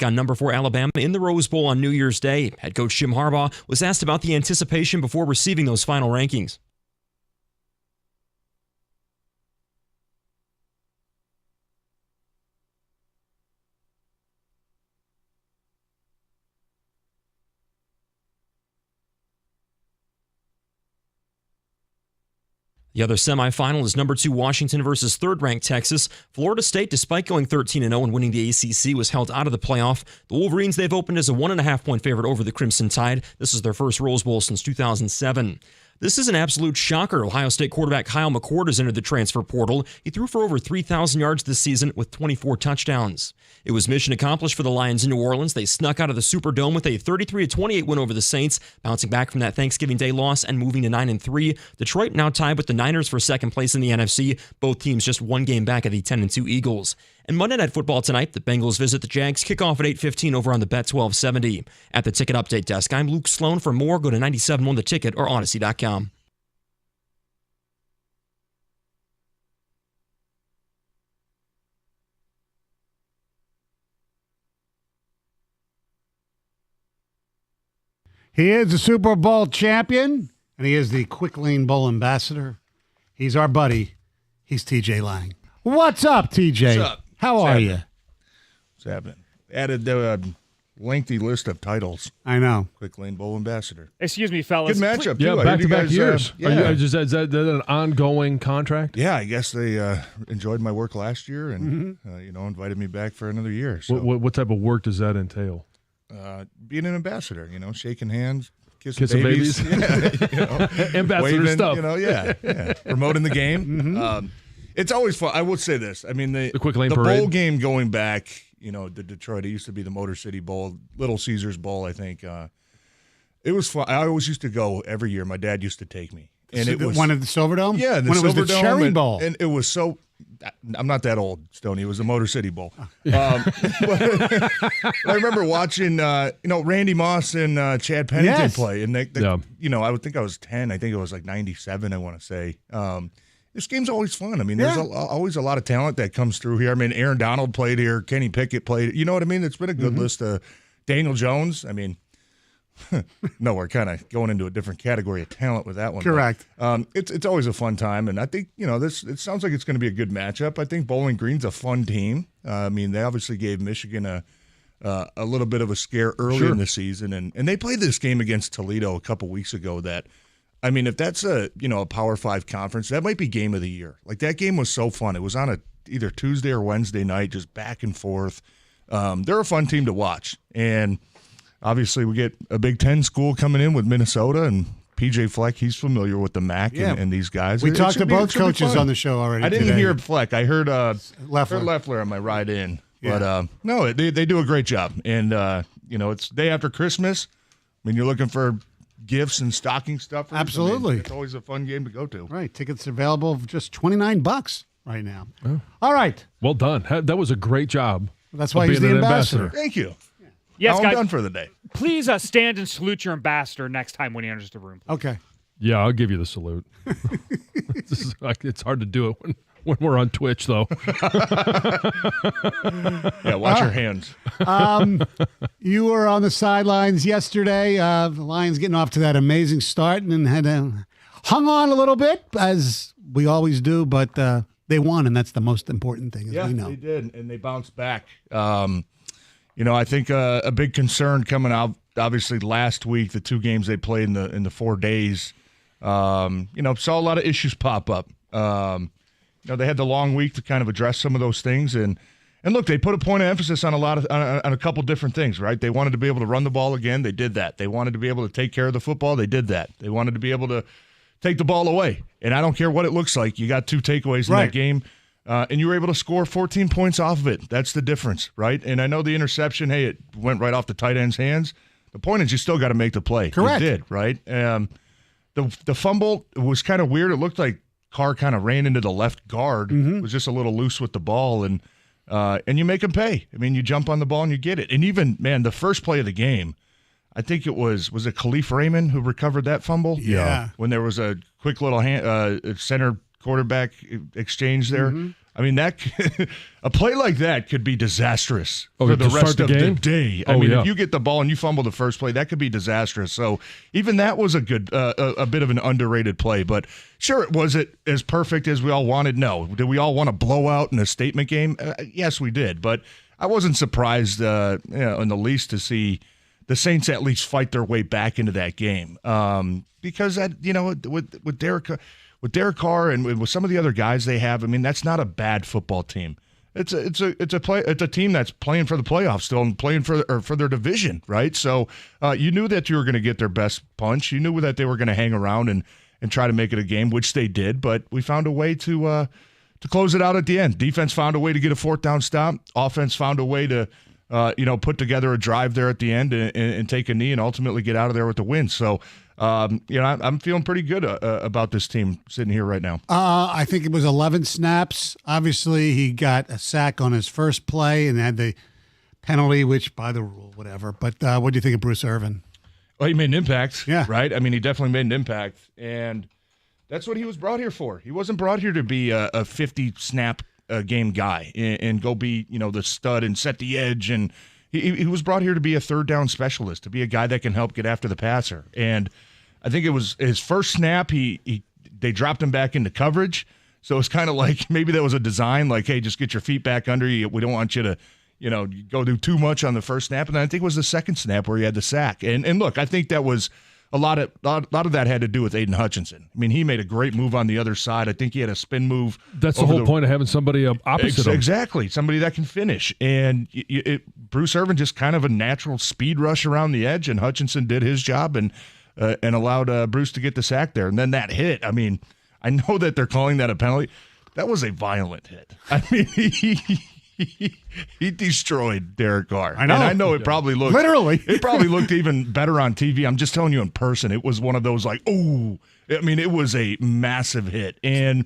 on number 4 Alabama in the Rose Bowl on New Year's Day. Head coach Jim Harbaugh was asked about the anticipation before receiving those final rankings. The other semifinal is number 2 Washington versus third-ranked Texas. Florida State, despite going 13-0 and winning the ACC, was held out of the playoff. The Wolverines, they've opened as a 1.5-point favorite over the Crimson Tide. This is their first Rose Bowl since 2007. This is an absolute shocker. Ohio State quarterback Kyle McCord has entered the transfer portal. He threw for over 3,000 yards this season with 24 touchdowns. It was mission accomplished for the Lions in New Orleans. They snuck out of the Superdome with a 33-28 win over the Saints, bouncing back from that Thanksgiving Day loss and moving to 9-3. Detroit now tied with the Niners for second place in the NFC. Both teams just one game back of the 10-2 Eagles. And Monday Night Football tonight, the Bengals visit the Jags. Kickoff at 8:15 over on the Bet 1270. At the Ticket Update Desk, I'm Luke Sloan. For more, go to 97.1 The Ticket or Odyssey.com. He is the Super Bowl champion, and he is the Quick Lane Bowl ambassador. He's our buddy. He's TJ Lang. What's up, TJ? What's up? How are you? What's happening? Added a lengthy list of titles. I know. Quick Lane Bowl ambassador. Excuse me, fellas. Good matchup, too. Yeah, I heard you back-to-back guys, years. yeah. Is that an ongoing contract? Yeah, I guess they enjoyed my work last year and invited me back for another year. So, What type of work does that entail? being an ambassador, shaking hands, Kissing babies. Yeah, ambassador waving, stuff. promoting the game. It's always fun. I will say this. I mean, the Quick Lane the Parade. bowl game going back, the Detroit, it used to be the Motor City Bowl, Little Caesars Bowl, I think. It was fun. I always used to go every year. My dad used to take me. And it was one of the Silverdome? Yeah, when it was the Silverdome, Cherry Bowl. And it was so – I'm not that old, Stoney. It was the Motor City Bowl. I remember watching, Randy Moss and Chad Pennington Yes. play. And, Yeah. I would think I was 10. I think it was like 97, I want to say. This game's always fun. I mean, there's always a lot of talent that comes through here. I mean, Aaron Donald played here. Kenny Pickett played. You know what I mean? It's been a good list of Daniel Jones. I mean – no, we're kind of going into a different category of talent with that one. Correct. But, it's always a fun time, and I think it sounds like it's going to be a good matchup. I think Bowling Green's a fun team. I mean, they obviously gave Michigan a little bit of a scare early in the season, and they played this game against Toledo a couple weeks ago. That, I mean, if that's a Power 5 conference, that might be game of the year. Like, that game was so fun. It was on either Tuesday or Wednesday night, just back and forth. They're a fun team to watch, and obviously, we get a Big Ten school coming in with Minnesota, and PJ Fleck, he's familiar with the MAC and these guys. We talked to both coaches on the show already. I didn't hear Fleck. I heard Leffler on my ride in. Yeah. But, no, they do a great job. And, it's day after Christmas. I mean, you're looking for gifts and stocking stuffers. Absolutely. I mean, it's always a fun game to go to. Right. Tickets available for just $29 right now. Oh. All right. Well done. That was a great job. That's why of he's being the an ambassador. Thank you. Yes, now guys. I'm done for the day. Please stand and salute your ambassador next time when he enters the room. Okay. Yeah, I'll give you the salute. It's hard to do it when we're on Twitch, though. Yeah, watch your hands. You were on the sidelines yesterday. The Lions getting off to that amazing start and had hung on a little bit, as we always do, but they won, and that's the most important thing, as we know. They did, and they bounced back. I think a big concern coming out, obviously, last week, the 2 games they played in the 4 days, saw a lot of issues pop up. They had the long week to kind of address some of those things, and look, they put a point of emphasis on on a couple different things, right? They wanted to be able to run the ball again. They did that. They wanted to be able to take care of the football. They did that. They wanted to be able to take the ball away, and I don't care what it looks like. You got 2 takeaways in that game. And you were able to score 14 points off of it. That's the difference, right? And I know the interception, it went right off the tight end's hands. The point is you still got to make the play. Correct. You did, right? The fumble was kind of weird. It looked like Carr kind of ran into the left guard, was just a little loose with the ball, and you make him pay. I mean, you jump on the ball and you get it. And even, man, the first play of the game, I think it was it Khalif Raymond who recovered that fumble? Yeah. When there was a quick little center quarterback exchange there. I mean, that a play like that could be disastrous Oh, for the to start rest the of game? the day. Oh, I mean, yeah. if you get the ball and you fumble the first play, that could be disastrous. So even that was a good, a bit of an underrated play. But sure, was it as perfect as we all wanted? No. Did we all want a blowout in a statement game? Yes, we did. But I wasn't surprised in the least to see the Saints at least fight their way back into that game because with Derek Carr and with some of the other guys they have, I mean, that's not a bad football team. It's a team that's playing for the playoffs still and playing for their division, right? So you knew that you were going to get their best punch. You knew that they were going to hang around and try to make it a game, which they did. But we found a way to close it out at the end. Defense found a way to get a fourth down stop. Offense found a way to put together a drive there at the end and take a knee and ultimately get out of there with the win. So. I'm feeling pretty good about this team sitting here right now. I think it was 11 snaps. Obviously, he got a sack on his first play and had the penalty, which by the rule, whatever. But what do you think of Bruce Irvin? Well, he made an impact, Yeah. right? I mean, he definitely made an impact, and that's what he was brought here for. He wasn't brought here to be a 50-snap game guy and go be, the stud and set the edge. And he was brought here to be a third down specialist, to be a guy that can help get after the passer. And I think it was his first snap, they dropped him back into coverage. So it's kind of like maybe that was a design, like, hey, just get your feet back under you. We don't want you to, go do too much on the first snap. And then I think it was the second snap where he had the sack. And look, I think that was a lot of that had to do with Aiden Hutchinson. I mean, he made a great move on the other side. I think he had a spin move. That's the whole point of having somebody opposite him. Exactly, somebody that can finish. And Bruce Irvin just kind of a natural speed rush around the edge, and Hutchinson did his job and allowed Bruce to get the sack there. And then that hit, I mean, I know that they're calling that a penalty. That was a violent hit. I mean, he destroyed Derek Carr. I know. And I know it probably looked Literally. it probably looked even better on TV. I'm just telling you in person, it was one of those like, oh, I mean, it was a massive hit. And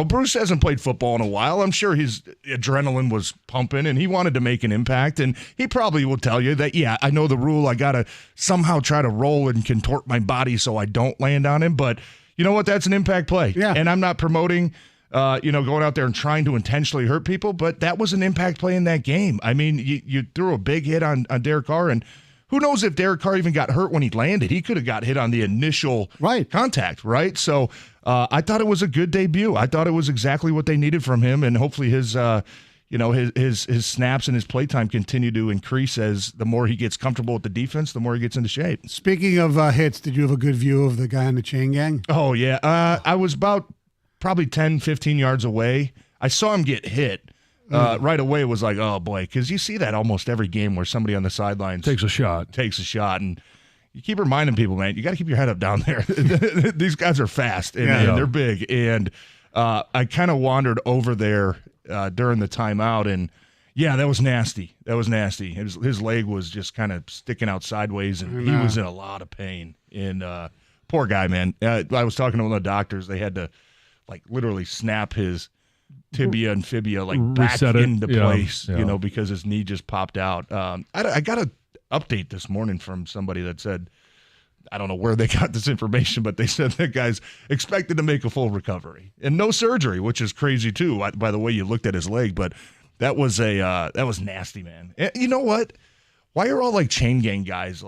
Bruce hasn't played football in a while. I'm sure his adrenaline was pumping and he wanted to make an impact. And he probably will tell you that, yeah, I know the rule. I got to somehow try to roll and contort my body so I don't land on him. But you know what? That's an impact play. Yeah. And I'm not promoting going out there and trying to intentionally hurt people, but that was an impact play in that game. I mean, you threw a big hit on Derek Carr, and who knows if Derek Carr even got hurt when he landed. He could have got hit on the initial contact, right? So I thought it was a good debut. I thought it was exactly what they needed from him, and hopefully his snaps and his playtime continue to increase as the more he gets comfortable with the defense, the more he gets into shape. Speaking of hits, did you have a good view of the guy on the chain gang? Oh, yeah. I was about probably 10, 15 yards away. I saw him get hit. Right away, it was like, oh, boy, because you see that almost every game where somebody on the sidelines Takes a shot. And you keep reminding people, man, you got to keep your head up down there. These guys are fast, and they're big. And I kind of wandered over there during the timeout, and, yeah, that was nasty. His leg was just kind of sticking out sideways, and he was in a lot of pain. And poor guy, man. I was talking to one of the doctors. They had to, literally snap his tibia and fibia back into place, because his knee just popped out. I got an update this morning from somebody that said, I don't know where they got this information, but they said that guy's expected to make a full recovery and no surgery, which is crazy too, by the way you looked at his leg. But that was nasty, man. And you know what? Why are all chain gang guys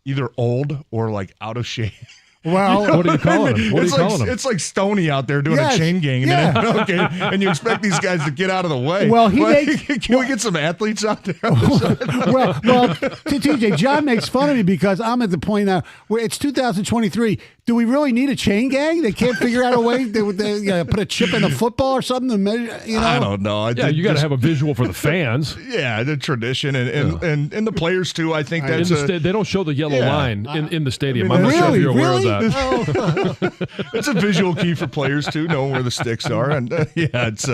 either old or out of shape? Well, what are you calling him? It's like Stoney out there doing a chain gang, and you expect these guys to get out of the way. Well, can we get some athletes out there? well, TJ, John makes fun of me because I'm at the point now where it's 2023. Do we really need a chain gang? They can't figure out a way to put a chip in a football or something to measure. I don't know. You got to have a visual for the fans. Yeah, the tradition and the players too. I think that's they don't show the yellow line in the stadium. I'm not really, sure if you're aware of that. It's a visual key for players too, knowing where the sticks are. And it's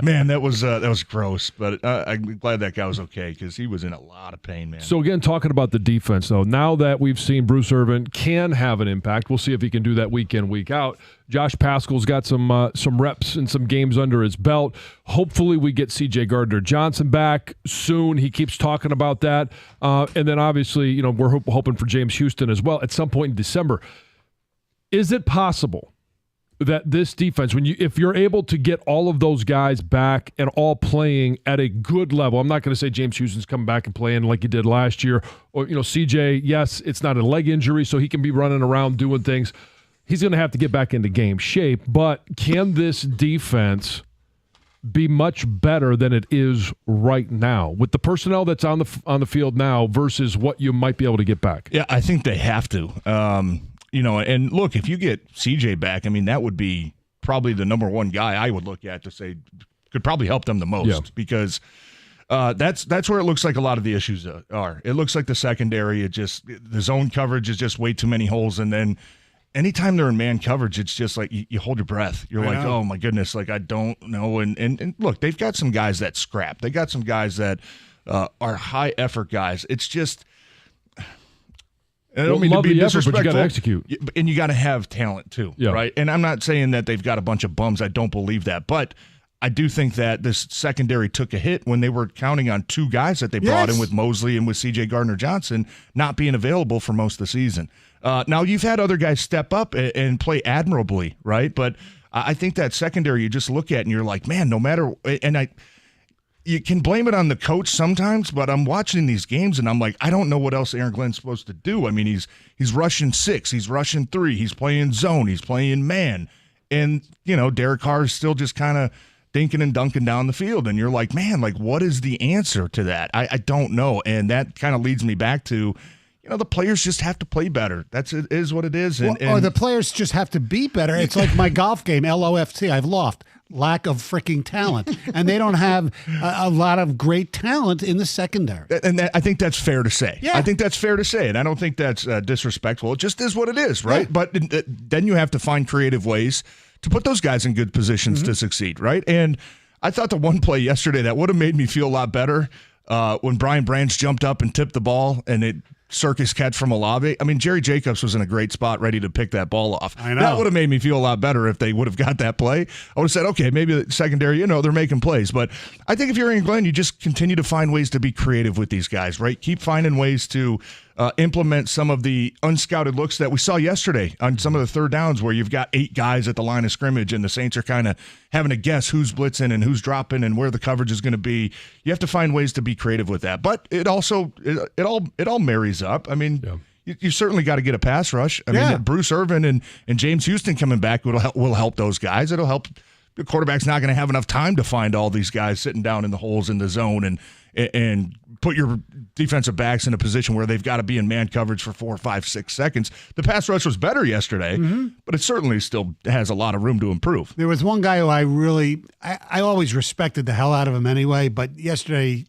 man, that was gross. But I'm glad that guy was okay because he was in a lot of pain, man. So again, talking about the defense, though, now that we've seen Bruce Irvin can have an impact, we'll see if he can do that week in, week out. Josh Paschal's got some reps and some games under his belt. Hopefully we get C.J. Gardner-Johnson back soon. He keeps talking about that. And then obviously, we're hoping for James Houston as well at some point in December. Is it possible that this defense, if you're able to get all of those guys back and all playing at a good level, I'm not going to say James Houston's coming back and playing like he did last year, or CJ. Yes, it's not a leg injury, so he can be running around doing things. He's going to have to get back into game shape. But can this defense be much better than it is right now with the personnel that's on the field now versus what you might be able to get back? Yeah, I think they have to. And look, if you get CJ back, I mean, that would be probably the number one guy I would look at to say could probably help them the most because that's where it looks like a lot of the issues are. It looks like the secondary, the zone coverage is just way too many holes. And then anytime they're in man coverage, it's just like you hold your breath. You're like, oh my goodness, like I don't know. And look, they've got some guys that scrap. They got some guys that are high effort guys. It's just, I don't mean to be disrespectful, but you got to execute. And you got to have talent too, right? And I'm not saying that they've got a bunch of bums. I don't believe that. But I do think that this secondary took a hit when they were counting on two guys that they brought in with Mosley and with C.J. Gardner-Johnson not being available for most of the season. Now, you've had other guys step up and play admirably, right? But I think that secondary you just look at and you're like, man, no matter – and you can blame it on the coach sometimes, but I'm watching these games and I'm like, I don't know what else Aaron Glenn's supposed to do. I mean, he's rushing 6, he's rushing 3, he's playing zone, he's playing man. And, Derek Carr is still just kind of dinking and dunking down the field. And you're like, man, like what is the answer to that? I don't know. And that kind of leads me back to, the players just have to play better. It is what it is. Or the players just have to be better. It's like my golf game, LOFT. I've lost. Lack of freaking talent. And they don't have a lot of great talent in the secondary. And I think that's fair to say. Yeah. I think that's fair to say. And I don't think that's disrespectful. It just is what it is, right? Yeah. But then you have to find creative ways to put those guys in good positions to succeed, right? And I thought the one play yesterday that would have made me feel a lot better when Brian Branch jumped up and tipped the ball and it circus catch from Olave. I mean, Jerry Jacobs was in a great spot ready to pick that ball off. I know. That would have made me feel a lot better if they would have got that play. I would have said, okay, maybe the secondary, they're making plays. But I think if you're in Glenn, you just continue to find ways to be creative with these guys, right? Keep finding ways to implement some of the unscouted looks that we saw yesterday on some of the third downs where you've got 8 guys at the line of scrimmage and the Saints are kind of having to guess who's blitzing and who's dropping and where the coverage is going to be. You have to find ways to be creative with that. But it also, it all marries up. I mean, you certainly got to get a pass rush. I mean, Bruce Irvin and James Houston coming back will help those guys. It'll help. The quarterback's not going to have enough time to find all these guys sitting down in the holes in the zone and put your defensive backs in a position where they've got to be in man coverage for 4, 5, 6 seconds. The pass rush was better yesterday, but it certainly still has a lot of room to improve. There was one guy who I always respected the hell out of him anyway, but yesterday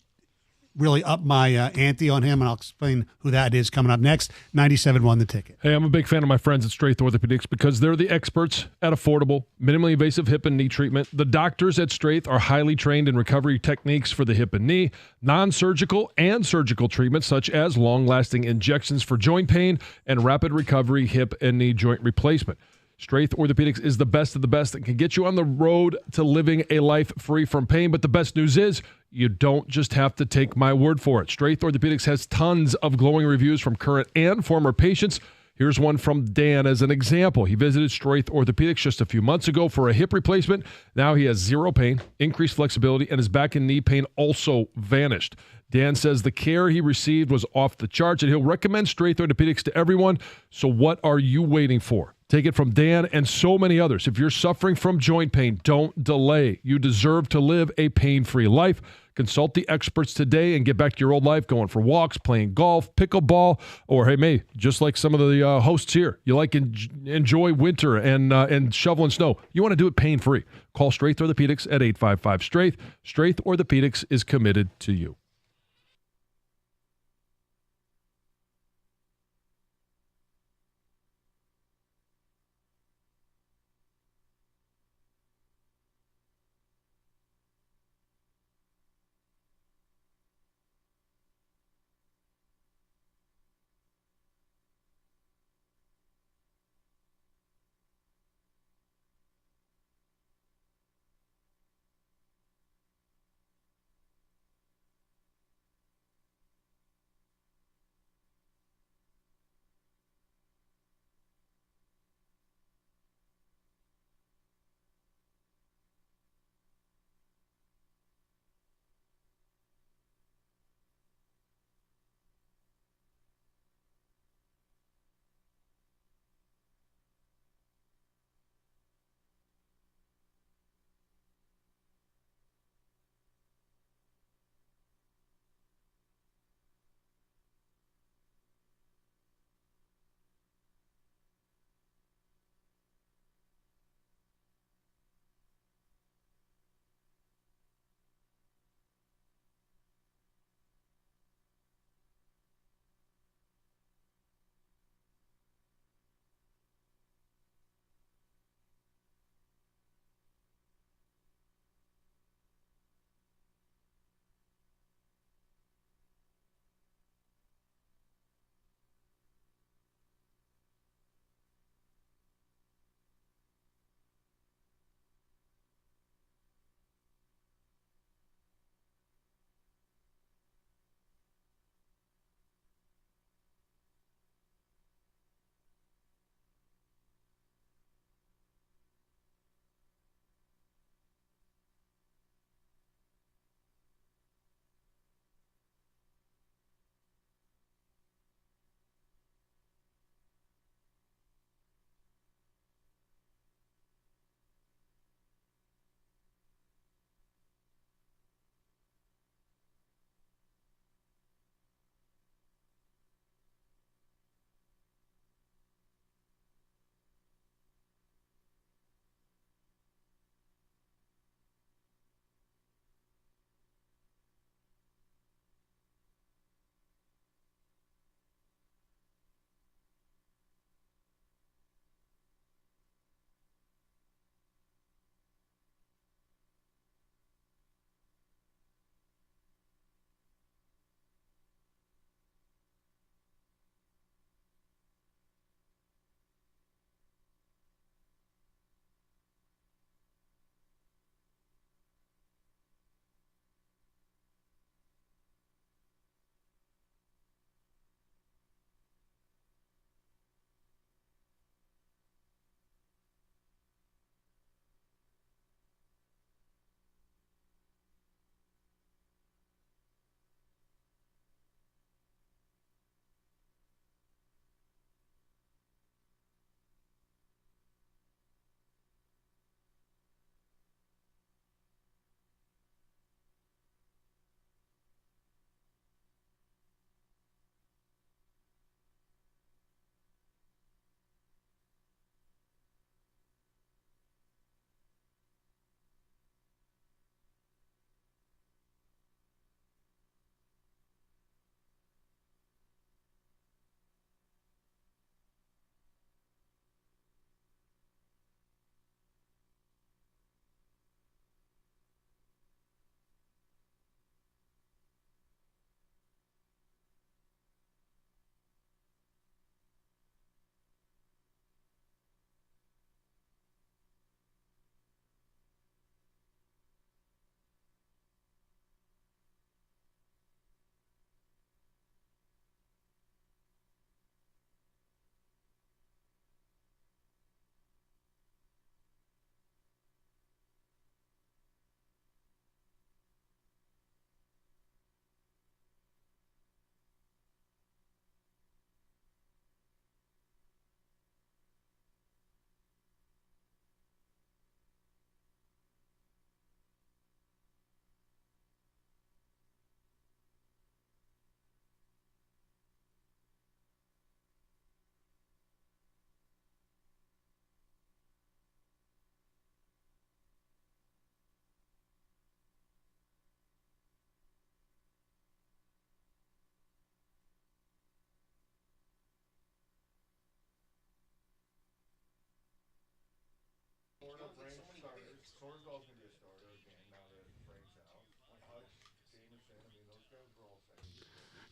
really upped my ante on him, and I'll explain who that is coming up next. 97 won the ticket. Hey, I'm a big fan of my friends at Straith Orthopedics because they're the experts at affordable, minimally invasive hip and knee treatment. The doctors at Straith are highly trained in recovery techniques for the hip and knee, non-surgical and surgical treatments such as long-lasting injections for joint pain and rapid recovery hip and knee joint replacement. Straith Orthopedics is the best of the best that can get you on the road to living a life free from pain. But the best news is you don't just have to take my word for it. Straith Orthopedics has tons of glowing reviews from current and former patients. Here's one from Dan as an example. He visited Straith Orthopedics just a few months ago for a hip replacement. Now he has zero pain, increased flexibility, and his back and knee pain also vanished. Dan says the care he received was off the charts, and he'll recommend Straith Orthopedics to everyone. So what are you waiting for? Take it from Dan and so many others. If you're suffering from joint pain, don't delay. You deserve to live a pain-free life. Consult the experts today and get back to your old life, going for walks, playing golf, pickleball, or hey, just like some of the hosts here, you like enjoy winter and shoveling snow. You want to do it pain-free. Call Straith Orthopedics at 855-STRAIGHT. Straith Orthopedics is committed to you.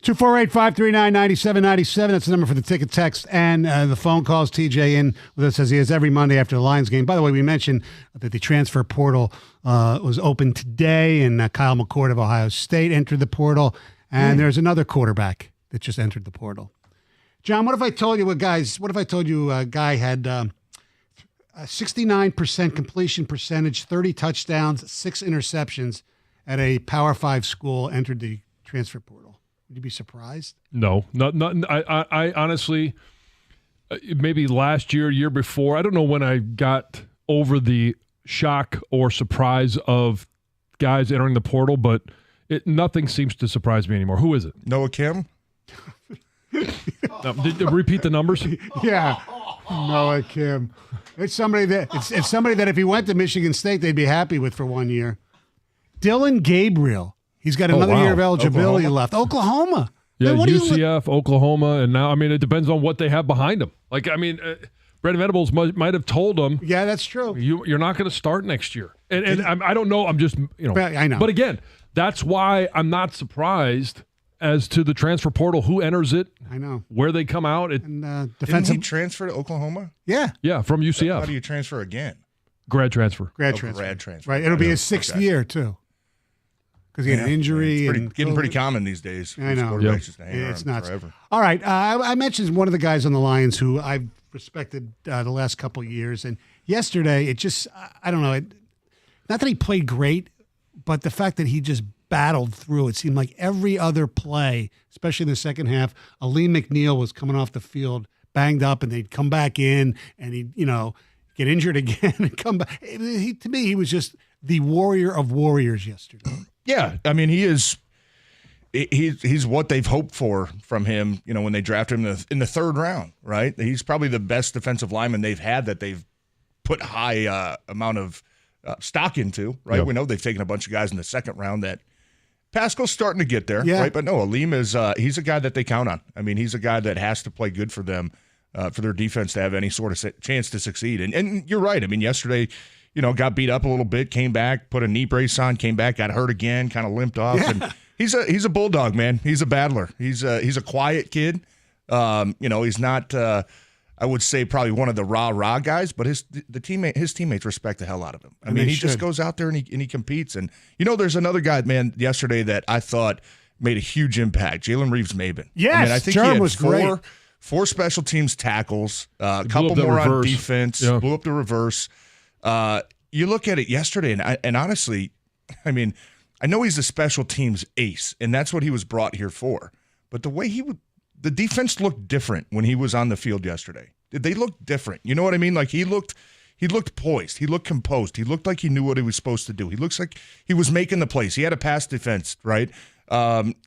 Two 248-539-9797. That's the number for the ticket text and the phone calls. TJ in with us as he is every Monday after the Lions game. By the way, we mentioned that the transfer portal was open today, and Kyle McCord of Ohio State entered the portal. And there's another quarterback that just entered the portal. John, what if I told you a guy had a 69% completion percentage, 30 touchdowns, 6 interceptions at a Power 5 school entered the transfer portal? Would you be surprised? No, not. I honestly, maybe last year before, I don't know when I got over the shock or surprise of guys entering the portal, but nothing seems to surprise me anymore. Who is it? Noah Kim? Repeat the numbers. Yeah, Noah Kim. It's somebody that if he went to Michigan State, they'd be happy with for 1 year. Dylan Gabriel. He's got another year of eligibility left. Oklahoma. Yeah, UCF, Oklahoma, and now, it depends on what they have behind them. Brandon Venables might have told them. Yeah, that's true. You're not going to start next year. And I don't know. I'm just, I know. But again, that's why I'm not surprised as to the transfer portal, who enters it. I know. Where they come out. Didn't he transfer to Oklahoma? Yeah. Yeah, from UCF. How do you transfer again? Grad transfer. Grad transfer. Right. It'll be his 6th year, too. Because he had an injury. It's getting pretty common these days. I know. It's nuts. Forever. All right. I mentioned one of the guys on the Lions who I've respected the last couple of years. And yesterday, it just, I don't know. Not that he played great, but the fact that he just battled through. It seemed like every other play, especially in the second half, Aleem McNeil was coming off the field banged up, and they'd come back in, and he'd, get injured again and come back. To me, he was just the warrior of warriors yesterday. Yeah, he is. He's what they've hoped for from him. When they drafted him in the third round, right? He's probably the best defensive lineman they've had that they've put high amount of stock into. Right? Yep. We know they've taken a bunch of guys in the second round that Pascal's starting to get there. Yeah. Right? But no, Aleem is he's a guy that they count on. He's a guy that has to play good for them, for their defense to have any sort of chance to succeed. And you're right. yesterday, got beat up a little bit, came back, put a knee brace on, came back, got hurt again, kind of limped off. Yeah. And he's a bulldog, man. He's a battler. He's a quiet kid. He's not I would say probably one of the rah guys, but his teammates respect the hell out of him. He just goes out there and he competes. And there's another guy, man, yesterday that I thought made a huge impact. Jalen Reeves-Maybin. Yes, I think Jerm he had was great. Four special teams tackles, a couple more on defense, blew up the reverse. You look at it yesterday, and honestly, I know he's a special teams ace, and that's what he was brought here for. But the way the defense looked different when he was on the field yesterday. They looked different. You know what I mean? Like he looked poised. He looked composed. He looked like he knew what he was supposed to do. He looks like he was making the plays. He had a pass defense, right?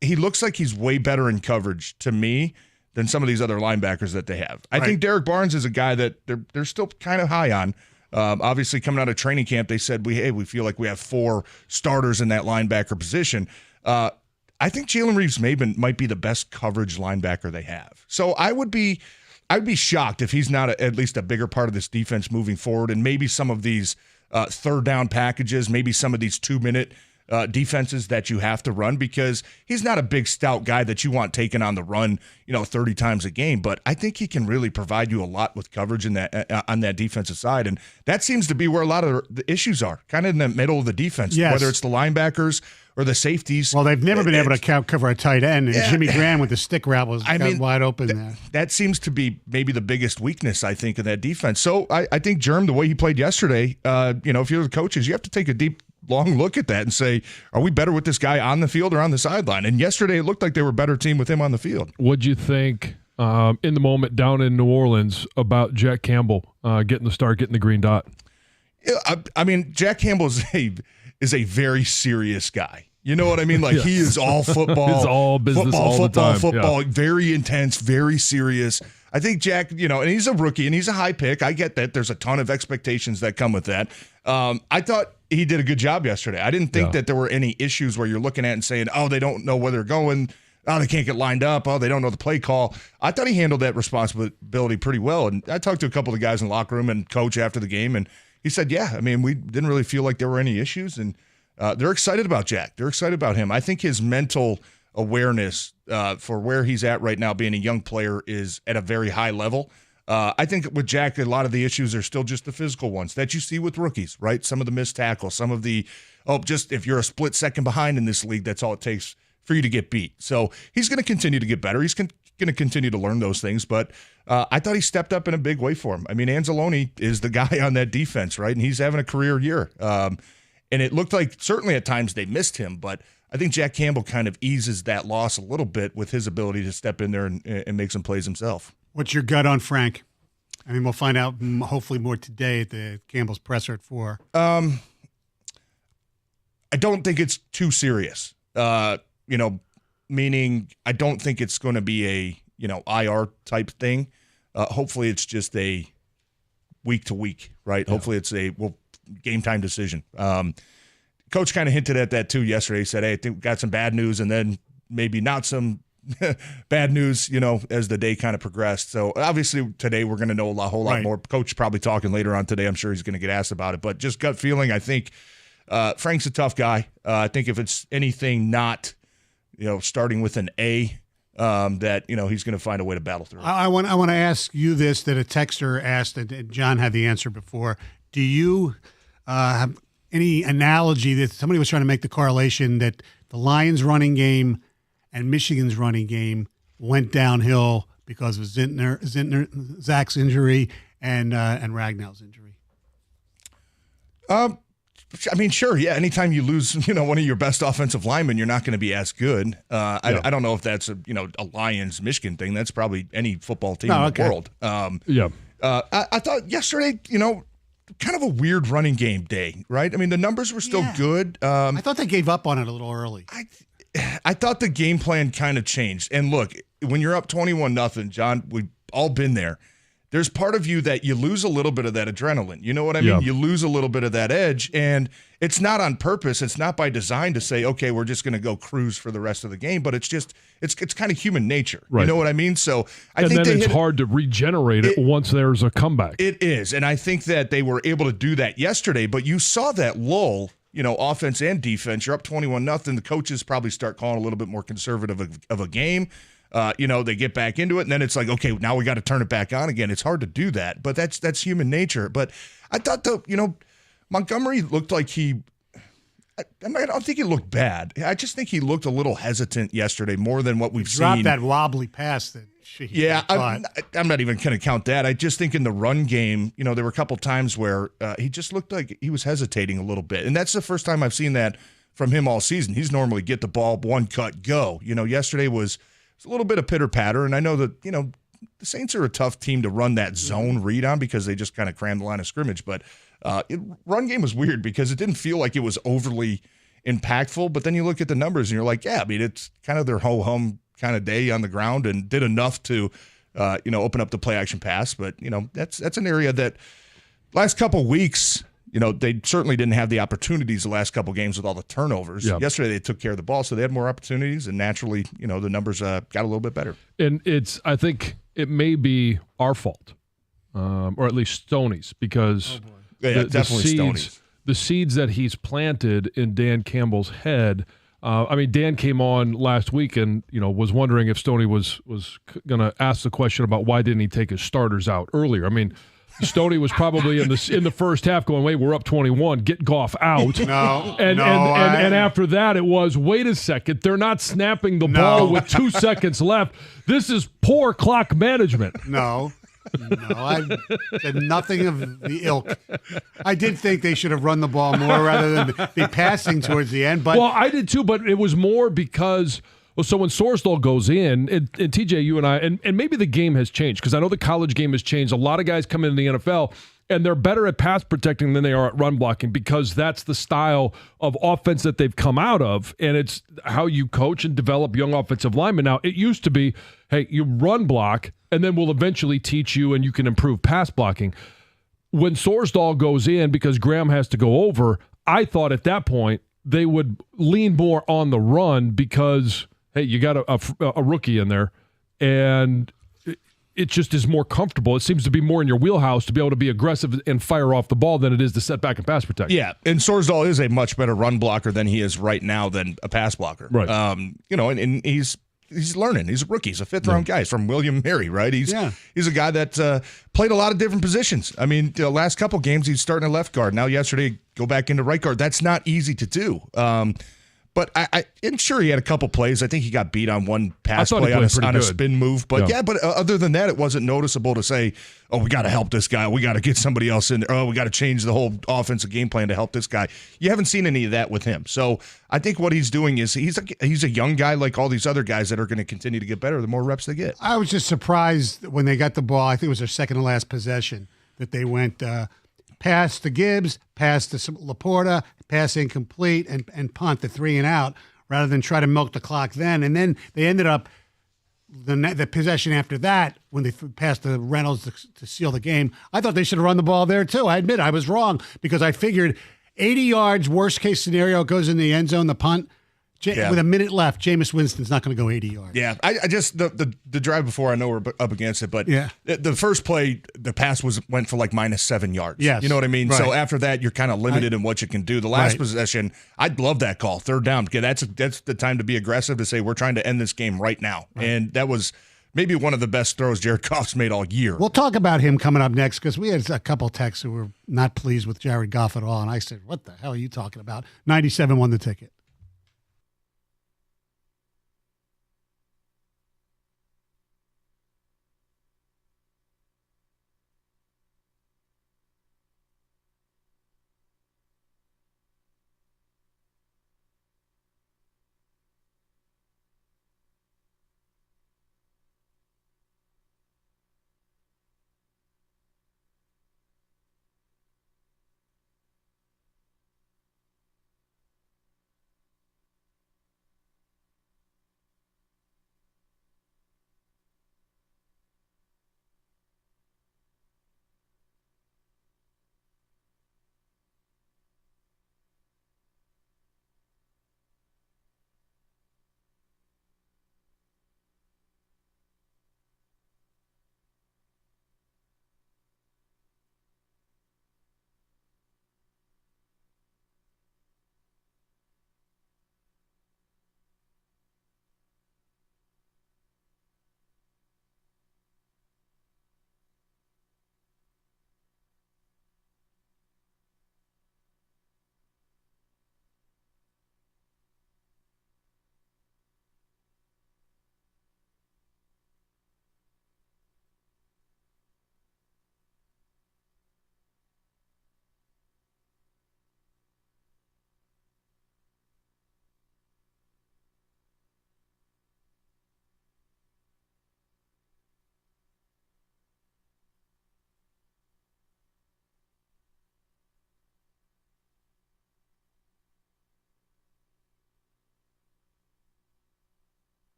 He looks like he's way better in coverage to me than some of these other linebackers that they have. I think Derek Barnes is a guy that they're still kind of high on. Obviously, coming out of training camp, they said, we feel like we have 4 starters in that linebacker position. I think Jalen Reeves-Maybin might be the best coverage linebacker they have. So I'd be shocked if he's not at least a bigger part of this defense moving forward, and maybe some of these third down packages, maybe some of these 2-minute defenses that you have to run, because he's not a big stout guy that you want taken on the run 30 times a game, but I think he can really provide you a lot with coverage in that on that defensive side, and that seems to be where a lot of the issues are, kind of in the middle of the defense, whether it's the linebackers or the safeties. Well, they've never been able to cover a tight end, and Jimmy Graham with the stick route was wide open there. That seems to be maybe the biggest weakness, I think, in that defense. So I think Jerm, the way he played yesterday, if you're the coaches, you have to take a deep, long look at that and say, are we better with this guy on the field or on the sideline? And yesterday it looked like they were a better team with him on the field. What'd you think in the moment down in New Orleans about Jack Campbell getting the start, getting the green dot? Jack Campbell is a very serious guy. You know what I mean? Like he is all football. It's all business all the time. Football, very intense, very serious. I think Jack, and he's a rookie and he's a high pick. I get that. There's a ton of expectations that come with that. I thought he did a good job yesterday. I didn't think that there were any issues where you're looking at and saying, oh, they don't know where they're going. Oh, they can't get lined up. Oh, they don't know the play call. I thought he handled that responsibility pretty well. And I talked to a couple of guys in the locker room and coach after the game, and he said, yeah, I mean, we didn't really feel like there were any issues, and they're excited about Jack. They're excited about him. I think his mental awareness for where he's at right now, being a young player, is at a very high level. I think with Jack, a lot of the issues are still just the physical ones that you see with rookies, right? Some of the missed tackles, some of the, just if you're a split second behind in this league, that's all it takes for you to get beat. So he's going to continue to get better. He's going to continue to learn those things, but I thought he stepped up in a big way for him. I mean, Anzalone is the guy on that defense, right? And he's having a career year. And it looked like certainly at times they missed him, but I think Jack Campbell kind of eases that loss a little bit with his ability to step in there and make some plays himself. What's your gut on Frank? I mean, we'll find out hopefully more today at the Campbell's presser at 4. I don't think it's too serious. Meaning I don't think it's going to be a, IR type thing. Hopefully it's just a week to week, right? Yeah. Hopefully it's a game time decision. Coach kind of hinted at that too yesterday. He said, hey, I think we got some bad news and then maybe not some bad news, as the day kind of progressed. So obviously today we're going to know a whole lot more. Coach probably talking later on today. I'm sure he's going to get asked about it, but just gut feeling, I think Frank's a tough guy. I think if it's anything not, starting with an A, that, he's going to find a way to battle through. I want to ask you this, that a texter asked, and John had the answer before. Do you have any analogy that somebody was trying to make the correlation that the Lions running game and Michigan's running game went downhill because of Zach's injury and Ragnall's injury? I mean, sure, yeah. Anytime you lose, one of your best offensive linemen, you're not going to be as good. I don't know if that's a Lions Michigan thing. That's probably any football team in the world. I thought yesterday, kind of a weird running game day, right? I mean, the numbers were still good. I thought they gave up on it a little early. I thought the game plan kind of changed. And look, when you're up 21-0, John, we've all been there. There's part of you that you lose a little bit of that adrenaline. You know what I mean? Yeah. You lose a little bit of that edge, and it's not on purpose. It's not by design to say, okay, we're just going to go cruise for the rest of the game, but it's just it's kind of human nature. Right. You know what I mean? So I think then it's hard to regenerate it once there's a comeback. It is, and I think that they were able to do that yesterday, but you saw that lull, offense and defense. You're up 21-0. The coaches probably start calling a little bit more conservative of a game. They get back into it, and then it's like, okay, now we got to turn it back on again. It's hard to do that, but that's human nature. But I thought, Montgomery looked like I don't think he looked bad. I just think he looked a little hesitant yesterday, more than what we've seen. Dropped that wobbly pass that I'm not even going to count that. I just think in the run game, there were a couple times where he just looked like he was hesitating a little bit, and that's the first time I've seen that from him all season. He's normally get the ball, one cut, go. Yesterday was a little bit of pitter-patter, and I know that, the Saints are a tough team to run that zone read on because they just kind of cram the line of scrimmage, but run game was weird because it didn't feel like it was overly impactful, but then you look at the numbers and you're like, yeah, I mean, it's kind of their ho-hum kind of day on the ground and did enough to, open up the play-action pass, but, that's an area that last couple weeks – they certainly didn't have the opportunities the last couple games with all the turnovers. Yeah. Yesterday they took care of the ball, so they had more opportunities, and naturally, the numbers got a little bit better. And I think it may be our fault, or at least Stoney's, because the seeds that he's planted in Dan Campbell's head. Dan came on last week and was wondering if Stoney was going to ask the question about why didn't he take his starters out earlier. I mean, Stoney was probably in the first half going, wait, we're up 21, get Goff out. And after that it was, wait a second, they're not snapping the ball with 2 seconds left. This is poor clock management. No, I said nothing of the ilk. I did think they should have run the ball more rather than be passing towards the end. But I did too, but it was more because so when Sorsdal goes in, and TJ, you and I, and maybe the game has changed, because I know the college game has changed. A lot of guys come into the NFL, and they're better at pass protecting than they are at run blocking, because that's the style of offense that they've come out of, and it's how you coach and develop young offensive linemen. Now, it used to be, hey, you run block, and then we'll eventually teach you, and you can improve pass blocking. When Sorsdal goes in, because Graham has to go over, I thought at that point they would lean more on the run because – hey, you got a rookie in there, and it just is more comfortable. It seems to be more in your wheelhouse to be able to be aggressive and fire off the ball than it is to set back and pass protect. Yeah, and Sorsdahl is a much better run blocker than he is right now than a pass blocker. Right. And he's learning. He's a rookie. He's a fifth-round guy. He's from William Mary, right? He's a guy that played a lot of different positions. I mean, the last couple games, he's starting at left guard. Now yesterday, go back into right guard. That's not easy to do. But I'm sure he had a couple plays. I think he got beat on one pass play on a spin move. But but other than that, it wasn't noticeable to say, oh, we got to help this guy. We got to get somebody else in there. Oh, we got to change the whole offensive game plan to help this guy. You haven't seen any of that with him. So I think what he's doing is he's a young guy like all these other guys that are going to continue to get better the more reps they get. I was just surprised when they got the ball. I think it was their second to last possession that they went pass to Gibbs, pass to Laporta, pass incomplete, and punt the 3 and out rather than try to milk the clock then. And then they ended up the possession after that when they passed to Reynolds to seal the game. I thought they should have run the ball there too. I admit I was wrong because I figured 80 yards, worst case scenario, goes in the end zone, the punt. With a minute left, Jameis Winston's not going to go 80 yards. Yeah, I just the drive before, I know we're up against it, but the first play, the pass went for like -7 yards. Yes. You know what I mean? Right. So after that, you're kind of limited in what you can do. The last possession, I'd love that call, 3rd down, because that's the time to be aggressive, to say we're trying to end this game right now. Right. And that was maybe one of the best throws Jared Goff's made all year. We'll talk about him coming up next because we had a couple texts who were not pleased with Jared Goff at all. And I said, what the hell are you talking about? 97 won the ticket.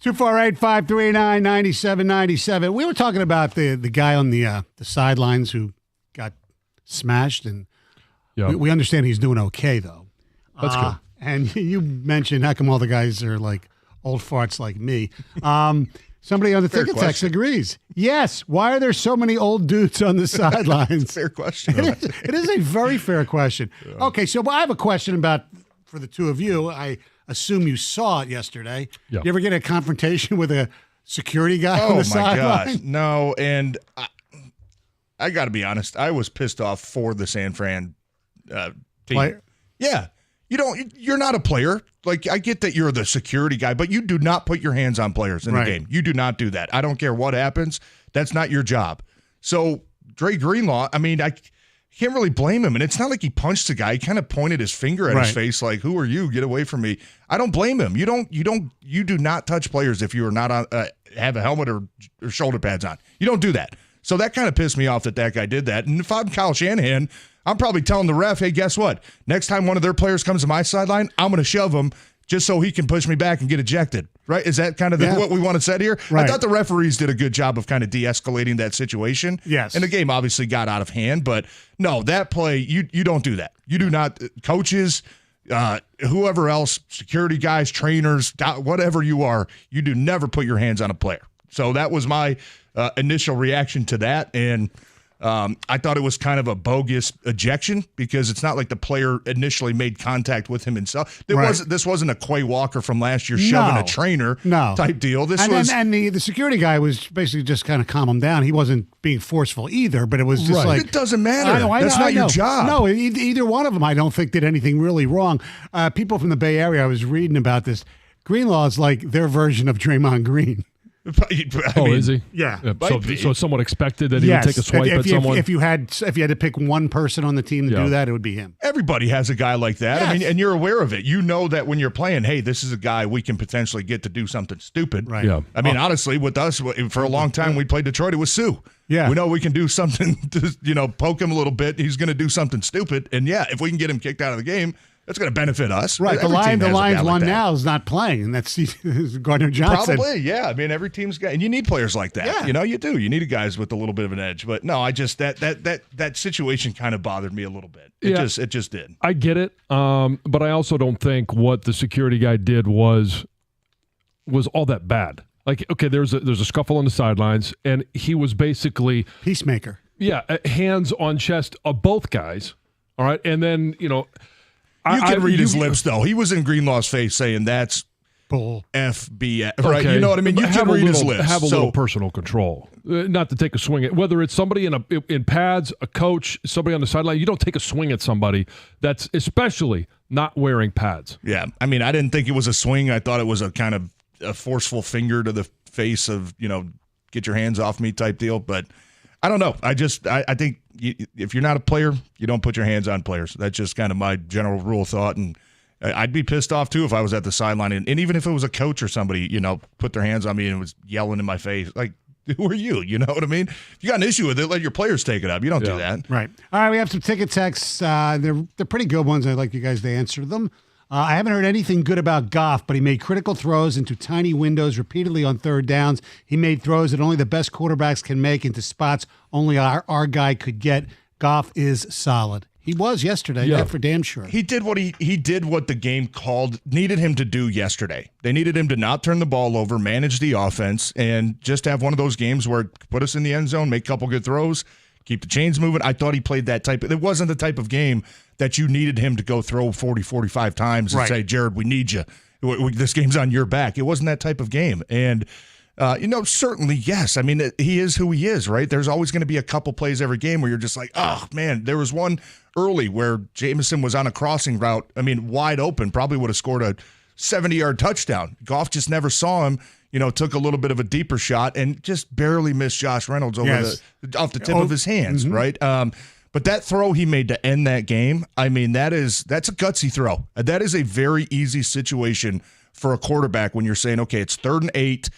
248-539-9797. We were talking about the guy on the sidelines who got smashed, and we understand he's doing okay, though. That's good. And you mentioned how come all the guys are like old farts like me. Somebody on the ticket text agrees. Yes. Why are there so many old dudes on the sidelines? Fair question. It is a very fair question. Yeah. Okay, so I have a question for the two of you. I assume you saw it yesterday. Yeah. You ever get a confrontation with a security guy on the sideline? Oh, my gosh. No, and I got to be honest. I was pissed off for the San Fran team. Player? Yeah. You're not a player. Like, I get that you're the security guy, but you do not put your hands on players in the game. You do not do that. I don't care what happens. That's not your job. So, Dre Greenlaw, I mean, I can't really blame him. And it's not like he punched the guy. He kind of pointed his finger at his face like, who are you? Get away from me. I don't blame him. You do not touch players if you are not on, have a helmet or shoulder pads on. You don't do that. So that kind of pissed me off that guy did that. And if I'm Kyle Shanahan, I'm probably telling the ref, hey, guess what? Next time one of their players comes to my sideline, I'm going to shove him just so he can push me back and get ejected. Right? Is that kind of what we want to say here? Right. I thought the referees did a good job of kind of de-escalating that situation. Yes. And the game obviously got out of hand. But no, that play, you don't do that. You do not. Coaches, whoever else, security guys, trainers, whatever you are, you do never put your hands on a player. So that was my initial reaction to that. And I thought it was kind of a bogus ejection because it's not like the player initially made contact with him himself. This wasn't a Quay Walker from last year shoving a trainer type deal. And the security guy was basically just kind of calm him down. He wasn't being forceful either, but it was just like, it doesn't matter. That's not your job. No, either one of them I don't think did anything really wrong. People from the Bay Area, I was reading about this. Greenlaw is like their version of Draymond Green. Is he? Yeah. So it's somewhat expected that he would take a swipe at someone? If you had to pick one person on the team to do that, it would be him. Everybody has a guy like that. Yes. I mean, and you're aware of it. You know that when you're playing, hey, this is a guy we can potentially get to do something stupid. Right. Yeah. I mean, honestly, with us, for a long time, we played Detroit. It was Sue. Yeah. We know we can do something to, poke him a little bit. He's going to do something stupid. And, if we can get him kicked out of the game, that's going to benefit us. Right. The Lions one now is not playing, and that's Gardner Johnson. Probably, yeah. I mean, every team's got, and you need players like that. Yeah. You do. You need guys with a little bit of an edge. But no, I just that situation kind of bothered me a little bit. It just did. I get it, but I also don't think what the security guy did was all that bad. Like, okay, there's a scuffle on the sidelines, and he was basically peacemaker. Yeah, hands on chest of both guys. All right, and then You can read his lips, though. He was in Greenlaw's face saying that's bull. FBS. Right? Okay. You know what I mean? You can read his lips. Have a little personal control. Not to take a swing at, whether it's somebody in pads, a coach, somebody on the sideline, you don't take a swing at somebody that's especially not wearing pads. Yeah. I mean, I didn't think it was a swing. I thought it was a kind of a forceful finger to the face of, get your hands off me type deal. But I don't know. I think if you're not a player, you don't put your hands on players. That's just kind of my general rule of thought. And I'd be pissed off, too, if I was at the sideline. And even if it was a coach or somebody, put their hands on me and was yelling in my face. Like, who are you? You know what I mean? If you got an issue with it, let your players take it up. You don't do that. Right. All right, we have some ticket texts. They're pretty good ones. I'd like you guys to answer them. I haven't heard anything good about Goff, but he made critical throws into tiny windows repeatedly on third downs. He made throws that only the best quarterbacks can make into spots only our guy could get. Goff is solid. He was yesterday, that for damn sure. He did what he did what the game needed him to do yesterday. They needed him to not turn the ball over, manage the offense, and just have one of those games where put us in the end zone, make a couple good throws, keep the chains moving. I thought he played that type. It wasn't the type of game that you needed him to go throw 40, 45 times and say, Jared, we need you. This game's on your back. It wasn't that type of game. And, certainly, yes. I mean, he is who he is, right? There's always going to be a couple plays every game where you're just like, oh, man. There was one early where Jameson was on a crossing route, wide open, probably would have scored a 70-yard touchdown. Goff just never saw him. Took a little bit of a deeper shot and just barely missed Josh Reynolds off the tip of his hands, right? But that throw he made to end that game, that's a gutsy throw. That is a very easy situation for a quarterback when you're saying, okay, it's 3rd and 8.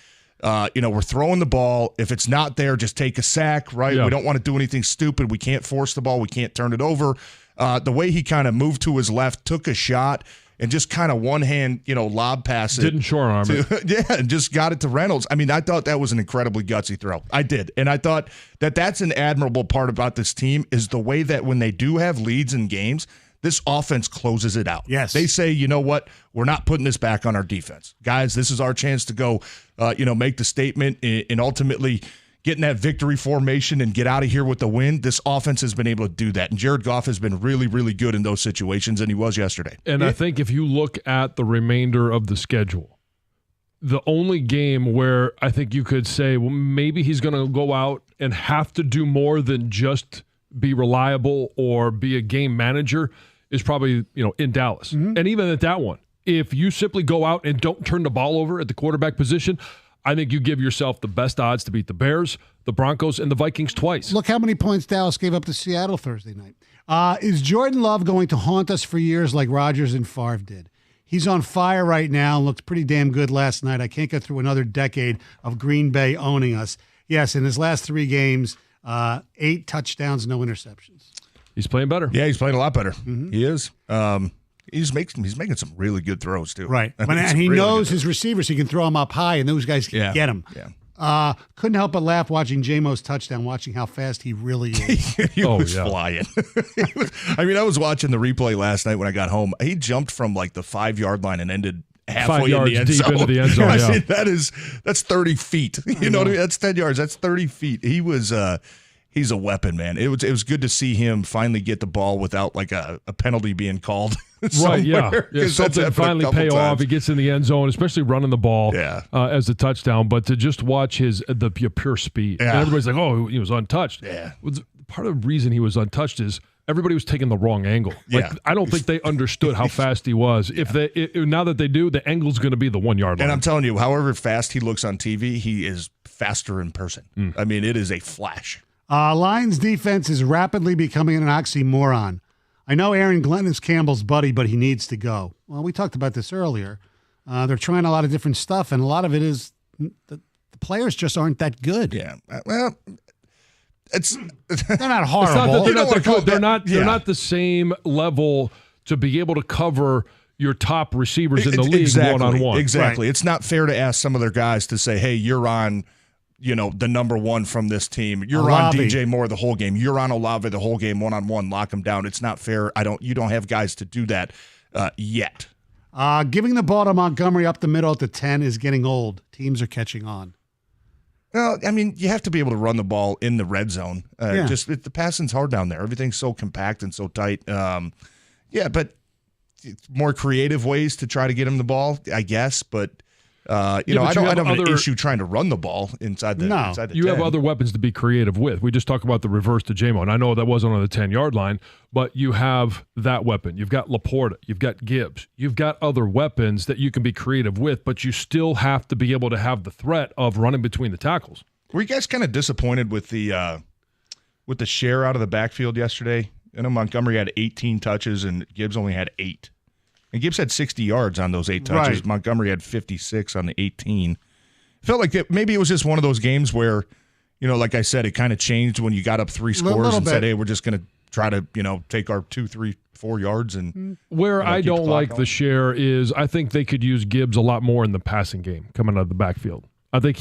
We're throwing the ball. If it's not there, just take a sack, right? Yeah. We don't want to do anything stupid. We can't force the ball. We can't turn it over. The way he kind of moved to his left, took a shot, and just kind of one hand, lob pass it. Didn't short arm it. Yeah, and just got it to Reynolds. I mean, I thought that was an incredibly gutsy throw. I did. And I thought that's an admirable part about this team is the way that when they do have leads in games, this offense closes it out. Yes. They say, you know what? We're not putting this back on our defense. Guys, this is our chance to go, make the statement and ultimately get in that victory formation and get out of here with the win. This offense has been able to do that. And Jared Goff has been really, really good in those situations, and he was yesterday. And I think if you look at the remainder of the schedule, the only game where I think you could say, well, maybe he's going to go out and have to do more than just be reliable or be a game manager is probably, in Dallas. Mm-hmm. And even at that one, if you simply go out and don't turn the ball over at the quarterback position, I think you give yourself the best odds to beat the Bears, the Broncos, and the Vikings twice. Look how many points Dallas gave up to Seattle Thursday night. Is Jordan Love going to haunt us for years like Rodgers and Favre did? He's on fire right now and looked pretty damn good last night. I can't get through another decade of Green Bay owning us. Yes, in his last 3 games, 8 touchdowns, no interceptions. He's playing better. Yeah, he's playing a lot better. Mm-hmm. He is. He's making some really good throws, too. Right. I mean, and he really knows his receivers. He can throw them up high, and those guys can get him. Yeah. Couldn't help but laugh watching J-Mo's touchdown, watching how fast he really is. He was flying. I was watching the replay last night when I got home. He jumped from like the 5-yard line and ended halfway in the end zone. Into the end zone. I mean, that's 30 feet. You know what I mean? That's 10 yards. That's 30 feet. He was he's a weapon, man. It was good to see him finally get the ball without like a penalty being called. Right, yeah. Something finally pay off. He gets in the end zone, especially running the ball as a touchdown. But to just watch the pure speed. And everybody's like, oh, he was untouched. Yeah. Part of the reason he was untouched is everybody was taking the wrong angle. Like, I don't think they understood how fast he was. Now that they do, the angle's going to be the 1 yard line. And I'm telling you, however fast he looks on TV, he is faster in person. I mean, it is a flash. Lions defense is rapidly becoming an oxymoron. I know Aaron Glenn is Campbell's buddy, but he needs to go. Well, we talked about this earlier. They're trying a lot of different stuff, and a lot of it is the players just aren't that good. Yeah. Well, they're not horrible. It's not that they're not that good. They're not the same level to be able to cover your top receivers in the league one-on-one. Exactly. Right. It's not fair to ask some of their guys to say, hey, you're on the number one from this team. You're Olave. on DJ Moore the whole game. You're on Olave the whole game, one-on-one, lock him down. It's not fair. You don't have guys to do that yet. Giving the ball to Montgomery up the middle at the 10 is getting old. Teams are catching on. Well, I mean, you have to be able to run the ball in the red zone. The passing's hard down there. Everything's so compact and so tight. But more creative ways to try to get him the ball, I guess. But I don't have an issue trying to run the ball inside the 10. You have other weapons to be creative with. We just talked about the reverse to J-Mo, and I know that wasn't on the 10-yard line, but you have that weapon. You've got Laporta. You've got Gibbs. You've got other weapons that you can be creative with, but you still have to be able to have the threat of running between the tackles. Were you guys kind of disappointed with the share out of the backfield yesterday? I know Montgomery had 18 touches and Gibbs only had 8. And Gibbs had 60 yards on those 8 touches. Right. Montgomery had 56 on the 18. Felt like maybe it was just one of those games where, like I said, it kind of changed when you got up 3 scores and said, hey, we're just going to try to, take our 2, 3, 4 yards. And where I don't like the share is I think they could use Gibbs a lot more in the passing game coming out of the backfield. I think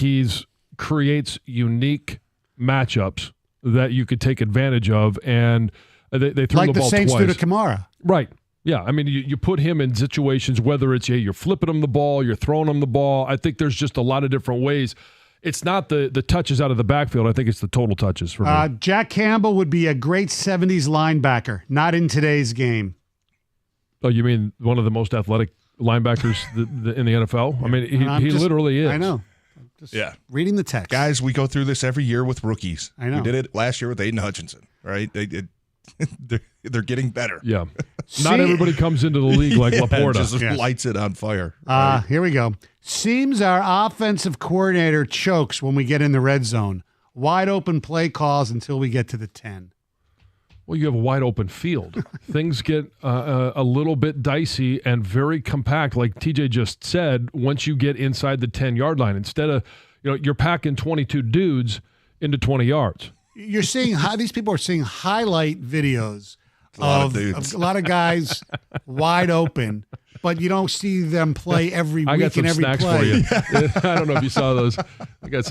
creates unique matchups that you could take advantage of, and they threw like the ball Saints twice. do to Kamara. Right. Yeah, I mean, you put him in situations, whether it's you're flipping him the ball, you're throwing him the ball. I think there's just a lot of different ways. It's not the touches out of the backfield. I think it's the total touches for me. Jack Campbell would be a great 70s linebacker, not in today's game. Oh, you mean one of the most athletic linebackers in the NFL? I mean, he literally is. I know. Just reading the text. Guys, we go through this every year with rookies. I know. We did it last year with Aiden Hutchinson, right? They're getting better. Yeah. Not everybody comes into the league like Laporta. Just lights it on fire. Right? Here we go. Seems our offensive coordinator chokes when we get in the red zone. Wide open play calls until we get to the 10. Well, you have a wide open field. Things get a little bit dicey and very compact, like TJ just said, once you get inside the 10-yard line. Instead of, you're packing 22 dudes into 20 yards. You're seeing these people are seeing highlight videos of dudes. A lot of guys wide open, but you don't see them play every I got week some and every snacks play. for you. I don't know if you saw those. I got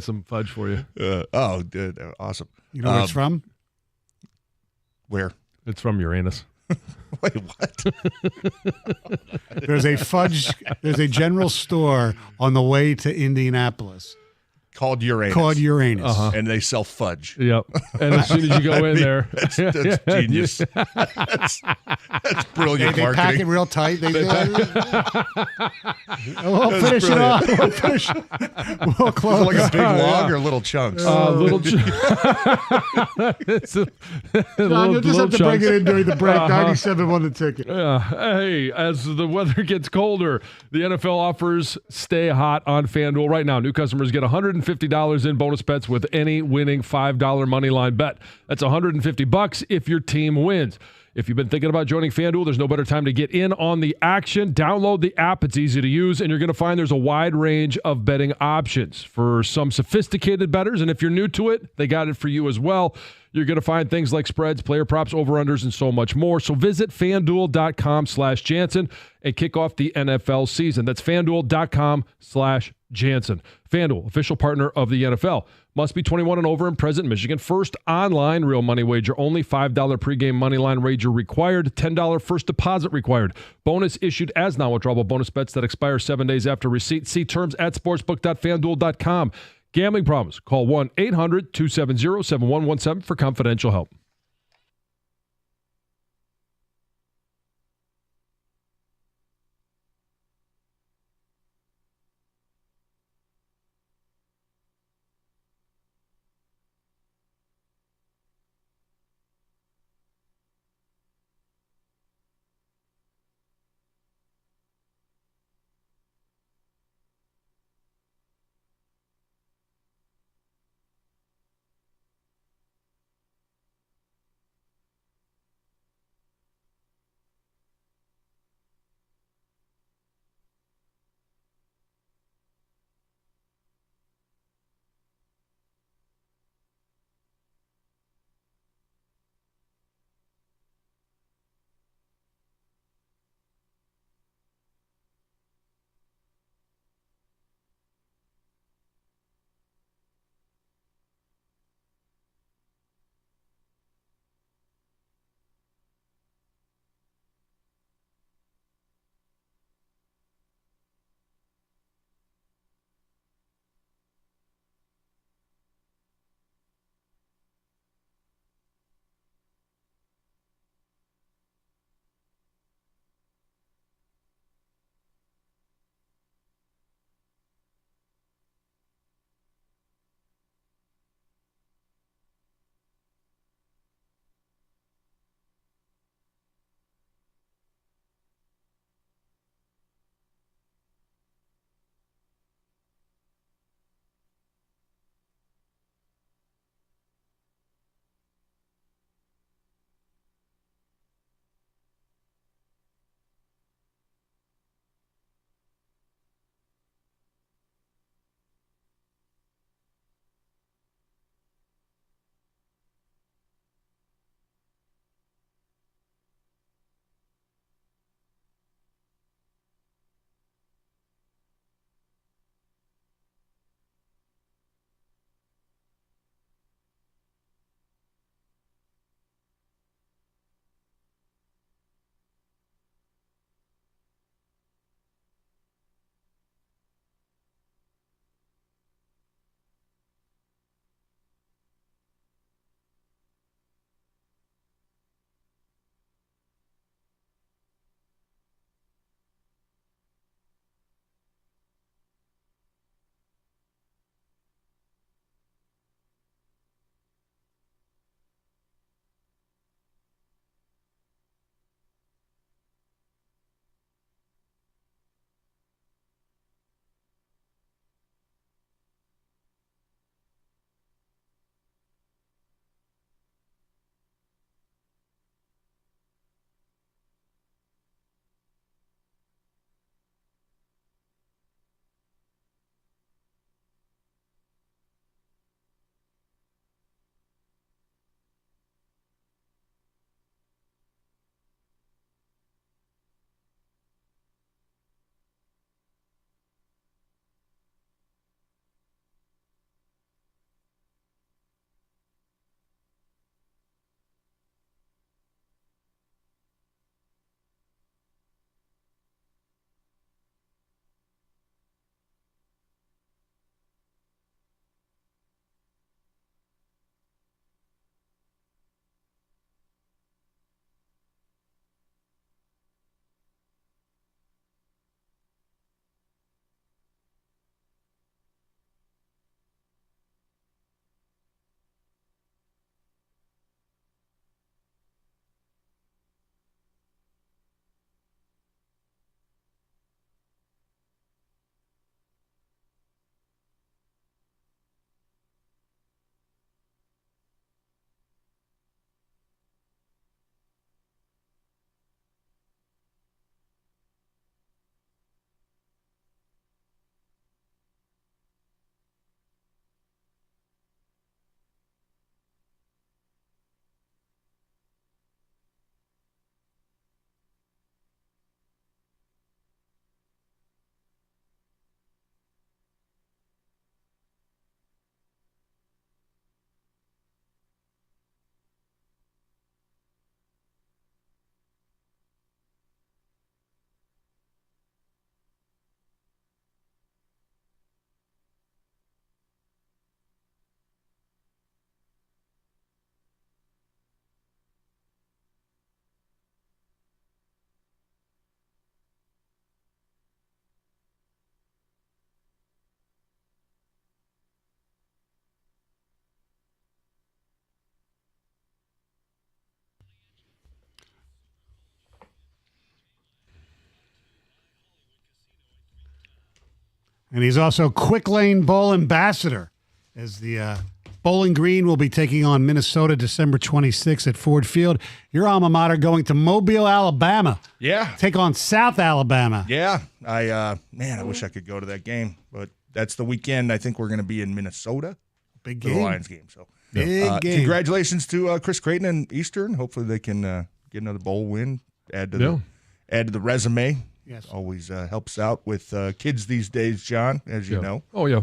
some fudge for you. Oh, dude, awesome. You know where it's from? Where? It's from Uranus. Wait, what? There's a general store on the way to Indianapolis Called Uranus. And they sell fudge. Yep. And as soon as you go in there, That's genius. That's brilliant They pack marketing. it real tight. We'll finish it off. We'll close. Like a big log or little chunks? little. John, you'll just have to bring it in during the break. 97 won the ticket. Hey, as the weather gets colder, the NFL offers stay hot on FanDuel right now. New customers get $150 in bonus bets with any winning $5 money line bet. That's $150 if your team wins. If you've been thinking about joining FanDuel, there's no better time to get in on the action. Download the app. It's easy to use, and you're going to find there's a wide range of betting options for some sophisticated bettors. And if you're new to it, they got it for you as well. You're going to find things like spreads, player props, over-unders, and so much more. So visit FanDuel.com/Jansen and kick off the NFL season. That's FanDuel.com/Jansen. FanDuel, official partner of the NFL. Must be 21 and over and present in Michigan. First online real money wager only. $5 pregame money line wager required. $10 first deposit required. Bonus issued as non-withdrawable bonus bets that expire 7 days after receipt. See terms at sportsbook.fanduel.com. Gambling problems? Call 1-800-270-7117 for confidential help. And he's also Quick Lane Bowl ambassador, as the Bowling Green will be taking on Minnesota December 26th at Ford Field. Your alma mater going to Mobile, Alabama. Yeah. Take on South Alabama. Yeah. I wish I could go to that game, but that's the weekend. I think we're going to be in Minnesota. Big for the game. Lions game. So Big game. Congratulations to Chris Creighton and Eastern. Hopefully they can get another bowl win, add to the resume. Yes. Always helps out with kids these days, John, as you know. Oh, yeah.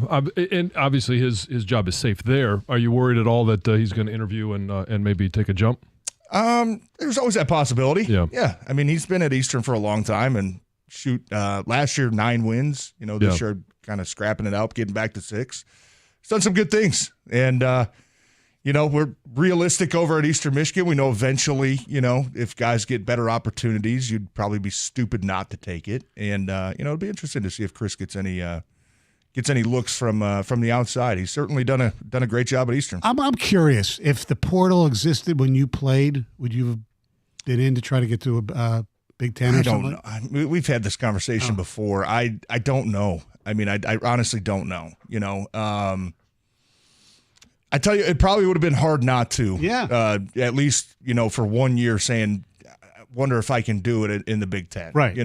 And obviously his job is safe there. Are you worried at all that he's going to interview and maybe take a jump? There's always that possibility. Yeah. Yeah. I mean, he's been at Eastern for a long time, and last year 9 wins. This year kind of scrapping it out, getting back to 6. He's done some good things. And, we're realistic over at Eastern Michigan. We know eventually, if guys get better opportunities, you'd probably be stupid not to take it. And, it'll be interesting to see if Chris gets any looks from the outside. He's certainly done a great job at Eastern. I'm curious, if the portal existed when you played, would you have been in to try to get to a Big Ten or something? I don't know. We've had this conversation before. I don't know. I mean, I honestly don't know. I tell you, it probably would have been hard not to. Yeah. At least, for 1 year saying, I wonder if I can do it in the Big Ten. Right.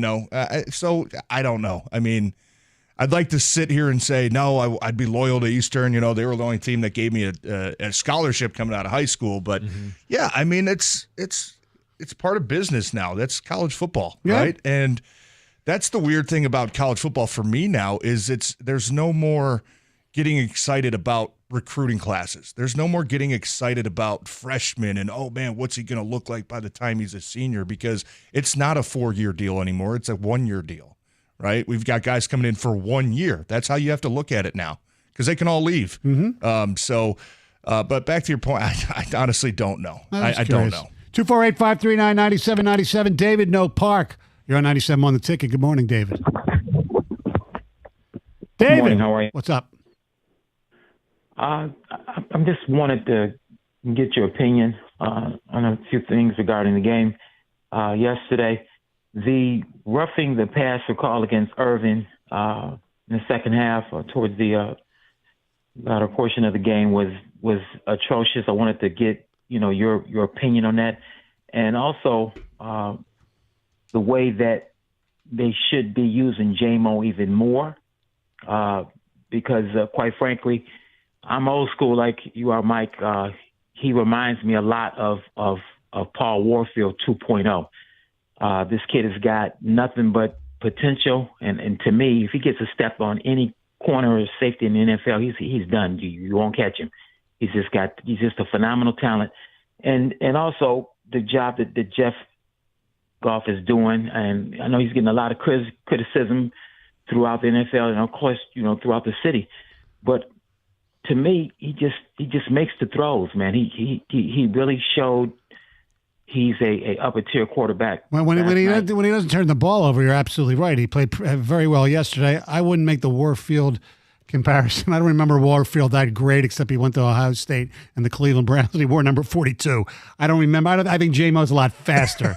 So I don't know. I mean, I'd like to sit here and say, no, I'd be loyal to Eastern. They were the only team that gave me a scholarship coming out of high school. But, yeah, I mean, it's part of business now. That's college football, right? And that's the weird thing about college football for me now is there's no more getting excited about recruiting classes. There's no more getting excited about freshmen and, oh, man, what's he going to look like by the time he's a senior? Because it's not a 4-year deal anymore. It's a 1-year deal, right? We've got guys coming in for 1 year. That's how you have to look at it now because they can all leave. But back to your point, I honestly don't know. I don't know. 248-539-9797. David, No Park. You're on 97 on the ticket. Good morning, David. David, good morning, how are you? What's up? I just wanted to get your opinion on a few things regarding the game. Yesterday, the roughing the passer call against Irvin in the second half or towards the latter portion of the game was atrocious. I wanted to get your opinion on that, and also the way that they should be using J-Mo even more, because quite frankly, I'm old school like you are, Mike. He reminds me a lot of Paul Warfield 2.0. This kid has got nothing but potential, and to me, if he gets a step on any corner or safety in the NFL, he's done. You won't catch him. He's just a phenomenal talent, and also the job that Jeff Goff is doing, and I know he's getting a lot of criticism throughout the NFL and of course throughout the city, but to me, he just makes the throws, man. He really showed he's a upper tier quarterback. When he doesn't turn the ball over, you're absolutely right. He played very well yesterday. I wouldn't make the Warfield comparison. I don't remember Warfield that great, except he went to Ohio State and the Cleveland Browns. He wore number 42. I don't remember. I think J-Mo's a lot faster.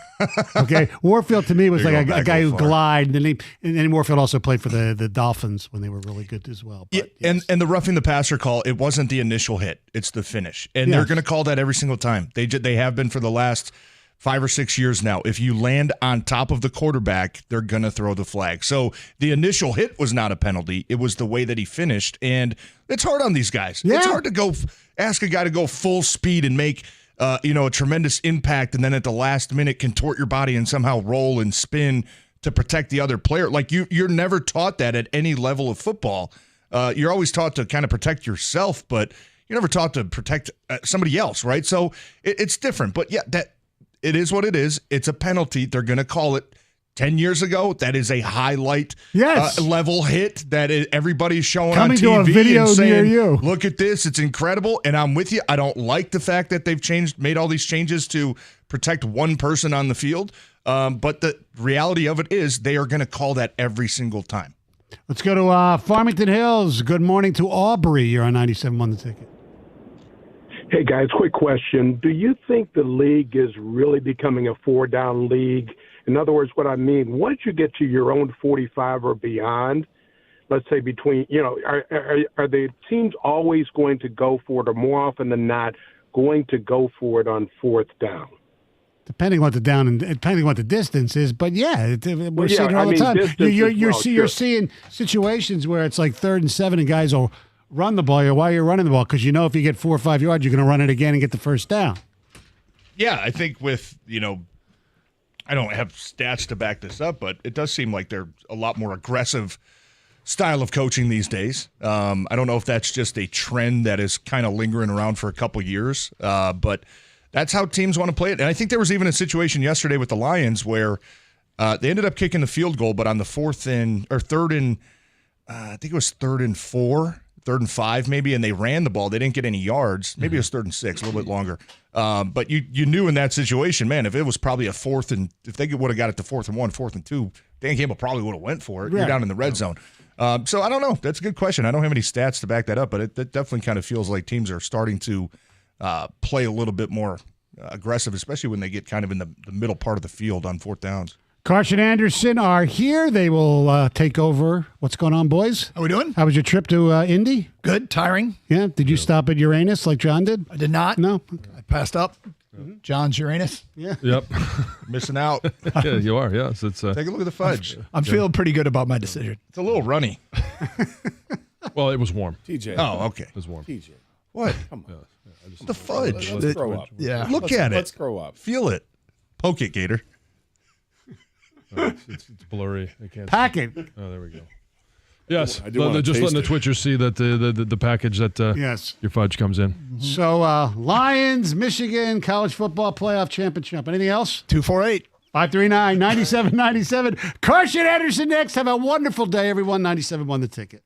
Okay, Warfield to me was like a guy who glided, and then Warfield also played for the Dolphins when they were really good as well. But, yes. And the roughing the passer call, it wasn't the initial hit; it's the finish, and they're going to call that every single time. They have been for the last 5 or 6 years now. If you land on top of the quarterback, they're going to throw the flag. So the initial hit was not a penalty. It was the way that he finished. And it's hard on these guys. Yeah. It's hard to ask a guy to go full speed and make a tremendous impact, and then at the last minute contort your body and somehow roll and spin to protect the other player. Like you're never taught that at any level of football. You're always taught to kind of protect yourself, but you're never taught to protect somebody else, right? So it's different. But yeah, it is what it is. It's a penalty. They're going to call it. 10 years ago, that is a highlight level hit that everybody's showing coming on TV to a video and saying, near you. Look at this. It's incredible. And I'm with you. I don't like the fact that they've made all these changes to protect one person on the field. But the reality of it is they are going to call that every single time. Let's go to Farmington Hills. Good morning to Aubrey. You're on 97 on the ticket. Hey, guys, quick question. Do you think the league is really becoming a 4-down league? In other words, what I mean, once you get to your own 45 or beyond, let's say between, are the teams always going to go for it, or more often than not going to go for it on fourth down? Depending what the down and depending what the distance is, but we're seeing it all the time. You're seeing situations where it's like 3rd and 7, and guys will run the ball. Why you're running the ball? Because if you get 4 or 5 yards, you're going to run it again and get the first down. Yeah, I think with I don't have stats to back this up, but it does seem like they're a lot more aggressive style of coaching these days. I don't know if that's just a trend that is kind of lingering around for a couple years, but that's how teams want to play it. And I think there was even a situation yesterday with the Lions where they ended up kicking the field goal, but on the 3rd and 4, 3rd and 5 maybe, and they ran the ball. They didn't get any yards. Maybe it was 3rd and 6, a little bit longer. But you knew in that situation, man, if it was probably if they would have got it to 4th and 1, 4th and 2, Dan Campbell probably would have went for it. You're down in the red zone. So I don't know. That's a good question. I don't have any stats to back that up, but it definitely kind of feels like teams are starting to play a little bit more aggressive, especially when they get kind of in the middle part of the field on 4th downs. Carson Anderson are here. They will take over. What's going on, boys? How we doing? How was your trip to Indy? Good. Tiring. Yeah. Did you stop at Uranus like John did? I did not. No. I passed up. John's Uranus. Yeah. Yep. Missing out. Yeah, you are. Yes. It's Take a look at the fudge. I'm feeling pretty good about my decision. It's a little runny. well, it was warm. TJ. Oh, okay. It was warm. TJ. What? Come on. The fudge. Let's grow up. Yeah. Look at it. Let's grow up. Feel it. Poke it, Gator. It's blurry. I can't Pack it. Oh, there we go. Yes. I do wanna Just letting the taste it. Twitchers see that the package that Yes. your fudge comes in. So Lions, Michigan, college football playoff championship. Anything else? 248. 539-9797. Carson Anderson next. Have a wonderful day, everyone. 97 won the ticket.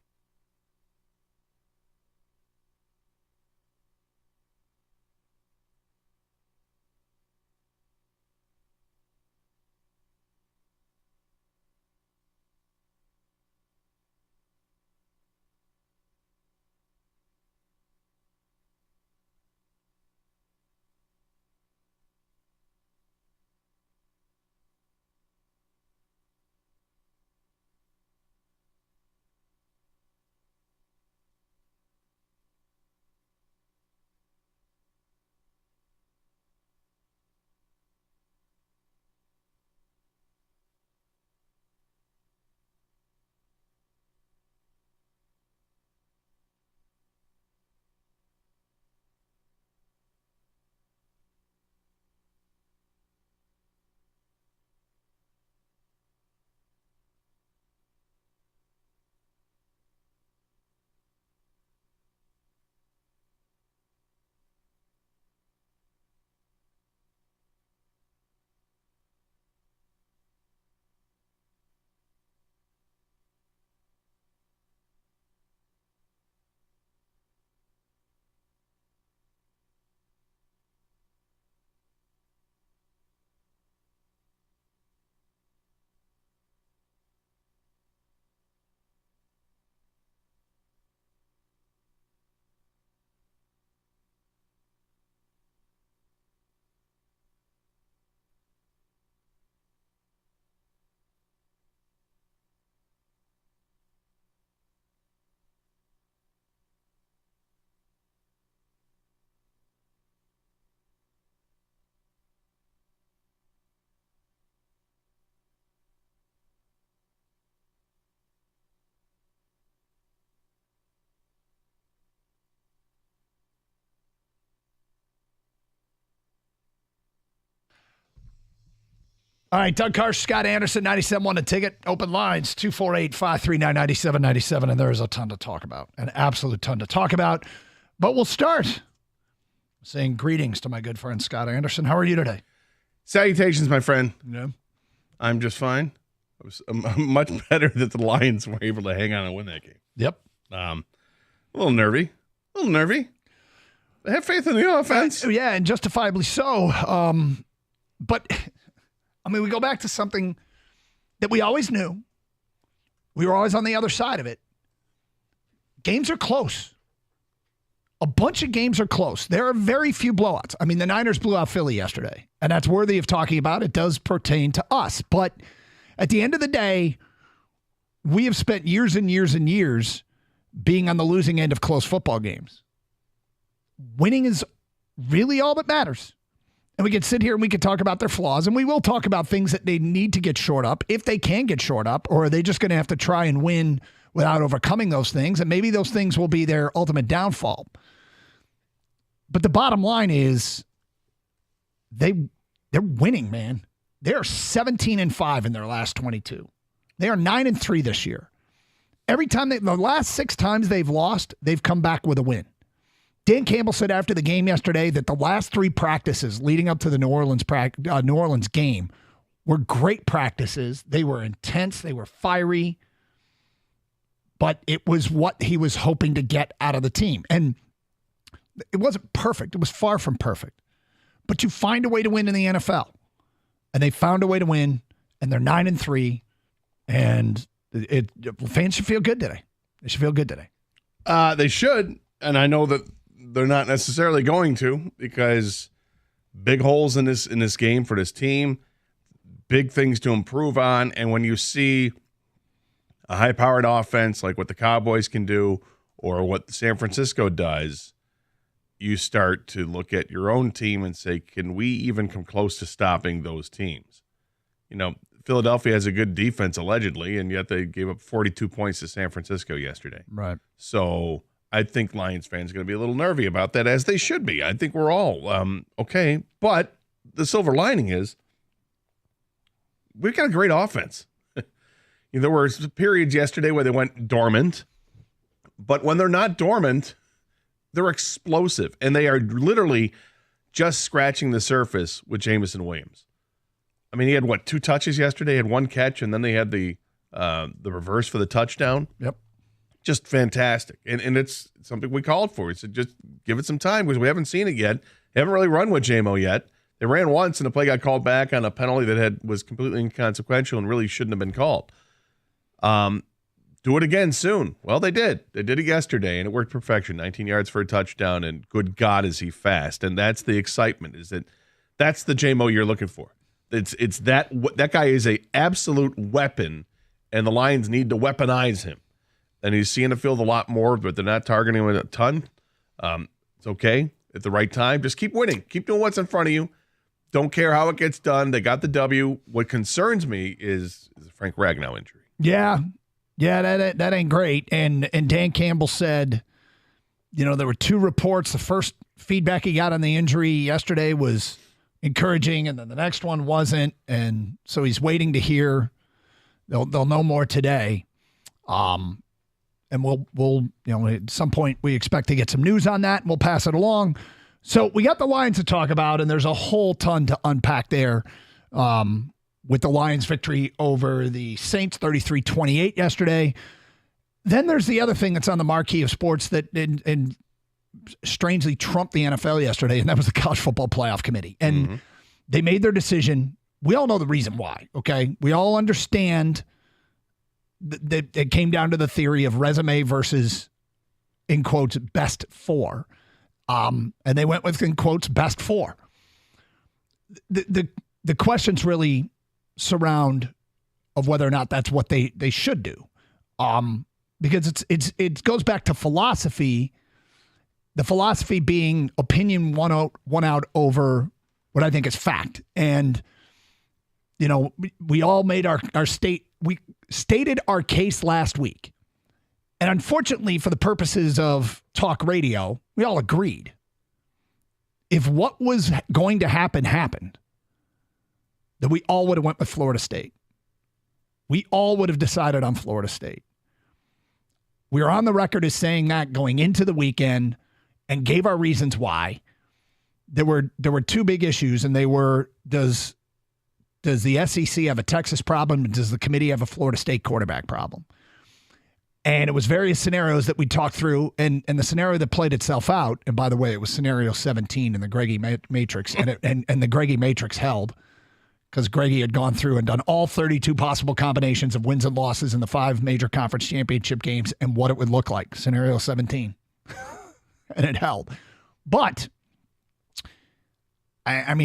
All right, Doug Karsch, Scott Anderson, 97 won the ticket. Open lines, 248-539-9797, and there is a ton to talk about, an absolute ton to talk about. But we'll start saying greetings to my good friend Scott Anderson. How are you today? Salutations, my friend. Yeah. I'm just fine. It was much better that the Lions were able to hang on and win that game. Yep. A little nervy. They have faith in the offense. Yeah, and justifiably so. But, I mean, we go back to something that we always knew. We were always on the other side of it. Games are close. A bunch of games are close. There are very few blowouts. I mean, the Niners blew out Philly yesterday, and that's worthy of talking about. It does pertain to us. But at the end of the day, we have spent years and years and years being on the losing end of close football games. Winning is really all that matters. And we could sit here and we could talk about their flaws, and we will talk about things that they need to get shored up, if they can get shored up, or are they just going to have to try and win without overcoming those things? And maybe those things will be their ultimate downfall. But the bottom line is they're winning, man. They're 17-5 in their last 22. They are 9-3 this year. Every time the last 6 times they've lost, they've come back with a win. Dan Campbell said after the game yesterday that the last 3 practices leading up to the New Orleans game were great practices. They were intense. They were fiery. But it was what he was hoping to get out of the team. And it wasn't perfect. It was far from perfect. But you find a way to win in the NFL. And they found a way to win, and they're 9-3. And fans should feel good today. They should feel good today. They should. And I know that they're not necessarily going to, because big holes in this game for this team, big things to improve on. And when you see a high-powered offense like what the Cowboys can do or what San Francisco does, you start to look at your own team and say, can we even come close to stopping those teams? You know, Philadelphia has a good defense allegedly, and yet they gave up 42 points to San Francisco yesterday. Right. So I think Lions fans are going to be a little nervy about that, as they should be. I think we're all okay. But the silver lining is we've got a great offense. There were periods yesterday where they went dormant, but when they're not dormant, they're explosive, and they are literally just scratching the surface with Jameson Williams. I mean, he had, 2 touches yesterday, had 1 catch, and then they had the reverse for the touchdown. Yep. Just fantastic. And it's something we called for. We said, just give it some time, because we haven't seen it yet. They haven't really run with JMO yet. They ran once, and the play got called back on a penalty that was completely inconsequential and really shouldn't have been called. Do it again soon. Well, they did. They did it yesterday, and it worked perfection. 19 yards for a touchdown, and good God, is he fast. And that's the excitement, that's the JMO you're looking for. It's that guy is a absolute weapon, and the Lions need to weaponize him. And he's seeing the field a lot more, but they're not targeting him a ton. It's okay at the right time. Just keep winning. Keep doing what's in front of you. Don't care how it gets done. They got the W. What concerns me is the Frank Ragnow injury. Yeah, that ain't great. And Dan Campbell said, there were 2 reports. The first feedback he got on the injury yesterday was encouraging, and then the next one wasn't. And so he's waiting to hear. They'll know more today. And we'll at some point we expect to get some news on that, and we'll pass it along. So we got the Lions to talk about, and there's a whole ton to unpack there. With the Lions' victory over the Saints 33-28 yesterday. Then there's the other thing that's on the marquee of sports that and strangely trumped the NFL yesterday, and that was the College Football Playoff Committee. And they made their decision. We all know the reason why, okay? We all understand that it came down to the theory of resume versus, in quotes, best 4. And they went with, in quotes, best 4. The questions really surround of whether or not that's what they should do. Because it goes back to philosophy, the philosophy being opinion won out over what I think is fact. And, we all made we stated our case last week. And unfortunately, for the purposes of talk radio, we all agreed. If what was going to happen happened, that we all would have went with Florida State. We all would have decided on Florida State. We were on the record as saying that going into the weekend and gave our reasons why. There were 2 big issues, and they were, does the SEC have a Texas problem, and does the committee have a Florida State quarterback problem? And it was various scenarios that we talked through, and the scenario that played itself out, and by the way, it was scenario 17 in the Greggy Matrix, and the Greggy Matrix held, because Greggy had gone through and done all 32 possible combinations of wins and losses in the 5 major conference championship games and what it would look like. Scenario 17. And it held. But, I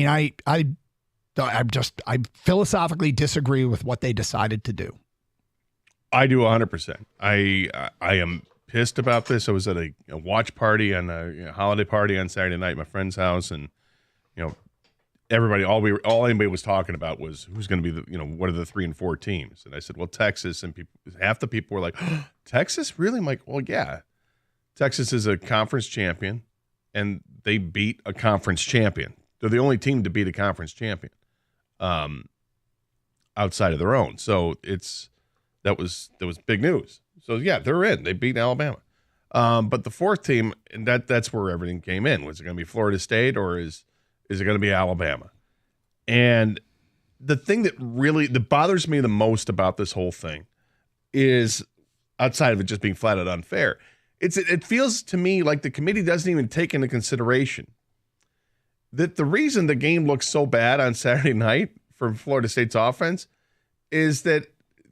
philosophically disagree with what they decided to do. I do 100%. I am pissed about this. I was at a watch party on a holiday party on Saturday night at my friend's house, and everybody, all anybody was talking about was who's going to be what are the 3 and 4 teams? And I said, well, Texas, and half the people were like, oh, Texas, really? I'm like, well, yeah, Texas is a conference champion, and they beat a conference champion. They're the only team to beat a conference champion, outside of their own. So that was big news. So yeah, they're in. They beat Alabama. But the 4th team, and that's where everything came in. Was it going to be Florida State, or is it going to be Alabama? And the thing that bothers me the most about this whole thing is, outside of it just being flat out unfair, it feels to me like the committee doesn't even take into consideration that the reason the game looks so bad on Saturday night for Florida State's offense is that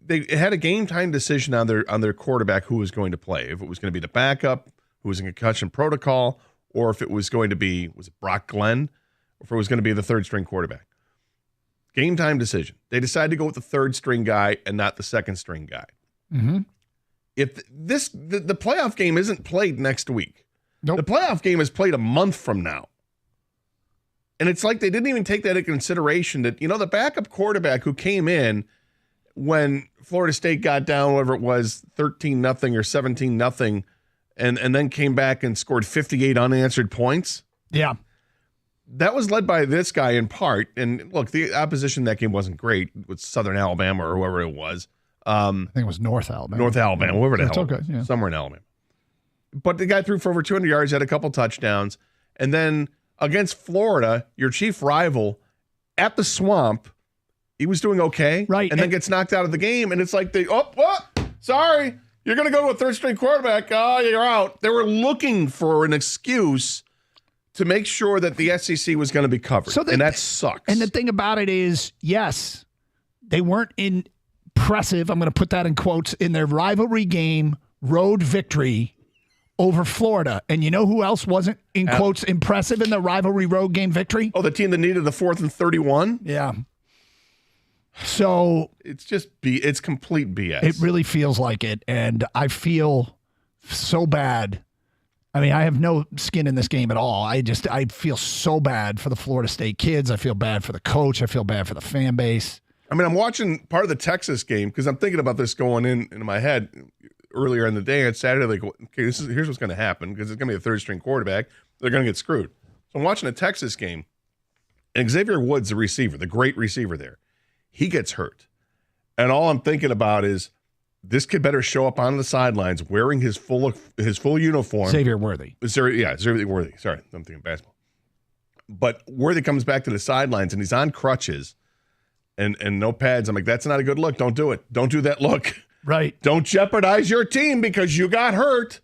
they had a game time decision on their quarterback who was going to play. If it was going to be the backup who was in concussion protocol, or if it was going to be, was it Brock Glenn, or if it was going to be the 3rd string quarterback. Game time decision. They decided to go with the 3rd string guy and not the 2nd string guy. Mm-hmm. If the playoff game isn't played next week, nope. The playoff game is played a month from now. And it's like they didn't even take that into consideration that, the backup quarterback who came in when Florida State got down, whatever it was, 13-0 or 17-0, and then came back and scored 58 unanswered points. Yeah. That was led by this guy in part. And look, the opposition in that game wasn't great with Southern Alabama or whoever it was. I think it was North Alabama. North Alabama, whoever the hell. Okay, yeah. Somewhere in Alabama. But the guy threw for over 200 yards, had a couple touchdowns. And then against Florida, your chief rival, at the Swamp, he was doing okay. Right. And then gets knocked out of the game. And it's like, sorry, you're going to go to a 3rd string quarterback. Oh, you're out. They were looking for an excuse to make sure that the SEC was going to be covered. And that sucks. And the thing about it is, yes, they weren't impressive, I'm going to put that in quotes, in their rivalry game road victory over Florida. And you know who else wasn't, in quotes, impressive in the rivalry road game victory? Oh, the team that needed the 4th and 31? Yeah. So it's it's complete BS. It really feels like it. And I feel so bad. I mean, I have no skin in this game at all. I feel so bad for the Florida State kids. I feel bad for the coach. I feel bad for the fan base. I mean, I'm watching part of the Texas game because I'm thinking about this going into my head earlier in the day on Saturday. Like, okay, here's what's going to happen because it's going to be a 3rd string quarterback. They're going to get screwed. So I'm watching a Texas game, and Xavier Woods, the receiver, the great receiver there, he gets hurt. And all I'm thinking about is this kid better show up on the sidelines wearing his full uniform. Xavier Worthy. Xavier Worthy. Sorry, I'm thinking basketball. But Worthy comes back to the sidelines, and he's on crutches and no pads. I'm like, that's not a good look. Don't do it. Don't do that look. Right. Don't jeopardize your team because you got hurt.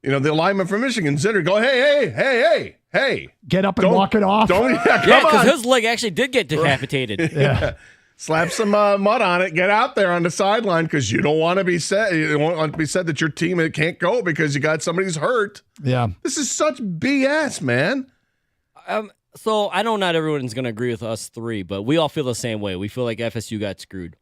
The lineman from Michigan, Zitter, go, hey. Get up and walk it off. Because his leg actually did get decapitated. Yeah. Slap some mud on it. Get out there on the sideline because you don't want to be said. You don't want to be said that your team can't go because you got somebody's hurt. Yeah. This is such BS, man. So I know not everyone's going to agree with us 3, but we all feel the same way. We feel like FSU got screwed.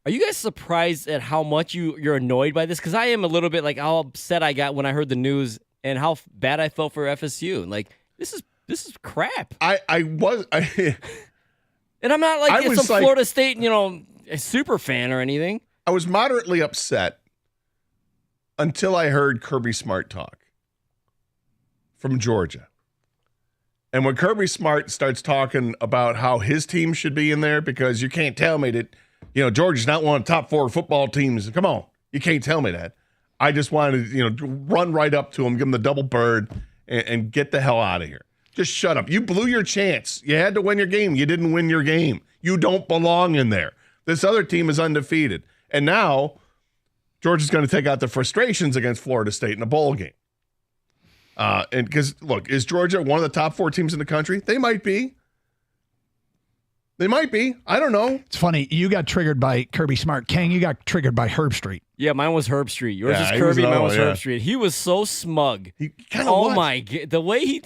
Are you guys surprised at how much you're annoyed by this? Because I am a little bit like how upset I got when I heard the news and how bad I felt for FSU. Like, this is crap. I was. And I'm not like some Florida State, a super fan or anything. I was moderately upset until I heard Kirby Smart talk from Georgia. And when Kirby Smart starts talking about how his team should be in there, because you can't tell me that, Georgia's not one of the top 4 football teams. Come on. You can't tell me that. I just wanted to, run right up to him, give him the double bird, and get the hell out of here. Just shut up. You blew your chance. You had to win your game. You didn't win your game. You don't belong in there. This other team is undefeated. And now Georgia's going to take out the frustrations against Florida State in a bowl game. And because, look, is Georgia one of the top 4 teams in the country? They might be. I don't know. It's funny. You got triggered by Kirby Smart. Kang, you got triggered by Herb Street. Yeah, mine was Herb Street. Yours is Kirby, mine was Herb Street. He was so smug. He kind of was. My God. The way he...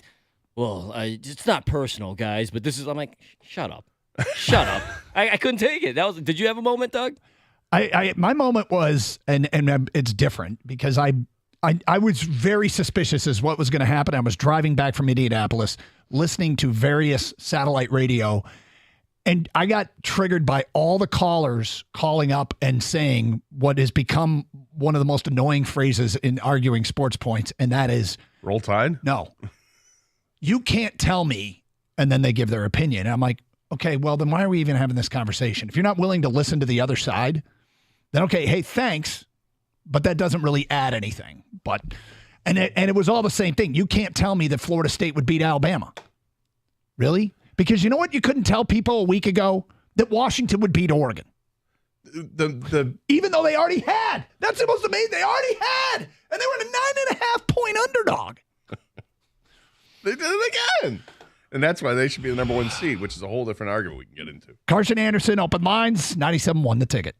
Well, it's not personal, guys, but this is... I'm like, shut up. Shut up. I couldn't take it. Did you have a moment, Doug? My moment was, and it's different because I was very suspicious as what was going to happen. I was driving back from Indianapolis, listening to various satellite radio, and I got triggered by all the callers calling up and saying what has become one of the most annoying phrases in arguing sports points, and that is Roll Tide? No. You can't tell me, and then they give their opinion. I'm like, okay, well, then why are we even having this conversation? If you're not willing to listen to the other side, then okay, hey, thanks, but that doesn't really add anything. But and it was all the same thing. You can't tell me that Florida State would beat Alabama. Really? Because you know what you couldn't tell people a week ago? That Washington would beat Oregon. Even though they already had. That's the most amazing. They already had. And they were a 9.5-point underdog. They did it again. And that's why they should be the number 1 seed, which is a whole different argument we can get into. Carson Anderson, Open Lines, 97.1 The Ticket.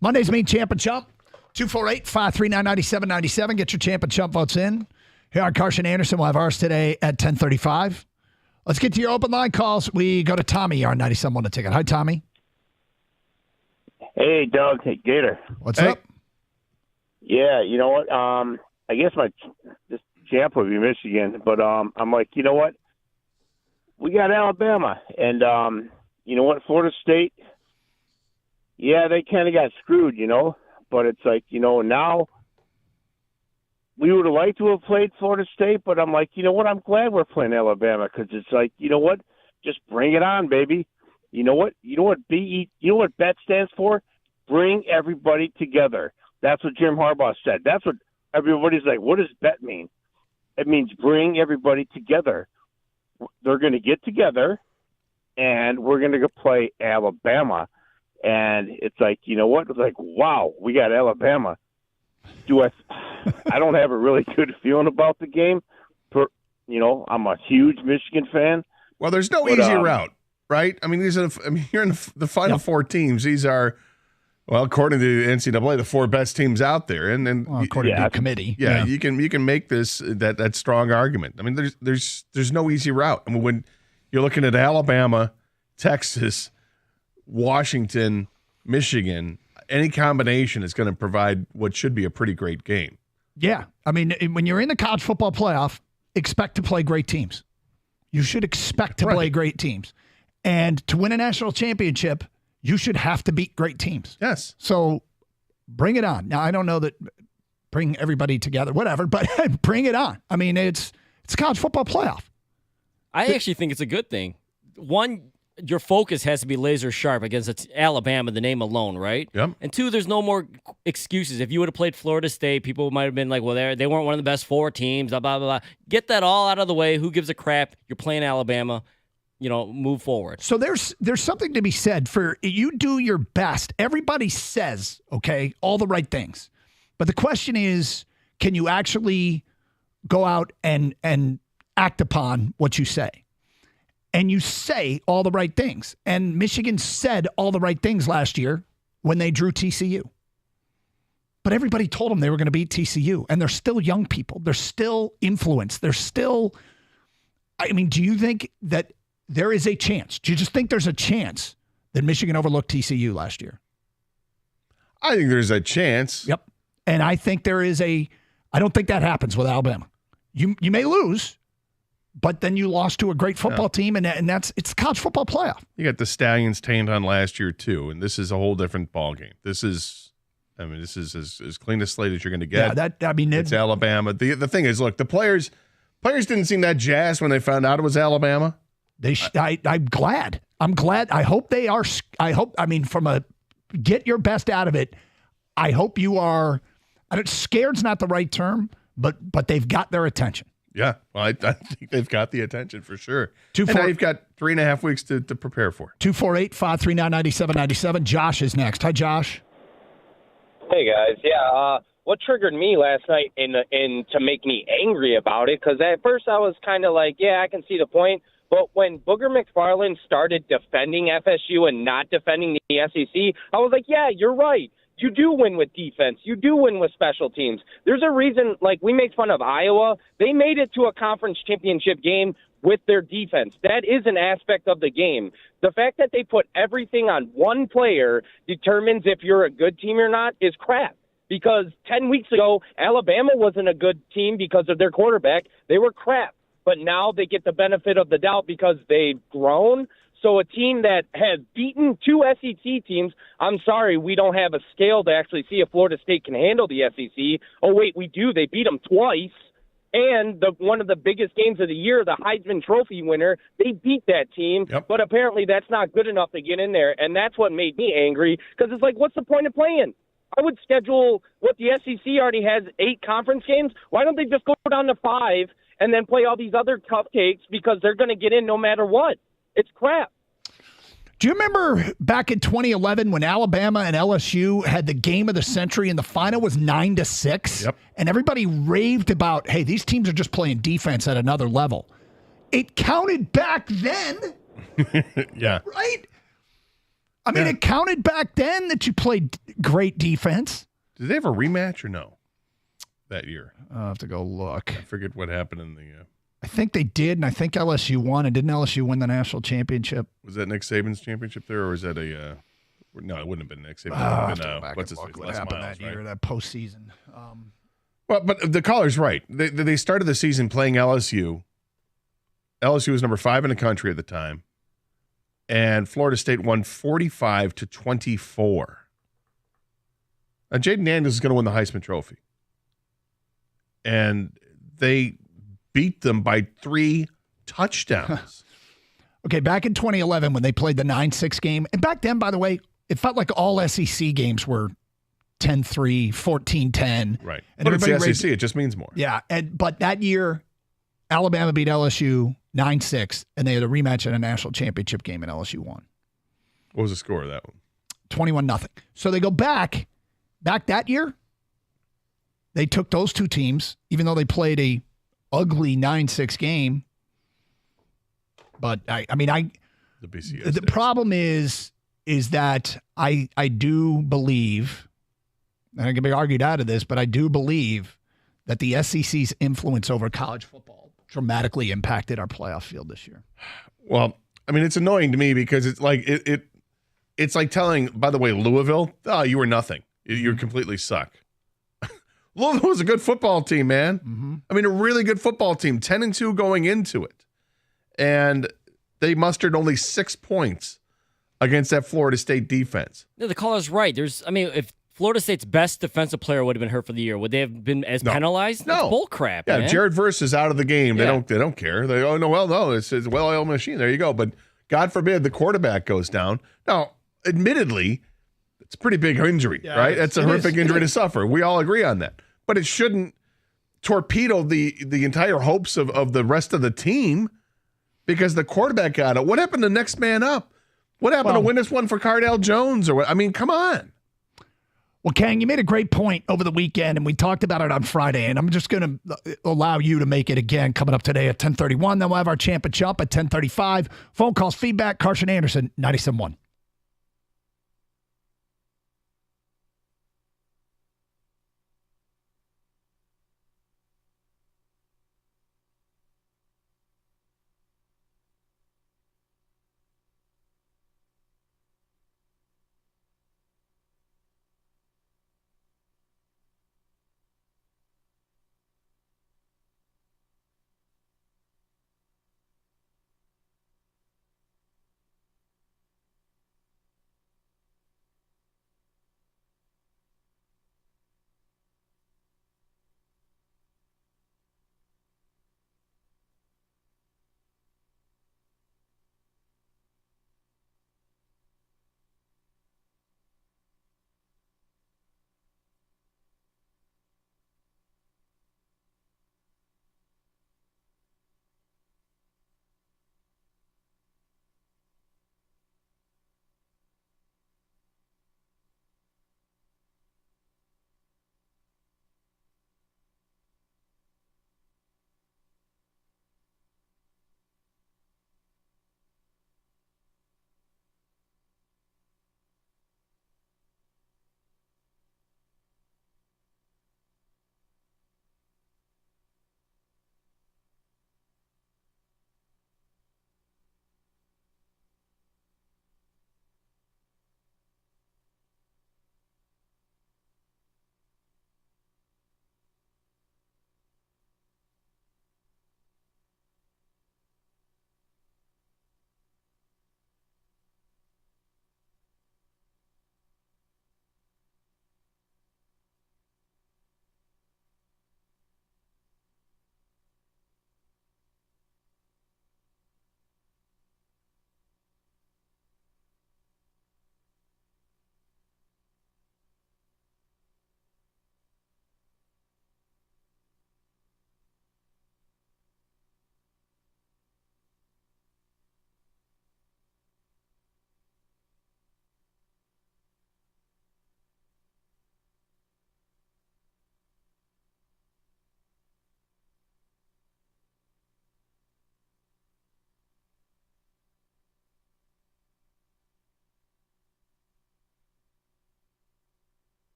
Mondays mean Champ and Chump. 248-539-9797. Get your Champ and Chump votes in. Here on Carson Anderson. We'll have ours today at 10:35. Let's get to your open line calls. We go to Tommy on 97.1 The Ticket. Hi, Tommy. Hey, Doug. Hey, Gator. What's up? Yeah, you know what? I guess this champ would be Michigan, but I'm like, you know what? We got Alabama, and you know what? Florida State. Yeah, they kind of got screwed, you know. But it's like, you know, now we would have liked to have played Florida State, but I'm like, you know what? I'm glad we're playing Alabama because it's like, you know what? Just bring it on, baby. You know what? You know what BET stands for? Bring everybody together. That's what Jim Harbaugh said. That's what everybody's like. What does BET mean? It means bring everybody together. They're going to get together, and we're going to go play Alabama. And it's like, you know what? It's like, wow, we got Alabama. I don't have a really good feeling about the game. You know, I'm a huge Michigan fan. Well, there's no easy route, right? I mean, you're in the final four teams. These are, well, according to the NCAA, the four best teams out there, and then according to the committee, you can make this that strong argument. I mean, there's no easy route. I mean, when you're looking at Alabama, Texas, Washington, Michigan, any combination is going to provide what should be a pretty great game. Yeah. I mean, when you're in the college football playoff, expect to play great teams. You should expect to play great teams. And to win a national championship, you should have to beat great teams. Yes. So bring it on. Now, I don't know that bring everybody together, whatever, but bring it on. I mean, it's a college football playoff. I actually think it's a good thing. One, your focus has to be laser sharp against Alabama, the name alone, right? Yep. And two, there's no more excuses. If you would have played Florida State, people might have been like, well, they weren't one of the best four teams, blah, blah, blah. Get that all out of the way. Who gives a crap? You're playing Alabama. You know, move forward. So there's something to be said for you do your best. Everybody says, okay, all the right things. But the question is, can you actually go out and act upon what you say? And you say all the right things. And Michigan said all the right things last year when they drew TCU. But everybody told them they were going to beat TCU. And they're still young people. They're still influenced. They're still, I mean, do you think that there is a chance? Do you just think there's a chance that Michigan overlooked TCU last year? I think there's a chance. Yep. And I think I don't think that happens with Alabama. You may lose, but then you lost to a great football team, and it's college football playoff. You got the Stallions tainted on last year too, and this is a whole different ballgame. This is as clean a slate as you're going to get. Yeah, it's Alabama. The thing is, look, the players didn't seem that jazzed when they found out it was Alabama. I'm glad. I hope they are. From a get your best out of it. I hope you are. Scared's not the right term, but they've got their attention. Yeah, well, I think they've got the attention for sure. And now you've got 3.5 weeks to prepare for. 248-539-9797. Josh is next. Hi, Josh. Hey, guys. Yeah, what triggered me last night and to make me angry about it, because at first I was kind of like, yeah, I can see the point. But when Booger McFarland started defending FSU and not defending the SEC, I was like, yeah, you're right. You do win with defense. You do win with special teams. There's a reason, like, we make fun of Iowa. They made it to a conference championship game with their defense. That is an aspect of the game. The fact that they put everything on one player determines if you're a good team or not is crap. Because 10 weeks ago, Alabama wasn't a good team because of their quarterback. They were crap. But now they get the benefit of the doubt because they've grown. So a team that has beaten two SEC teams, I'm sorry, we don't have a scale to actually see if Florida State can handle the SEC. Oh, wait, we do. They beat them twice. And one of the biggest games of the year, the Heisman Trophy winner, they beat that team. Yep. But apparently that's not good enough to get in there. And that's what made me angry because it's like, what's the point of playing? I would schedule what the SEC already has 8 conference games. Why don't they just go down to 5 and then play all these other cupcakes because they're going to get in no matter what? It's crap. Do you remember back in 2011 when Alabama and LSU had the game of the century and the final was 9-6? Yep. And everybody raved about, hey, these teams are just playing defense at another level. It counted back then. Yeah. Right? I mean, it counted back then that you played great defense. Did they have a rematch or no that year? I'll have to go look. I forget what happened in the. I think they did, and I think LSU won. And didn't LSU win the national championship? Was that Nick Saban's championship there, or was that a? No, it wouldn't have been Nick Saban. I'll It have would to have go been, back what's and his look what Les happened Miles, that year, right? that postseason. Well, but the caller's right. They started the season playing LSU. LSU was number 5 in the country at the time, and Florida State won 45-24. Now, Jaden Daniels is going to win the Heisman Trophy, and they beat them by 3 touchdowns. Okay, back in 2011 when they played the 9-6 game, and back then, by the way, it felt like all SEC games were 10-3, 14-10. Right. And But it's the everybody SEC. It just means more. Yeah, but that year, Alabama beat LSU 9-6, and they had a rematch in a national championship game, and LSU won. What was the score of that one? 21-0. So they go back that year, they took those two teams, even though they played a ugly 9-6 game. But the BCS the problem is that I do believe, and I can be argued out of this, but I do believe that the SEC's influence over college football dramatically impacted our playoff field this year. Well, I mean, it's annoying to me because it's like it's like telling, by the way, Louisville, oh, you were nothing. You completely suck. Louisville was a good football team, man. Mm-hmm. I mean, a really good football team, 10-2 going into it. And they mustered only 6 points against that Florida State defense. No, the caller's right. If Florida State's best defensive player would have been hurt for the year, would they have been as penalized? No. That's bull crap. Yeah, man. Jared Verse is out of the game. Yeah. They don't care. It's a well-oiled machine. There you go. But God forbid the quarterback goes down. Now, admittedly, it's a pretty big injury, right? That's a horrific injury to suffer. We all agree on that. But it shouldn't torpedo the entire hopes of the rest of the team because the quarterback got it. What happened to next man up? What happened to win this one for Cardale Jones? Or what? I mean, come on. Well, Kang, you made a great point over the weekend, and we talked about it on Friday, and I'm just going to allow you to make it again coming up today at 10:31. Then we'll have our Champ and Chump at 10:35. Phone calls, feedback, Carson Anderson, 97.1.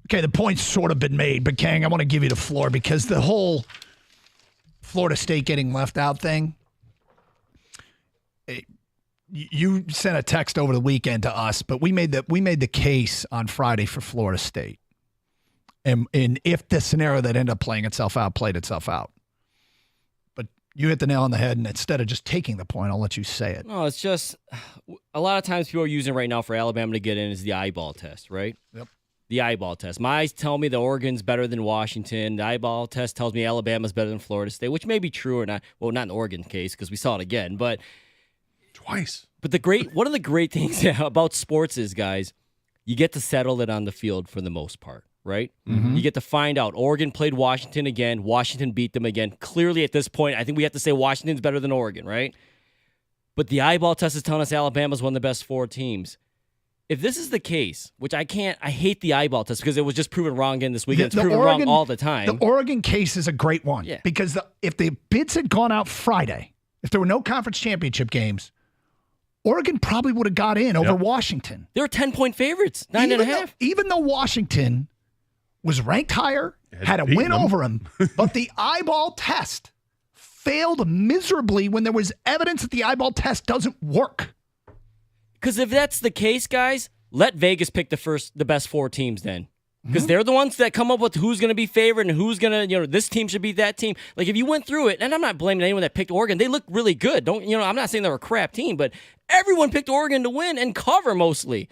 Okay, the point's sort of been made, but Kang, I want to give you the floor because the whole Florida State getting left out thing, you sent a text over the weekend to us, but we made the case on Friday for Florida State. And if the scenario that ended up played itself out. But you hit the nail on the head, and instead of just taking the point, I'll let you say it. No, it's just a lot of times people are using right now for Alabama to get in is the eyeball test, right? Yep. The eyeball test. My eyes tell me that Oregon's better than Washington. The eyeball test tells me Alabama's better than Florida State, which may be true or not. Well, not in Oregon case because we saw it again, but twice. But one of the great things about sports is, guys, you get to settle it on the field for the most part, right? Mm-hmm. You get to find out. Oregon played Washington again. Washington beat them again. Clearly, at this point, I think we have to say Washington's better than Oregon, right? But the eyeball test is telling us Alabama's one of the best 4 teams. If this is the case, which I hate the eyeball test because it was just proven wrong again this weekend. It's proven wrong all the time. The Oregon case is a great one because if the bids had gone out Friday, if there were no conference championship games, Oregon probably would have got in over Washington. They were 10-point favorites, 9.5. Even though Washington was ranked higher, had a win over them, but the eyeball test failed miserably when there was evidence that the eyeball test doesn't work. Because if that's the case, guys, let Vegas pick the best 4 teams then. Because they're the ones that come up with who's going to be favored and who's going to, this team should be that team. Like if you went through it, and I'm not blaming anyone that picked Oregon. They look really good. I'm not saying they're a crap team, but everyone picked Oregon to win and cover mostly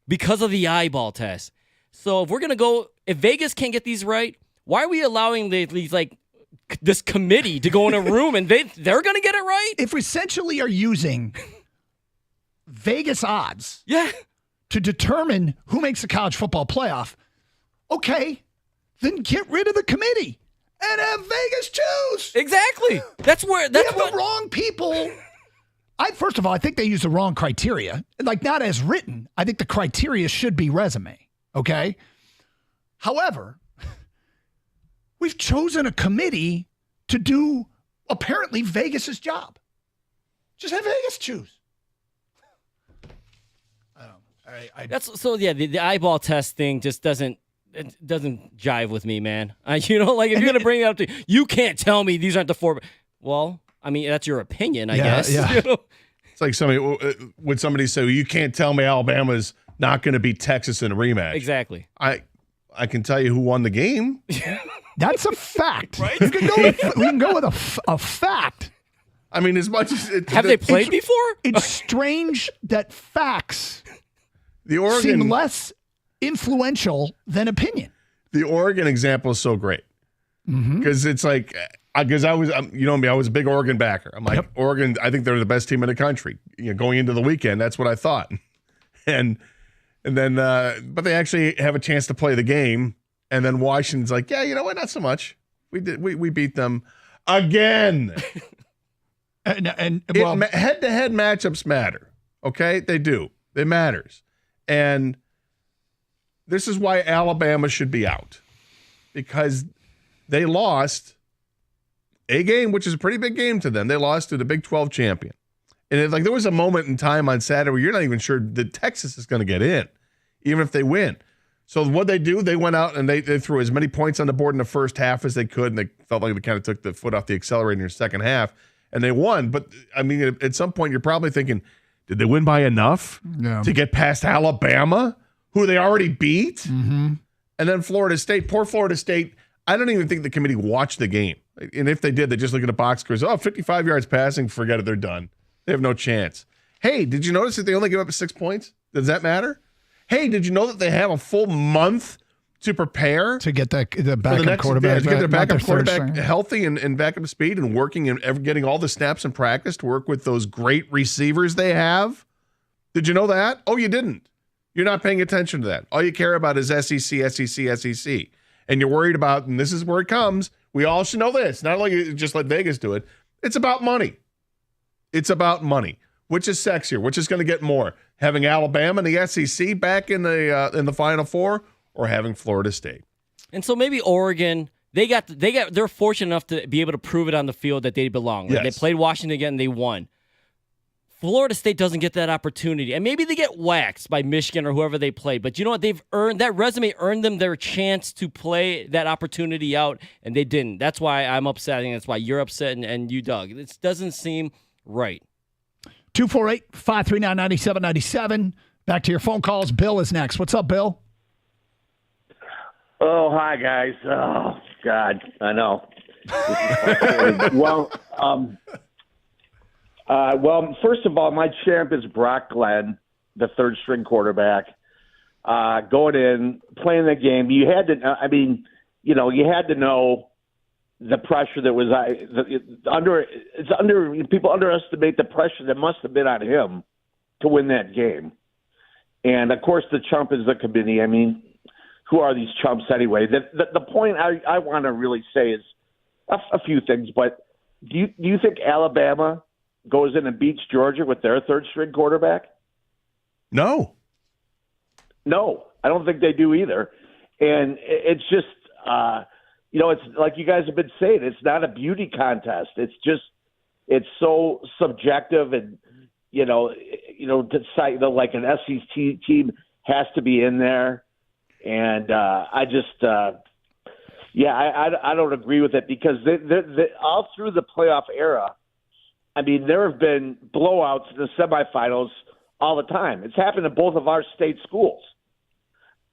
because of the eyeball test. So if we're going to go, if Vegas can't get these right, why are we allowing this committee to go in a room and they're going to get it right? If we essentially are using Vegas odds to determine who makes the college football playoff, okay, then get rid of the committee and have Vegas choose. Exactly. That's the wrong people. First of all, I think they use the wrong criteria. Like not as written. I think the criteria should be resume. Okay. However, we've chosen a committee to do apparently Vegas's job. Just have Vegas choose. The eyeball test thing just doesn't jive with me, man. If you're gonna bring it up you can't tell me these aren't the 4. Well, I mean that's your opinion, I guess. Yeah. It's like would somebody say, well, you can't tell me Alabama's not going to beat Texas in a rematch. Exactly. I can tell you who won the game. That's a fact. Right? We can go with a fact. I mean, as much as have they played before? It's strange that facts seem less influential than opinion. The Oregon example is so great because it's like because I was I was a big Oregon backer. I'm like Oregon. I think they're the best team in the country. Going into the weekend, that's what I thought, and then but they actually have a chance to play the game, and then Washington's like, yeah, you know what, not so much. We beat them again. And head-to-head matchups matter. Okay, they do. It matters. And this is why Alabama should be out, because they lost a game, which is a pretty big game to them. They lost to the Big 12 champion. And there was a moment in time on Saturday where you're not even sure that Texas is going to get in, even if they win. So what they do, they went out and they threw as many points on the board in the first half as they could, and they felt like they kind of took the foot off the accelerator in the second half, and they won. But, I mean, at some point you're probably thinking, did they win by enough to get past Alabama, who they already beat? Mm-hmm. And then Florida State, poor Florida State, I don't even think the committee watched the game. And if they did, they just look at the box scores. 55 yards passing, forget it, they're done. They have no chance. Hey, did you notice that they only give up 6 points? Does that matter? Hey, did you know that they have a full month to prepare? To get the backup quarterback. To get their backup quarterback healthy and back up to speed and working and getting all the snaps in practice to work with those great receivers they have? Did you know that? Oh, you didn't. You're not paying attention to that. All you care about is SEC. And you're worried about, and this is where it comes, we all should know this. Not only just let Vegas do it. It's about money. It's about money. Which is sexier? Which is going to get more? Having Alabama and the SEC back in the Final Four, or having Florida State? And so maybe Oregon, they're fortunate enough to be able to prove it on the field that they belong. Right? Yes. They played Washington again and they won. Florida State doesn't get that opportunity. And maybe they get waxed by Michigan or whoever they play. But you know what? They've earned that resume, earned them their chance to play that opportunity out, and they didn't. That's why I'm upset. I think that's why you're upset and you, Doug. It doesn't seem right. 248-539-9797. Back to your phone calls. Bill is next. What's up, Bill? Oh, hi, guys. Oh, God, I know. Well, first of all, my champ is Brock Glenn, the third-string quarterback. Going in, playing the game, you had to know the pressure that was people underestimate the pressure that must have been on him to win that game. And, of course, the chump is the committee. I mean, who are these chumps anyway? The point I want to really say is a few things, but do you think Alabama goes in and beats Georgia with their third-string quarterback? No, I don't think they do either. And it's just, it's like you guys have been saying, it's not a beauty contest. It's so subjective, and to cite like an SEC team has to be in there, and I don't agree with it because they all through the playoff era. I mean, there have been blowouts in the semifinals all the time. It's happened to both of our state schools.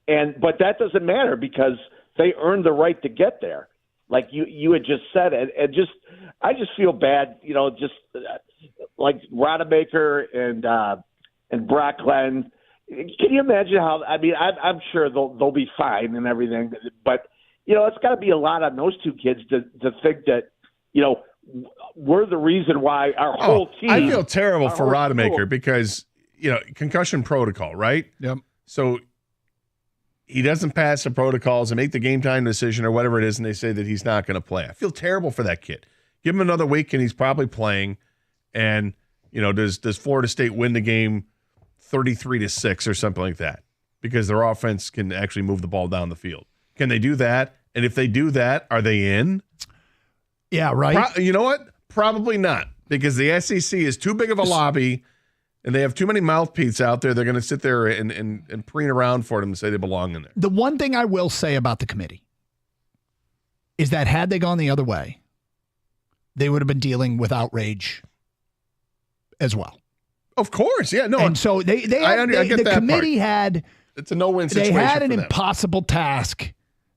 But that doesn't matter because they earned the right to get there. Like you had just said it. I just feel bad, like Rodemaker and Brock Glenn. Can you imagine how, I'm sure they'll be fine and everything, but it's got to be a lot on those two kids to think that, we're the reason why our whole team. I feel terrible for Rodemaker because, concussion protocol, right? Yep. So he doesn't pass the protocols and make the game time decision or whatever it is, and they say that he's not going to play. I feel terrible for that kid. Give him another week and he's probably playing. And, does Florida State win the game 33-6 or something like that? Because their offense can actually move the ball down the field. Can they do that? And if they do that, are they in? Yeah, right. You know what? Probably not, because the SEC is too big of a lobby, and they have too many mouthpieces out there. They're going to sit there and preen around for them and say they belong in there. The one thing I will say about the committee is that had they gone the other way, they would have been dealing with outrage as well. Of course, yeah, no. And so the committee had. It's a no-win situation. They had an for them. impossible task.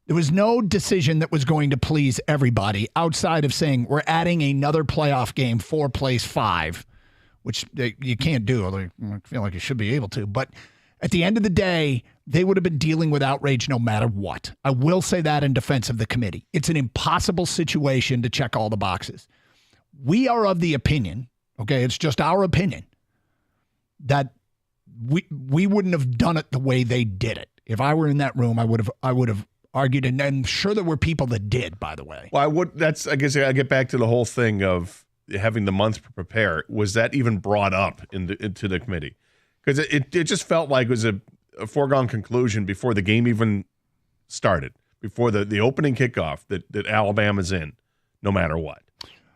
There was no decision that was going to please everybody outside of saying we're adding another playoff game, 4 plays 5, which you can't do. I feel like you should be able to. But at the end of the day, they would have been dealing with outrage no matter what. I will say that in defense of the committee. It's an impossible situation to check all the boxes. We are of the opinion, okay, it's just our opinion, that we wouldn't have done it the way they did it. If I were in that room, I would have argued, and I'm sure there were people that did, by the way. Well, I guess I get back to the whole thing of having the month to prepare. Was that even brought up into the committee? Because it just felt like it was a foregone conclusion before the game even started, before the opening kickoff that Alabama's in, no matter what.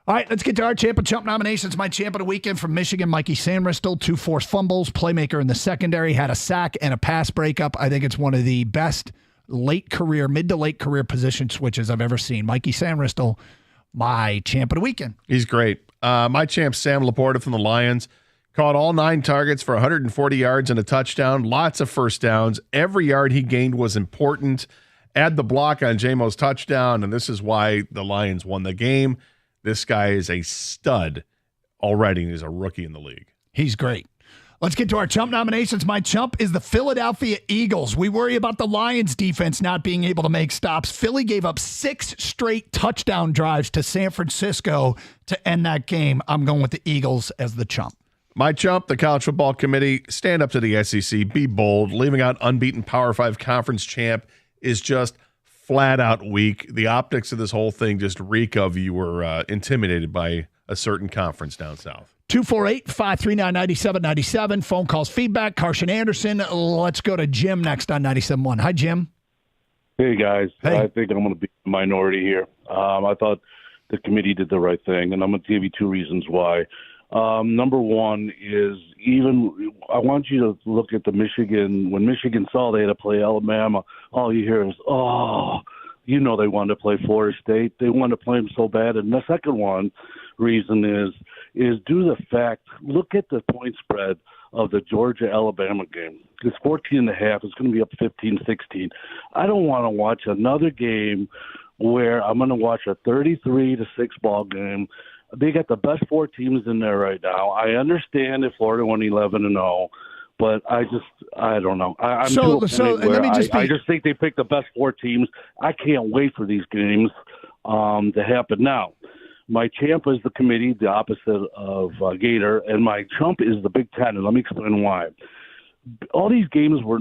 All right, let's get to our Champ and Chump nominations. My champ of the weekend from Michigan, Mikey Samristel, 2 forced fumbles, playmaker in the secondary, had a sack and a pass breakup. I think it's one of the best mid to late career position switches I've ever seen. Mikey Samristel, my champ of the weekend. He's great. My champ, Sam Laporta from the Lions, caught all 9 targets for 140 yards and a touchdown. Lots of first downs. Every yard he gained was important. Add the block on Jamo's touchdown, and this is why the Lions won the game. This guy is a stud already. He's a rookie in the league. He's great. Let's get to our chump nominations. My chump is the Philadelphia Eagles. We worry about the Lions defense not being able to make stops. Philly gave up 6 straight touchdown drives to San Francisco to end that game. I'm going with the Eagles as the chump. My chump, the College Football Committee, stand up to the SEC, be bold. Leaving out unbeaten Power 5 conference champ is just flat out weak. The optics of this whole thing just reek of you were intimidated by a certain conference down south. 248-539-9797. Phone calls, feedback. Carson Anderson. Let's go to Jim next on 97.1. Hi, Jim. Hey, guys. Hey. I think I'm going to be the minority here. I thought the committee did the right thing, and I'm going to give you 2 reasons why. Number one is I want you to look at the Michigan. When Michigan saw they had to play Alabama, all you hear is, oh, they wanted to play Florida State. They wanted to play them so bad. And the second reason is due to the fact, look at the point spread of the Georgia-Alabama game. It's 14.5. It's going to be up 15-16. I don't want to watch another game where I'm going to watch a 33-6 ball game. They got the best 4 teams in there right now. I understand if Florida won 11-0, but I don't know. I just think they picked the best 4 teams. I can't wait for these games to happen. Now, my champ is the committee, the opposite of Gator, and my trump is the Big Ten, and let me explain why. All these games were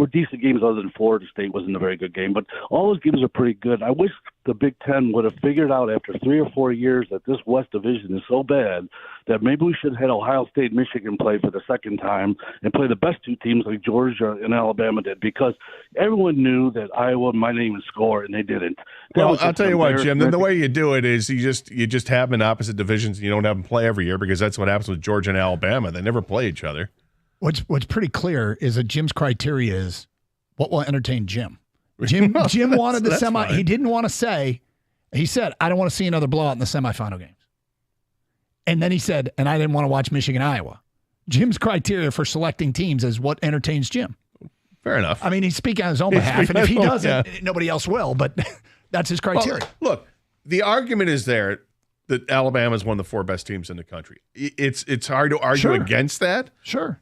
decent games other than Florida State wasn't a very good game, but all those games are pretty good. I wish the Big Ten would have figured out after 3 or 4 years that this West Division is so bad that maybe we should have had Ohio State and Michigan play for the second time and play the best 2 teams like Georgia and Alabama did, because everyone knew that Iowa might not even score, and they didn't. Well, I'll tell you what, Jim, the way you do it is you just have them in opposite divisions and you don't have them play every year, because that's what happens with Georgia and Alabama. They never play each other. What's pretty clear is that Jim's criteria is what will entertain Jim. Jim wanted the semi. Fine. He didn't want to say. He said, "I don't want to see another blowout in the semifinal games." And then he said, "And I didn't want to watch Michigan, Iowa." Jim's criteria for selecting teams is what entertains Jim. Fair enough. I mean, he's speaking on his own behalf, and if he doesn't, nobody else will. But that's his criteria. Well, look, the argument is there that Alabama is one of the 4 best teams in the country. It's hard to argue against that. Sure.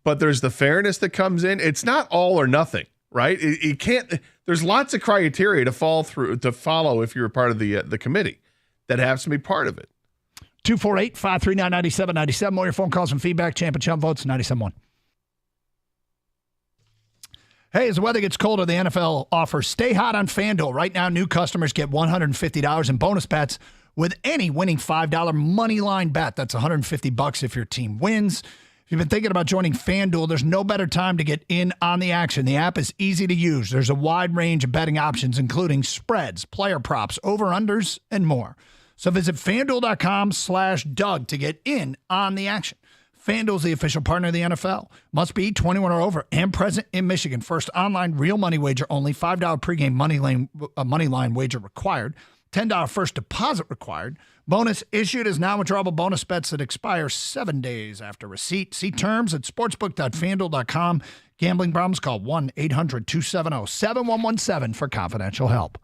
But there's the fairness that comes in. It's not all or nothing, right? It can't. There's lots of criteria to follow if you're a part of the committee that has to be part of it. 248-539-9797. More your phone calls and feedback. Champ and Chump votes 97.1. Hey, as the weather gets colder, the NFL offers Stay Hot on FanDuel. Right now, new customers get $150 in bonus bets with any winning $5 money line bet. That's $150 if your team wins. If you've been thinking about joining FanDuel, there's no better time to get in on the action. The app is easy to use. There's a wide range of betting options, including spreads, player props, over-unders, and more. So visit FanDuel.com/Doug to get in on the action. FanDuel is the official partner of the NFL. Must be 21 or over and present in Michigan. First online real money wager only. $5 pregame money line wager required. $10 first deposit required. Bonus issued as non-withdrawable bonus bets that expire 7 days after receipt. See terms at sportsbook.fanduel.com. Gambling problems? Call 1-800-270-7117 for confidential help.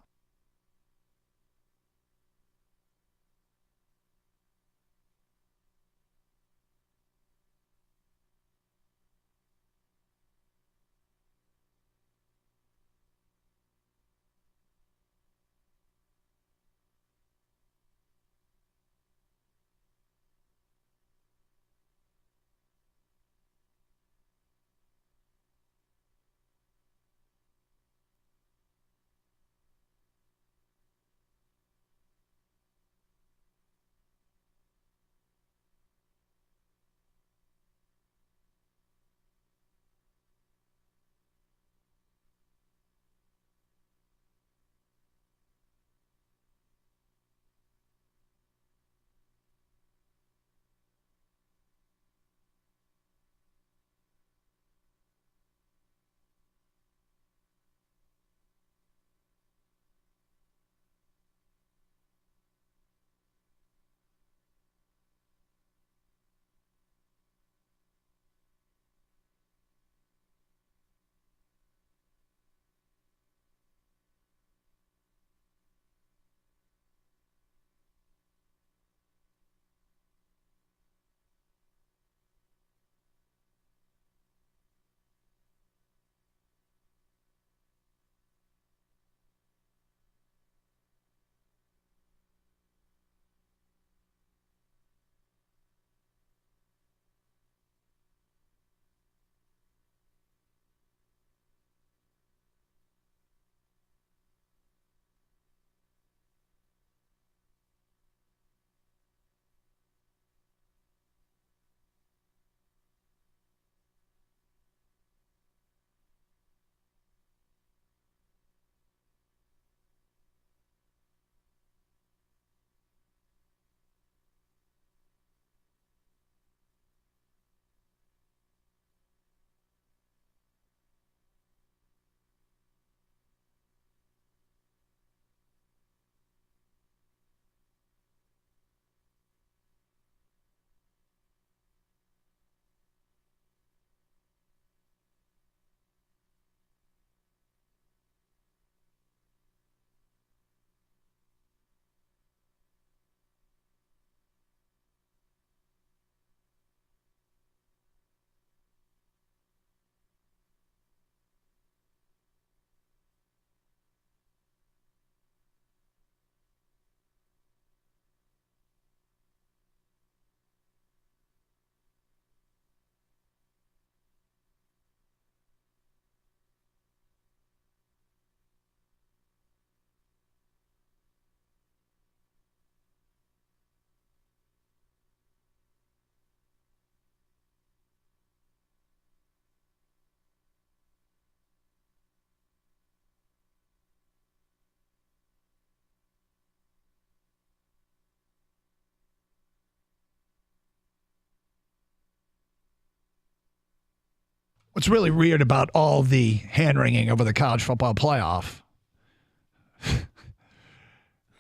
What's really weird about all the hand-wringing over the college football playoff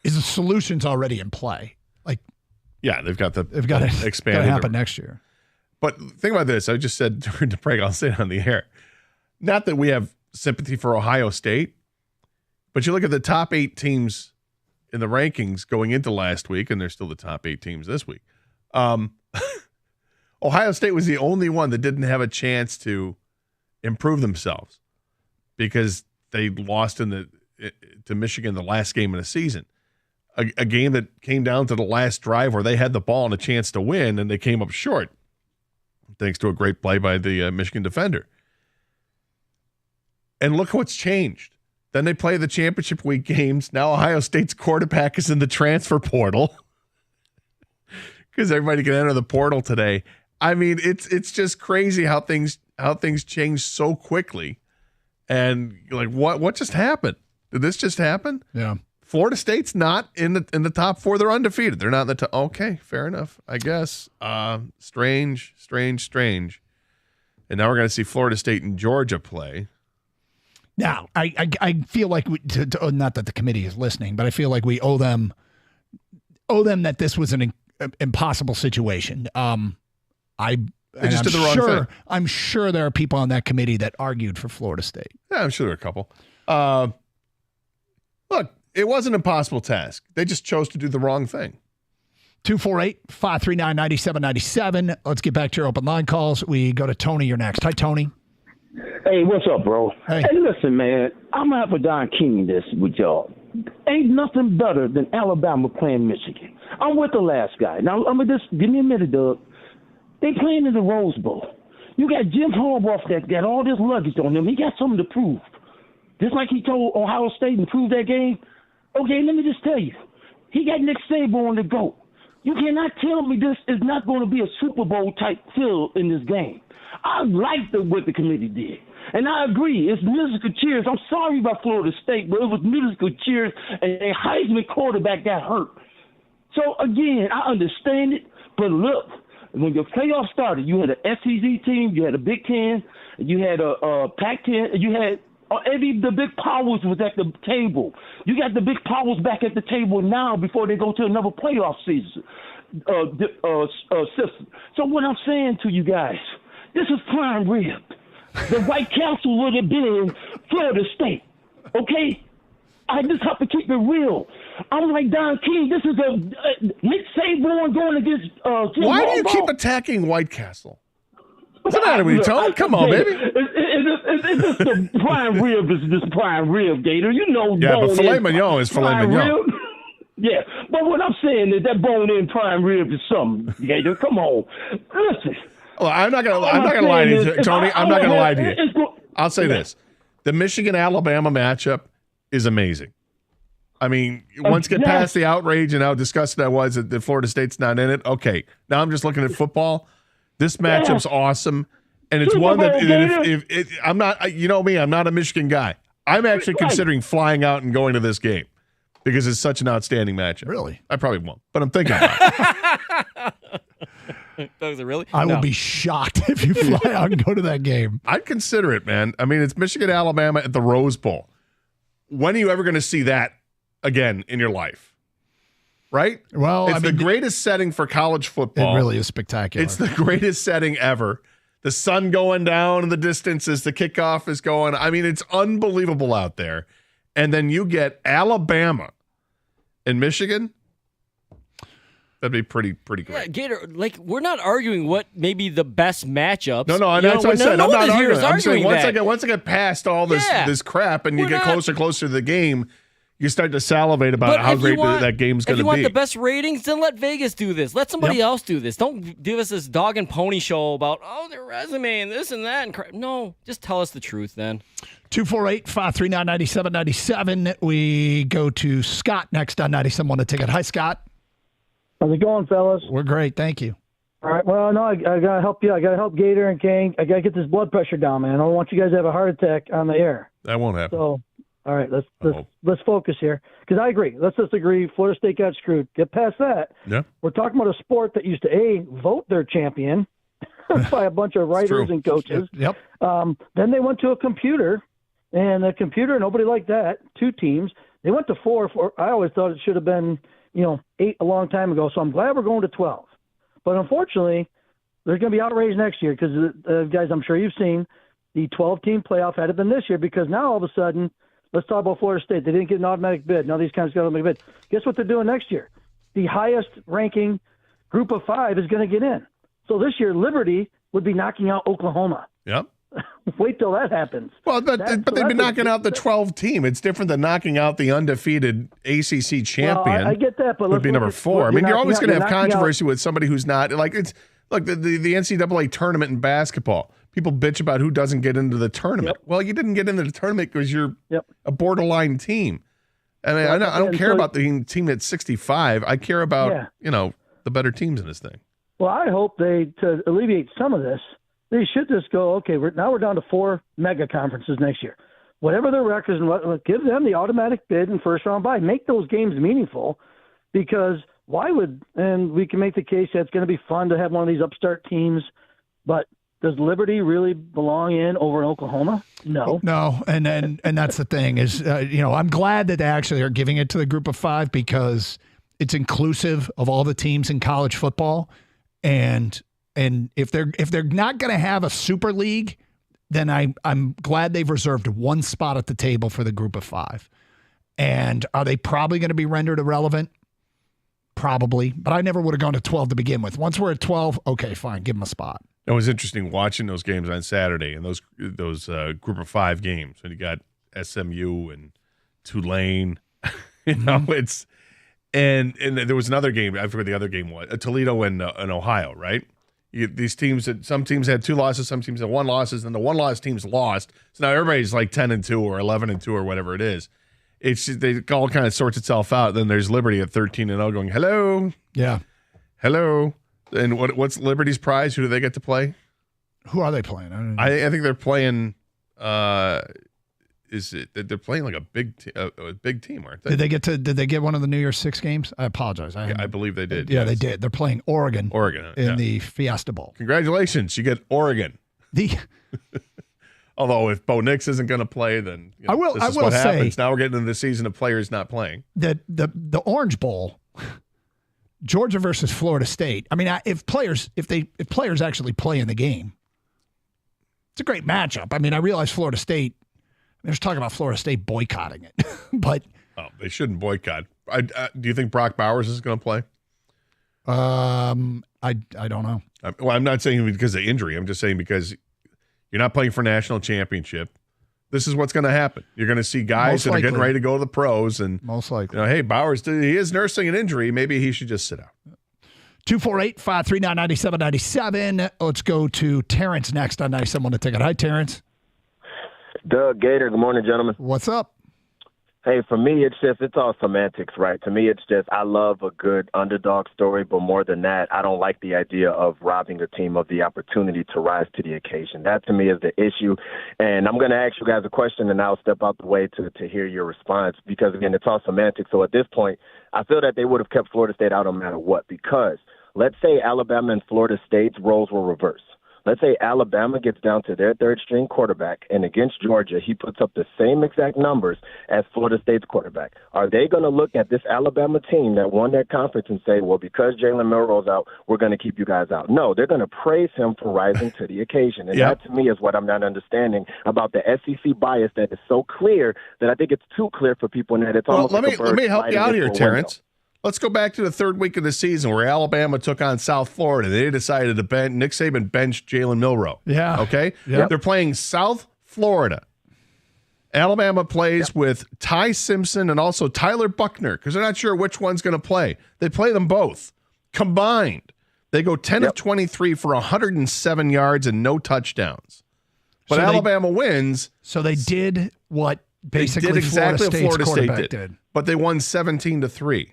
is the solution's already in play. Like, yeah, they've got to expanded. happen next year. But think about this. I just said during the break, I'll say it on the air. Not that we have sympathy for Ohio State, but you look at the top 8 teams in the rankings going into last week, and they're still the top 8 teams this week. Ohio State was the only one that didn't have a chance to improve themselves because they lost to Michigan the last game of the season. A game that came down to the last drive where they had the ball and a chance to win, and they came up short thanks to a great play by the Michigan defender. And look what's changed. Then they play the championship week games. Now Ohio State's quarterback is in the transfer portal because everybody can enter the portal today. I mean, it's just crazy how things change so quickly. And like, what just happened? Did this just happen? Yeah. Florida State's not in the top 4. They're undefeated. They're not in the top. Okay, fair enough, I guess. Strange. And now we're going to see Florida State and Georgia play. Now, I feel like not that the committee is listening, but I feel like we owe them that this was an impossible situation. They just did the wrong thing. I'm sure there are people on that committee that argued for Florida State. Yeah, I'm sure there are a couple. Look, it wasn't an impossible task. They just chose to do the wrong thing. 248-539-9797. Let's get back to your open line calls. We go to Tony. You're next. Hi, Tony. Hey, what's up, bro? Hey, listen, man. I'm going to have to Don King this with y'all. Ain't nothing better than Alabama playing Michigan. I'm with the last guy. Now, I'm going to just give me a minute, Doug. They playing in the Rose Bowl. You got Jim Harbaugh that got all this luggage on him. He got something to prove. Just like he told Ohio State and proved that game. Okay, let me just tell you. He got Nick Saban to go. You cannot tell me this is not going to be a Super Bowl type feel in this game. I like what the committee did. And I agree. It's musical cheers. I'm sorry about Florida State, but it was musical cheers, and a Heisman quarterback got hurt. So, again, I understand it, but look, when your playoffs started, you had an SEC team, you had a Big Ten, you had a Pac-10, you had the big powers was at the table. You got the big powers back at the table now before they go to another playoff season system. So what I'm saying to you guys, this is prime rib. The White Castle would have been Florida State. Okay? I just have to keep it real. I'm like Don King. This is a Nick Saban going against Jim Why do you Harbaugh. keep attacking White Castle? What's the matter with you, Tony? Come on, baby. It's just the prime rib is just prime rib, Gator. You know, Yeah, but filet mignon is filet prime mignon. rib. Yeah, but what I'm saying is that bone-in prime rib is something, Gator. Come on, listen. Well, I'm not gonna lie to you, Tony. I'm not gonna lie to you. I'll say this: the Michigan-Alabama matchup is amazing. I mean, once you get past the outrage and how disgusted I was that Florida State's not in it. Okay, now I'm just looking at football. This matchup's awesome, and it's one that if I'm not, you know me, I'm not a Michigan guy. I'm actually considering flying out and going to this game because it's such an outstanding matchup. Really? I probably won't, but I'm thinking about it. Does it really? I will be shocked if you fly out and go to that game. I'd consider it, man. I mean, it's Michigan, Alabama at the Rose Bowl. When are you ever going to see that again in your life? Right? Well, it's the greatest setting for college football. It really is spectacular. It's the greatest setting ever. The sun going down in the distance as the kickoff is going. I mean, it's unbelievable out there. And then you get Alabama and Michigan. That'd be pretty great. Yeah, Gator, like, we're not arguing what may be the best matchups. No, that's what I said. I'm not arguing. I'm saying once that. I get past all this crap and you get closer to the game, you start to salivate about how great that game's going to be. If you want the best ratings, then let Vegas do this. Let somebody else do this. Don't give us this dog and pony show about, their resume and this and that. And crap. No, just tell us the truth then. 248-539-9797. We go to Scott next on 97.1 The Ticket. Hi, Scott. How's it going, fellas? We're great. Thank you. All right. Well, no, I got to help you. I got to help Gator and King. I got to get this blood pressure down, man. I don't want you guys to have a heart attack on the air. That won't happen. So, all right, let's focus here. Because I agree. Let's just agree Florida State got screwed. Get past that. Yeah. We're talking about a sport that used to, vote their champion, by a bunch of writers and coaches. Yep. Then they went to a computer, and a computer, nobody liked that. 2 teams. They went to 4. I always thought it should have been, 8 a long time ago. So I'm glad we're going to 12. But unfortunately, there's going to be outrage next year because, guys, I'm sure you've seen the 12-team playoff had it been this year, because now all of a sudden, let's talk about Florida State. They didn't get an automatic bid. Now these guys got an automatic bid. Guess what they're doing next year? The highest ranking group of 5 is going to get in. So this year, Liberty would be knocking out Oklahoma. Yep. Wait till that happens. Well, but they've been knocking out the 12 team. It's different than knocking out the undefeated ACC champion. Well, I get that, but would be number 4. I mean, you're always going to have controversy with somebody who's not like it's like the NCAA tournament in basketball. People bitch about who doesn't get into the tournament. Well, you didn't get into the tournament because you're a borderline team. I mean, I don't care about the team that's 65. I care about the better teams in this thing. Well, I hope to alleviate some of this, they should just go, okay, we're down to 4 mega conferences next year. Whatever their records, give them the automatic bid and first round bye. Make those games meaningful, because and we can make the case that it's going to be fun to have one of these upstart teams, but does Liberty really belong over in Oklahoma? No. No, and that's the thing is, I'm glad that they actually are giving it to the group of 5 because it's inclusive of all the teams in college football. And if they're not going to have a super league, then I'm glad they've reserved 1 spot at the table for the group of 5. And are they probably going to be rendered irrelevant? Probably, but I never would have gone to 12 to begin with. Once we're at 12, okay, fine, give them a spot. It was interesting watching those games on Saturday and those group of 5 games when you got SMU and Tulane. It's and there was another game. I forget the other game was Toledo and Ohio, right? These teams some teams had 2 losses, some teams had 1 losses, and the 1-loss teams lost. So now everybody's like 10-2 or 11-2 or whatever it is. It's just, they all kind of sorts itself out. Then there's Liberty at 13-0 going, hello, hello. And what's Liberty's prize? Who do they get to play? Who are they playing? I think they're playing. They're playing like a big team, aren't they? Did they get one of the New Year's 6 games? I apologize. I believe they did. Yeah, they did. They're playing Oregon. In the Fiesta Bowl. Congratulations, you get Oregon. Although if Bo Nix isn't going to play, then this is what happens. Now we're getting into the season of players not playing. The Orange Bowl. Georgia versus Florida State. I mean, if players actually play in the game, it's a great matchup. I mean, I realize Florida State. There's talk about Florida State boycotting it, but they shouldn't boycott. Do you think Brock Bowers is going to play? I don't know. Well, I'm not saying because of injury. I'm just saying because you're not playing for national championship. This is what's going to happen. You're going to see guys that are getting ready to go to the pros, and most likely, hey, Bowers, he is nursing an injury. Maybe he should just sit out. 248-539-9797. Let's go to Terrence next on 97 to Ticket. Hi, Terrence. Doug Gator. Good morning, gentlemen. What's up? Hey, for me, it's all semantics, right? To me, it's just I love a good underdog story, but more than that, I don't like the idea of robbing a team of the opportunity to rise to the occasion. That, to me, is the issue. And I'm going to ask you guys a question, and I'll step out the way to hear your response because, again, it's all semantics. So at this point, I feel that they would have kept Florida State out no matter what because let's say Alabama and Florida State's roles were reversed. Let's say Alabama gets down to their third-string quarterback, and against Georgia, he puts up the same exact numbers as Florida State's quarterback. Are they going to look at this Alabama team that won their conference and say, well, because Jalen Milroe's out, we're going to keep you guys out? No, they're going to praise him for rising to the occasion. And that, to me, is what I'm not understanding about the SEC bias that is so clear that I think it's too clear for people, and that it's almost let me help you out here, Terrence. Let's go back to the 3rd week of the season where Alabama took on South Florida. They decided to Nick Saban benched Jalen Milroe. Yeah. Okay? Yep. They're playing South Florida. Alabama plays with Ty Simpson and also Tyler Buckner because they're not sure which one's going to play. They play them both. Combined, they go 10 of 23 for 107 yards and no touchdowns. But Alabama wins. So they did what basically they did exactly Florida what Florida State did. But they won 17-3.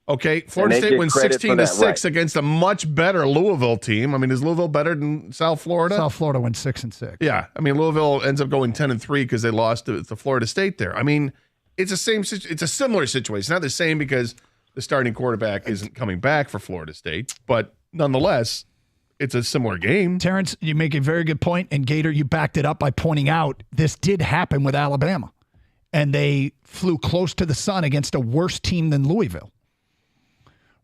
Okay, Florida State wins 16-6 against a much better Louisville team. I mean, is Louisville better than South Florida? South Florida went 6-6. Yeah, I mean, Louisville ends up going 10-3 because they lost to Florida State there. I mean, it's a similar situation. Not the same because the starting quarterback isn't coming back for Florida State, but nonetheless, it's a similar game. Terrence, you make a very good point, and Gator, you backed it up by pointing out this did happen with Alabama, and they flew close to the sun against a worse team than Louisville.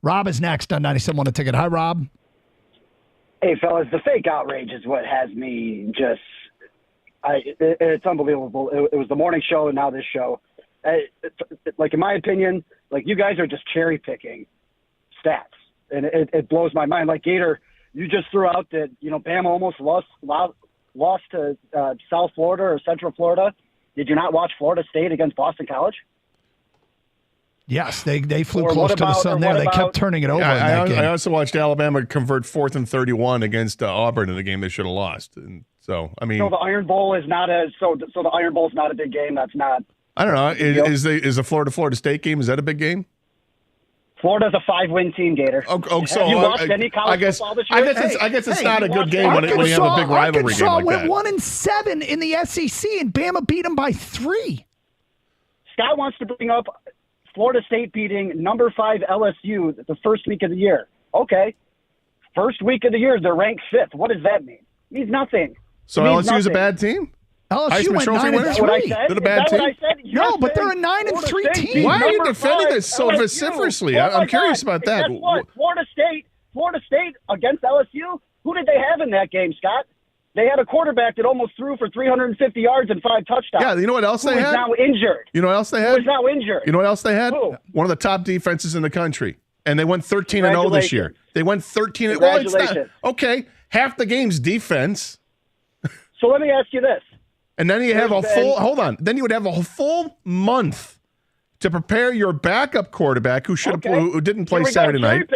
Rob is next on 97.1 The Ticket. Hi, Rob. Hey, fellas, the fake outrage is what has me just it's unbelievable. It was the morning show and now this show. Like, in my opinion, like, you guys are just cherry picking stats, and it blows my mind. Like, Gator, you just threw out that, Bama almost lost to South Florida or Central Florida. Did you not watch Florida State against Boston College? Yes, they flew close to the sun there. They kept turning it over in that game. I also watched Alabama convert 4th and 31 against Auburn in a game they should have lost. And so, I mean, so the Iron Bowl is not so the Iron Bowl is not a big game. That's not. I don't know. Is the Florida State game, is that a big game? Florida's a 5-win team, Gator. So have you watched any college football this year? I guess it's not a good game when you have a big rivalry game like that. Arkansas went 1-7 in the SEC, and Bama beat them by 3. Scott wants to bring up Florida State beating number 5 LSU the first week of the year. Okay. First week of the year, they're ranked 5th. What does that mean? It means nothing. So LSU's a bad team? LSU went 9-3. They're a bad team? No, but they're a 9-3 team. Why are you defending this so vociferously? I'm curious about that. Guess what? Florida State against LSU, who did they have in that game, Scott? They had a quarterback that almost threw for 350 yards and 5 touchdowns. Yeah, you know what else they had? Who is now injured. You know what else they had? Who is now injured. You know what else they had? Who? One of the top defenses in the country. And they went 13-0 this year. They went 13-0. Well, it's not. Okay, half the game's defense. So let me ask you this. And then you have Then you would have a full month to prepare your backup quarterback who didn't play Saturday night.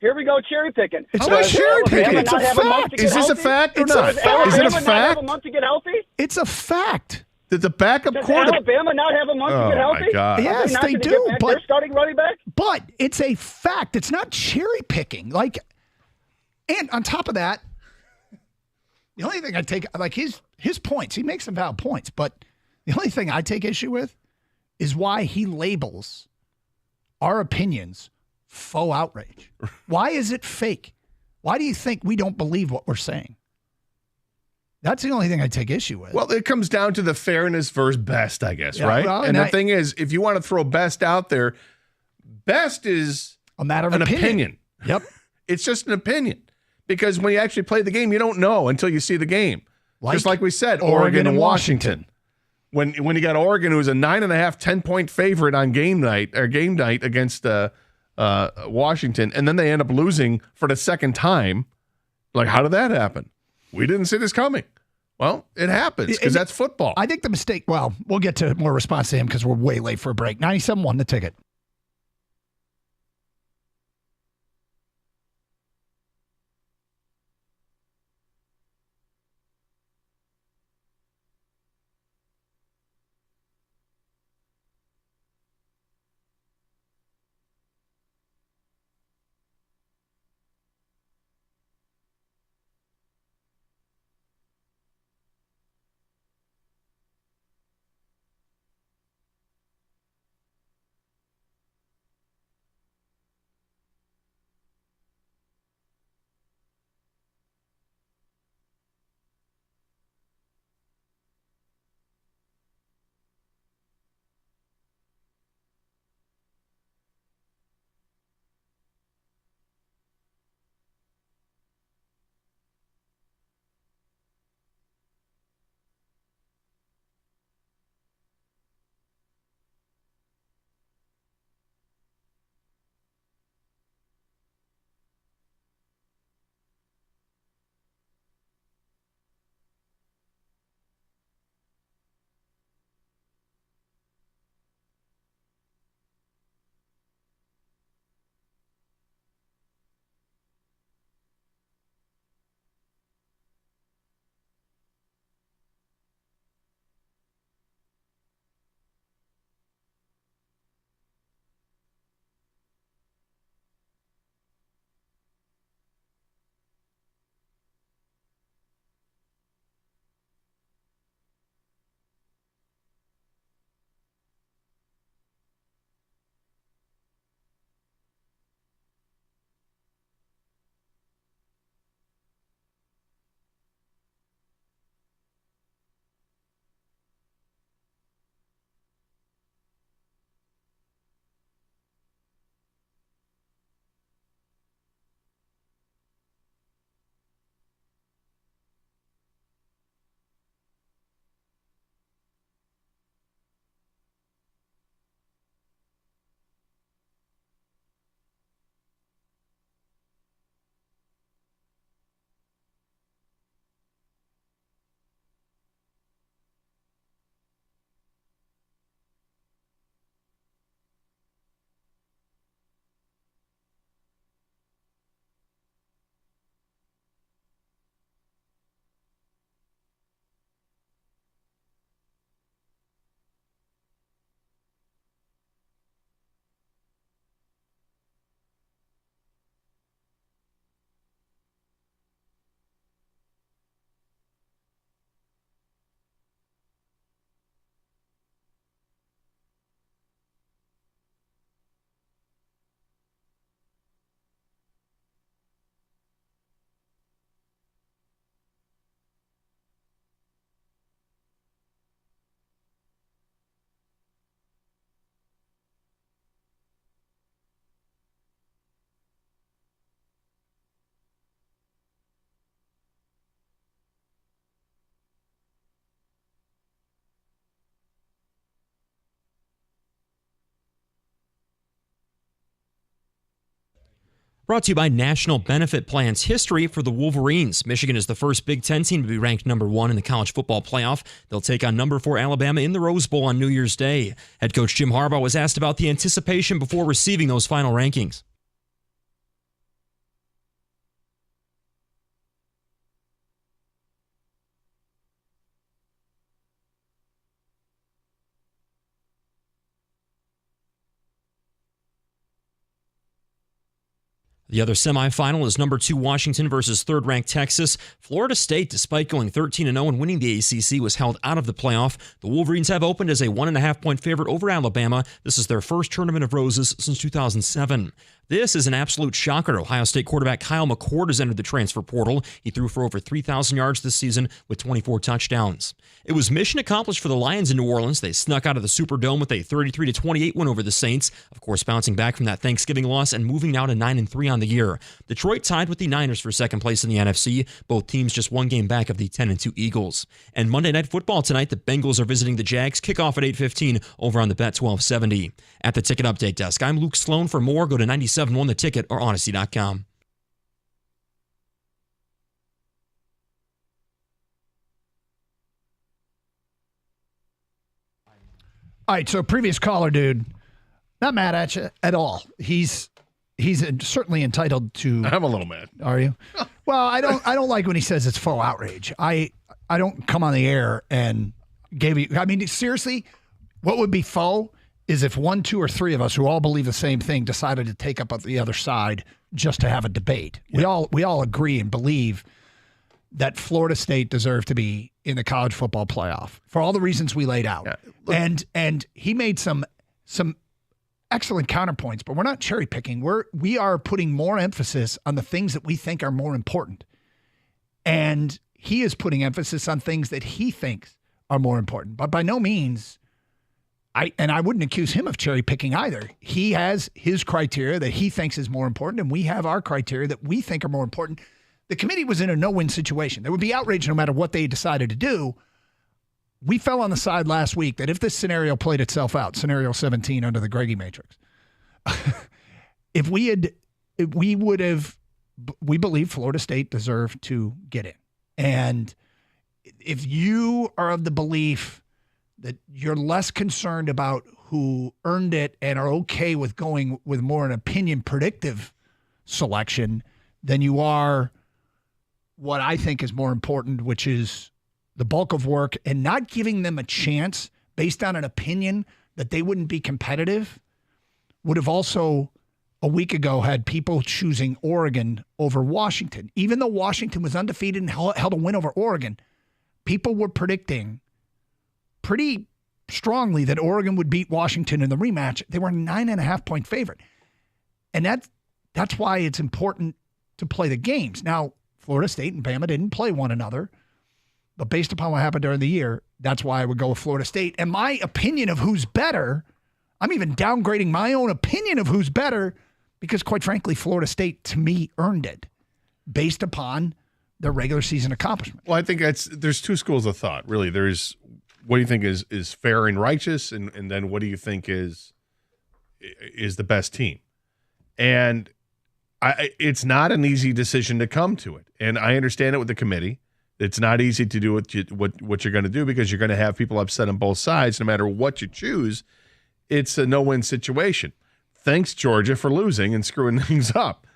Here we go, cherry picking. It's not cherry picking. It's a fact. Is this a fact or not? Is it a fact? Have a month to get healthy? It's a fact. Did the backup Does quarterback? Alabama not have a month to get healthy? Oh my God! Yes, they do. But they're starting running back. But it's a fact. It's not cherry picking. And on top of that, the only thing I take his points. He makes some valid points, but the only thing I take issue with is why he labels our opinions faux outrage. Why is it fake? Why do you think we don't believe what we're saying? That's the only thing I take issue with. Well, it comes down to the fairness versus best, I guess, Yeah, right? well, and the thing is, if you want to throw best out there, best is a matter of an opinion. Yep. It's just an opinion. Because when you actually play the game, you don't know until you see the game. Just like we said, Oregon and Washington. When you got Oregon, who was a 9.5, 10-point favorite on game night against Washington, and then they end up losing for the second time. Like, how did that happen? We didn't see this coming. Well, it happens because that's football. I think the mistake, well, we'll get to more response to him because we're way late for a break. 97.1 The Ticket. Brought to you by National Benefit Plans. History for the Wolverines. Michigan is the first Big Ten team to be ranked number 1 in the college football playoff. They'll take on number 4 Alabama in the Rose Bowl on New Year's Day. Head coach Jim Harbaugh was asked about the anticipation before receiving those final rankings. The other semifinal is number 2 Washington versus third-ranked Texas. Florida State, despite going 13-0 and winning the ACC, was held out of the playoff. The Wolverines have opened as a 1.5-point favorite over Alabama. This is their first Tournament of Roses since 2007. This is an absolute shocker. Ohio State quarterback Kyle McCord has entered the transfer portal. He threw for over 3,000 yards this season with 24 touchdowns. It was mission accomplished for the Lions in New Orleans. They snuck out of the Superdome with a 33-28 win over the Saints, of course bouncing back from that Thanksgiving loss and moving now to 9-3 on the year. Detroit tied with the Niners for second place in the NFC. Both teams just one game back of the 10-2 Eagles. And Monday Night Football tonight, the Bengals are visiting the Jags. Kickoff at 8:15 over on the Bet 1270. At the Ticket Update Desk, I'm Luke Sloan. For more, go to 97.1 The Ticket or Odyssey.com. All right, so previous caller, dude, not mad at you at all. He's certainly entitled to. I'm a little mad. Are you? Well, I don't like when he says it's faux outrage. I don't come on the air and give you. I mean, seriously, what would be faux is if 1, 2, or 3 of us who all believe the same thing decided to take up the other side just to have a debate. Yeah. We all agree and believe that Florida State deserved to be in the college football playoff for all the reasons we laid out. Yeah, and he made some excellent counterpoints, but we're not cherry picking. We are putting more emphasis on the things that we think are more important. And he is putting emphasis on things that he thinks are more important. But by no means, I wouldn't accuse him of cherry picking either. He has his criteria that he thinks is more important, and we have our criteria that we think are more important. The committee was in a no-win situation. There would be outrage no matter what they decided to do. We fell on the side last week that if this scenario played itself out, scenario 17 under the Greggy Matrix, we believe Florida State deserved to get in. And if you are of the belief that you're less concerned about who earned it and are okay with going with more an opinion predictive selection than you are what I think is more important, which is the bulk of work and not giving them a chance based on an opinion that they wouldn't be competitive, would have also a week ago had people choosing Oregon over Washington. Even though Washington was undefeated and held a win over Oregon, people were predicting pretty strongly that Oregon would beat Washington in the rematch. They were a 9.5-point favorite. And that's why it's important to play the games. Now, Florida State and Bama didn't play one another, but based upon what happened during the year, that's why I would go with Florida State. And my opinion of who's better, I'm even downgrading my own opinion of who's better because, quite frankly, Florida State, to me, earned it based upon their regular season accomplishment. Well, I think there's two schools of thought, really. There's what do you think is fair and righteous, and then what do you think is the best team? And it's not an easy decision to come to it. And I understand it with the committee. It's not easy to do what you're going to do because you're going to have people upset on both sides. No matter what you choose, it's a no-win situation. Thanks, Georgia, for losing and screwing things up.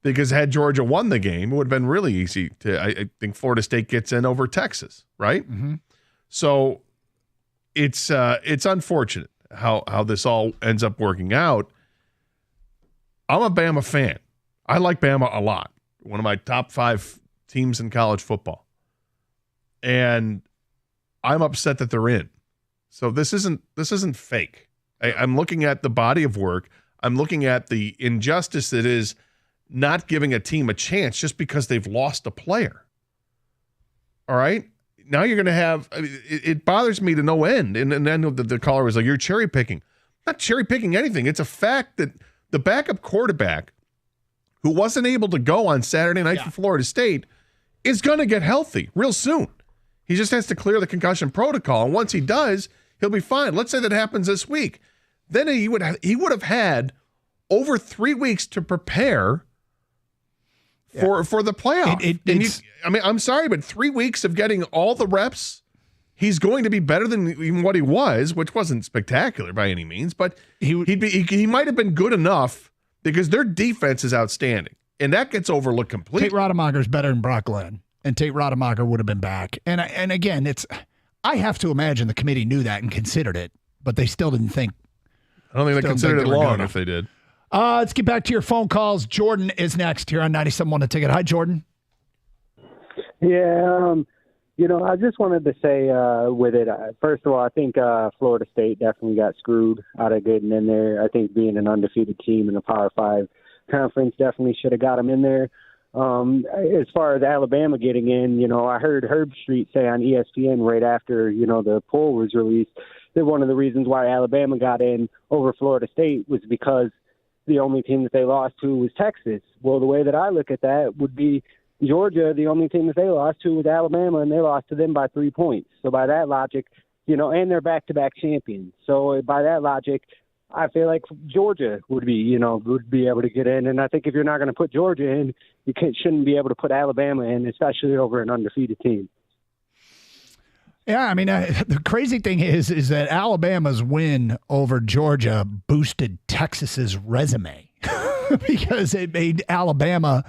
Because had Georgia won the game, it would have been really easy to. I think Florida State gets in over Texas, right? Mm-hmm. So it's unfortunate how this all ends up working out. I'm a Bama fan. I like Bama a lot. One of my top 5 teams in college football. And I'm upset that they're in. So this isn't fake. I'm looking at the body of work. I'm looking at the injustice that is not giving a team a chance just because they've lost a player. All right? Now you're going to have – it bothers me to no end. And then the caller was like, you're cherry picking. I'm not cherry picking anything. It's a fact that the backup quarterback who wasn't able to go on Saturday night for Florida State is going to get healthy real soon. He just has to clear the concussion protocol. And once he does, he'll be fine. Let's say that happens this week. Then he would have had over 3 weeks to prepare for the playoff. I'm sorry, but 3 weeks of getting all the reps, he's going to be better than even what he was, which wasn't spectacular by any means, but he might have been good enough because their defense is outstanding, and that gets overlooked completely. Tate Rodemacher's better than Brock Glenn, and Tate Rodemacher would have been back. And again, I have to imagine the committee knew that and considered it, but they still didn't think. I don't think they considered it long if they did. Let's get back to your phone calls. Jordan is next here on 97.1 The Ticket. Hi, Jordan. Yeah, I just wanted to say with it, first of all, I think Florida State definitely got screwed out of getting in there. I think being an undefeated team in the Power 5 conference definitely should have got them in there. As far as Alabama getting in, I heard Herb Street say on ESPN right after, the poll was released that one of the reasons why Alabama got in over Florida State was because the only team that they lost to was Texas. Well, the way that I look at that would be Georgia, the only team that they lost to was Alabama, and they lost to them by 3 points. So by that logic, and they're back-to-back champions. So by that logic, I feel like Georgia would be able to get in. And I think if you're not going to put Georgia in, you shouldn't be able to put Alabama in, especially over an undefeated team. Yeah, the crazy thing is that Alabama's win over Georgia boosted Texas's resume because it made Alabama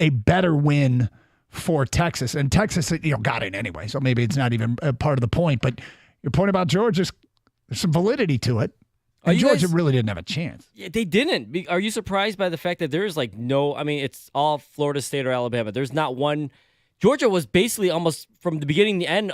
a better win for Texas. And Texas, got in anyway, so maybe it's not even a part of the point. But your point about Georgia, there's some validity to it. And Georgia really didn't have a chance. Yeah, they didn't. Are you surprised by the fact that there's it's all Florida State or Alabama. There's not one. Georgia was basically almost from the beginning to the end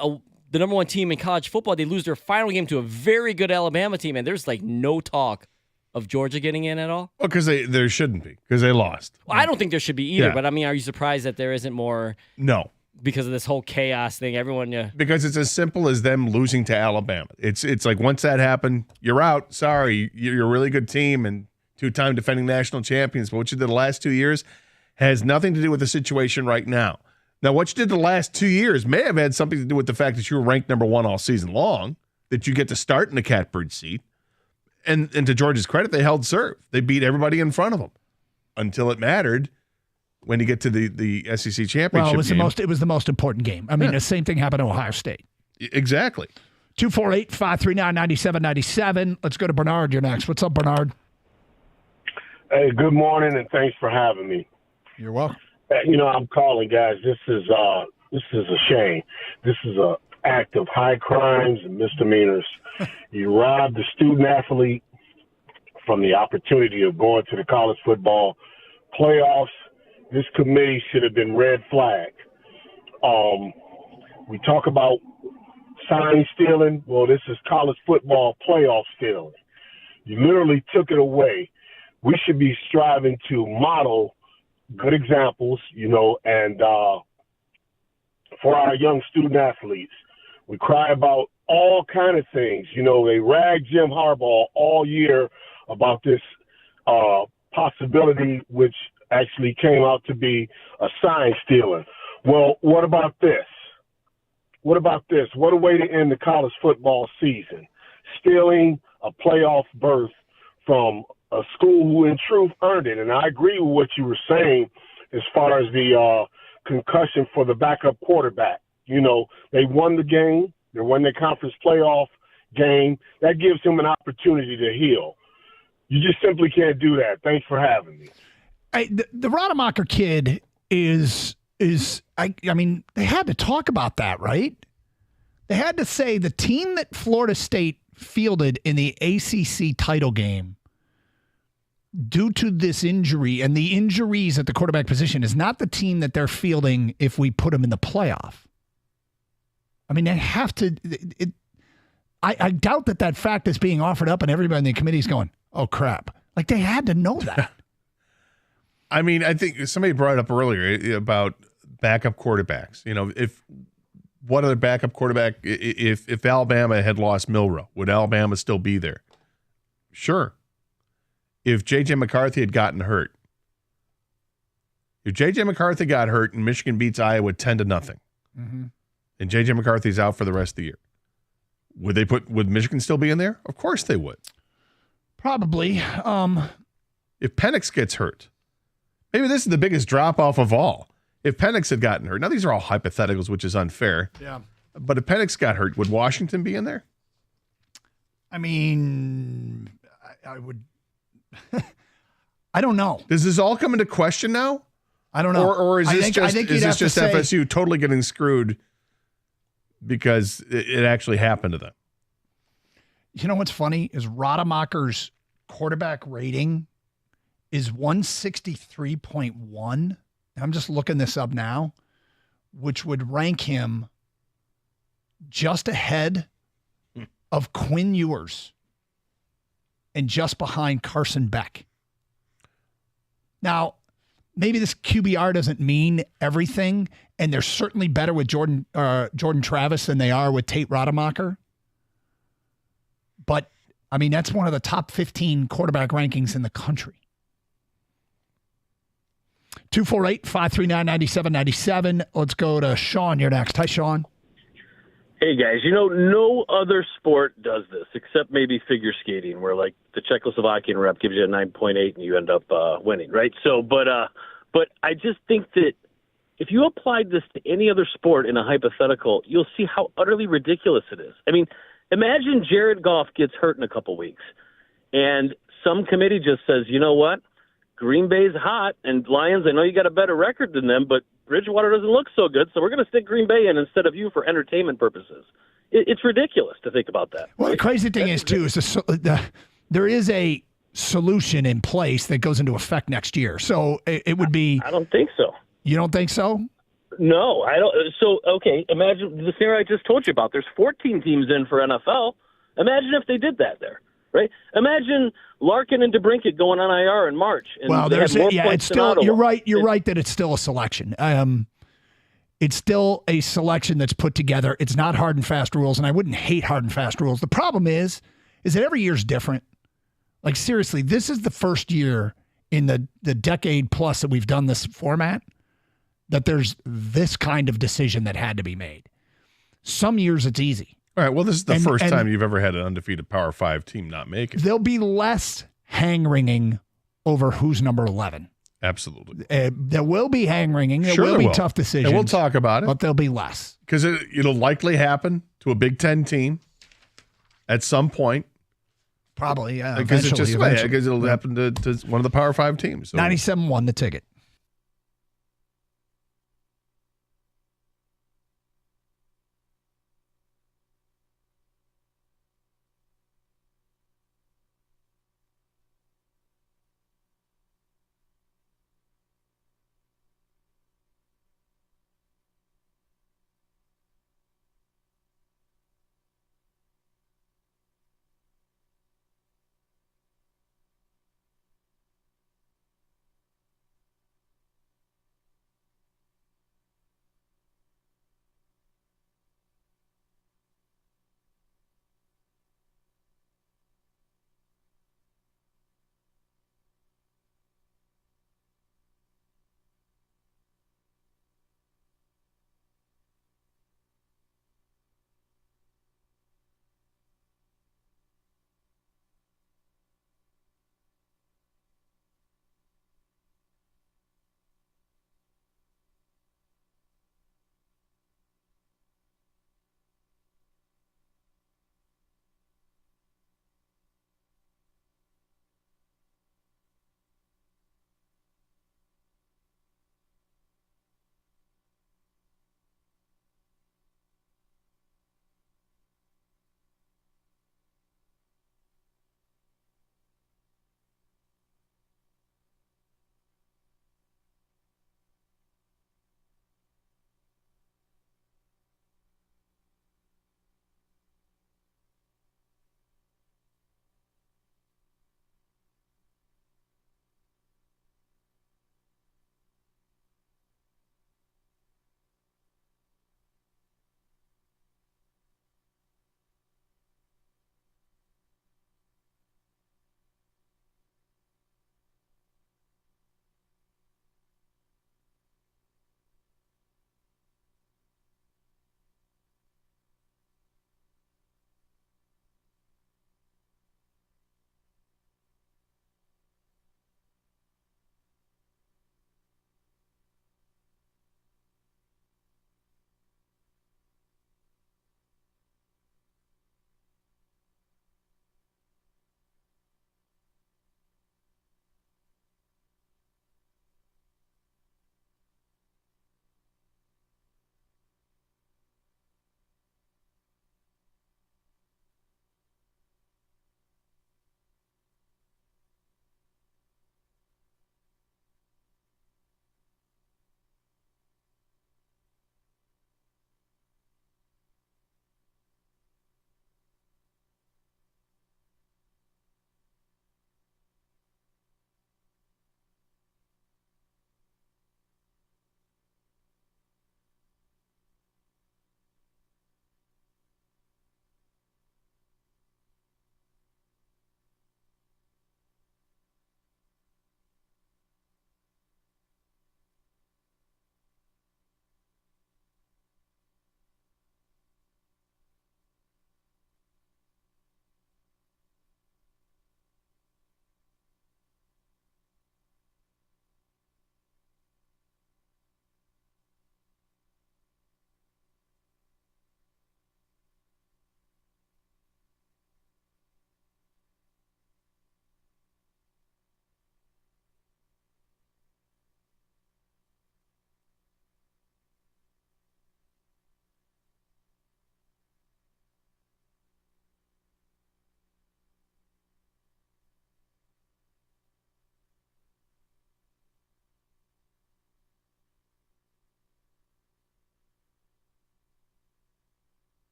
the number one team in college football. They lose their final game to a very good Alabama team, and there's no talk of Georgia getting in at all. Well, because there shouldn't be, because they lost. Well, I don't think there should be either, Yeah. but are you surprised that there isn't more? No. Because of this whole chaos thing, everyone. Because it's as simple as them losing to Alabama. It's like once that happened, you're out. Sorry, you're a really good team and 2-time defending national champions. But what you did the last 2 years has nothing to do with the situation right now. Now, what you did the last 2 years may have had something to do with the fact that you were ranked number 1 all season long, that you get to start in the catbird seat. And to Georgia's credit, they held serve. They beat everybody in front of them until it mattered. When you get to the SEC championship Well, it was game. it was the most important game. The same thing happened to Ohio State. Exactly. 248-539-9797. Let's go to Bernard. You're next. What's up, Bernard? Hey, good morning, and thanks for having me. You're welcome. I'm calling, guys. This is a shame. This is a act of high crimes and misdemeanors. You robbed the student athlete from the opportunity of going to the college football playoffs. This committee should have been red flagged. We talk about sign stealing. Well, this is college football playoff stealing. You literally took it away. We should be striving to model good examples, and for our young student athletes. We cry about all kind of things. They rag Jim Harbaugh all year about this possibility, which actually came out to be a sign stealing. Well, what about this? What about this? What a way to end the college football season. Stealing a playoff berth from a school who in truth earned it. And I agree with what you were saying as far as the concussion for the backup quarterback. They won the game. They won their conference playoff game. That gives him an opportunity to heal. You just simply can't do that. Thanks for having me. The Rodemacher kid is they had to talk about that, right? They had to say the team that Florida State fielded in the ACC title game due to this injury and the injuries at the quarterback position is not the team that they're fielding if we put them in the playoff. They have to. I doubt that fact is being offered up and everybody in the committee is going, oh, crap. They had to know that. I think somebody brought it up earlier about backup quarterbacks. If what other backup quarterback, if Alabama had lost Milroe, would Alabama still be there? Sure. If J.J. McCarthy had gotten hurt, if J.J. McCarthy got hurt and Michigan beats Iowa 10-0, and J.J. McCarthy's out for the rest of the year, would Michigan still be in there? Of course they would. Probably. If Penix gets hurt, Maybe this is the biggest drop off of all. If Penix had gotten hurt, now these are all hypotheticals, which is unfair. Yeah. But if Penix got hurt, would Washington be in there? I mean, I would. I don't know. Does this all come into question now? I don't know. Or is this just say, FSU totally getting screwed because it actually happened to them? You know what's funny is Rademacher's quarterback rating is 163.1. I'm just looking this up now, which would rank him just ahead of Quinn Ewers and just behind Carson Beck. Now, maybe this QBR doesn't mean everything, and they're certainly better with Jordan Travis than they are with Tate Rademacher. But, I mean, that's one of the top 15 quarterback rankings in the country. 248-539-9797. Let's go to Sean. You're next. Hi, Sean. Hey, guys. You know, no other sport does this except maybe figure skating, where, like, the Czechoslovakian rep gives you a 9.8 and you end up winning, right? So, but I just think that if you applied this to any other sport in a hypothetical, you'll see how utterly ridiculous it is. I mean, imagine Jared Goff gets hurt in a couple weeks, and some committee just says, you know what? Green Bay's hot, and Lions, I know you got a better record than them, but Bridgewater doesn't look so good, so we're going to stick Green Bay in instead of you for entertainment purposes. It's ridiculous to think about that. Well, the crazy thing is, too, is there is a solution in place that goes into effect next year. So it would be... I don't think so. You don't think so? No, I don't. So, okay, imagine the scenario I just told you about. There's 14 teams in for NFL. Imagine if they did that there. Right? Imagine Larkin and DeBrincat going on IR in March. And well, they had more points it's than still. Ottawa. You're right. You're right that it's still a selection. It's still a selection that's put together. It's not hard and fast rules, and I wouldn't hate hard and fast rules. The problem is that every year's different. Like, seriously, this is the first year in the decade plus that we've done this format that there's this kind of decision that had to be made. Some years it's easy. All right, well, this is the first time you've ever had an undefeated Power 5 team not make it. There'll be less hang-wringing over who's number 11. Absolutely. There will be hang-wringing. There will be tough decisions. And we'll talk about it. But there'll be less. Because it'll likely happen to a Big Ten team at some point. Probably, yeah. Because it'll happen to one of the Power 5 teams. So. 97-1 the ticket.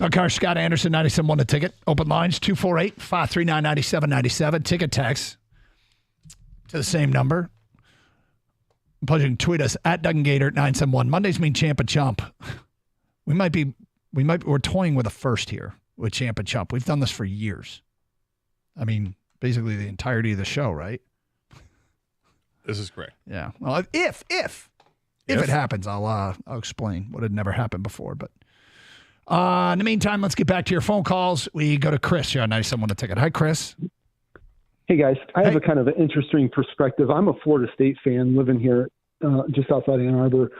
Doug Carr, Scott Anderson, 97.1 The Ticket. Open lines, 248-539-9797. Ticket text to the same number. Plus, you can tweet us at Doug and Gator 971. Mondays mean Champ and Chump. We're toying with a first here with Champ and Chump. We've done this for years. I mean, basically the entirety of the show, right? This is correct. Yeah. Well, if it happens, I'll explain what had never happened before. But in the meantime, let's get back to your phone calls. We go to Chris here on 97.1 The Ticket. Hi, Chris. Hey, guys. I have a kind of an interesting perspective. I'm a Florida State fan living here just outside Ann Arbor.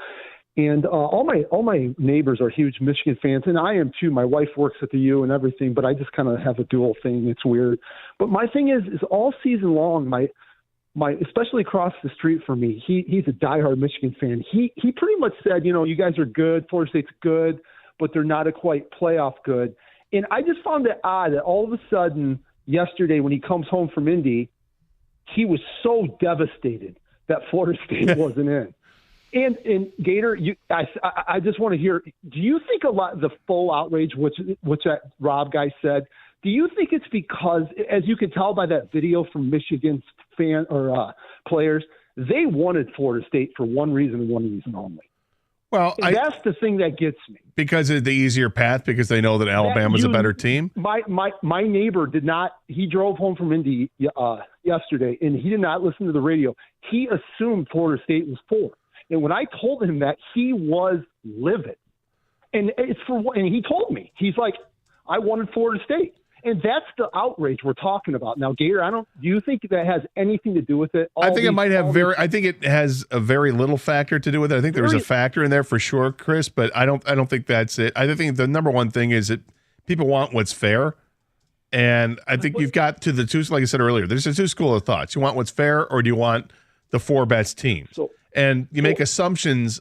And all my neighbors are huge Michigan fans, and I am too. My wife works at the U and everything, but I just kind of have a dual thing. It's weird. But my thing is all season long, my especially across the street from me, he's a diehard Michigan fan. He pretty much said, you guys are good, Florida State's good, but they're not a quite playoff good. And I just found it odd that all of a sudden yesterday when he comes home from Indy, he was so devastated that Florida State wasn't in. And Gator, I just want to hear, do you think a lot of the full outrage, which that Rob guy said, do you think it's because, as you can tell by that video from Michigan's fan or players, they wanted Florida State for one reason and one reason only? Well, that's the thing that gets me. Because of the easier path, because they know that Alabama's a better team? My neighbor did not, he drove home from Indy yesterday, and he did not listen to the radio. He assumed Florida State was 4. And when I told him that, he was livid. And he told me, he's like, I wanted Florida State. And that's the outrage we're talking about. Now, Gator, do you think that has anything to do with it? I think it has a very little factor to do with it. I think there's a factor in there for sure, Chris, but I don't think that's it. I think the number one thing is that people want what's fair. And I think you've got to the two, like I said earlier, there's a two school of thoughts. You want what's fair, or do you want the 4 best teams? And you make assumptions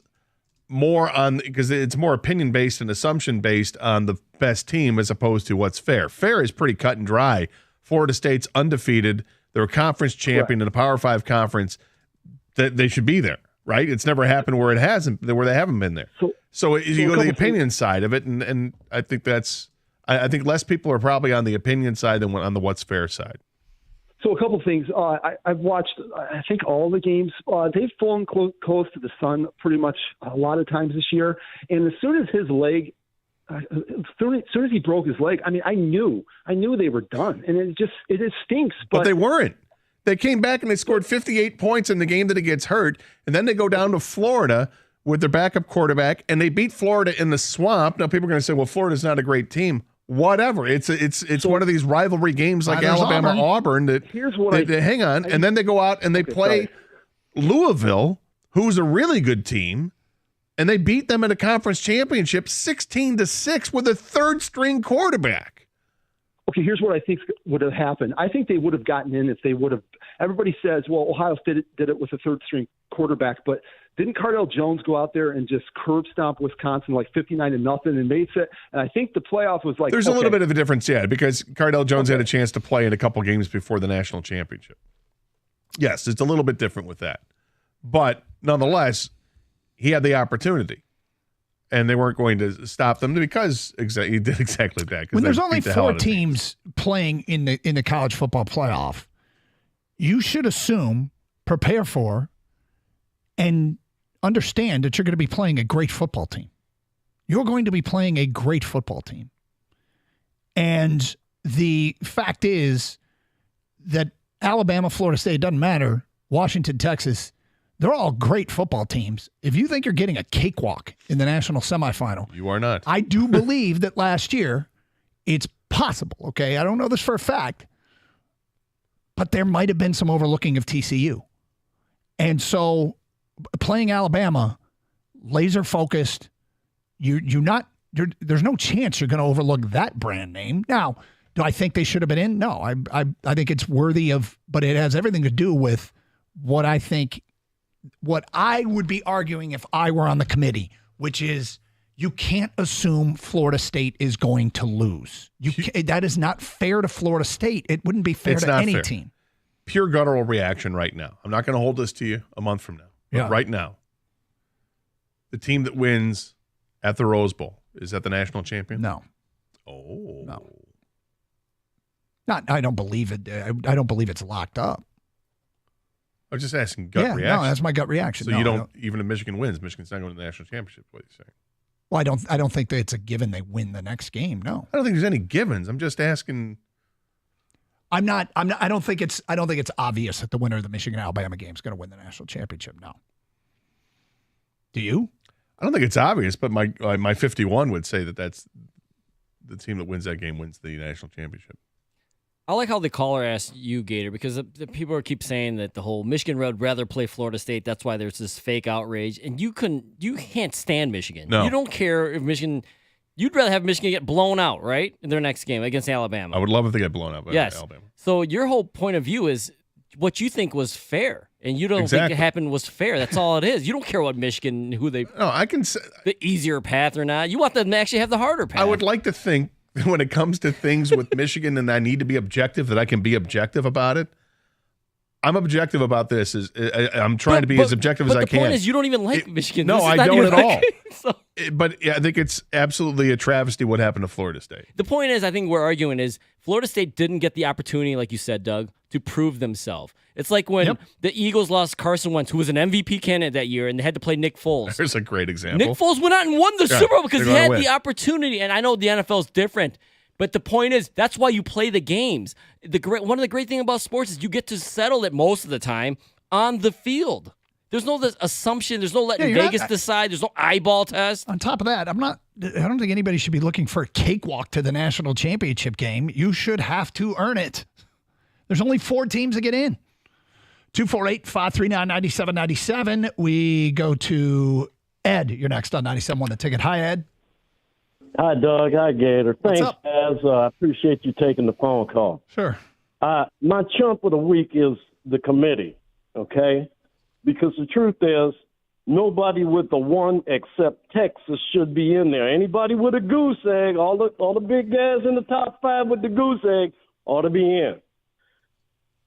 more on, because it's more opinion based and assumption based on the best team as opposed to what's fair. Fair is pretty cut and dry. Florida State's undefeated. They're a conference champion in a Power 5 conference. That they should be there, right? It's never happened where they haven't been there. So you go to the opinion side of it, and I think I think less people are probably on the opinion side than on the what's fair side. So a couple of things. I've watched, I think, all the games. They've flown close to the sun pretty much a lot of times this year. And as soon as his leg, as soon as he broke his leg, I mean, I knew they were done. And it just stinks. But they weren't. They came back and they scored 58 points in the game that he gets hurt. And then they go down to Florida with their backup quarterback, and they beat Florida in the swamp. Now, people are going to say, well, Florida's not a great team. Whatever. It's one of these rivalry games like Alabama-Auburn that they hang on, and then they go out and they play Louisville, who's a really good team, and they beat them in a conference championship 16-6 with a third-string quarterback. Okay, here's what I think would have happened. I think they would have gotten in if they would have. Everybody says, well, Ohio State did it with a third-string quarterback, but didn't Cardell Jones go out there and just curb stomp Wisconsin like 59-0 and made it? And I think the playoff was like. There's a little bit of a difference, yeah, because Cardell Jones had a chance to play in a couple games before the national championship. Yes, it's a little bit different with that, but nonetheless, he had the opportunity, and they weren't going to stop them because he did exactly that. When there's only 4 teams playing in the college football playoff, you should assume, prepare for, and understand that you're going to be playing a great football team. You're going to be playing a great football team. And the fact is that Alabama, Florida State, doesn't matter, Washington, Texas, they're all great football teams. If you think you're getting a cakewalk in the national semifinal, you are not. I do believe that last year it's possible, okay? I don't know this for a fact, but there might have been some overlooking of TCU. And so playing Alabama, laser focused, there's no chance you're going to overlook that brand name. Now, do I think they should have been in? No, I think it's worthy of, but it has everything to do with what I would be arguing if I were on the committee, which is you can't assume Florida State is going to lose. That is not fair to Florida State. It wouldn't be fair to any team. Pure guttural reaction right now. I'm not going to hold this to you a month from now. But right now, the team that wins at the Rose Bowl, is that the national champion? No. Oh. No. I don't believe it. I don't believe it's locked up. I was just asking gut reaction. No, that's my gut reaction. So No, you I don't, even if Michigan wins, Michigan's not going to the national championship, what are you saying? Well, I don't think that it's a given they win the next game. No. I don't think there's any givens. I'm just asking. I don't think it's obvious that the winner of the Michigan-Alabama game is going to win the national championship. No. Do you? I don't think it's obvious, but my 51 would say that that's the team that wins that game wins the national championship. I like how the caller asked you, Gator, because the people keep saying that the whole Michigan would rather play Florida State. That's why there's this fake outrage, and you can't stand Michigan. No. You don't care if Michigan. You'd rather have Michigan get blown out, right, in their next game against Alabama. I would love if they get blown out by Alabama. So your whole point of view is what you think was fair, and you don't think it happened was fair. That's all it is. You don't care what Michigan, who they. No, I can say the easier path or not. You want them to actually have the harder path. I would like to think that when it comes to things with Michigan and I need to be objective, that I can be objective about it. I'm objective about this. I'm trying to be as objective as I can. The point is, you don't even like Michigan. No, I don't at all. So. But I think it's absolutely a travesty what happened to Florida State. The point is, I think we're arguing is Florida State didn't get the opportunity, like you said, Doug, to prove themselves. It's like when the Eagles lost Carson Wentz, who was an MVP candidate that year, and they had to play Nick Foles. There's a great example. Nick Foles went out and won the Super Bowl because he they're had gonna the opportunity. And I know the NFL is different, but the point is, that's why you play the games. One of the great things about sports is you get to settle it most of the time on the field. There's no assumption. There's no letting Vegas decide. There's no eyeball test. On top of that, I don't think anybody should be looking for a cakewalk to the national championship game. You should have to earn it. There's only 4 teams that get in. 248-539-9797. We go to Ed. You're next on 97.1 The Ticket. Hi, Ed. Hi, Doug. Hi, Gator. Thanks, up? guys. I appreciate you taking the phone call. Sure. My chump of the week is the committee, okay? Because the truth is, nobody with the one except Texas should be in there. Anybody with a goose egg, all the big guys in the top 5 with the goose egg ought to be in.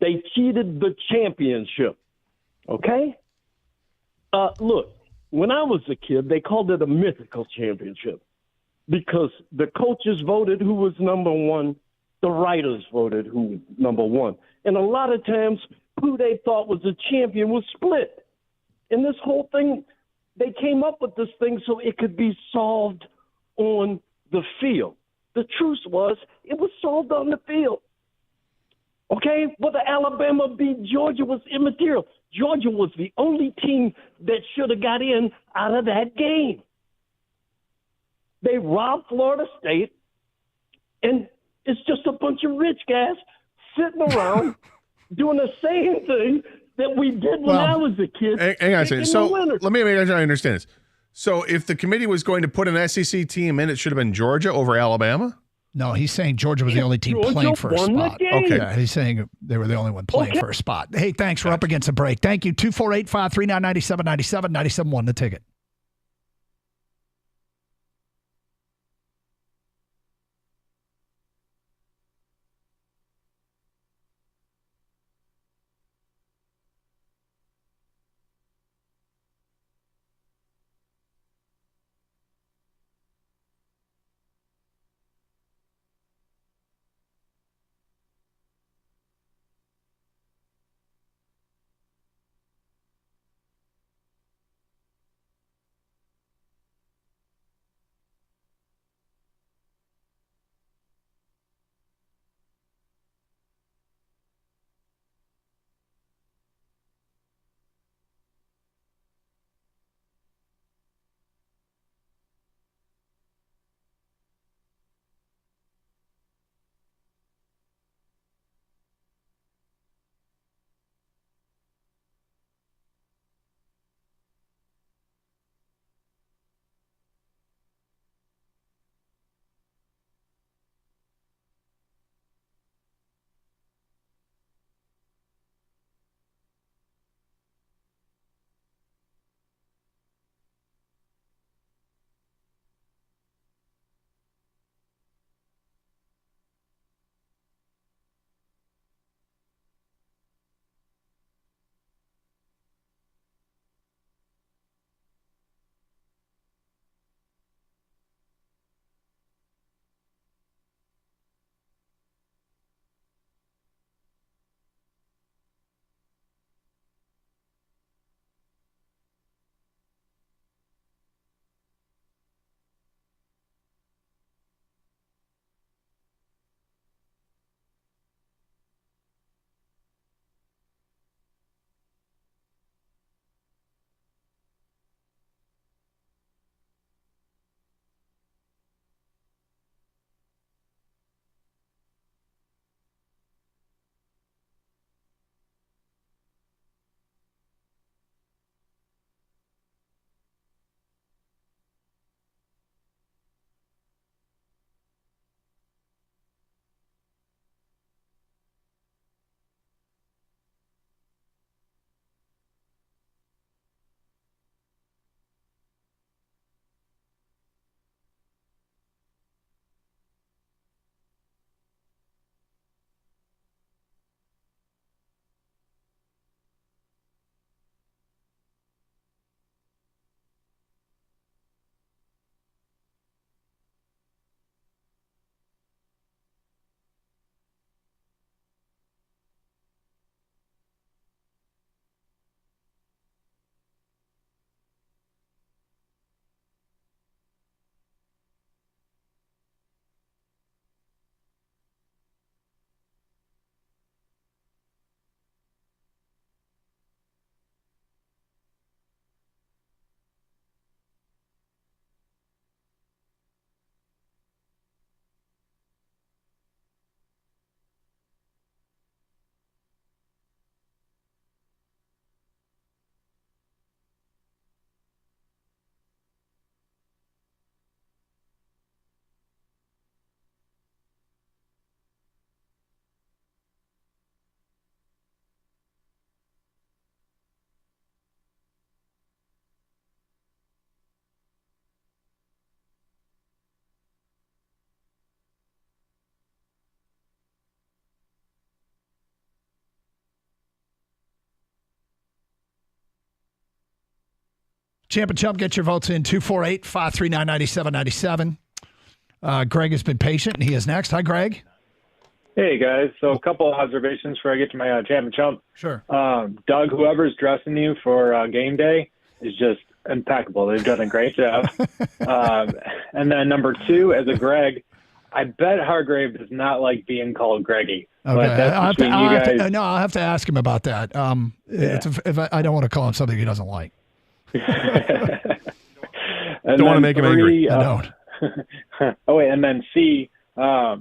They cheated the championship, okay? Look, when I was a kid, they called it a mythical championship because the coaches voted who was number 1, the writers voted who was number 1. And a lot of times, who they thought was a champion was split. And this whole thing, they came up with this thing so it could be solved on the field. The truth was, it was solved on the field. Okay? Whether Alabama beat Georgia was immaterial. Georgia was the only team that should have got in out of that game. They robbed Florida State, and it's just a bunch of rich guys sitting around doing the same thing that we did when I was a kid. Hang on a second. So let me make sure I understand this. So if the committee was going to put an SEC team in, it should have been Georgia over Alabama? No, he's saying Georgia was the only team Georgia playing for a won the spot. game. Okay. Yeah, he's saying they were the only one playing for a spot. Hey, thanks. We're up against a break. Thank you. 248-539-9797, 97.1 The Ticket. Champ and Chump, get your votes in 248-539-9797. Greg has been patient, and he is next. Hi, Greg. Hey, guys. So a couple of observations before I get to my Champ and Chump. Sure. Doug, whoever's dressing you for game day is just impeccable. They've done a great job. And then number two, as a Greg, I bet Hargrave does not like being called Greggy. Okay. But that's between you guys. I'll have to ask him about that. If I don't want to call him something he doesn't like. And don't want to make him angry. I don't. Oh, wait, and then C, I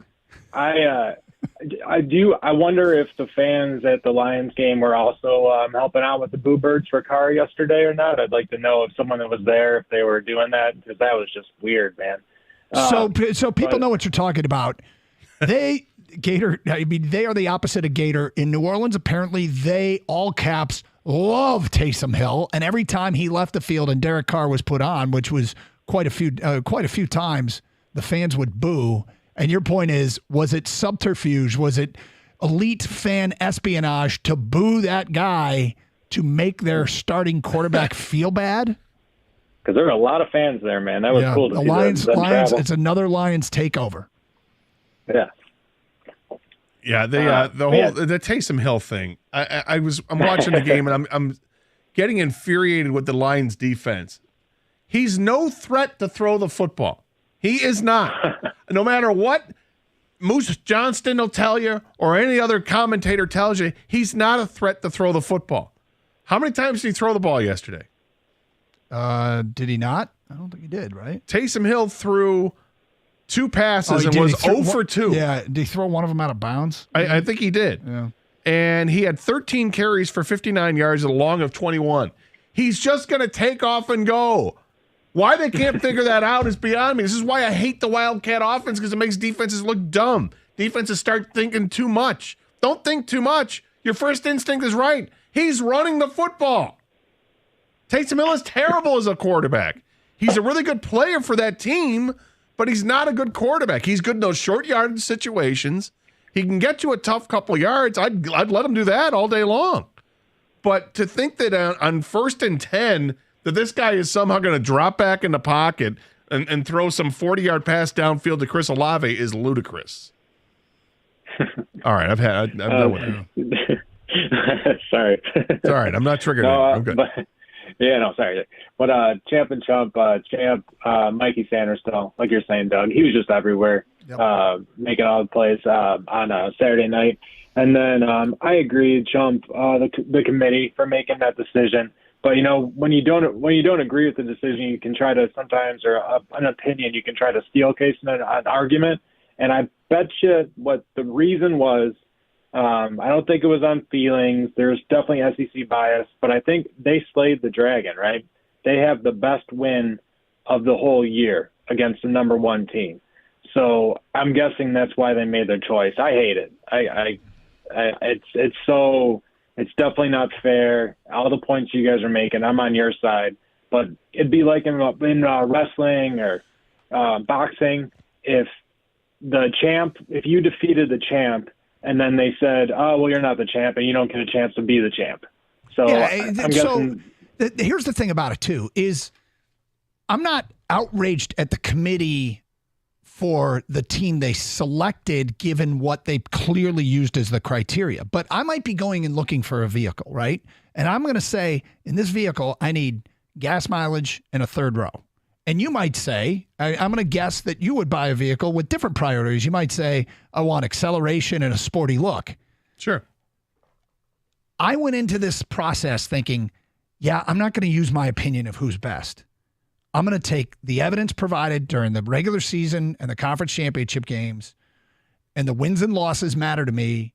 wonder if the fans at the Lions game were also helping out with the Boo Birds for Carr yesterday or not. I'd like to know if someone that was there, if they were doing that, because that was just weird, man. So people know what you're talking about. They are the opposite of Gator. In New Orleans, apparently they, all caps, love Taysom Hill. And every time he left the field and Derek Carr was put on, which was quite a few times, the fans would boo. And your point is, was it subterfuge? Was it elite fan espionage to boo that guy to make their starting quarterback feel bad? Because there were a lot of fans there, man. That was cool to see. Lions, travel. it's another Lions takeover. Yeah. Yeah, the Taysom Hill thing. I'm watching the game and I'm getting infuriated with the Lions defense. He's no threat to throw the football. He is not. No matter what Moose Johnston will tell you or any other commentator tells you, he's not a threat to throw the football. How many times did he throw the ball yesterday? Did he not? I don't think he did, right? Taysom Hill threw 2 passes and was 0 for 2. Yeah, did he throw one of them out of bounds? I think he did. Yeah. And he had 13 carries for 59 yards and a long of 21. He's just going to take off and go. Why they can't figure that out is beyond me. This is why I hate the Wildcat offense, because it makes defenses look dumb. Defenses start thinking too much. Don't think too much. Your first instinct is right. He's running the football. Taysom Hill is terrible as a quarterback. He's a really good player for that team, but he's not a good quarterback. He's good in those short yardage situations. He can get you a tough couple of yards. I'd let him do that all day long. But to think that on 1st and 10, that this guy is somehow going to drop back in the pocket and throw some 40-yard pass downfield to Chris Olave is ludicrous. All right, I'm done with it. Sorry. It's all right. I'm not triggered. I'm good. Sorry. But Champ and Chump, Mikey Sanders, though, like you're saying, Doug, he was just everywhere, making all the plays on a Saturday night. And then I agree, Chump, the committee for making that decision. But when you don't agree with the decision, you can try to sometimes, or an opinion, you can try to steel case an argument. And I bet you what the reason was. I don't think it was on feelings. There's definitely SEC bias, but I think they slayed the dragon, right? They have the best win of the whole year against the number 1 team. So I'm guessing that's why they made their choice. I hate it. It's definitely not fair. All the points you guys are making, I'm on your side. But it'd be like in wrestling or boxing, if you defeated the champ, and then they said, "Oh, well, you're not the champ, and you don't get a chance to be the champ." So I'm guessing. Here's the thing about it too: is I'm not outraged at the committee for the team they selected, given what they clearly used as the criteria. But I might be going and looking for a vehicle, right? And I'm going to say, in this vehicle, I need gas mileage and a third row. And you might say, I'm going to guess that you would buy a vehicle with different priorities. You might say, I want acceleration and a sporty look. Sure. I went into this process thinking, I'm not going to use my opinion of who's best. I'm going to take the evidence provided during the regular season and the conference championship games, and the wins and losses matter to me,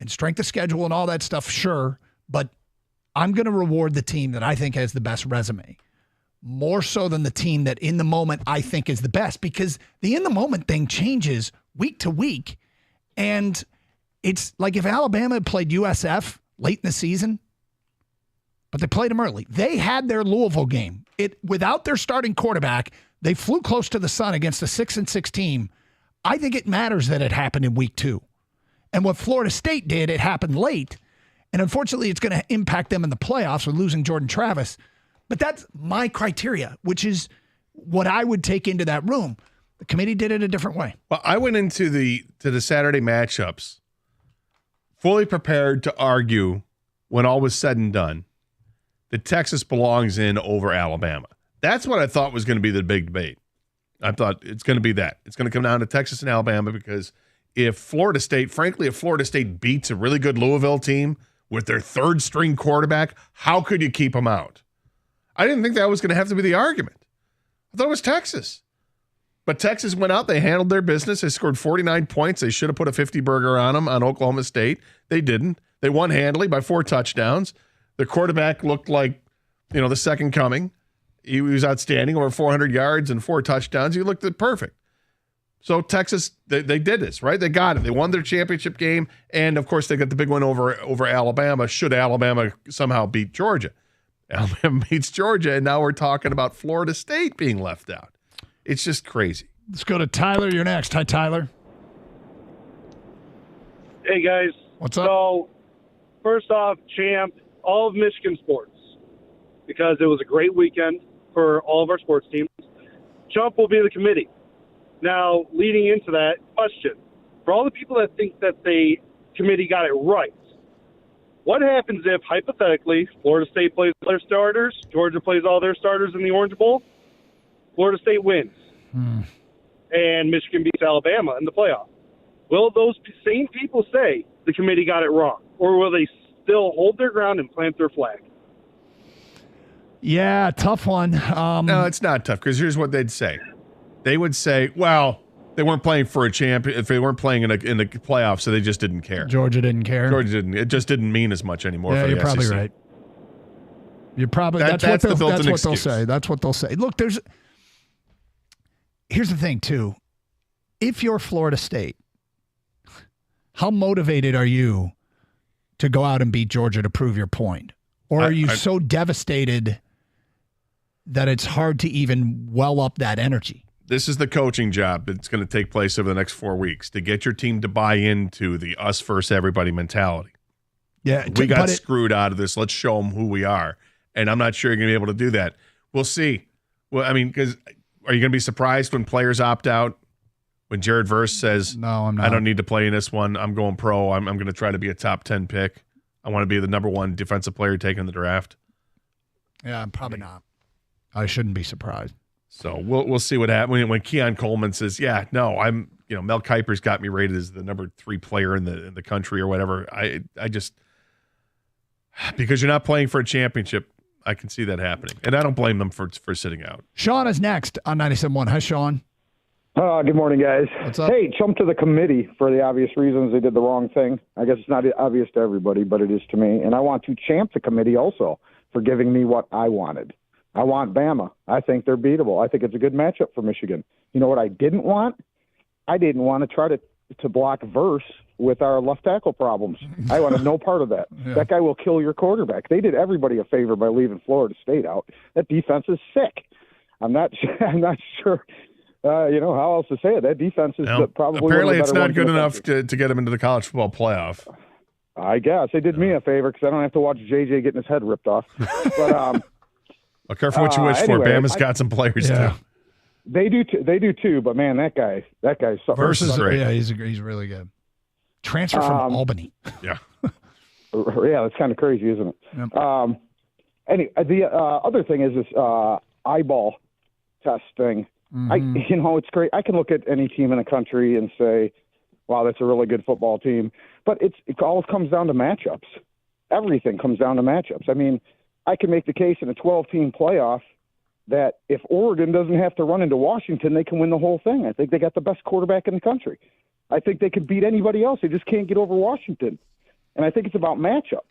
and strength of schedule and all that stuff, sure, but I'm going to reward the team that I think has the best resume, more so than the team that in the moment I think is the best, because the in the moment thing changes week to week. And it's like if Alabama had played USF late in the season, but they played them early. They had their Louisville game. Without their starting quarterback, they flew close to the sun against a 6-6 team. I think it matters that it happened in week 2. And what Florida State did, it happened late. And unfortunately, it's going to impact them in the playoffs with losing Jordan Travis. But that's my criteria, which is what I would take into that room. The committee did it a different way. Well, I went into the Saturday matchups fully prepared to argue when all was said and done that Texas belongs in over Alabama. That's what I thought was going to be the big debate. I thought it's going to be that. It's going to come down to Texas and Alabama because if Florida State beats a really good Louisville team with their third string quarterback, how could you keep them out? I didn't think that was going to have to be the argument. I thought it was Texas. But Texas went out. They handled their business. They scored 49 points. They should have put a 50-burger on them on Oklahoma State. They didn't. They won handily by 4 touchdowns. The quarterback looked like, the second coming. He was outstanding, over 400 yards and 4 touchdowns. He looked perfect. So Texas, they did this, right? They got it. They won their championship game. And, of course, they got the big one over Alabama, should Alabama somehow beat Georgia. Alabama beats Georgia, and now we're talking about Florida State being left out. It's just crazy. Let's go to Tyler. You're next. Hi, Tyler. Hey, guys. What's up? So, first off, champ, all of Michigan sports, because it was a great weekend for all of our sports teams. Chump will be the committee. Now, leading into that question, for all the people that think that the committee got it right, what happens if, hypothetically, Florida State plays their starters, Georgia plays all their starters in the Orange Bowl, Florida State wins, and Michigan beats Alabama in the playoff? Will those same people say the committee got it wrong, or will they still hold their ground and plant their flag? Yeah, tough one. No, it's not tough, because here's what they'd say. They would say, well, they weren't playing for a champion. If they weren't playing in the playoffs, so they just didn't care. Georgia didn't care. Georgia didn't. It just didn't mean as much anymore. Yeah, for the you're probably SEC. right. You're probably That's what the built-in they'll excuse. say. That's what they'll say. Look, here's the thing too. If you're Florida State, how motivated are you to go out and beat Georgia to prove your point? Or are you so devastated that it's hard to even well up that energy? This is the coaching job that's going to take place over the next 4 weeks to get your team to buy into the us versus everybody mentality. Yeah, we got screwed out of this. Let's show them who we are. And I'm not sure you're going to be able to do that. We'll see. Well, I mean, because are you going to be surprised when players opt out? When Jared Verse says, "No, I'm not. I don't need to play in this one. I'm going pro. I'm going to try to be a top 10 pick. I want to be the number 1 defensive player taken in the draft." Yeah, probably not. I shouldn't be surprised. So we'll see what happens when Keon Coleman says, "Yeah, no, Mel Kiper's got me rated as the number 3 player in the country or whatever." I just, because you're not playing for a championship, I can see that happening, and I don't blame them for sitting out. Sean is next on 97.1. Hi, Sean. Good morning, guys. What's up? Hey, chump to the committee for the obvious reasons they did the wrong thing. I guess it's not obvious to everybody, but it is to me. And I want to champ the committee also for giving me what I wanted. I want Bama. I think they're beatable. I think it's a good matchup for Michigan. You know what I didn't want? I didn't want to try to block Verse with our left tackle problems. I wanted no part of that. Yeah. That guy will kill your quarterback. They did everybody a favor by leaving Florida State out. That defense is sick. I'm not sure. How else to say it? That defense is probably apparently one of the it's better not ones good in the enough country. to get them into the college football playoff. I guess they did me a favor because I don't have to watch JJ getting his head ripped off. But Well, careful what you wish for. anyway, Bama's got some players too. they do too. But man, that guy's something. Versus great. Yeah, he's really good. Transfer from Albany. Yeah. Yeah, that's kind of crazy, isn't it? Yep. Anyway, the other thing is this eyeball test thing. Mm-hmm. It's great. I can look at any team in the country and say, wow, that's a really good football team. But it all comes down to matchups. Everything comes down to matchups. I mean, I can make the case in a 12-team playoff that if Oregon doesn't have to run into Washington, they can win the whole thing. I think they got the best quarterback in the country. I think they could beat anybody else. They just can't get over Washington. And I think it's about matchups,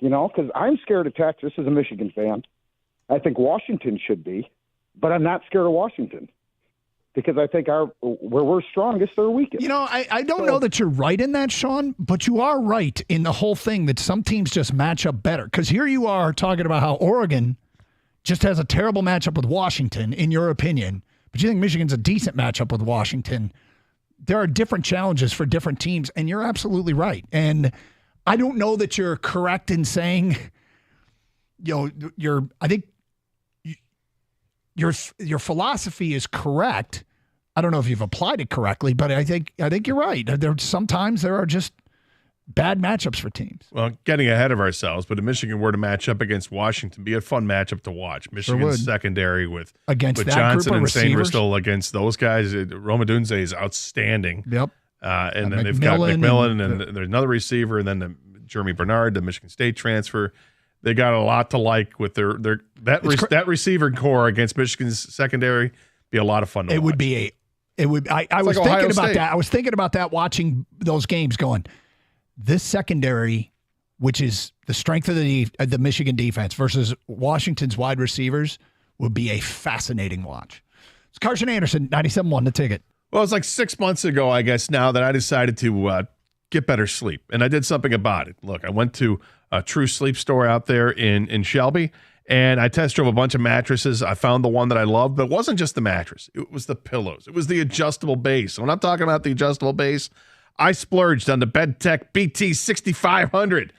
because I'm scared of Texas as a Michigan fan. I think Washington should be, but I'm not scared of Washington because I think where we're strongest, they're weakest. I don't know that you're right in that, Sean, but you are right in the whole thing that some teams just match up better. Because here you are talking about how Oregon just has a terrible matchup with Washington, in your opinion, but you think Michigan's a decent matchup with Washington. There are different challenges for different teams, and you're absolutely right. And I don't know that you're correct in saying, I think your philosophy is correct. I don't know if you've applied it correctly, but I think you're right. Sometimes there are just bad matchups for teams. Well, getting ahead of ourselves, but if Michigan were to match up against Washington, be a fun matchup to watch. Michigan's secondary with Johnson and Sainristil against those guys. Rome Odunze is outstanding. Yep. And then they've got McMillan and there's another receiver, and then Jeremy Bernard, the Michigan State transfer. They got a lot to like with that receiver core against Michigan's secondary. Be a lot of fun to watch. I was thinking about that. I was thinking about that watching those games going, this secondary, which is the strength of the Michigan defense versus Washington's wide receivers, would be a fascinating watch. It's Carson Anderson, 97.1 The Ticket. Well, it's like 6 months ago, I guess, now that I decided to get better sleep, and I did something about it. Look, I went to a True Sleep store out there in Shelby, and I test drove a bunch of mattresses. I found the one that I loved, but it wasn't just the mattress. It was the pillows. It was the adjustable base. When I'm talking about the adjustable base, I splurged on the BedTech BT 6500.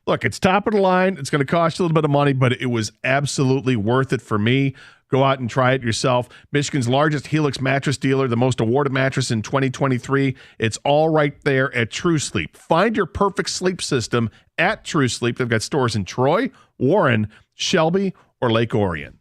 Look, it's top of the line. It's going to cost you a little bit of money, but it was absolutely worth it for me. Go out and try it yourself. Michigan's largest Helix mattress dealer, the most awarded mattress in 2023. It's all right there at True Sleep. Find your perfect sleep system at True Sleep. They've got stores in Troy, Warren, Shelby, or Lake Orion.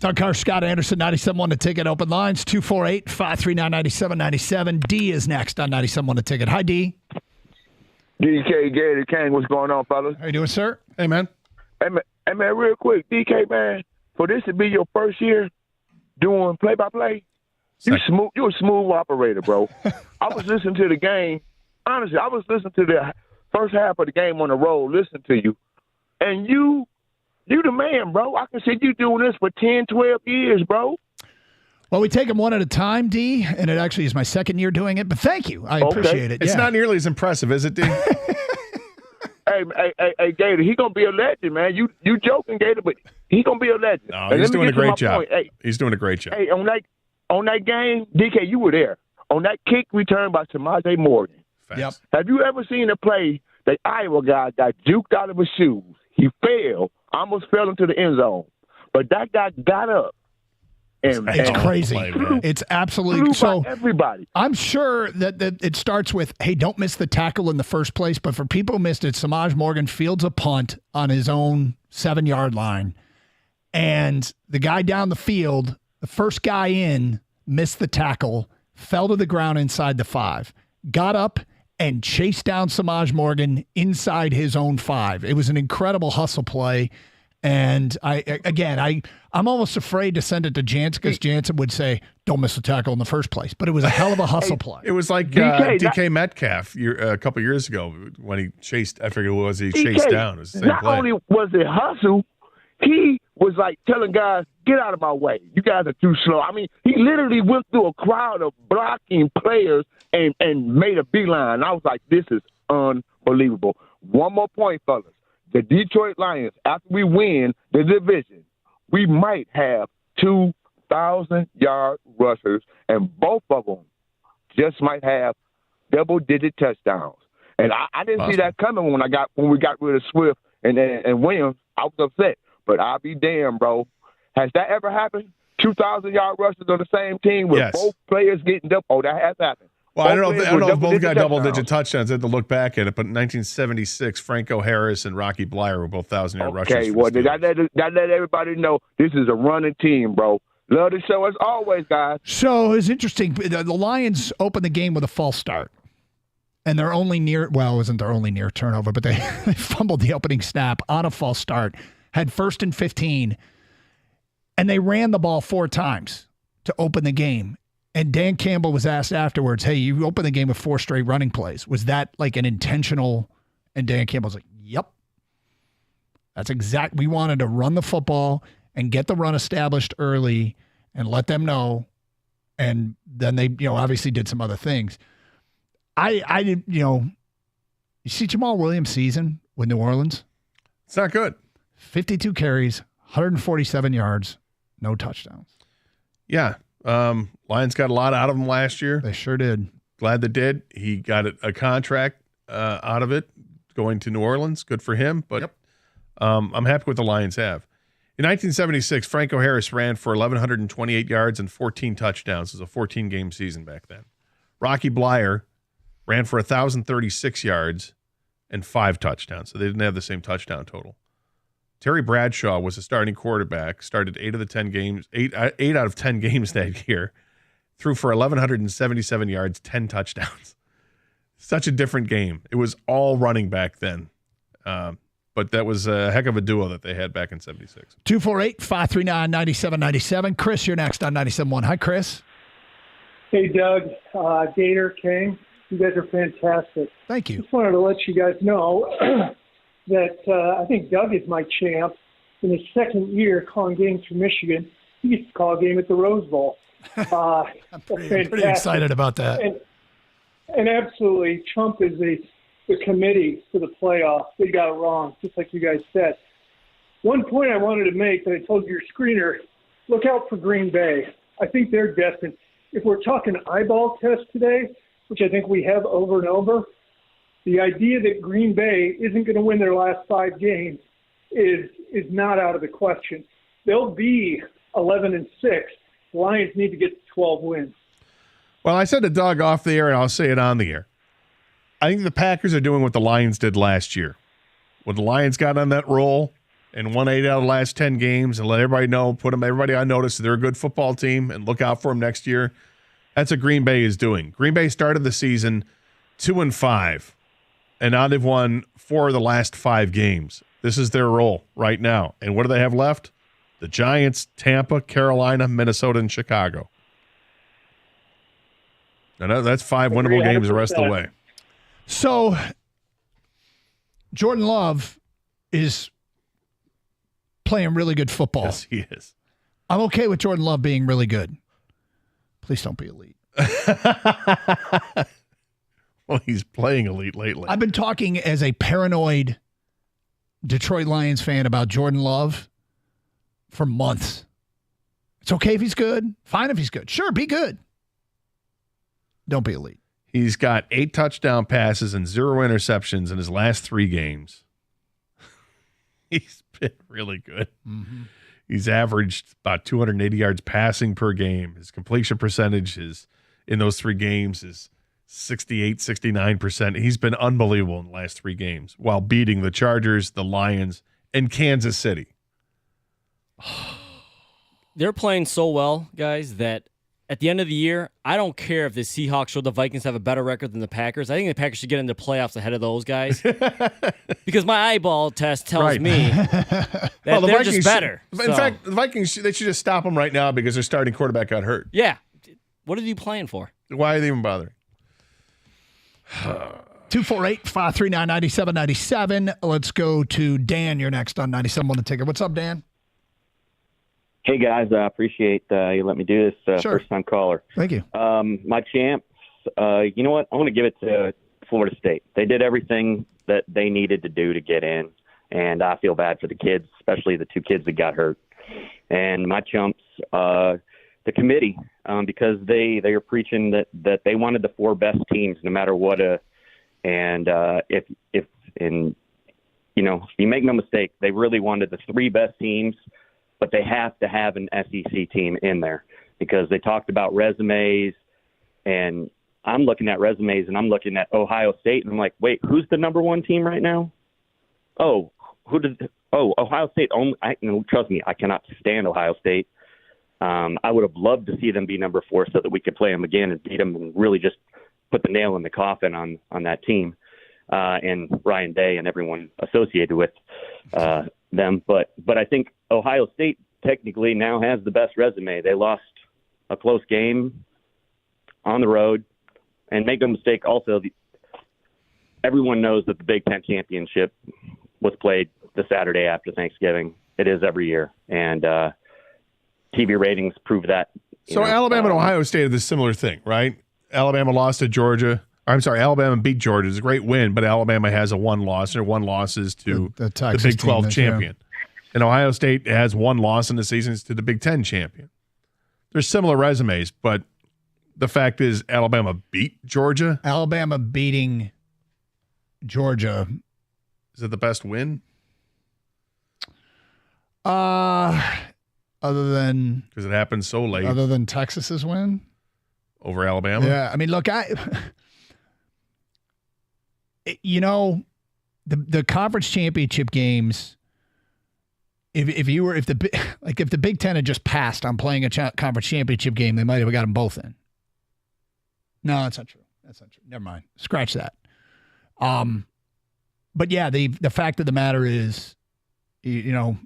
Doug Carr, Scott Anderson, 97.1 The Ticket. Open lines, 248-539-9797. D is next on 97.1 The Ticket. Hi, D. DK Gator King, what's going on, fellas? How you doing, sir? Hey, man. Hey, man, real quick, DK, man, for this to be your first year doing play-by-play, you're a smooth operator, bro. I was listening to the game. Honestly, I was listening to the first half of the game on the road, listening to you. And you the man, bro. I can see you doing this for 10, 12 years, bro. Well, we take them one at a time, D, and it actually is my second year doing it. But thank you. I appreciate it. It's not nearly as impressive, is it, D? Hey, Gator, he gonna be a legend, man. You joking, Gator, but he gonna be a legend. No, he's doing a great job. Hey, he's doing a great job. Hey, on that game, DK, you were there. On that kick return by Samaje Morgan. Yep. Have you ever seen a play that Iowa guy got juked out of his shoes? He fell, almost fell into the end zone, but that guy got up. It's crazy. It's absolutely so. Everybody. I'm sure that it starts with, hey, don't miss the tackle in the first place. But for people who missed it, Samaj Morgan fields a punt on his own 7-yard line. And the guy down the field, the first guy in, missed the tackle, fell to the ground inside the 5, got up and chased down Samaj Morgan inside his own 5. It was an incredible hustle play. And I'm almost afraid to send it to Jansen because Jansen would say, don't miss the tackle in the first place. But it was a hell of a hustle play. It was like DK Metcalf a couple years ago when he chased, I forget who it was, he chased down. It was the same not play. only was it hustle, he was like telling guys, get out of my way. You guys are too slow. I mean, he literally went through a crowd of blocking players and made a beeline. I was like, this is unbelievable. One more point, fellas. The Detroit Lions, after we win the division, we might have 2,000-yard rushers, and both of them just might have double-digit touchdowns. And I didn't see that coming when we got rid of Swift and Williams. I was upset, but I'll be damned, bro. Has that ever happened? 2,000-yard rushers on the same team with both players getting double? Oh, that has happened. Well, I don't know if both got double-digit touchdowns. I had to look back at it, but in 1976, Franco Harris and Rocky Blyer were both 1,000-yard rushers. Okay, well, that let everybody know this is a running team, bro. Love the show as always, guys. So it's interesting. The Lions opened the game with a false start, and they're only near. Well, it wasn't their only near turnover, but they fumbled the opening snap on a false start. Had 1st and 15, and they ran the ball 4 times to open the game. And Dan Campbell was asked afterwards, hey, you opened the game with 4 straight running plays. Was that like an intentional? And Dan Campbell's like, yep. That's exact. We wanted to run the football and get the run established early and let them know. And then they, obviously did some other things. I did, you see Jamal Williams' season with New Orleans? It's not good. 52 carries, 147 yards, no touchdowns. Yeah. Lions got a lot out of him last year. They sure did. Glad they did. He got a contract out of it going to New Orleans. Good for him. But I'm happy with the Lions have. In 1976, Franco Harris ran for 1,128 yards and 14 touchdowns. It was a 14-game season back then. Rocky Blyer ran for 1,036 yards and 5 touchdowns. So they didn't have the same touchdown total. Terry Bradshaw was a starting quarterback, started 8 out of 10 games that year, threw for 1,177 yards, 10 touchdowns. Such a different game. It was all running back then. But that was a heck of a duo that they had back in 76. 248-539-9797. Chris, you're next on 97.1. Hi, Chris. Hey, Doug, Gator, King. You guys are fantastic. Thank you. Just wanted to let you guys know that I think Doug is my champ. In his second year calling games for Michigan, he used to call a game at the Rose Bowl. I'm pretty excited about that. And absolutely, Trump is the committee for the playoffs. They got it wrong, just like you guys said. One point I wanted to make that I told your screener, look out for Green Bay. I think they're destined. If we're talking eyeball test today, which I think we have over and over, the idea that Green Bay isn't going to win their last 5 games is not out of the question. They'll be 11-6. The Lions need to get to 12 wins. Well, I said to Doug off the air, and I'll say it on the air. I think the Packers are doing what the Lions did last year. When the Lions got on that roll, and won 8 out of the last 10 games and let everybody know, everybody on notice that they're a good football team and look out for them next year. That's what Green Bay is doing. Green Bay started the season 2-5, and now they've won 4 of the last 5 games. This is their role right now. And what do they have left? The Giants, Tampa, Carolina, Minnesota, and Chicago. And that's 5 winnable games the rest of the way. So Jordan Love is playing really good football. Yes, he is. I'm okay with Jordan Love being really good. Please don't be elite. Well, he's playing elite lately. I've been talking as a paranoid Detroit Lions fan about Jordan Love for months. It's okay if he's good. Fine if he's good. Sure, be good. Don't be elite. He's got 8 touchdown passes and 0 interceptions in his last 3 games. He's been really good. Mm-hmm. He's averaged about 280 yards passing per game. His completion percentage is in those 3 games is 68, 69%. He's been unbelievable in the last 3 games while beating the Chargers, the Lions, and Kansas City. They're playing so well, guys, that at the end of the year, I don't care if the Seahawks or the Vikings have a better record than the Packers. I think the Packers should get into playoffs ahead of those guys. Because my eyeball test tells me that they're Vikings just better. In fact, the Vikings, they should just stop them right now because their starting quarterback got hurt. Yeah. What are you playing for? Why are they even bothering? 248-539-9797. Let's go to Dan. You're next on 97 The Ticket. What's up, Dan? Hey, guys. I appreciate you letting me do this. Sure. First-time caller. Thank you. My champs, you know what? I want to give it to Florida State. They did everything that they needed to do to get in, and I feel bad for the kids, especially the 2 kids that got hurt. And my chumps, the committee, because they are preaching that they wanted the 4 best teams no matter what. And if you make no mistake, they really wanted the 3 best teams, but they have to have an SEC team in there because they talked about resumes, and I'm looking at resumes and I'm looking at Ohio State and I'm like, wait, who's the number 1 team right now? Ohio State. Trust me, I cannot stand Ohio State. I would have loved to see them be number 4 so that we could play them again and beat them and really just put the nail in the coffin on that team and Ryan Day and everyone associated with them. But I think Ohio State technically now has the best resume. They lost a close game on the road, and make no mistake, also everyone knows that the Big Ten championship was played the Saturday after Thanksgiving. It is every year, and TV ratings prove that. So Alabama and Ohio State had this similar thing, right? Alabama lost to Georgia. Alabama beat Georgia. It's a great win, but Alabama has a 1 loss, and 1 loss is to the Big 12 champion. And Ohio State has 1 loss in the season to the Big Ten champion. There's similar resumes, but the fact is Alabama beat Georgia. Alabama beating Georgia. Is it the best win? Other than because it happened so late. Other than Texas's win over Alabama. Yeah, I mean, look, the conference championship games. If the Big Ten had just passed on playing a conference championship game, they might have got them both in. No, that's not true. Never mind. Scratch that. But yeah, the fact of the matter is, Ohio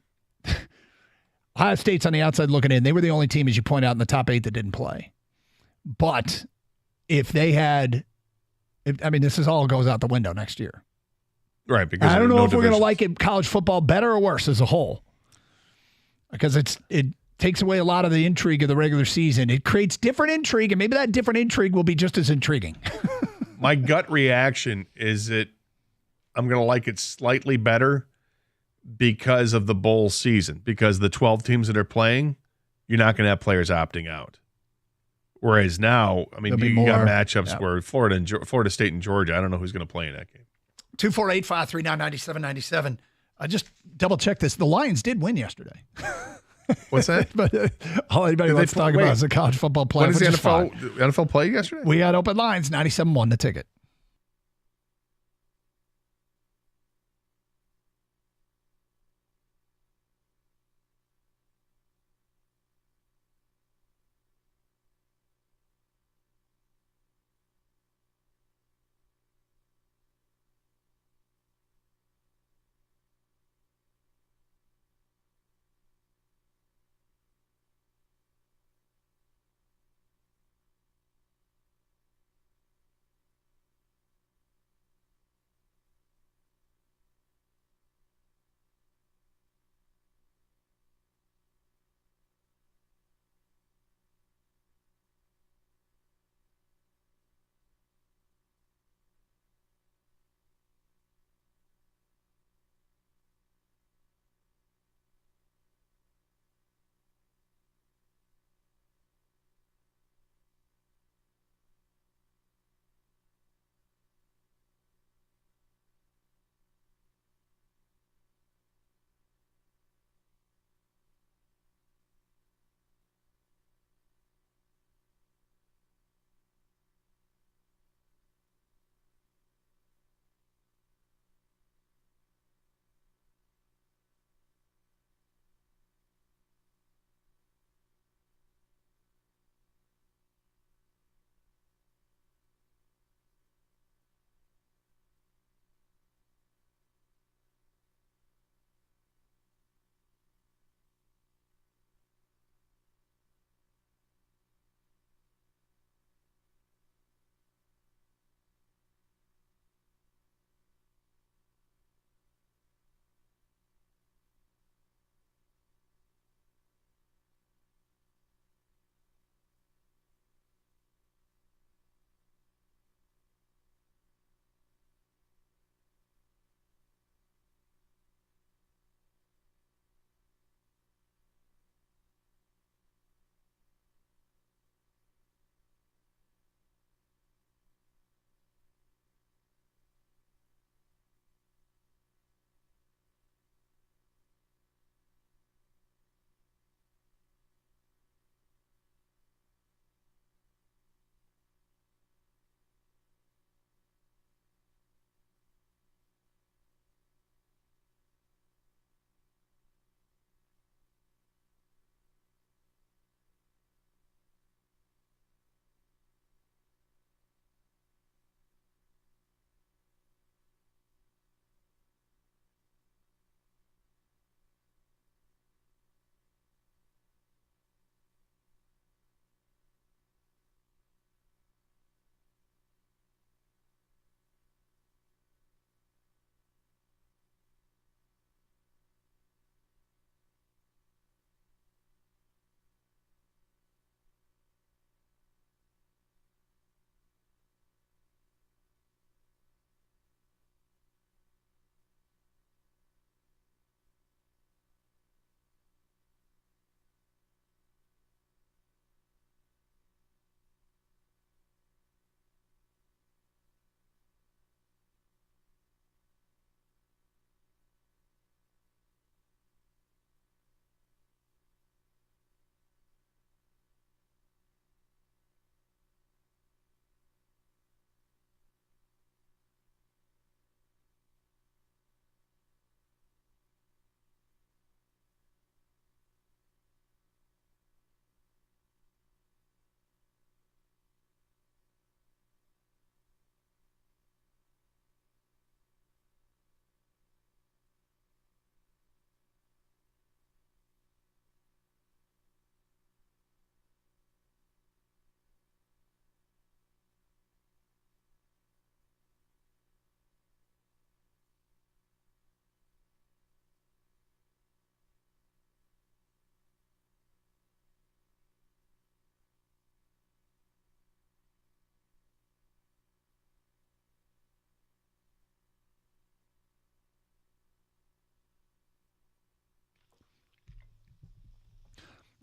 State's on the outside looking in. They were the only team, as you point out, in the top 8 that didn't play. But if they had, this all goes out the window next year. Right. Because I don't know if we're going to like it, college football better or worse as a whole. Because it takes away a lot of the intrigue of the regular season. It creates different intrigue, and maybe that different intrigue will be just as intriguing. My gut reaction is that I'm going to like it slightly better because of the bowl season. Because the 12 teams that are playing, you're not going to have players opting out. Whereas now, you got matchups where Florida State and Georgia, I don't know who's going to play in that game. 248-539-9797. I just double-checked this. The Lions did win yesterday. What's that? But all anybody wants to talk about is the college football playoff. When did the NFL play yesterday? We had open lines, 97-1 The Ticket.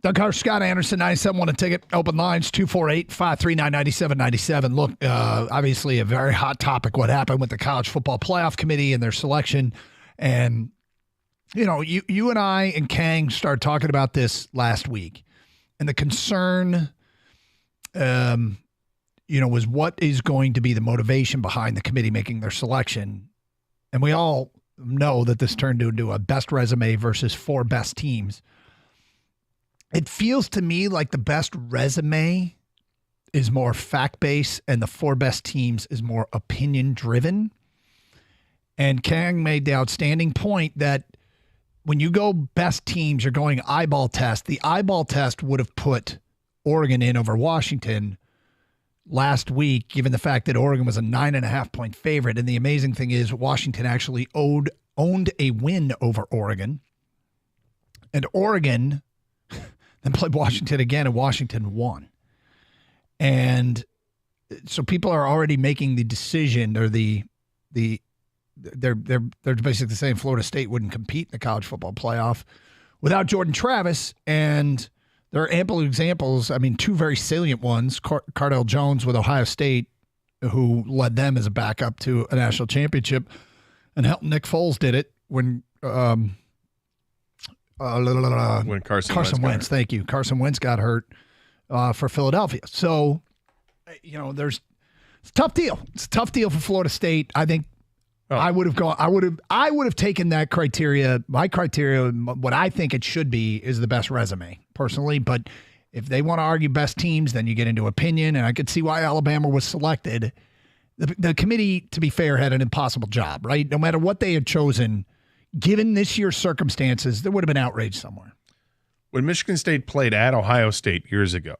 Doug Hart, Scott Anderson, 97.1 A Ticket. Open lines, 248-539-9797. Look, obviously a very hot topic, what happened with the College Football Playoff Committee and their selection. And, you and I and Kang started talking about this last week. And the concern, was what is going to be the motivation behind the committee making their selection. And we all know that this turned into a best resume versus 4 best teams. It feels to me like the best resume is more fact-based and the 4 best teams is more opinion-driven. And Kang made the outstanding point that when you go best teams, you're going eyeball test. The eyeball test would have put Oregon in over Washington last week, given the fact that Oregon was a 9.5-point favorite. And the amazing thing is Washington actually owned a win over Oregon. And Oregon then played Washington again, and Washington won. And so people are already making the decision, or they're basically saying Florida State wouldn't compete in the college football playoff without Jordan Travis. And there are ample examples. I mean, 2 very salient ones. Cardale Jones with Ohio State, who led them as a backup to a national championship, and Nick Foles did it when Carson Wentz. Thank you. Carson Wentz got hurt for Philadelphia. So, it's a tough deal. It's a tough deal for Florida State. I think I would have taken that criteria. My criteria, what I think it should be, is the best resume, personally. But if they want to argue best teams, then you get into opinion. And I could see why Alabama was selected. The committee, to be fair, had an impossible job, right? No matter what they had chosen, given this year's circumstances, there would have been outrage somewhere. When Michigan State played at Ohio State years ago,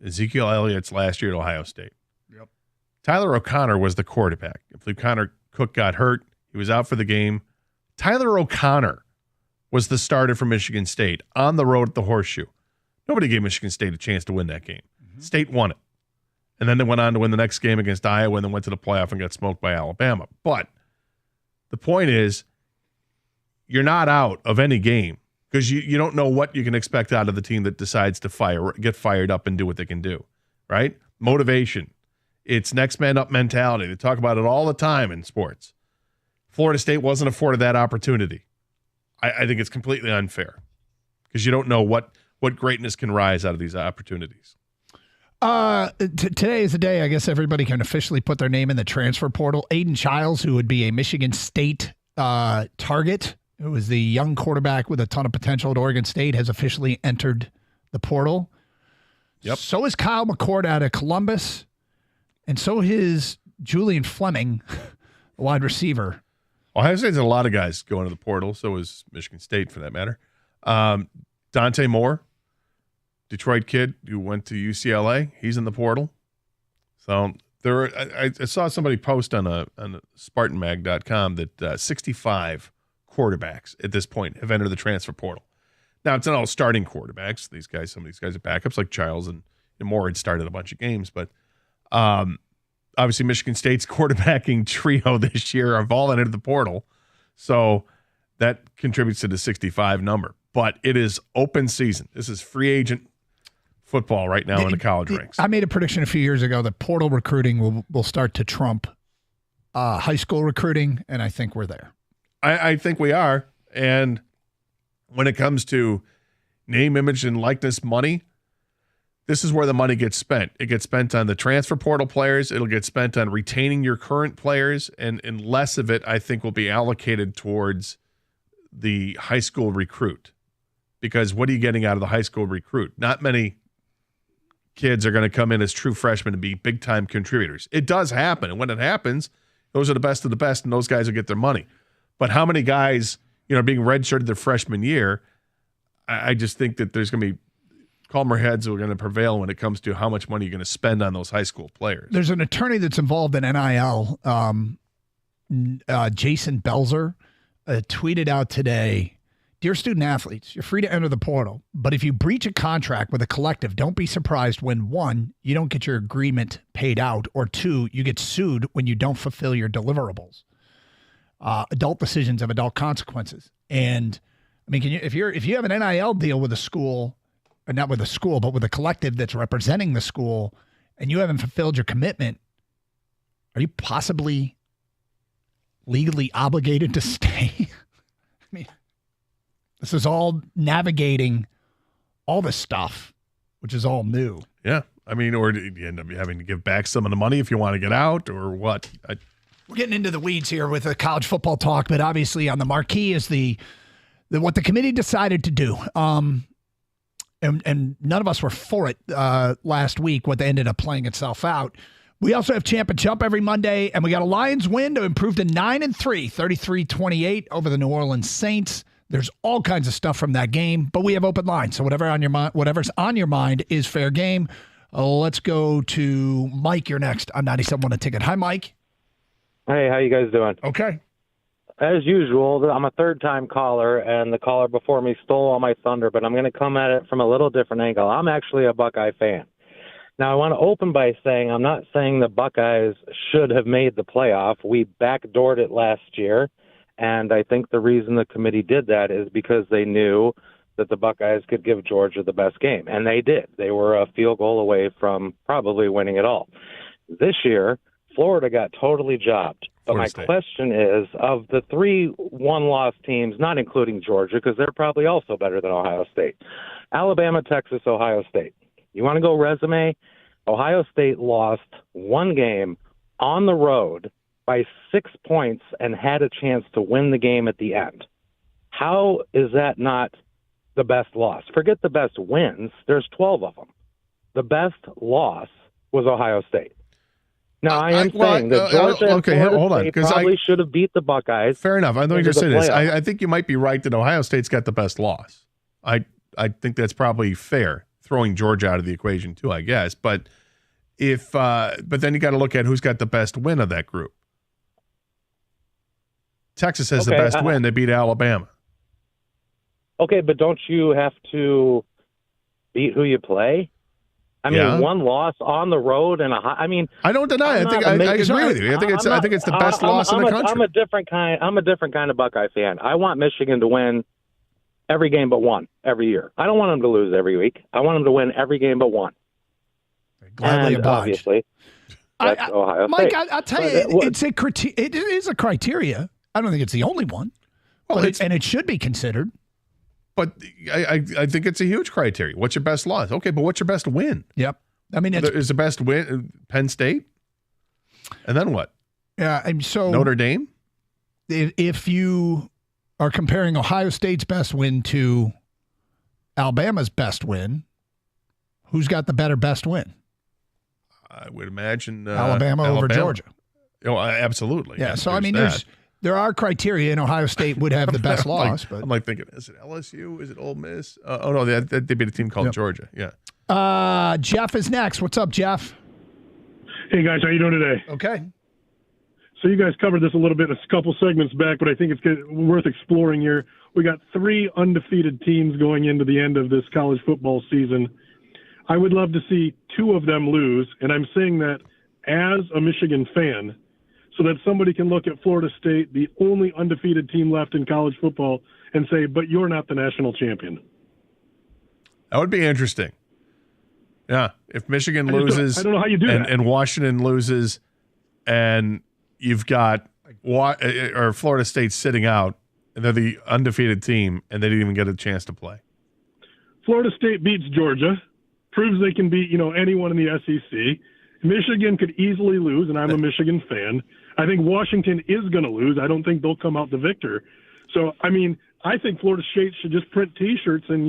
Ezekiel Elliott's last year at Ohio State, Tyler O'Connor was the quarterback. I believe Connor Cook got hurt. He was out for the game. Tyler O'Connor was the starter for Michigan State on the road at the Horseshoe. Nobody gave Michigan State a chance to win that game. State won it. And then they went on to win the next game against Iowa and then went to the playoff and got smoked by Alabama. But the point is, you're not out of any game because you don't know what you can expect out of the team that decides to get fired up and do what they can do, right? Motivation. It's next man up mentality. They talk about it all the time in sports. Florida State wasn't afforded that opportunity. I think it's completely unfair because you don't know what greatness can rise out of these opportunities. Today is the day, I guess, everybody can officially put their name in the transfer portal. Aiden Childs, who would be a Michigan State target, who was the young quarterback with a ton of potential at Oregon State, has officially entered the portal. Yep. So is Kyle McCord out of Columbus, and so is Julian Fleming, the wide receiver. Ohio State's had a lot of guys going to the portal. So is Michigan State, for that matter. Dante Moore, Detroit kid who went to UCLA, he's in the portal. So I saw somebody post on SpartanMag.com that 65 quarterbacks at this point have entered the transfer portal. Now, it's not all starting quarterbacks. Some of these guys are backups, like Childs and Moore had started a bunch of games. But obviously, Michigan State's quarterbacking trio this year have all entered the portal. So that contributes to the 65 number. But it is open season. This is free agent football right now in the college ranks. I made a prediction a few years ago that portal recruiting will start to trump high school recruiting, and I think we're there. I think we are. And when it comes to name, image, and likeness money, this is where the money gets spent. It gets spent on the transfer portal players. It'll get spent on retaining your current players, and less of it, I think, will be allocated towards the high school recruit. Because what are you getting out of the high school recruit? Not many kids are going to come in as true freshmen and be big-time contributors. It does happen, and when it happens, those are the best of the best, and those guys will get their money. But how many guys, being redshirted their freshman year, I just think that there's going to be calmer heads who are going to prevail when it comes to how much money you're going to spend on those high school players. There's an attorney that's involved in NIL, Jason Belzer, tweeted out today, "Dear student athletes, you're free to enter the portal, but if you breach a contract with a collective, don't be surprised when 1, you don't get your agreement paid out, or 2, you get sued when you don't fulfill your deliverables. Adult decisions have adult consequences." And I mean, if you have an NIL deal with a school not with the school, but with the collective that's representing the school, and you haven't fulfilled your commitment, are you possibly legally obligated to stay? I mean, this is all navigating all this stuff, which is all new. Yeah. I mean, or do you end up having to give back some of the money if you want to get out, or what? We're getting into the weeds here with the college football talk, but obviously on the marquee is the what the committee decided to do. And none of us were for it last week, what they ended up playing itself out. We also have Champ and Chump every Monday, and we got a Lions win to improve to 9-3, 33-28 over the New Orleans Saints. There's all kinds of stuff from that game, but we have open lines, so whatever's on your mind is fair game. Let's go to Mike. You're next on 97.1 A Ticket. Hi, Mike. Hey, how you guys doing? Okay. As usual, I'm a third-time caller, and the caller before me stole all my thunder, but I'm going to come at it from a little different angle. I'm actually a Buckeye fan. Now, I want to open by saying I'm not saying the Buckeyes should have made the playoff. We backdoored it last year, and I think the reason the committee did that is because they knew that the Buckeyes could give Georgia the best game, and they did. They were a field goal away from probably winning it all. This year, Florida got totally jobbed. But my question is, of the 3 one-loss teams, not including Georgia, because they're probably also better than Ohio State, Alabama, Texas, Ohio State. You want to go resume? Ohio State lost one game on the road by 6 points and had a chance to win the game at the end. How is that not the best loss? Forget the best wins. There's 12 of them. The best loss was Ohio State. Now, I am saying that Georgia and Florida State probably should have beat the Buckeyes. Fair enough. I'm going to say this. I think you might be right that Ohio State's got the best loss. I think that's probably fair, throwing Georgia out of the equation too, I guess. But but then you got to look at who's got the best win of that group. Texas has the best win. They beat Alabama. Okay, but don't you have to beat who you play? I mean, one loss on the road and I don't deny it. I agree with you. I think it's the best loss in the country. I'm a different kind of Buckeye fan. I want Michigan to win every game but one every year. I don't want them to lose every week. I want them to win every game but one. Gladly and obliged. Obviously, that's Ohio Mike, State. I'll tell you, it is a criteria. I don't think it's the only one. Well, and it should be considered. But I think it's a huge criteria. What's your best loss? Okay, but what's your best win? Yep. I mean, is the best win Penn State? And then what? Yeah, and so Notre Dame? If you are comparing Ohio State's best win to Alabama's best win, who's got the better best win? I would imagine Alabama over Georgia. Oh, absolutely. Yeah, so I mean, there are criteria, and Ohio State would have the best loss. But I'm like thinking, is it LSU? Is it Ole Miss? Oh, no, they beat a team called Georgia. Yeah. Jeff is next. What's up, Jeff? Hey, guys. How you doing today? Okay. So you guys covered this a little bit a couple segments back, but I think it's worth exploring here. We got 3 undefeated teams going into the end of this college football season. I would love to see 2 of them lose, and I'm saying that as a Michigan fan, so that somebody can look at Florida State, the only undefeated team left in college football, and say, but you're not the national champion. That would be interesting. Yeah. If Michigan loses I don't know how you do that. And Washington loses and you've got or Florida State sitting out and they're the undefeated team and they didn't even get a chance to play. Florida State beats Georgia, proves they can beat, anyone in the SEC. Michigan could easily lose, and I'm a Michigan fan. I think Washington is going to lose. I don't think they'll come out the victor. So, I mean, I think Florida State should just print T-shirts and,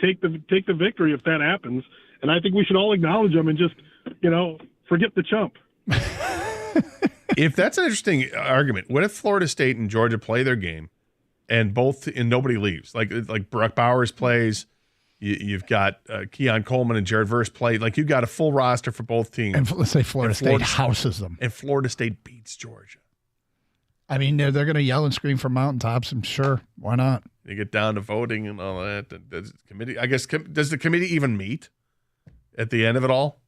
take the victory if that happens. And I think we should all acknowledge them and just, forget the chump. If that's an interesting argument, what if Florida State and Georgia play their game and nobody leaves? Like Brock Bowers plays. You've got Keon Coleman and Jared Verse play. Like, you've got a full roster for both teams. And let's say Florida State houses them. And Florida State beats Georgia. I mean, they're going to yell and scream from mountaintops, I'm sure. Why not? You get down to voting and all that. Does the committee even meet at the end of it all?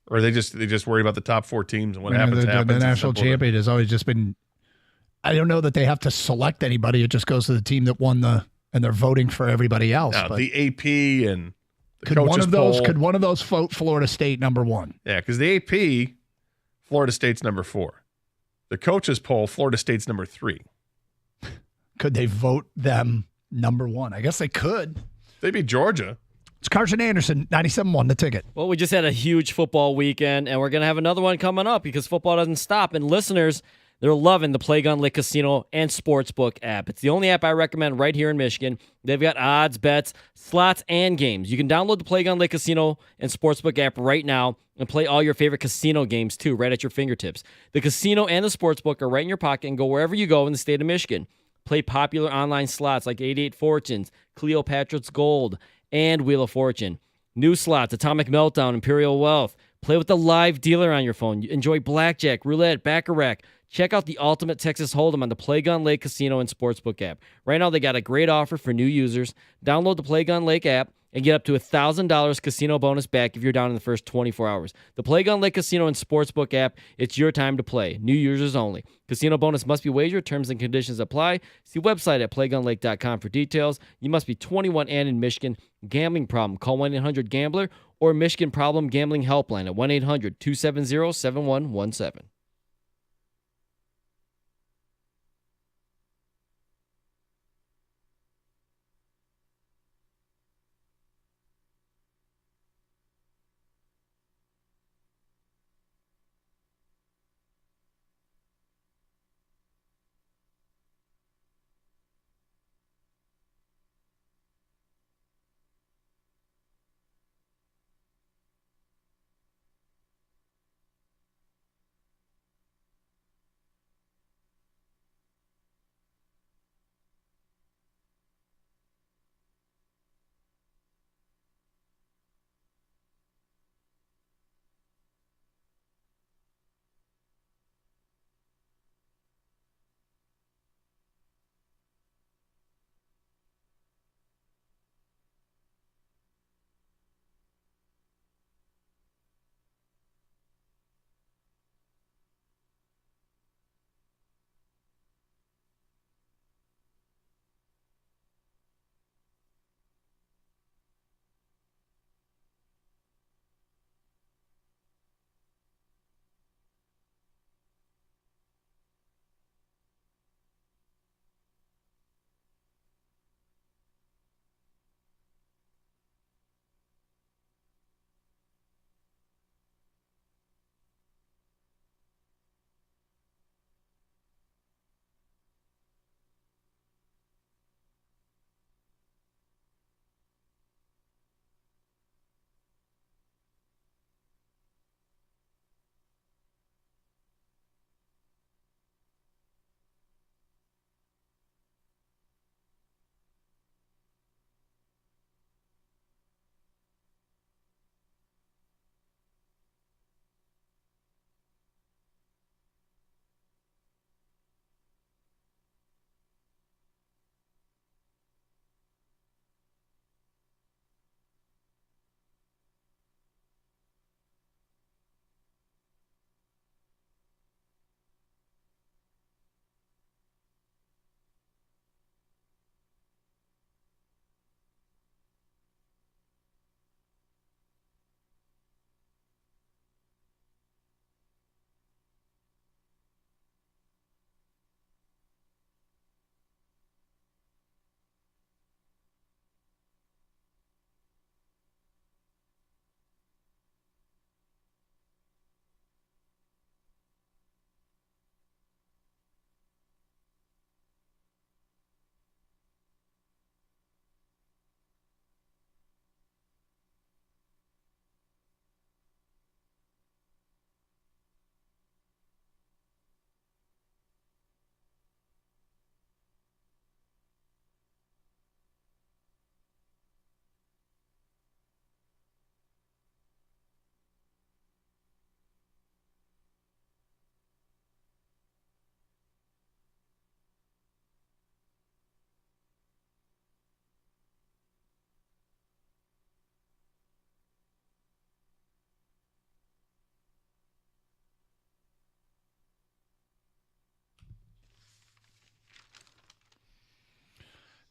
Or they just worry about the top 4 teams and what happens? The national champion has always just been – I don't know that they have to select anybody. It just goes to the team that won and they're voting for everybody else. Now, the AP and Could one of those vote Florida State number one? Yeah, because the AP, Florida State's number 4. The coaches poll, Florida State's number 3. Could they vote them number one? I guess they could. They beat Georgia. It's Carson Anderson, 97.1 The Ticket. Well, we just had a huge football weekend, and we're going to have another one coming up because football doesn't stop. And listeners, they're loving the Play Gun Lake Casino and Sportsbook app. It's the only app I recommend right here in Michigan. They've got odds, bets, slots, and games. You can download the Play Gun Lake Casino and Sportsbook app right now and play all your favorite casino games, too, right at your fingertips. The casino and the Sportsbook are right in your pocket and go wherever you go in the state of Michigan. Play popular online slots like 88 Fortunes, Cleopatra's Gold, and Wheel of Fortune. New slots, Atomic Meltdown, Imperial Wealth. Play with the live dealer on your phone. Enjoy blackjack, roulette, baccarat. Check out the Ultimate Texas Hold'em on the Play Gun Lake Casino and Sportsbook app. Right now, they got a great offer for new users. Download the Play Gun Lake app and get up to $1,000 casino bonus back if you're down in the first 24 hours. The Play Gun Lake Casino and Sportsbook app, it's your time to play. New users only. Casino bonus must be wagered. Terms and conditions apply. See website at playgunlake.com for details. You must be 21 and in Michigan. Gambling problem, call 1-800-GAMBLER or Michigan Problem Gambling Helpline at 1-800-270-7117.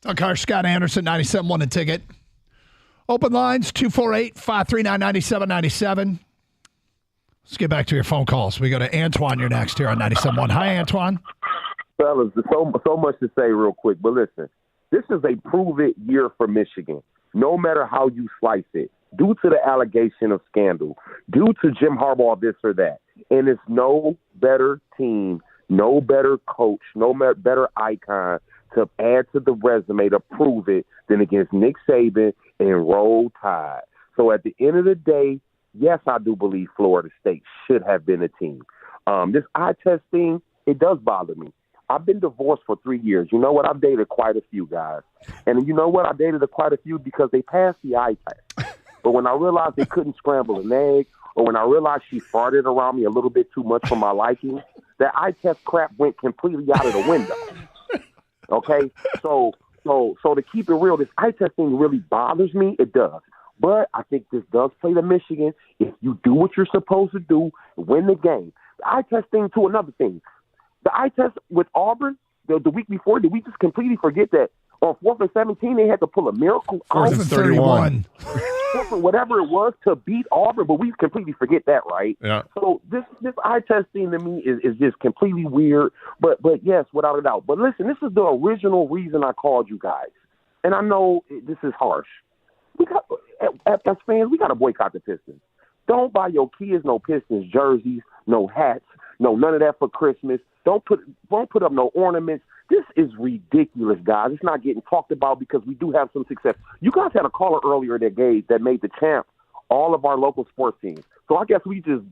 Doug Harsh, Scott Anderson, 97.1 The Ticket. Open lines, 248-539-9797. Let's get back to your phone calls. We go to Antoine. You're next here on 97.1. Hi, Antoine. Fellas, there's so much to say real quick, but listen, this is a prove-it year for Michigan, no matter how you slice it, due to the allegation of scandal, due to Jim Harbaugh this or that. And it's no better team, no better coach, no better icon to add to the resume to prove it than against Nick Saban and Roll Tide. So at the end of the day, yes, I do believe Florida State should have been a team. This eye test thing, it does bother me. I've been divorced for 3 years. You know what? I've dated quite a few guys. And you know what? I dated quite a few because they passed the eye test. But when I realized they couldn't scramble an egg, or when I realized she farted around me a little bit too much for my liking, that eye test crap went completely out of the window. Okay? So to keep it real, this eye test thing really bothers me. It does. But I think this does play to Michigan. If you do what you're supposed to do, win the game. The eye test thing, too, another thing. The eye test with Auburn the week before, did we just completely forget that on 4th and 17 they had to pull a miracle 4th and 31. Whatever it was to beat Auburn, but we completely forget that, right? Yeah. So this eye test thing to me is just completely weird. But yes, without a doubt. But listen, this is the original reason I called you guys. And I know this is harsh. As fans, we got to boycott the Pistons. Don't buy your kids no Pistons jerseys, no hats, no none of that for Christmas. Don't put up no ornaments. This is ridiculous, guys. It's not getting talked about because we do have some success. You guys had a caller earlier that made the champ all of our local sports teams. So I guess we just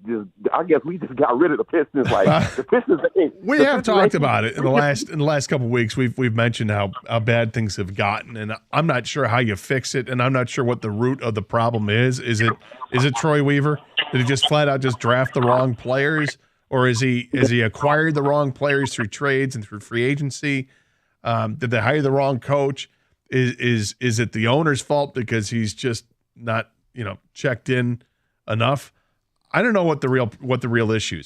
got rid of the Pistons. Like the Pistons. We have talked about it in the last couple of weeks. We've mentioned how bad things have gotten, and I'm not sure how you fix it, and I'm not sure what the root of the problem is. Is it Troy Weaver? Did he just flat out just draft the wrong players? Or is he acquired the wrong players through trades and through free agency? Did they hire the wrong coach? Is it the owner's fault because he's just not checked in enough? I don't know what the real issue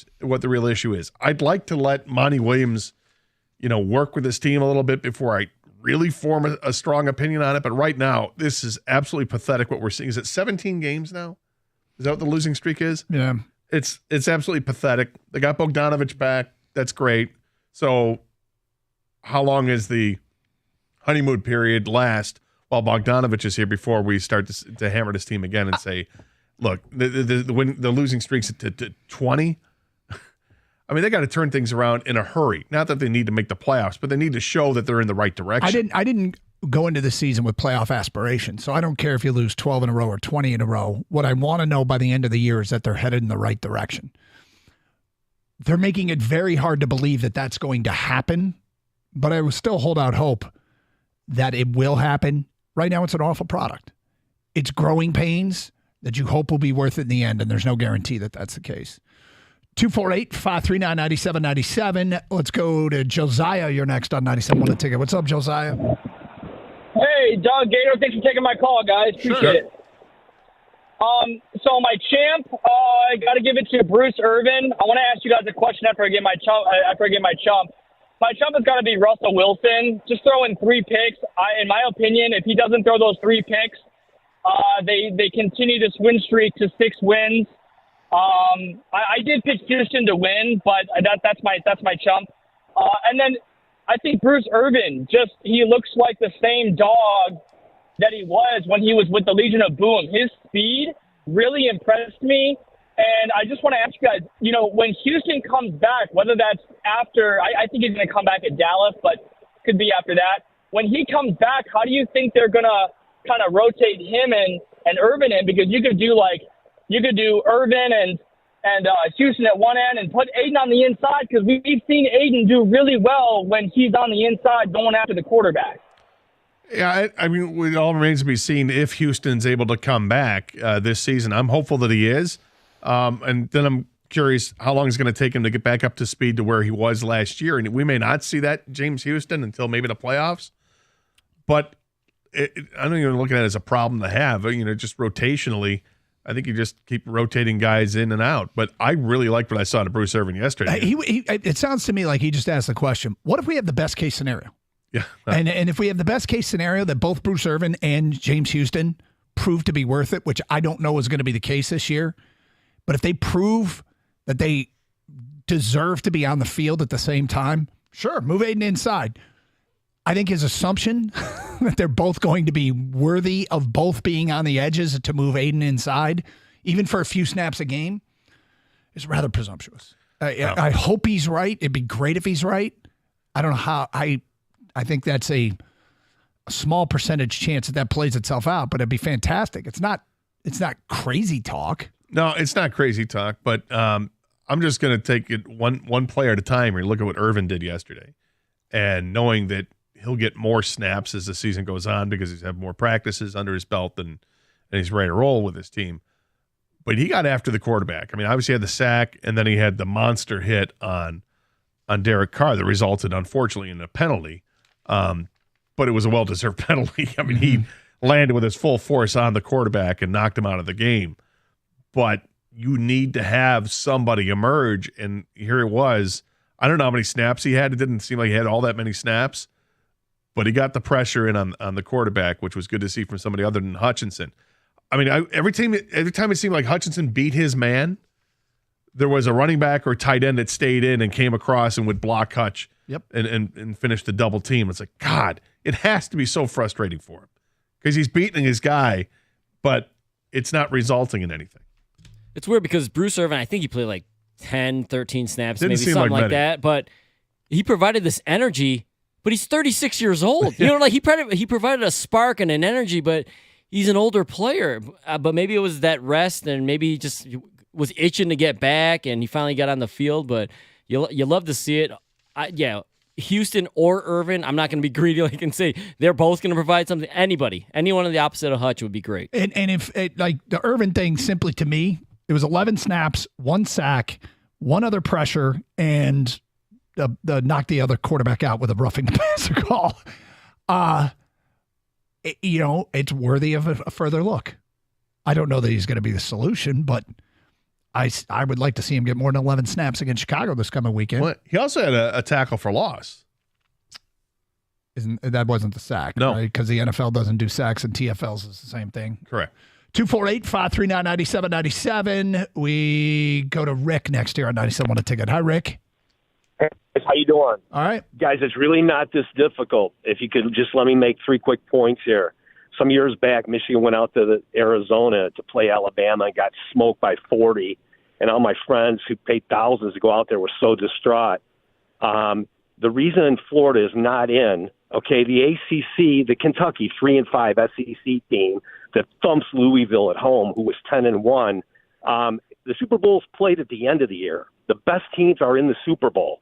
is. I'd like to let Monty Williams, work with his team a little bit before I really form a strong opinion on it. But right now, this is absolutely pathetic. What we're seeing is it 17 games now. Is that what the losing streak is? Yeah. It's absolutely pathetic. They got Bogdanovich back. That's great. So how long is the honeymoon period last while Bogdanovich is here before we start to hammer this team again and say, look, the losing streak's to 20? I mean, they got to turn things around in a hurry. Not that they need to make the playoffs, but they need to show that they're in the right direction. I didn't go into the season with playoff aspirations, so I don't care if you lose 12 in a row or 20 in a row. What I want to know by the end of the year is that they're headed in the right direction. They're making it very hard to believe that that's going to happen, but I will still hold out hope that it will happen. Right now, it's an awful product. It's growing pains that you hope will be worth it in the end, and there's no guarantee that that's the case. 248-539-9797. Let's go to Josiah. You're next on 97.1 The Ticket. What's up, Josiah? Hey, Doug Gator, thanks for taking my call, guys. Appreciate it. So my champ, I got to give it to Bruce Irvin. I want to ask you guys a question after I get my chump. My chump has got to be Russell Wilson. Just throwing 3 picks. In my opinion, if he doesn't throw those 3 picks, they continue this win streak to 6 wins. I did pick Houston to win, but that's my chump. And then I think Bruce Irvin, he looks like the same dog that he was when he was with the Legion of Boom. His speed really impressed me. And I just want to ask you guys, when Houston comes back, whether that's after, I think he's going to come back at Dallas, but could be after that. When he comes back, how do you think they're going to kind of rotate him and Irvin in? Because you could do Irvin and Houston at one end and put Aiden on the inside, because we've seen Aiden do really well when he's on the inside going after the quarterback. Yeah, I mean, it all remains to be seen if Houston's able to come back this season. I'm hopeful that he is. And then I'm curious how long it's going to take him to get back up to speed to where he was last year. And we may not see that James Houston until maybe the playoffs. But I don't even look at it as a problem to have. Just rotationally, I think you just keep rotating guys in and out. But I really liked what I saw to Bruce Irvin yesterday. It sounds to me like he just asked the question, what if we have the best case scenario? Yeah. And if we have the best case scenario that both Bruce Irvin and James Houston prove to be worth it, which I don't know is going to be the case this year, but if they prove that they deserve to be on the field at the same time, sure, move Aiden inside. I think his assumption that they're both going to be worthy of both being on the edges to move Aiden inside, even for a few snaps a game, is rather presumptuous. I hope he's right. It'd be great if he's right. I don't know how. I think that's a small percentage chance that plays itself out, but it'd be fantastic. It's not crazy talk. No, it's not crazy talk, but I'm just going to take it one player at a time and look at what Irvin did yesterday. And knowing that he'll get more snaps as the season goes on because he's had more practices under his belt and he's ready to roll with his team. But he got after the quarterback. I mean, obviously he had the sack, and then he had the monster hit on Derek Carr that resulted, unfortunately, in a penalty. But it was a well-deserved penalty. I mean, he landed with his full force on the quarterback and knocked him out of the game. But you need to have somebody emerge, and here it was. I don't know how many snaps he had. It didn't seem like he had all that many snaps, but he got the pressure in on the quarterback, which was good to see from somebody other than Hutchinson. I mean, every time it seemed like Hutchinson beat his man, there was a running back or tight end that stayed in and came across and would block Hutch and finish the double team. It's like, God, it has to be so frustrating for him because he's beating his guy, but it's not resulting in anything. It's weird because Bruce Irvin, I think he played like 10, 13 snaps, Didn't maybe seem something like like that. But he provided this energy, but he's 36 years old. You know, like he provided a spark and an energy, but he's an older player. But maybe it was that rest, and maybe he just was itching to get back, and he finally got on the field. But you love to see it. Houston or Irvin, I'm not going to be greedy like and say they're both going to provide something. Anyone on the opposite of Hutch would be great. And if like the Irvin thing, simply to me, it was 11 snaps, 1 sack, 1 other pressure, and the knock the other quarterback out with a roughing the passer call. It's worthy of a further look. I don't know that he's going to be the solution, but I would like to see him get more than 11 snaps against Chicago this coming weekend. Well, he also had a tackle for loss. That wasn't the sack, no, right? Because the NFL doesn't do sacks and TFLs is the same thing. Correct. 248-539-9797. We go to Rick next here on 97 on a Ticket. Hi, Rick. Hey, how you doing? All right. Guys, it's really not this difficult. If you could just let me make 3 quick points here. Some years back, Michigan went out to Arizona to play Alabama and got smoked by 40. And all my friends who paid thousands to go out there were so distraught. The reason Florida is not in, the ACC, the Kentucky 3-5 SEC team that thumps Louisville at home, who was 10-1. The Super Bowl's played at the end of the year. The best teams are in the Super Bowl.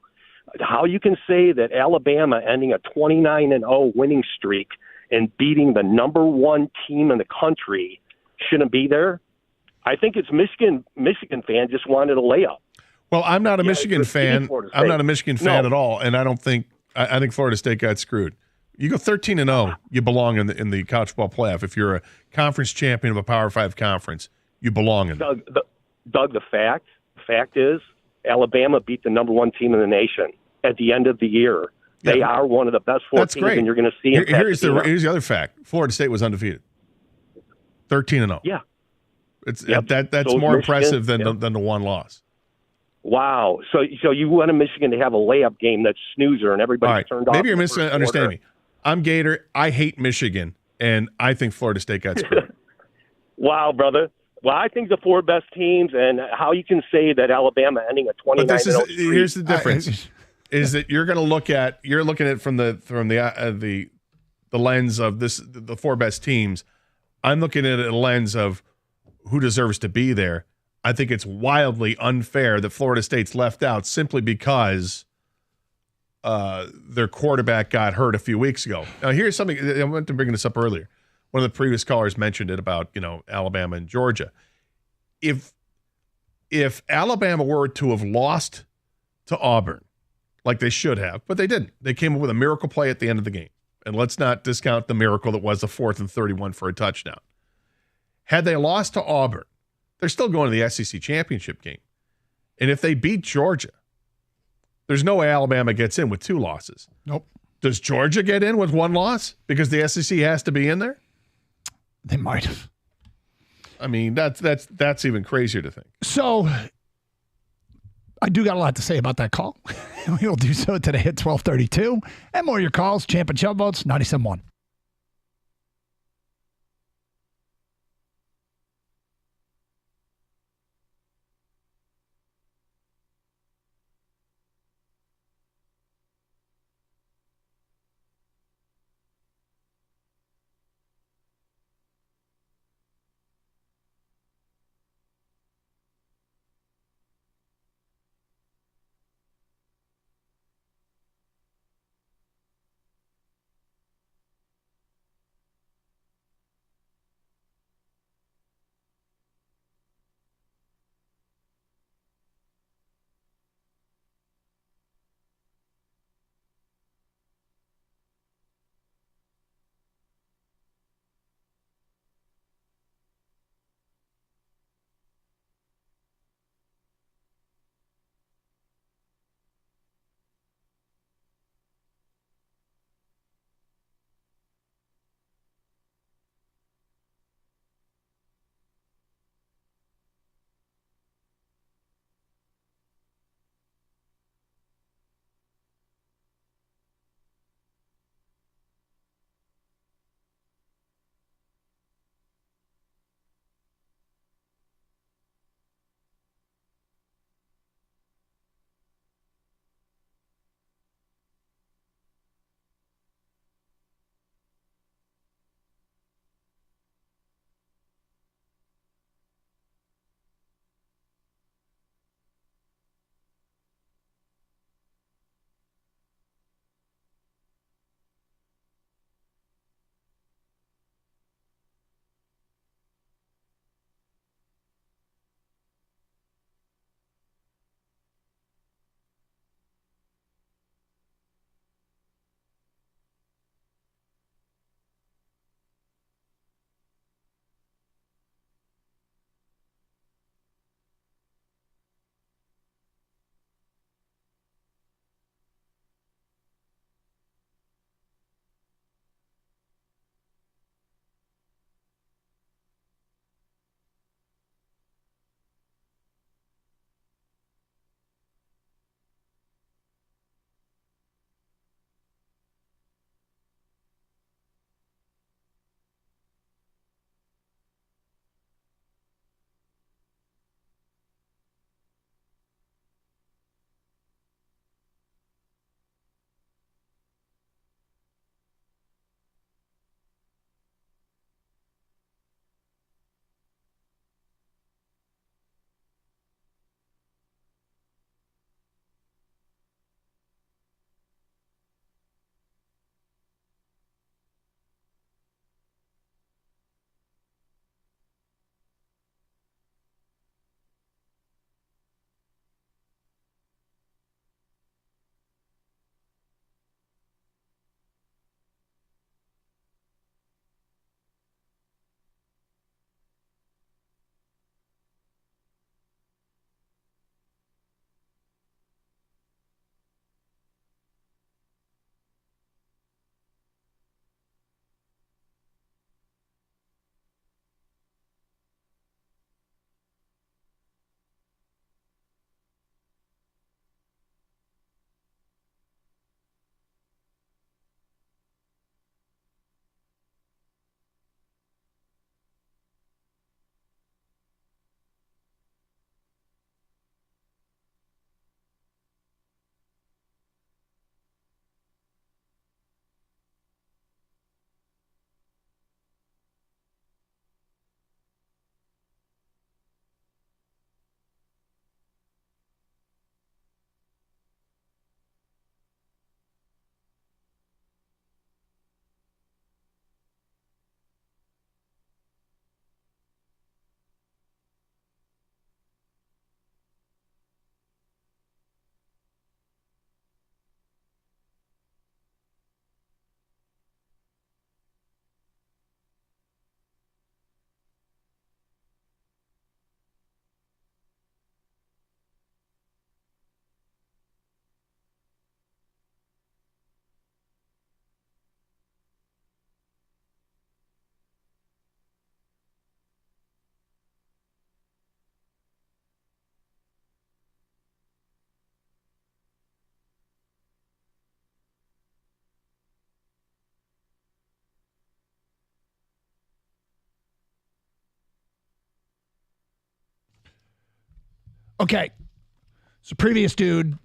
How you can say that Alabama ending a 29-0 winning streak and beating the number 1 team in the country shouldn't be there? I think it's Michigan fan just wanted a layup. Well, I'm not a Michigan fan. I'm not a Michigan fan at all, and I think Florida State got screwed. You go 13-0, you belong in the college football playoff. If you're a conference champion of a Power 5 conference, you belong in Doug, the fact is Alabama beat the number 1 team in the nation at the end of the year. They are one of the best 4 teams, and you're going to see them. Here's the other fact. Florida State was undefeated. 13-0. Yeah. That's so more impressive than the 1 loss. Wow. So you wanted Michigan to have a layup game that's snoozer and everybody's turned off. Maybe you're misunderstanding me. I'm Gator. I hate Michigan, and I think Florida State got screwed. Wow, brother. Well, I think the 4 best teams, and how you can say that Alabama ending a 29-0 streak. Here's the difference. Is that you're looking at it from the lens of the 4 best teams. I'm looking at it a lens of who deserves to be there. I think it's wildly unfair that Florida State's left out simply because their quarterback got hurt a few weeks ago. Now, here's something I meant to bring this up earlier. One of the previous callers mentioned it about Alabama and Georgia. If Alabama were to have lost to Auburn, like they should have, but they didn't. They came up with a miracle play at the end of the game. And let's not discount the miracle that was the 4th and 31 for a touchdown. Had they lost to Auburn, they're still going to the SEC championship game. And if they beat Georgia, there's no way Alabama gets in with 2 losses. Nope. Does Georgia get in with 1 loss because the SEC has to be in there? They might have. I mean, that's even crazier to think. So I do got a lot to say about that call. We will do so today at 12:32. And more of your calls. Champ and Chub votes, 97.1. Okay. So previous dude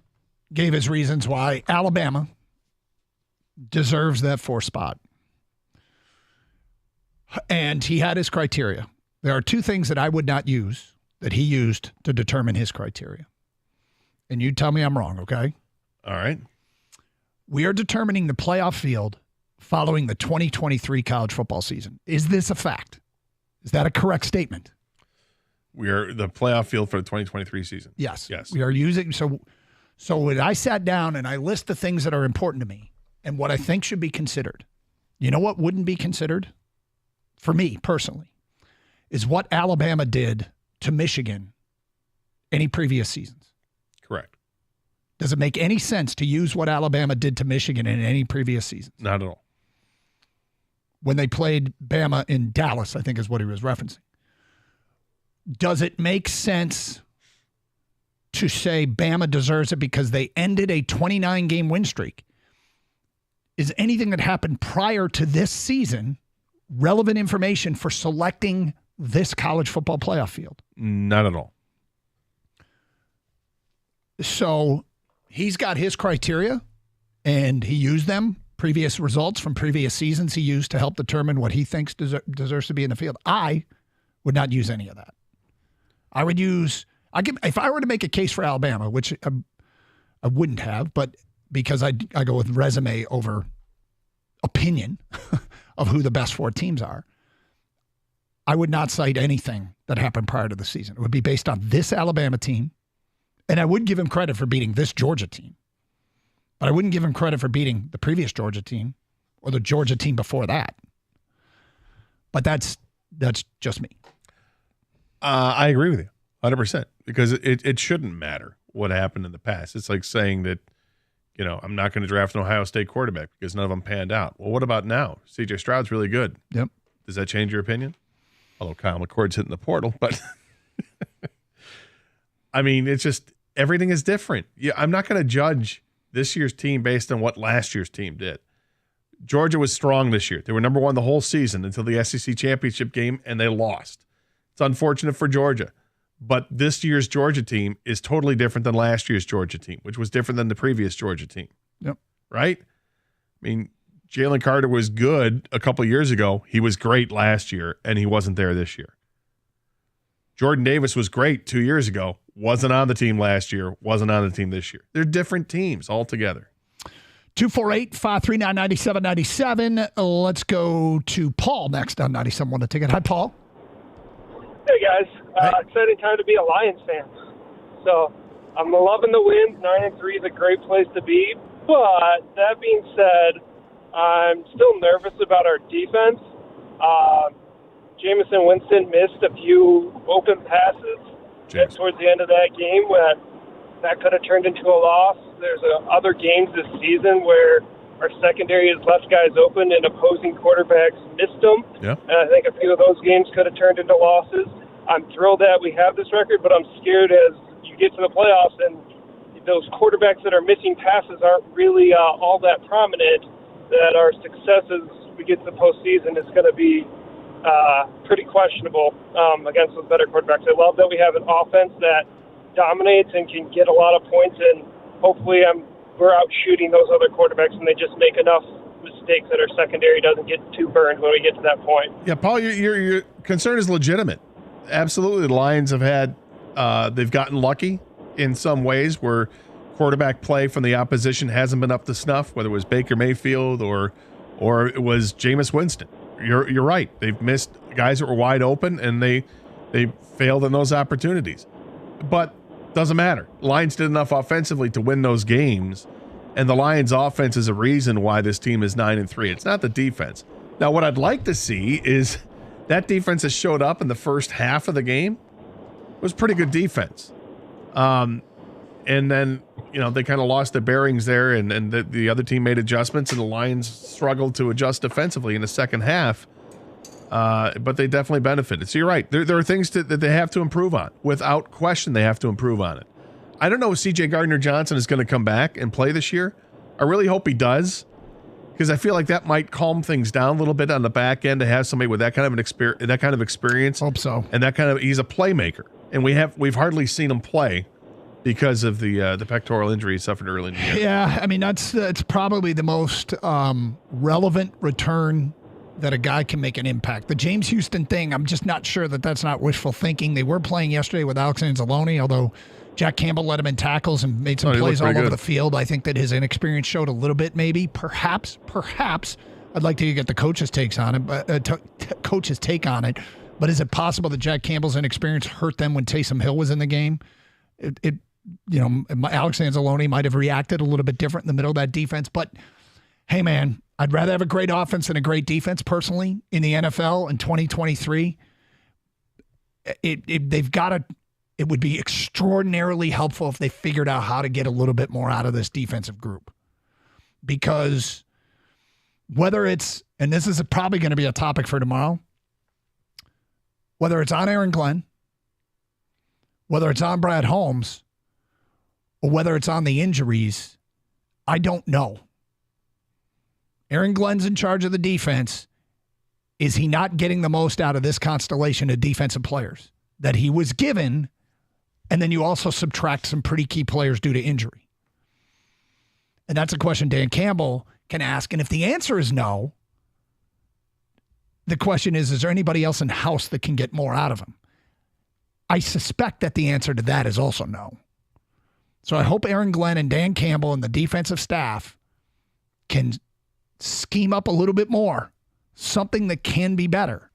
gave his reasons why Alabama deserves that 4 spot. And he had his criteria. There are 2 things that I would not use that he used to determine his criteria. And you tell me I'm wrong, okay? All right. We are determining the playoff field following the 2023 college football season. Is this a fact? Is that a correct statement? We are the playoff field for the 2023 season. Yes. Yes. We are using so when I sat down and I list the things that are important to me and what I think should be considered. You know what wouldn't be considered? For me personally, is what Alabama did to Michigan any previous seasons. Correct. Does it make any sense to use what Alabama did to Michigan in any previous seasons? Not at all. When they played Bama in Dallas, I think is what he was referencing. Does it make sense to say Bama deserves it because they ended a 29-game win streak? Is anything that happened prior to this season relevant information for selecting this college football playoff field? Not at all. So he's got his criteria, and he used them. Previous results from previous seasons he used to help determine what he thinks deserves to be in the field. I would not use any of that. I would use if I were to make a case for Alabama, which I wouldn't have, but because I go with resume over opinion of who the best 4 teams are, I would not cite anything that happened prior to the season. It would be based on this Alabama team, and I would give him credit for beating this Georgia team. But I wouldn't give him credit for beating the previous Georgia team or the Georgia team before that. But that's just me. I agree with you 100% because it shouldn't matter what happened in the past. It's like saying that, I'm not going to draft an Ohio State quarterback because none of them panned out. Well, what about now? C.J. Stroud's really good. Yep. Does that change your opinion? Although Kyle McCord's hitting the portal, but I mean, it's just everything is different. Yeah, I'm not going to judge this year's team based on what last year's team did. Georgia was strong this year. They were number 1 the whole season until the SEC championship game, and they lost. It's unfortunate for Georgia. But this year's Georgia team is totally different than last year's Georgia team, which was different than the previous Georgia team. Yep. Right? I mean, Jalen Carter was good a couple years ago. He was great last year, and he wasn't there this year. Jordan Davis was great 2 years ago. Wasn't on the team last year. Wasn't on the team this year. They're different teams altogether. 248-539-9797. Let's go to Paul next on 97.1 The Ticket. Hi, Paul. Hey, guys. Exciting time to be a Lions fan. So I'm loving the win. 9-3 is a great place to be. But that being said, I'm still nervous about our defense. Jameson Winston missed a few open passes towards the end of that game that could have turned into a loss. There's other games this season where our secondary has left guys open and opposing quarterbacks missed them. Yeah. And I think a few of those games could have turned into losses. I'm thrilled that we have this record, but I'm scared as you get to the playoffs and those quarterbacks that are missing passes aren't really all that prominent, that our success as we get to the postseason is going to be pretty questionable against those better quarterbacks. I love that we have an offense that dominates and can get a lot of points, and hopefully we're out shooting those other quarterbacks and they just make enough mistakes that our secondary doesn't get too burned when we get to that point. Yeah, Paul, your concern is legitimate. Absolutely. The Lions have had they've gotten lucky in some ways where quarterback play from the opposition hasn't been up to snuff, whether it was Baker Mayfield or it was Jameis Winston. You're right. They've missed guys that were wide open and they failed in those opportunities. But doesn't matter. Lions did enough offensively to win those games, and the Lions offense is a reason why this team is 9-3. It's not the defense. Now, what I'd like to see is that defense that showed up in the first half of the game was pretty good defense. And then, they kind of lost their bearings there, and the other team made adjustments, and the Lions struggled to adjust defensively in the second half. But they definitely benefited. So you're right. There are things that they have to improve on. Without question, they have to improve on it. I don't know if C.J. Gardner-Johnson is going to come back and play this year. I really hope he does, because I feel like that might calm things down a little bit on the back end to have somebody with that kind of experience. Hope so. And he's a playmaker. and we've hardly seen him play because of the pectoral injury he suffered early in the year. Yeah, I mean that's probably the most relevant return that a guy can make an impact. The James Houston thing, I'm just not sure that that's not wishful thinking. They were playing yesterday with Alex Anzalone, although Jack Campbell led him in tackles and made some plays all over the field. I think that his inexperience showed a little bit, maybe. Perhaps. I'd like to get the coach's takes on it, but coach's take on it. But is it possible that Jack Campbell's inexperience hurt them when Taysom Hill was in the game? Alex Anzalone might have reacted a little bit different in the middle of that defense. But hey, man, I'd rather have a great offense than a great defense personally in the NFL in 2023. It would be extraordinarily helpful if they figured out how to get a little bit more out of this defensive group. Because whether it's, and this is probably going to be a topic for tomorrow, whether it's on Aaron Glenn, whether it's on Brad Holmes, or whether it's on the injuries, I don't know. Aaron Glenn's in charge of the defense. Is he not getting the most out of this constellation of defensive players that he was given? And then you also subtract some pretty key players due to injury. And that's a question Dan Campbell can ask. And if the answer is no, the question is there anybody else in house that can get more out of him? I suspect that the answer to that is also no. So I hope Aaron Glenn and Dan Campbell and the defensive staff can scheme up a little bit more, something that can be better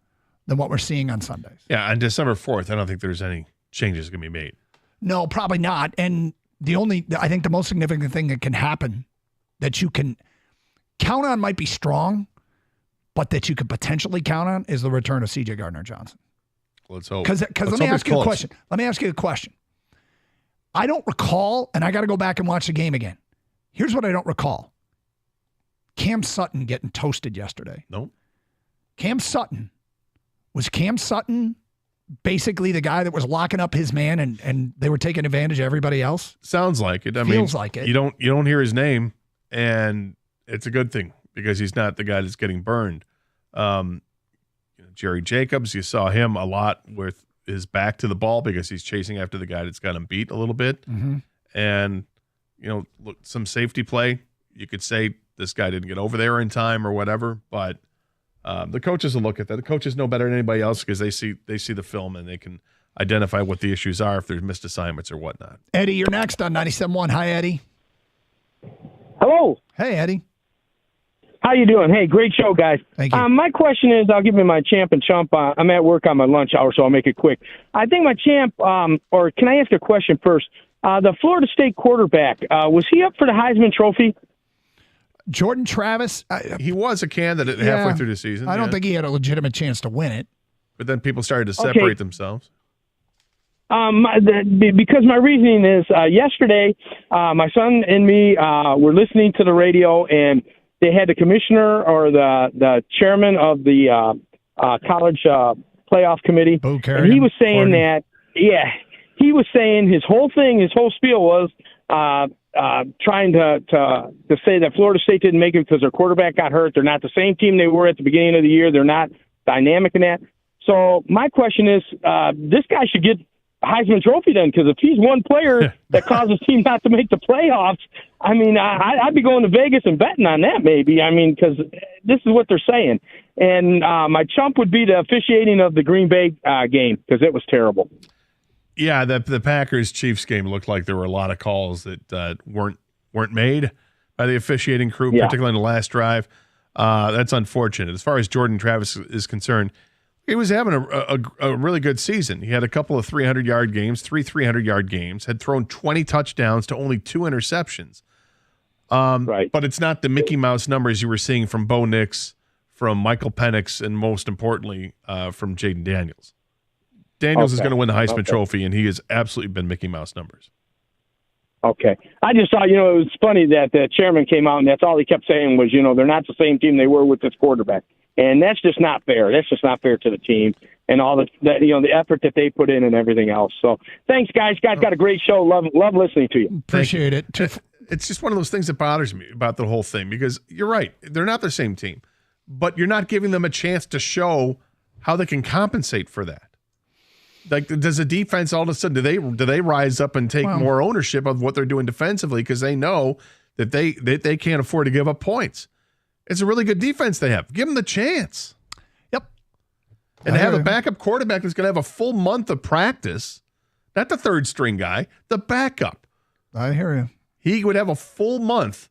than what we're seeing on Sundays. Yeah, on December 4th, I don't think there's any changes going to be made. No, probably not. And I think the most significant thing that can happen that you can count on might be strong, but that you could potentially count on is the return of C.J. Gardner-Johnson. Let's hope. Because let me ask you a question. Let me ask you a question. I don't recall, and I got to go back and watch the game again. Here's what I don't recall. Cam Sutton getting toasted yesterday. Nope. Was Cam Sutton basically the guy that was locking up his man and they were taking advantage of everybody else? Sounds like it. Feels like it. You don't hear his name, and it's a good thing because he's not the guy that's getting burned. Jerry Jacobs, you saw him a lot with his back to the ball because he's chasing after the guy that's got him beat a little bit. Mm-hmm. And, look, some safety play. You could say this guy didn't get over there in time or whatever, but the coaches will look at that. The coaches know better than anybody else because they see the film and they can identify what the issues are if there's missed assignments or whatnot. Eddie, you're next on 97.1. Hi, Eddie. Hello. Hey, Eddie. How you doing? Hey, great show, guys. Thank you. My question is, I'll give you my champ and chump. I'm at work on my lunch hour, so I'll make it quick. I think my champ, or can I ask a question first? The Florida State quarterback, was he up for the Heisman Trophy? Jordan Travis. He was a candidate halfway through the season. I don't think he had a legitimate chance to win it. But then people started to separate themselves. Because my reasoning is yesterday, my son and me were listening to the radio, and they had the commissioner or the chairman of the college playoff committee. And he was saying he was saying his whole spiel was trying to say that Florida State didn't make it because their quarterback got hurt. They're not the same team they were at the beginning of the year. They're not dynamic in that. So my question is, this guy should get Heisman Trophy then, because if he's one player that caused his team not to make the playoffs, I mean, I'd be going to Vegas and betting on that maybe. I mean, because this is what they're saying. And my chump would be the officiating of the Green Bay game because it was terrible. Yeah, the Packers-Chiefs game looked like there were a lot of calls that weren't made by the officiating crew, particularly in the last drive. That's unfortunate. As far as Jordan Travis is concerned, he was having a really good season. He had a couple of 300-yard games, 300-yard games, had thrown 20 touchdowns to only 2 interceptions. Right. But it's not the Mickey Mouse numbers you were seeing from Bo Nix, from Michael Penix, and most importantly, from Jaden Daniels. Daniels is going to win the Heisman Trophy, and he has absolutely been Mickey Mouse numbers. Okay. I just thought, it was funny that the chairman came out, and that's all he kept saying was, they're not the same team they were with this quarterback. And that's just not fair. That's just not fair to the team and all the effort that they put in and everything else. So thanks, guys. Guys got a great show. Love listening to you. Appreciate it. It's just one of those things that bothers me about the whole thing because you're right. They're not the same team, but you're not giving them a chance to show how they can compensate for that. Like, does the defense all of a sudden do they rise up and take more ownership of what they're doing defensively because they know that they can't afford to give up points? It's a really good defense they have. Give them the chance. Yep. And to have a backup quarterback that's going to have a full month of practice, not the third string guy, the backup. I hear you. He would have a full month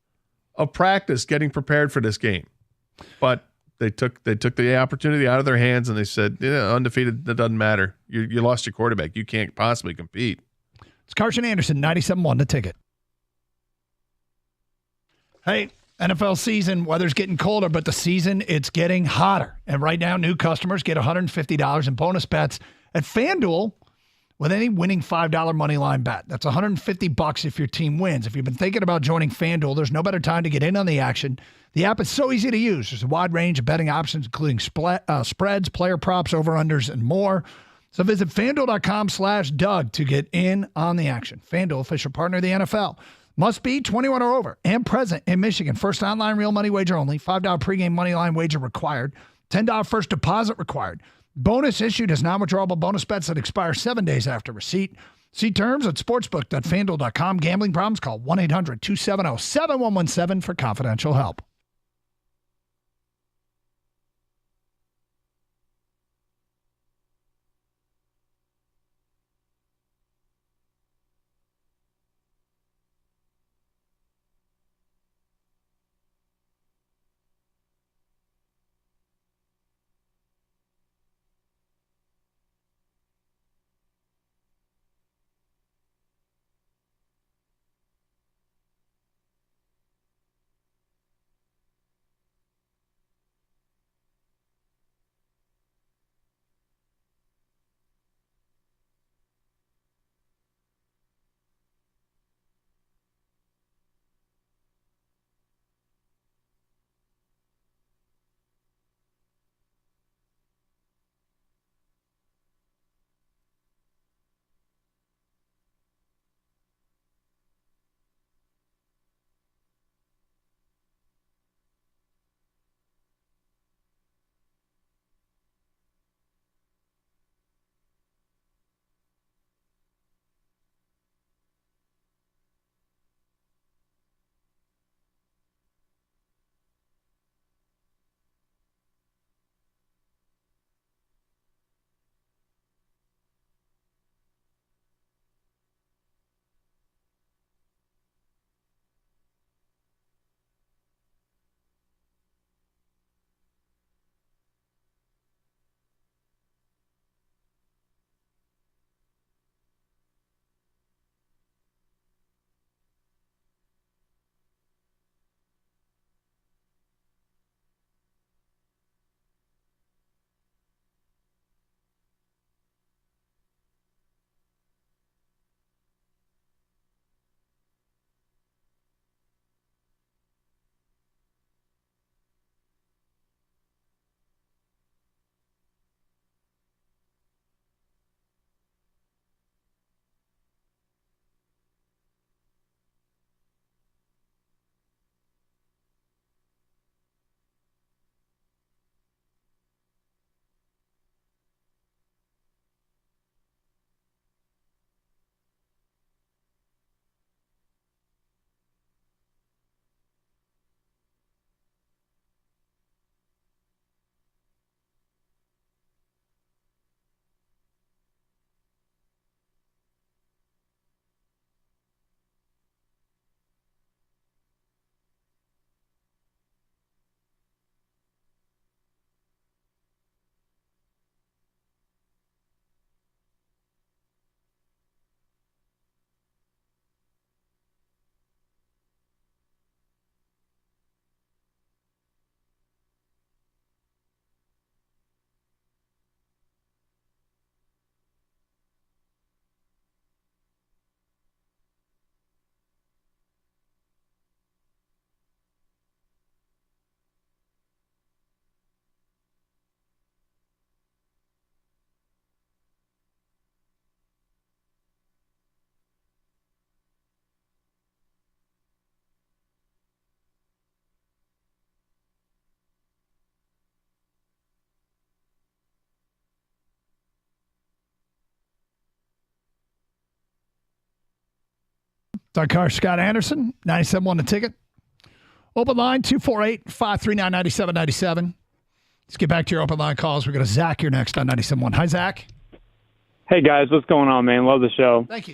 of practice getting prepared for this game. But they took the opportunity out of their hands and they said, undefeated, that doesn't matter. You lost your quarterback. You can't possibly compete. It's Carson Anderson, 97.1 The Ticket. Hey, NFL season, weather's getting colder, but the season, it's getting hotter. And right now, new customers get $150 in bonus bets at FanDuel with any winning $5 money line bet. That's $150 if your team wins. If you've been thinking about joining FanDuel, there's no better time to get in on the action. The app is so easy to use. There's a wide range of betting options, including spreads, player props, over-unders, and more. So visit FanDuel.com/Doug to get in on the action. FanDuel, official partner of the NFL. Must be 21 or over and present in Michigan. First online real money wager only. $5 pregame money line wager required. $10 first deposit required. Bonus issued as non-withdrawable bonus bets that expire 7 days after receipt. See terms at sportsbook.fanduel.com. Gambling problems? Call 1-800-270-7117 for confidential help. Our car, Scott Anderson, 97.1 The Ticket. Open line, 248-539-9797. Let's get back to your open line calls. We're going to Zach here next on 97.1. Hi, Zach. Hey, guys. What's going on, man? Love the show. Thank you.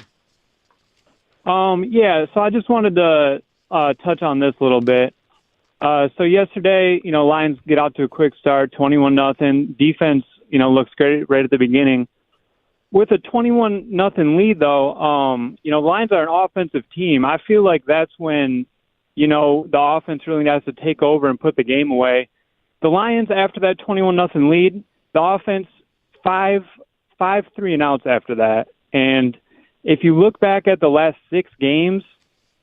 Yeah, so I just wanted to touch on this a little bit. So yesterday, Lions get out to a quick start, 21-0. Defense, looks great right at the beginning. With a 21-0 lead, though, Lions are an offensive team. I feel like that's when, the offense really has to take over and put the game away. The Lions, after that 21-0 lead, the offense, five 3-and-outs after that. And if you look back at the last 6 games,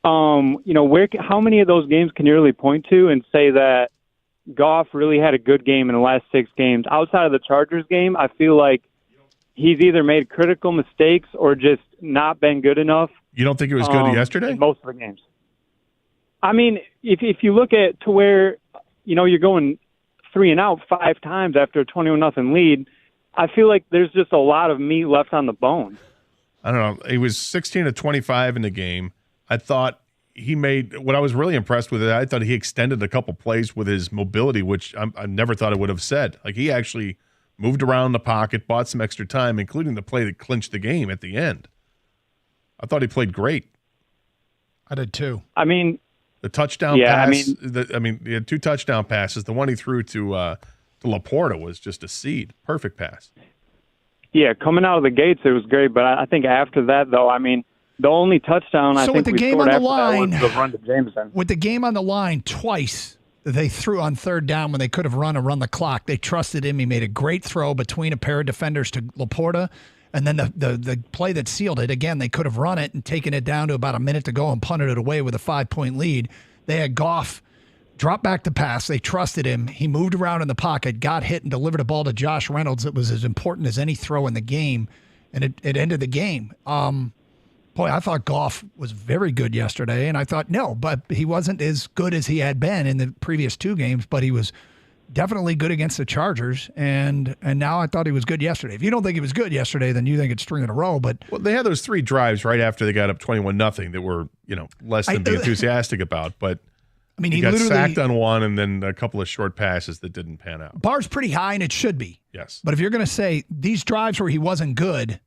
how many of those games can you really point to and say that Goff really had a good game in the last 6 games? Outside of the Chargers game, I feel like he's either made critical mistakes or just not been good enough. You don't think it was good yesterday? In most of the games. I mean, if you look at to where, you're going 3-and-out 5 times after a 21-0 lead, I feel like there's just a lot of meat left on the bone. I don't know. He was 16 of 25 in the game. I thought he made – what I was really impressed with, I thought he extended a couple plays with his mobility, which I never thought I would have said. Like, he actually – moved around the pocket, bought some extra time, including the play that clinched the game at the end. I thought he played great. I did too. I mean, the touchdown pass. He had 2 touchdown passes. The one he threw to Laporta was just a seed. Perfect pass. Yeah, coming out of the gates, it was great. But I think after that, though, the only touchdown I think we scored after that was the run to Jameson. With the game on the line twice, they threw on 3rd down when they could have run the clock. They trusted him. He made a great throw between a pair of defenders to Laporta, and then the play that sealed it. Again, they could have run it and taken it down to about a minute to go and punted it away with a 5-point lead. They had Goff drop back the pass. They trusted him. He moved around in the pocket, got hit, and delivered a ball to Josh Reynolds. It was as important as any throw in the game, and it ended the game. Boy, I thought Goff was very good yesterday, and I thought, no, but he wasn't as good as he had been in the previous 2 games, but he was definitely good against the Chargers, and now I thought he was good yesterday. If you don't think he was good yesterday, then you think it's 3 in a row. But well, they had those 3 drives right after they got up 21-0 that were, less than be enthusiastic about, but I mean, he got sacked on one and then a couple of short passes that didn't pan out. Bar's pretty high, and it should be. Yes. But if you're going to say these drives where he wasn't good,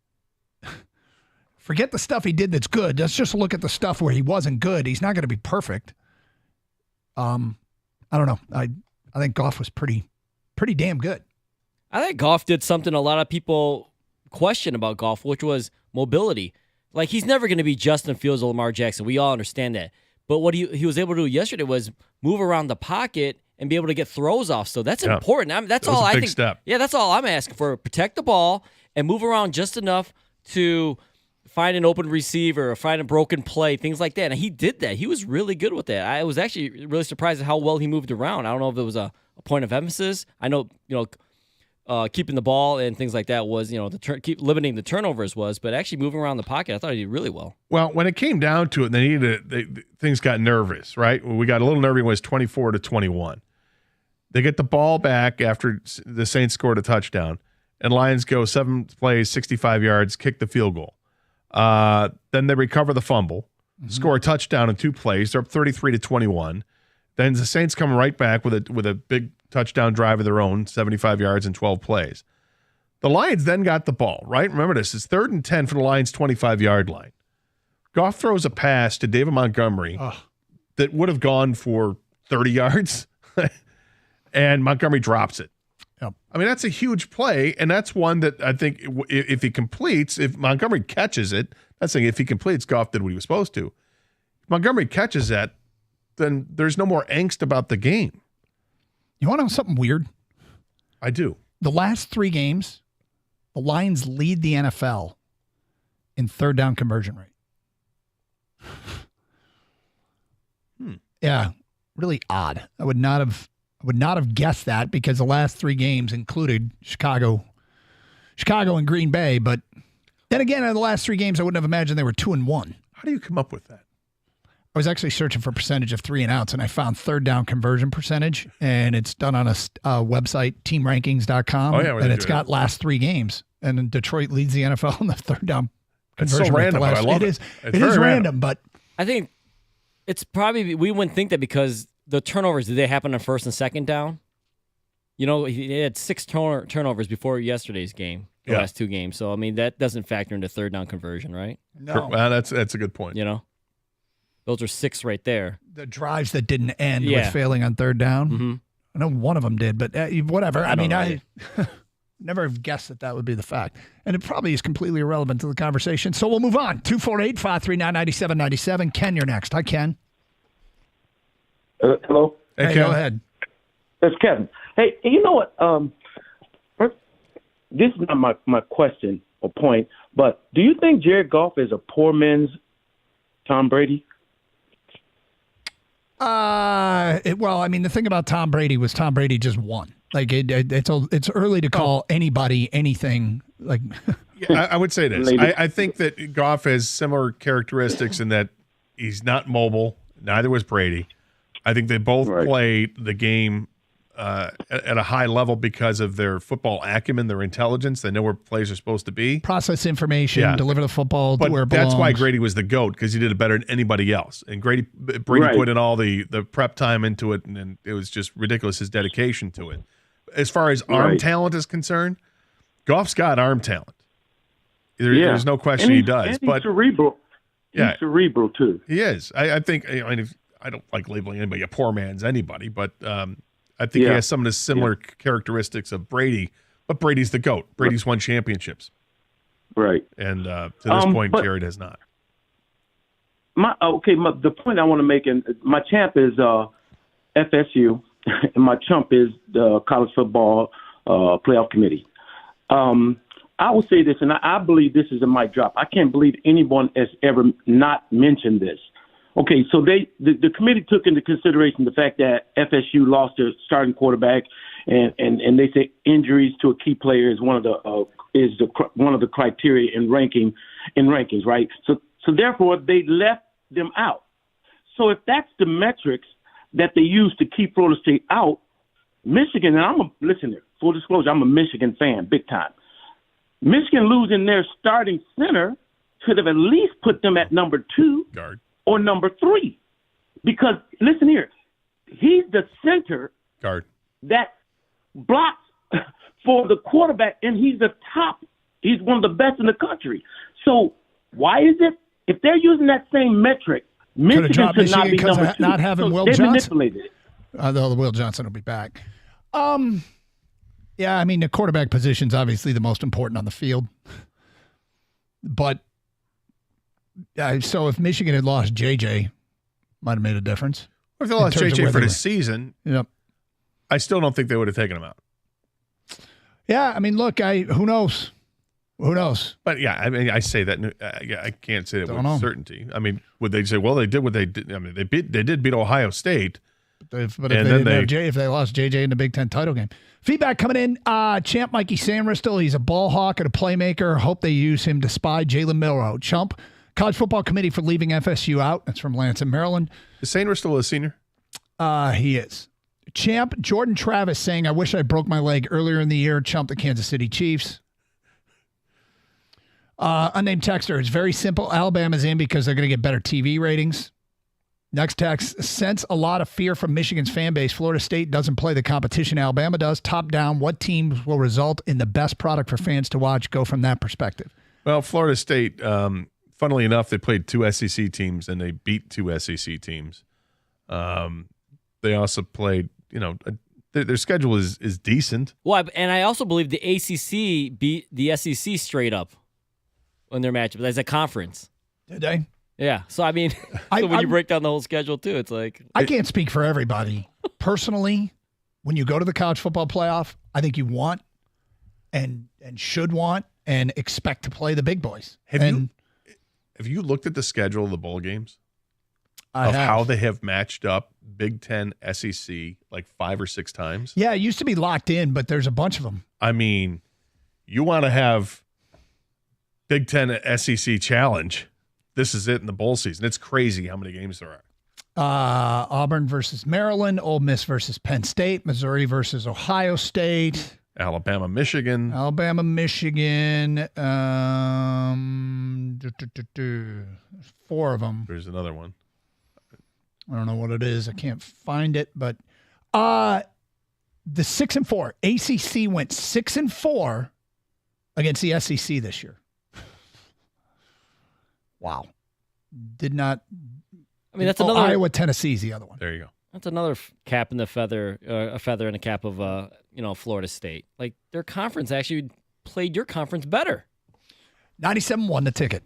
forget the stuff he did that's good. Let's just look at the stuff where he wasn't good. He's not going to be perfect. I don't know. I think Goff was pretty damn good. I think Goff did something a lot of people question about Goff, which was mobility. Like, he's never going to be Justin Fields or Lamar Jackson. We all understand that. But what he was able to do yesterday was move around the pocket and be able to get throws off. So that's important. That's all I think. Step. Yeah, that's all I'm asking for. Protect the ball and move around just enough to find an open receiver or find a broken play, things like that. And he did that. He was really good with that. I was actually really surprised at how well he moved around. I don't know if it was a point of emphasis. I know, keeping the ball and things like that was, keep limiting the turnovers was, but actually moving around the pocket, I thought he did really well. Well, when it came down to it, things got nervous, right? We got a little nervy when it was 24-21. They get the ball back after the Saints scored a touchdown, and Lions go 7 plays, 65 yards, kick the field goal. Then they recover the fumble, score a touchdown in 2 plays. They're up 33-21. Then the Saints come right back with a big touchdown drive of their own, 75 yards in 12 plays. The Lions then got the ball, right? Remember this. It's 3rd and 10 for the Lions' 25-yard line. Goff throws a pass to David Montgomery that would have gone for 30 yards, and Montgomery drops it. Yep. I mean, that's a huge play, and that's one that I think if he completes, if Montgomery catches it, that's saying if he completes, Goff did what he was supposed to. If Montgomery catches that, then there's no more angst about the game. You want to know something weird? I do. The last 3 games, the Lions lead the NFL in 3rd down conversion rate. Yeah, really odd. I would not have guessed that because the last 3 games included Chicago and Green Bay. But then again, in the last 3 games, I wouldn't have imagined they were 2-1. How do you come up with that? I was actually searching for percentage of 3-and-outs, and I found 3rd down conversion percentage, and it's done on a website, teamrankings.com, and it's got last 3 games. And then Detroit leads the NFL in the 3rd down conversion rate. It's so random, but I love it. It is random, but I think it's probably we wouldn't think that because the turnovers, did they happen on first and second down? You know, he had 6 turnovers before yesterday's game, the last 2 games. So, I mean, that doesn't factor into third down conversion, right? No. Well, that's a good point. You know, those are 6 right there. The drives that didn't end with failing on third down. Mm-hmm. I know one of them did, but whatever. I mean, I never have guessed that would be the fact. And it probably is completely irrelevant to the conversation. So we'll move on. 248-539-9797. Ken, you're next. Hi, Ken. Hello? Hey, go ahead. It's Kevin. Hey, you know what? First, this is not my question or point, but do you think Jared Goff is a poor man's Tom Brady? Well, I mean, the thing about Tom Brady was Tom Brady just won. Like it's early to call anybody anything. Like, I would say this. I think that Goff has similar characteristics in that he's not mobile. Neither was Brady. I think they both play the game at a high level because of their football acumen, their intelligence. They know where plays are supposed to be. Process information, deliver the football to where it belongs. That's why Grady was the GOAT, because he did it better than anybody else. And Brady put in all the prep time into it, and it was just ridiculous, his dedication to it. As far as arm talent is concerned, Goff's got arm talent. There's no question he does. And he's cerebral. He's cerebral, too. He is. I think, I don't like labeling anybody a poor man's anybody, but I think he has some of the similar characteristics of Brady, but Brady's the GOAT. Brady's won championships. Right. And to this point, Jared has not. The point I want to make, and my champ is FSU, and my chump is the College Football Playoff Committee. I will say this, and I believe this is a mic drop. I can't believe anyone has ever not mentioned this. Okay, so the committee took into consideration the fact that FSU lost their starting quarterback, and they say injuries to a key player is one of the criteria in rankings, right? So therefore they left them out. So if that's the metrics that they use to keep Florida State out, Michigan, and listen, full disclosure, I'm a Michigan fan, big time. Michigan losing their starting center should have at least put them at number 2 guard or number 3. Because, listen here, he's the center guard that blocks for the quarterback, and he's he's one of the best in the country. So why is it, if they're using that same metric, Michigan should not be number 2. Not having Will they Johnson. Manipulated it. Although Will Johnson will be back. Yeah, I mean, the quarterback position's obviously the most important on the field. But so if Michigan had lost JJ, might have made a difference. If they lost JJ for the season, I still don't think they would have taken him out. Yeah, I mean, look, who knows? Who knows? But yeah, I mean, I say that. I can't say that with certainty. I mean, would they say, well, they did what they did? I mean, they did beat Ohio State. If they lost JJ in the Big Ten title game. Feedback coming in. Champ Mikey Sandristel, he's a ball hawk and a playmaker. Hope they use him to spy Jalen Milroe. Chump, College Football Committee for leaving FSU out. That's from Lansing, Maryland. Is Sandristel a senior? He is. Champ, Jordan Travis saying, I wish I broke my leg earlier in the year. Chump, the Kansas City Chiefs. Unnamed texter, it's very simple. Alabama's in because they're going to get better TV ratings. Next text, sense a lot of fear from Michigan's fan base. Florida State doesn't play the competition Alabama does. Top down, what teams will result in the best product for fans to watch? Go from that perspective. Well, Florida State, funnily enough, they played 2 SEC teams and they beat 2 SEC teams. They also played, their schedule is decent. Well, and I also believe the ACC beat the SEC straight up in their matchup as a conference. Did they? Yeah. So, I mean, when you break down the whole schedule, too, it's like. I can't speak for everybody. Personally, when you go to the college football playoff, I think you want and should want and expect to play the big boys. Have you looked at the schedule of the bowl games? How they have matched up Big Ten, SEC like 5 or 6 times? Yeah, it used to be locked in, but there's a bunch of them. I mean, you want to have Big Ten, SEC challenge. This is it in the bowl season. It's crazy how many games there are. Auburn versus Maryland, Ole Miss versus Penn State, Missouri versus Ohio State. Alabama, Michigan. Alabama, Michigan. There's 4 of them. There's another one. I don't know what it is. I can't find it, but the 6-4 ACC went 6-4 against the SEC this year. Wow. Did not. I mean, that's another. Iowa, Tennessee's the other one. There you go. That's another cap in the feather, a feather in the cap of Florida State. Like their conference actually played your conference better. 97-1 the ticket.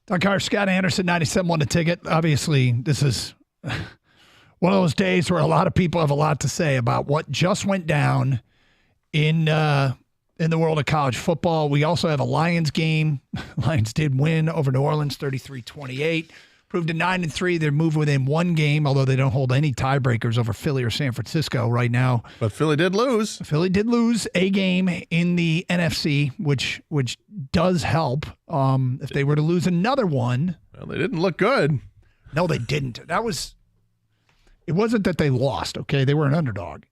Doug Carr, Scott Anderson, 97.1 The Ticket. Obviously, this is one of those days where a lot of people have a lot to say about what just went down in the world of college football. We also have a Lions game. Lions did win over New Orleans 33-28. Proved to 9-3. They're moved within one game, although they don't hold any tiebreakers over Philly or San Francisco right now. But Philly did lose. Philly did lose a game in the NFC, which does help. If they were to lose another one. Well, they didn't look good. No, they didn't. It wasn't that they lost, okay? They were an underdog.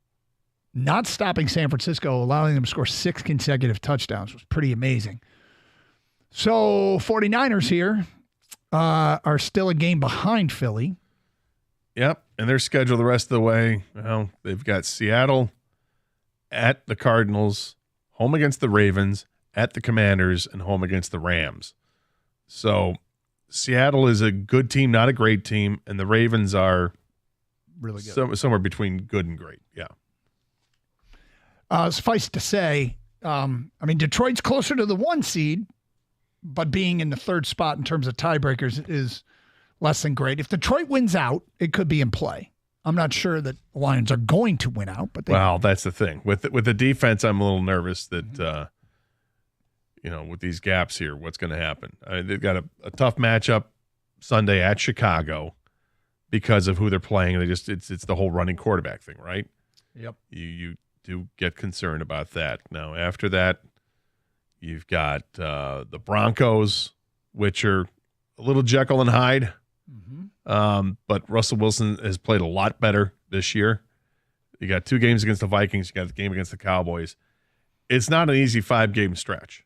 Not stopping San Francisco, allowing them to score 6 consecutive touchdowns was pretty amazing. So 49ers here are still a game behind Philly. Yep, and their schedule the rest of the way, well, they've got Seattle at the Cardinals, home against the Ravens, at the Commanders, and home against the Rams. So Seattle is a good team, not a great team, and the Ravens are really good. Somewhere between good and great, yeah. Suffice to say, Detroit's closer to the 1 seed, but being in the 3rd spot in terms of tiebreakers is less than great. If Detroit wins out, it could be in play. I'm not sure that the Lions are going to win out, but well, that's the thing. With the defense, I'm a little nervous that with these gaps here, what's going to happen? They've got a tough matchup Sunday at Chicago because of who they're playing. It's the whole running quarterback thing, right? Yep. You do get concerned about that. Now, after that, you've got the Broncos, which are a little Jekyll and Hyde. Mm-hmm. But Russell Wilson has played a lot better this year. You got 2 games against the Vikings. You got the game against the Cowboys. It's not an easy 5-game stretch.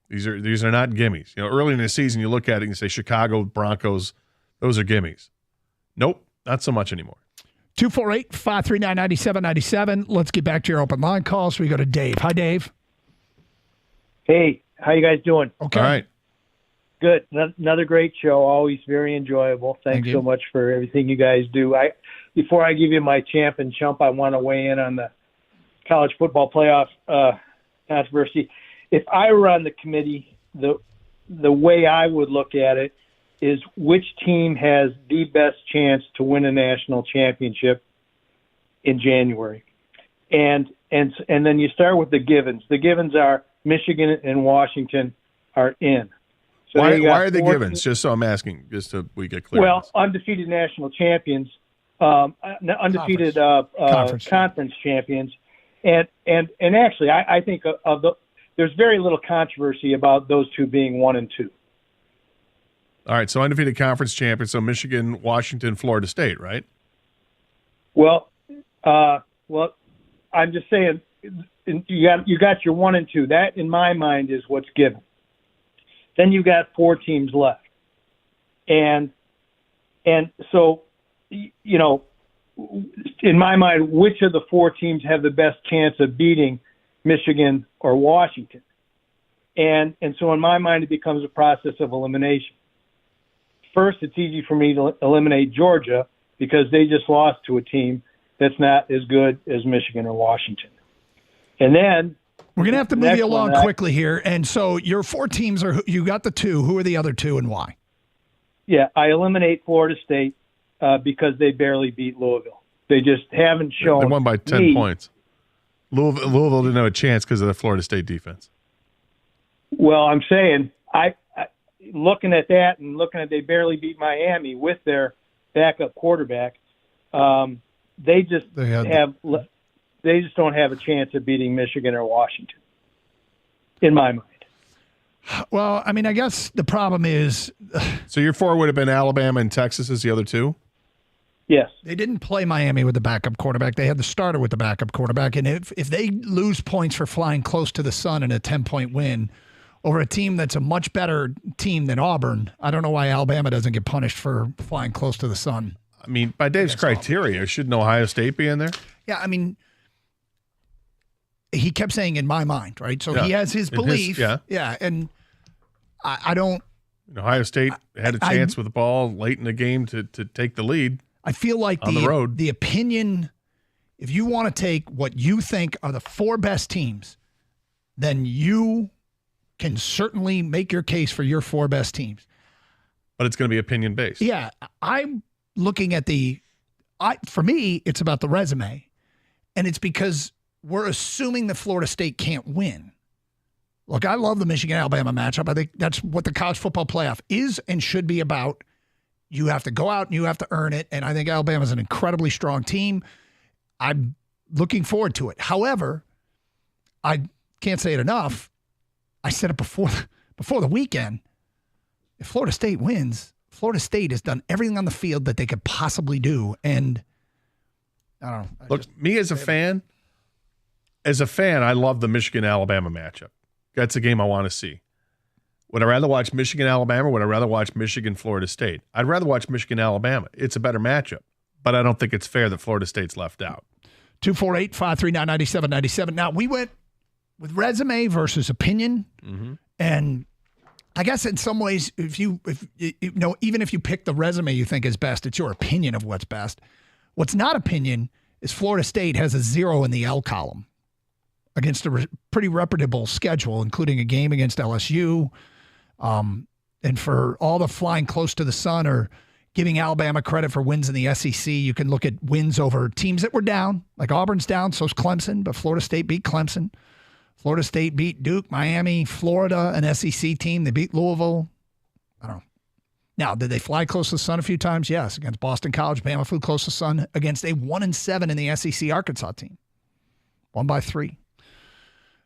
These are not gimmies. Early in the season, you look at it and you say Chicago, Broncos, those are gimmies. Nope, not so much anymore. 248-539-9797. Let's get back to your open line calls. We go to Dave. Hi, Dave. Hey, how you guys doing? Okay. All right. Good. Another great show. Always very enjoyable. Thanks so much for everything you guys do. Before I give you my champ and chump, I want to weigh in on the college football playoff controversy. If I were on the committee, the way I would look at it is which team has the best chance to win a national championship in January. And then you start with the givens. The givens are Michigan and Washington are in. So why are they givens? Just so I'm asking, just so we get clear. Well, undefeated national champions, undefeated conference champions, and actually, I think there's very little controversy about those two being 1 and 2. All right, so undefeated conference champions, so Michigan, Washington, Florida State, right? Well, I'm just saying you got your 1 and 2. That, in my mind, is what's given. Then you got 4 teams left, and so in my mind, which of the 4 teams have the best chance of beating Michigan or Washington? And so in my mind, it becomes a process of elimination. First, it's easy for me to eliminate Georgia because they just lost to a team that's not as good as Michigan or Washington. And then we're going to have to move you along quickly here. And so your 4 teams you got the 2. Who are the other 2 and why? Yeah, I eliminate Florida State because they barely beat Louisville. They just haven't shown. They won by 10 points. Louisville didn't have a chance because of the Florida State defense. Well, I'm saying looking at that and looking at they barely beat Miami with their backup quarterback, they just don't have a chance of beating Michigan or Washington, in my mind. Well, I guess the problem is. So your 4 would have been Alabama and Texas as the other 2? Yes. They didn't play Miami with the backup quarterback. They had the starter with the backup quarterback. And if they lose points for flying close to the sun in a 10-point win over a team that's a much better team than Auburn, I don't know why Alabama doesn't get punished for flying close to the sun. By Dave's criteria, shouldn't Ohio State be in there? Yeah, he kept saying in my mind, right? So he has his belief. Yeah, and I don't. Ohio State had a chance with the ball late in the game to take the lead. I feel like the opinion, if you want to take what you think are the 4 best teams, then you can certainly make your case for your 4 best teams. but it's going to be opinion based. Yeah, I'm looking at for me, it's about the resume, and it's because we're assuming that Florida State can't win. Look, I love the Michigan-Alabama matchup. I think that's what the college football playoff is and should be about. You have to go out and you have to earn it, and I think Alabama's an incredibly strong team. I'm looking forward to it. However, I can't say it enough. I said it before the weekend. If Florida State wins, Florida State has done everything on the field that they could possibly do, and I don't know. Look, me as a fan, I love the Michigan-Alabama matchup. That's a game I want to see. Would I rather watch Michigan-Alabama or would I rather watch Michigan-Florida State? I'd rather watch Michigan-Alabama. It's a better matchup, but I don't think it's fair that Florida State's left out. 248-539-9797. Now, we went with resume versus opinion, and I guess in some ways, even if you pick the resume you think is best, it's your opinion of what's best. What's not opinion is Florida State has a 0 in the L column against a pretty reputable schedule, including a game against LSU. And for all the flying close to the sun or giving Alabama credit for wins in the SEC, you can look at wins over teams that were down, like Auburn's down, so's Clemson, but Florida State beat Clemson. Florida State beat Duke, Miami, Florida, an SEC team. They beat Louisville. I don't know. Now, did they fly close to the sun a few times? Yes. Against Boston College, Bama flew close to the sun against a 1-7 in the SEC Arkansas team. Won by 3.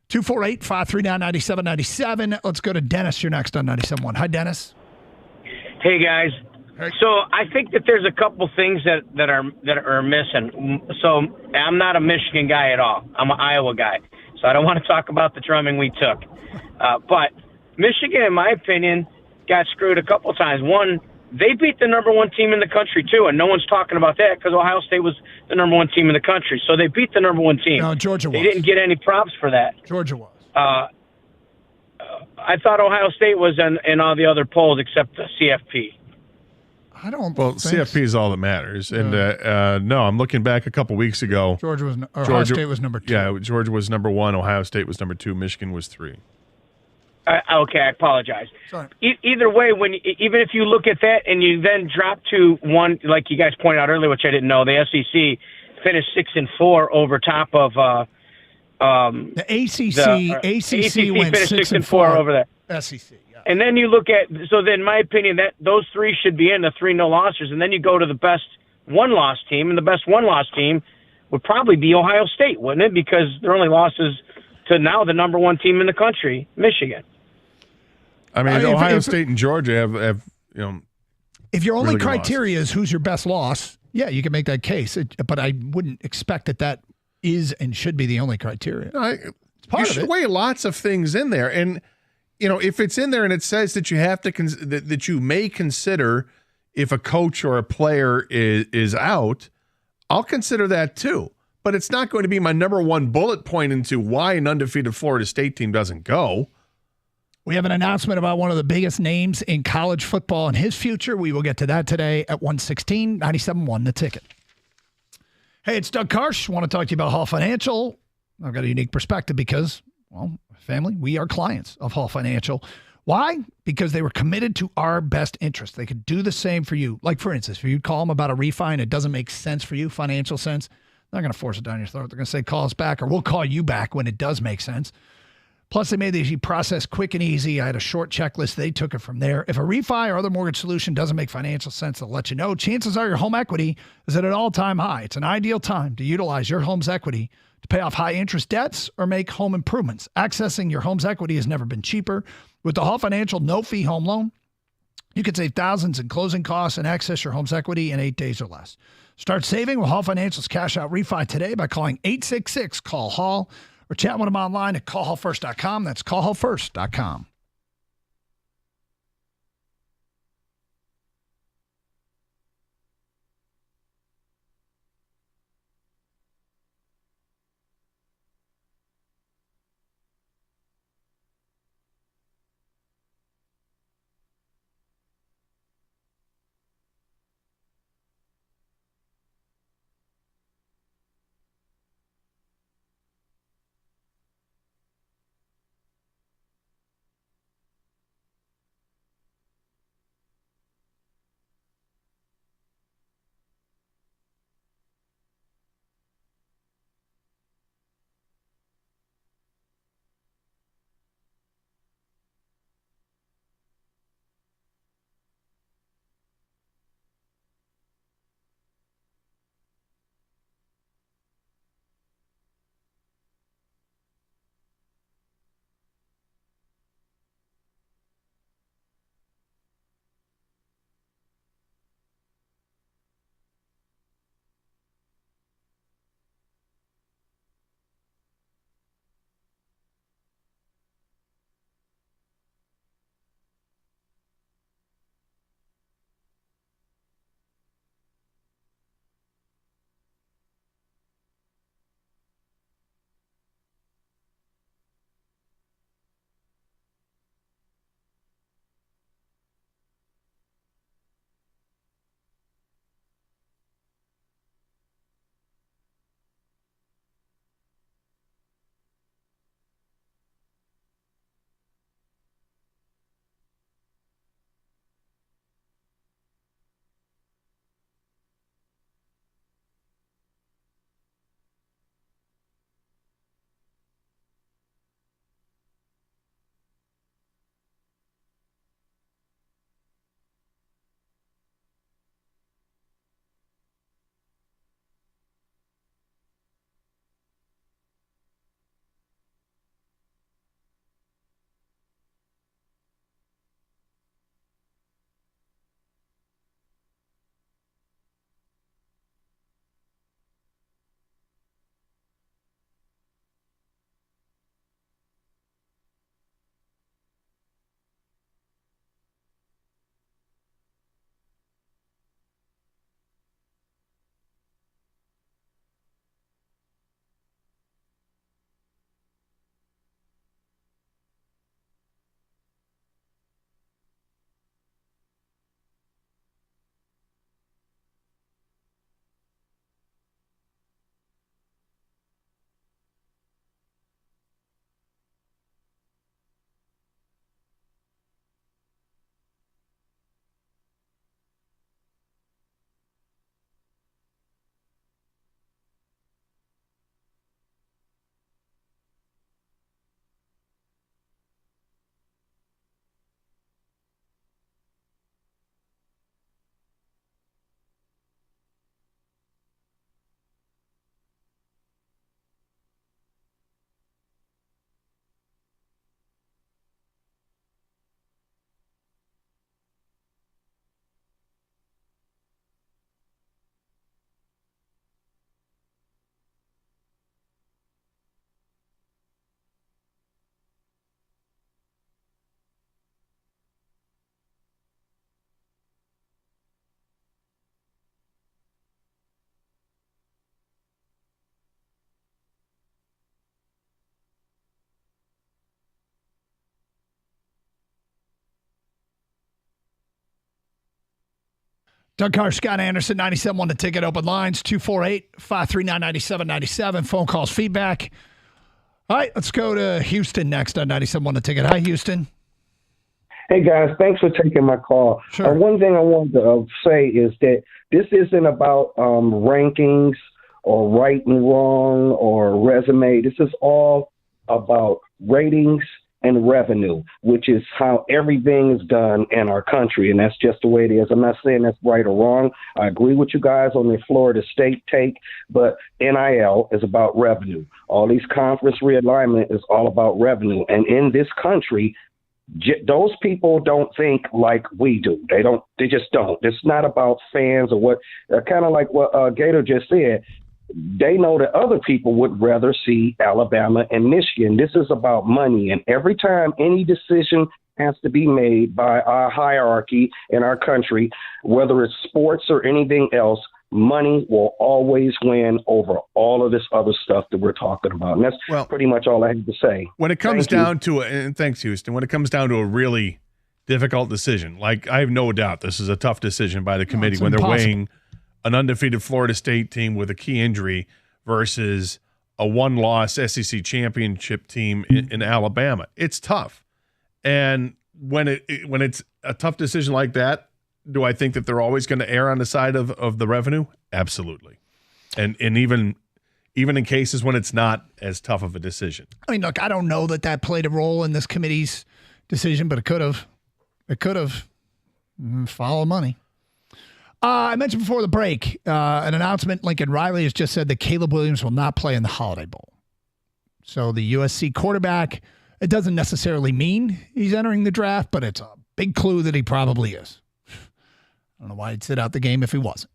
248-539-9797. Let's go to Dennis. You're next on 97.1. Hi, Dennis. Hey, guys. So I think that there's a couple things that are missing. So I'm not a Michigan guy at all. I'm an Iowa guy. So I don't want to talk about the drumming we took. But Michigan, in my opinion, got screwed a couple times. One, they beat the number 1 team in the country, too, and no one's talking about that because Ohio State was the number 1 team in the country. So they beat the number 1 team. No, Georgia was. They didn't get any props for that. Georgia was. I thought Ohio State was in all the other polls except the CFP. I don't. Well, CFP is all that matters. And no, I'm looking back a couple weeks ago. Ohio State was number 2. Yeah, Georgia was number 1. Ohio State was number 2. Michigan was 3. Okay, I apologize. Sorry. Either way, even if you look at that and you then drop to 1, like you guys pointed out earlier, which I didn't know, the SEC finished 6-4 over top of the ACC. ACC went finished 6-4 over there. SEC. Yeah. And then you look at, so then in my opinion, that those 3 should be in the 3 no-lossers, and then you go to the best 1-loss team, and the best 1-loss team would probably be Ohio State, wouldn't it? Because their only losses to now the number 1 team in the country, Michigan. I mean, Ohio State and Georgia have if your only really criteria is who's your best loss, yeah, you can make that case. But I wouldn't expect that is and should be the only criteria. You should weigh lots of things in there, and if it's in there and it says that you have to that you may consider if a coach or a player is out, I'll consider that too. But it's not going to be my number 1 bullet point into why an undefeated Florida State team doesn't go. We have an announcement about one of the biggest names in college football and his future. We will get to that today at 1:16, 97.1 The Ticket. Hey, it's Doug Karsh. I want to talk to you about Hall Financial. I've got a unique perspective because, well, family, we are clients of Hall Financial. Why? Because they were committed to our best interest. They could do the same for you. Like, for instance, if you call them about a refi and it doesn't make sense for you, financial sense, they're not going to force it down your throat. They're going to say, call us back, or we'll call you back when it does make sense. Plus, they made the process quick and easy. I had a short checklist. They took it from there. If a refi or other mortgage solution doesn't make financial sense, they'll let you know. Chances are your home equity is at an all-time high. It's an ideal time to utilize your home's equity to pay off high-interest debts or make home improvements. Accessing your home's equity has never been cheaper. With the Hall Financial no-fee home loan, you can save thousands in closing costs and access your home's equity in 8 days or less. Start saving with Hall Financial's Cash Out Refi today by calling 866-CALL-HALL or chat with them online at callhallfirst.com. That's callhallfirst.com. Doug Carr, Scott Anderson, 97.1 The Ticket, open lines, 248-539-9797. Phone calls, feedback. All right, let's go to Houston next on 97.1 The Ticket. Hi, Houston. Hey, guys, thanks for taking my call. Sure. One thing I wanted to say is that this isn't about rankings or right and wrong or resume. This is all about ratings and revenue, which is how everything is done in our country, and that's just the way it is. I'm not saying that's right or wrong. I agree with you guys on the Florida State take, but NIL is about revenue. All these conference realignment is all about revenue, and in this country, those people don't think like we do. They just don't. It's not about fans or what, kind of like what Gator just said. They know that other people would rather see Alabama and Michigan. This is about money. And every time any decision has to be made by our hierarchy in our country, whether it's sports or anything else, money will always win over all of this other stuff that we're talking about. And that's pretty much all I have to say. When it comes down to it, and thanks, Houston, when it comes down to a really difficult decision, like I have no doubt this is a tough decision by the committee when they're weighing an undefeated Florida State team with a key injury versus a one-loss SEC championship team in Alabama. It's tough. And when it's a tough decision like that, do I think that they're always going to err on the side of the revenue? Absolutely. And even in cases when it's not as tough of a decision. I mean, look, I don't know that played a role in this committee's decision, but it could have. It could have. Follow money. I mentioned before the break, an announcement, Lincoln Riley has just said that Caleb Williams will not play in the Holiday Bowl. So the USC quarterback, it doesn't necessarily mean he's entering the draft, but it's a big clue that he probably is. I don't know why he'd sit out the game if he wasn't.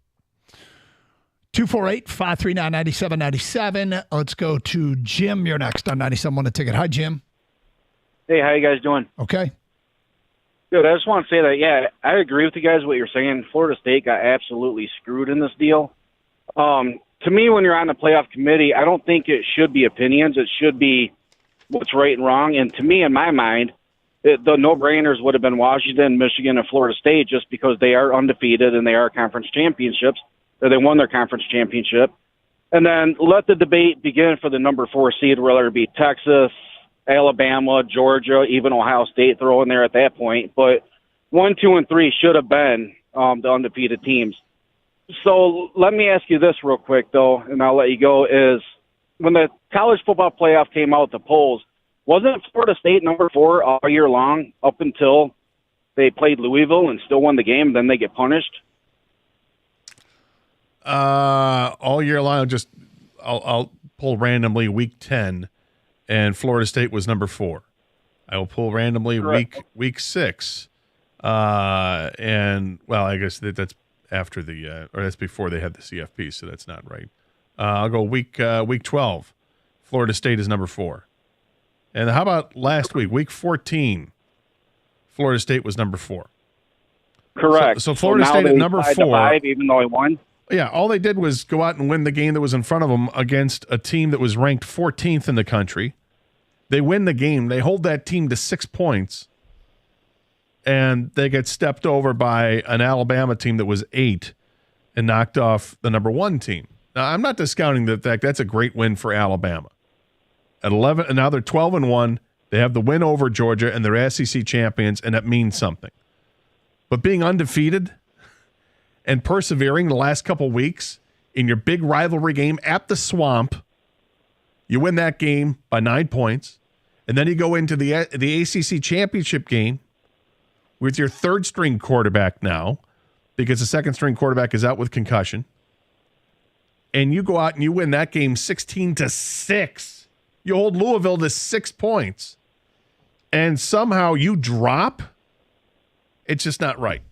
248-539-9797. Let's go to Jim. You're next on 97.1 The Ticket. Hi, Jim. Hey, how you guys doing? Okay. Good. I just want to say that, yeah, I agree with you guys what you're saying. Florida State got absolutely screwed in this deal. To me, when you're on the playoff committee, I don't think it should be opinions. It should be what's right and wrong. And to me, in my mind, the no-brainers would have been Washington, Michigan, and Florida State just because they are undefeated and they are conference championships, or they won their conference championship. And then let the debate begin for the number 4 seed, whether it be Texas, Alabama, Georgia, even Ohio State throw in there at that point. But 1, 2, and 3 should have been the undefeated teams. So let me ask you this real quick, though, and I'll let you go, is when the college football playoff came out, the polls, wasn't Florida State number 4 all year long up until they played Louisville and still won the game, and then they get punished? All year long, I'll pull randomly week 10. And Florida State was number 4. I will pull randomly week 6, and well, I guess that's after or that's before they had the CFP, so that's not right. I'll go week 12. Florida State is number 4, and how about last week 14? Florida State was number 4. Correct. So Florida State at number 4, 5, even though he won. Yeah, all they did was go out and win the game that was in front of them against a team that was ranked 14th in the country. They win the game. They hold that team to 6 points, and they get stepped over by an Alabama team that was 8 and knocked off the number 1 team. Now, I'm not discounting the fact that's a great win for Alabama. At 11, and now they're 12-1. They have the win over Georgia, and they're SEC champions, and that means something. But being undefeated and persevering the last couple weeks in your big rivalry game at the Swamp, you win that game by 9 points, and then you go into the ACC championship game with your third-string quarterback now, because the second-string quarterback is out with concussion, and you go out and you win that game 16-6. You hold Louisville to 6 points, and somehow you drop. It's just not right.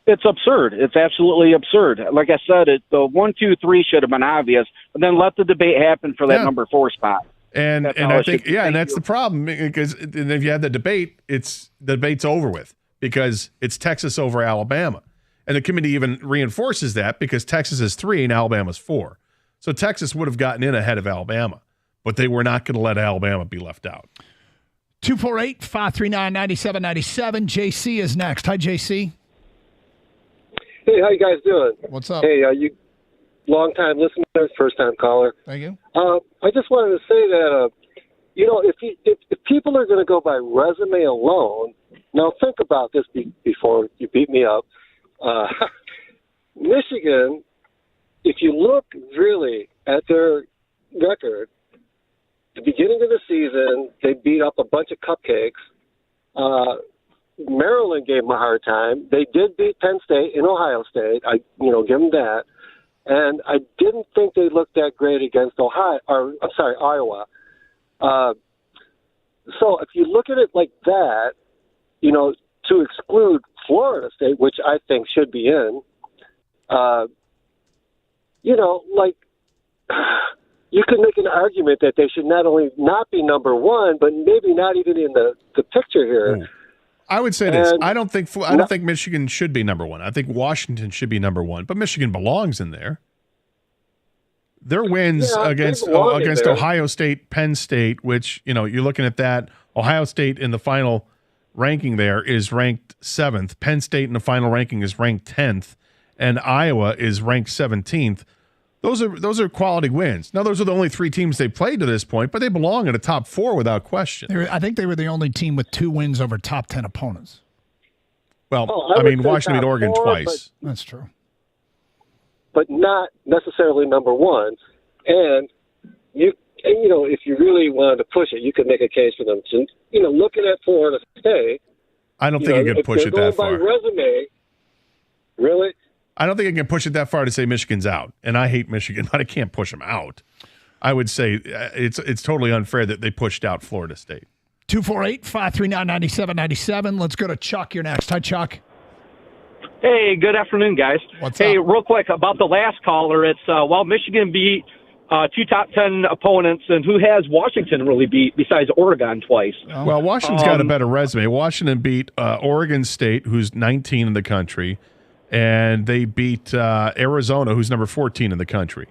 It's absurd. It's absolutely absurd. Like I said, the 1, 2, 3 should have been obvious, but then let the debate happen for that number 4 spot. And I think, and that's the problem, because if you have the debate, the debate's over with because it's Texas over Alabama. And the committee even reinforces that because Texas is 3 and Alabama's 4. So Texas would have gotten in ahead of Alabama, but they were not going to let Alabama be left out. 248-539-9797. JC is next. Hi, JC. Hey, how you guys doing? What's up? Hey, you long-time listener, first-time caller. Thank you. I just wanted to say that, if people are going to go by resume alone, now think about this before you beat me up. Michigan, if you look really at their record, the beginning of the season, they beat up a bunch of cupcakes. Maryland gave them a hard time. They did beat Penn State and Ohio State. I give them that. And I didn't think they looked that great against Iowa. So if you look at it like that, to exclude Florida State, which I think should be in, you could make an argument that they should not only not be number one, but maybe not even in the picture here. Ooh. I would say this. I don't think Michigan should be number one. I think Washington should be number one, but Michigan belongs in there. Their wins against Ohio State, Penn State, which, you're looking at that. Ohio State in the final ranking there is ranked 7th. Penn State in the final ranking is ranked 10th. And Iowa is ranked 17th. Those are quality wins. Now, those are the only 3 teams they played to this point, but they belong in a top 4 without question. I think they were the only team with 2 wins over top 10 opponents. Well, Washington beat Oregon twice. That's true. But not necessarily number one. And if you really wanted to push it, you could make a case for them to, looking at Florida State. I don't think you can push it that far. By resume, really? I don't think I can push it that far to say Michigan's out. And I hate Michigan, but I can't push them out. I would say it's totally unfair that they pushed out Florida State. 248-539-9797. Let's go to Chuck. You're next. Hi, Chuck. Hey, good afternoon, guys. What's up? Real quick about the last caller. It's Michigan beat 2 top 10 opponents, and who has Washington really beat besides Oregon twice? Well, Washington's got a better resume. Washington beat Oregon State, who's 19 in the country, and they beat Arizona, who's number 14 in the country.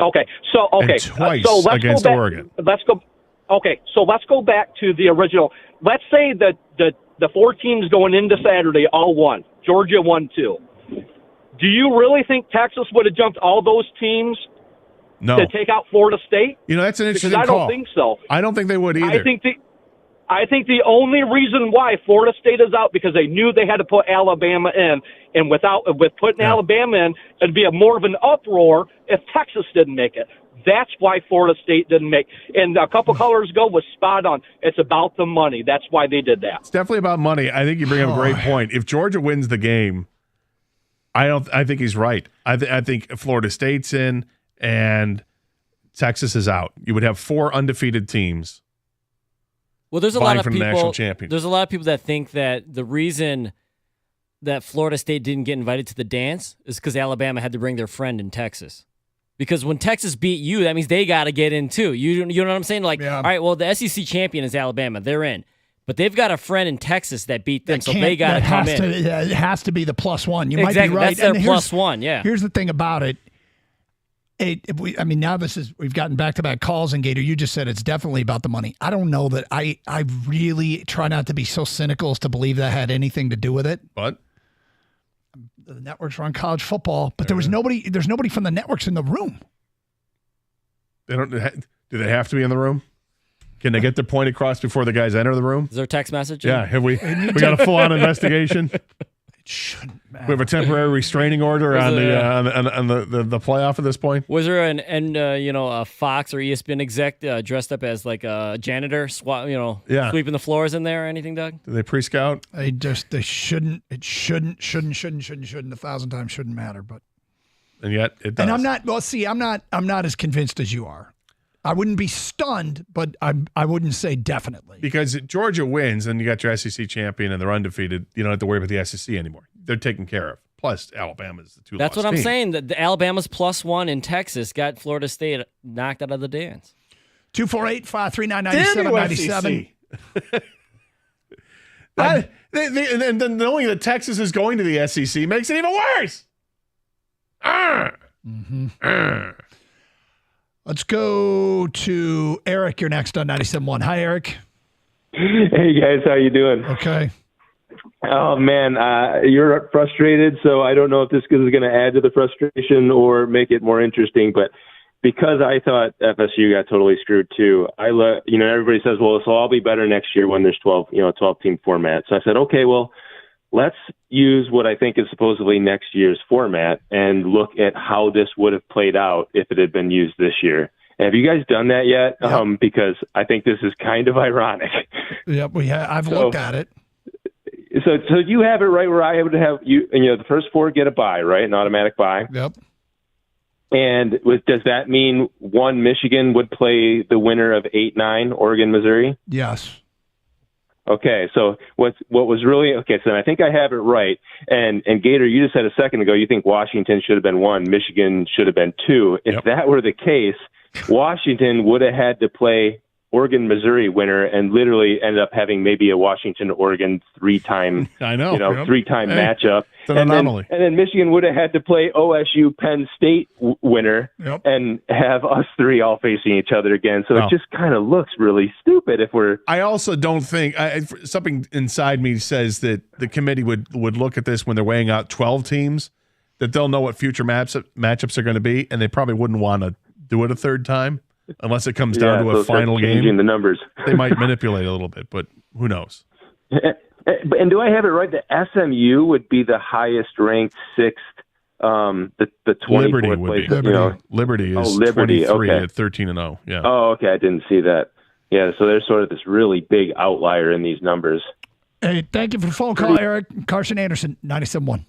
Okay. And twice against Oregon. Let's go. Okay, so let's go back to the original. Let's say that the 4 teams going into Saturday all won. Georgia won 2. Do you really think Texas would have jumped all those teams to take out Florida State? That's an interesting call. Because I don't think so. I don't think they would either. I think the only reason why Florida State is out because they knew they had to put Alabama in, and with putting Alabama in, it'd be more of an uproar if Texas didn't make it. That's why Florida State didn't make. And a couple callers ago was spot on. It's about the money. That's why they did that. It's definitely about money. I think you bring up a great point. If Georgia wins the game, I think he's right. I think Florida State's in and Texas is out. You would have 4 undefeated teams. Well, there's a lot of people. National champion. There's a lot of people that think that the reason that Florida State didn't get invited to the dance is because Alabama had to bring their friend in Texas. Because when Texas beat you, that means they got to get in too. You know what I'm saying? All right, well, the SEC champion is Alabama. They're in. But they've got a friend in Texas that beat them, so they got to come in. It has to be the +1. You might be right. That's their +1, yeah. Here's the thing about it. Now we've gotten back-to-back calls, and Gator, you just said it's definitely about the money. I don't know that I really try not to be so cynical as to believe that had anything to do with it. But the networks run college football, but there's nobody from the networks in the room. Do they have to be in the room? Can they get their point across before the guys enter the room? Is there a text message? Yeah, have we got a full-on investigation? It shouldn't matter. We have a temporary restraining order on the playoff at this point. Was there a Fox or ESPN exec dressed up as like a janitor, sweeping the floors in there or anything, Doug? Do they pre-scout? They shouldn't. It shouldn't. 1,000 times shouldn't matter, but. And yet it does. And I'm not. Well, see, I'm not as convinced as you are. I wouldn't be stunned, but I wouldn't say definitely. Because Georgia wins, and you got your SEC champion, and they're undefeated. You don't have to worry about the SEC anymore. They're taken care of. Plus, Alabama's the 2 That's what I'm saying. That the Alabama's +1 in Texas got Florida State knocked out of the dance. 248-539-9797. And then knowing that Texas is going to the SEC makes it even worse. Let's go to Eric. You're next on 97.1. Hi, Eric. Hey, guys. How you doing? Okay. Oh man, you're frustrated, so I don't know if this is going to add to the frustration or make it more interesting. But because I thought FSU got totally screwed too, everybody says, well, this will all be better next year when there's 12 team format. So I said, okay, well, let's use what I think is supposedly next year's format and look at how this would have played out if it had been used this year. Have you guys done that yet? Yep. Because I think this is kind of ironic. Yep, we have. I've looked at it. So you have it right where I would have the first four get a bye, right? An automatic bye. Yep. And does that mean one Michigan would play the winner of 8-9, Oregon, Missouri? Yes. Okay, so what was really okay? So I think I have it right. And Gator, you just said a second ago you think Washington should have been 1, Michigan should have been 2. If that were the case, Washington would have had to play Oregon, Missouri winner, and literally ended up having maybe a Washington, Oregon three-time matchup. It's an anomaly. And then Michigan would have had to play OSU, Penn State winner, and have us three all facing each other again. So it just kind of looks really stupid if we're. I also don't think something inside me says that the committee would look at this when they're weighing out 12 teams, that they'll know what future matchups are going to be, and they probably wouldn't want to do it a third time. Unless it comes down to a final game. Changing the numbers. They might manipulate a little bit, but who knows? And do I have it right that SMU would be the highest ranked sixth? The 24th Liberty would place, be. Liberty is Liberty, 23 okay. at 13-0. Yeah. Oh, okay. I didn't see that. Yeah, so there's sort of this really big outlier in these numbers. Hey, thank you for the phone call, Eric. Carson Anderson, 97.1.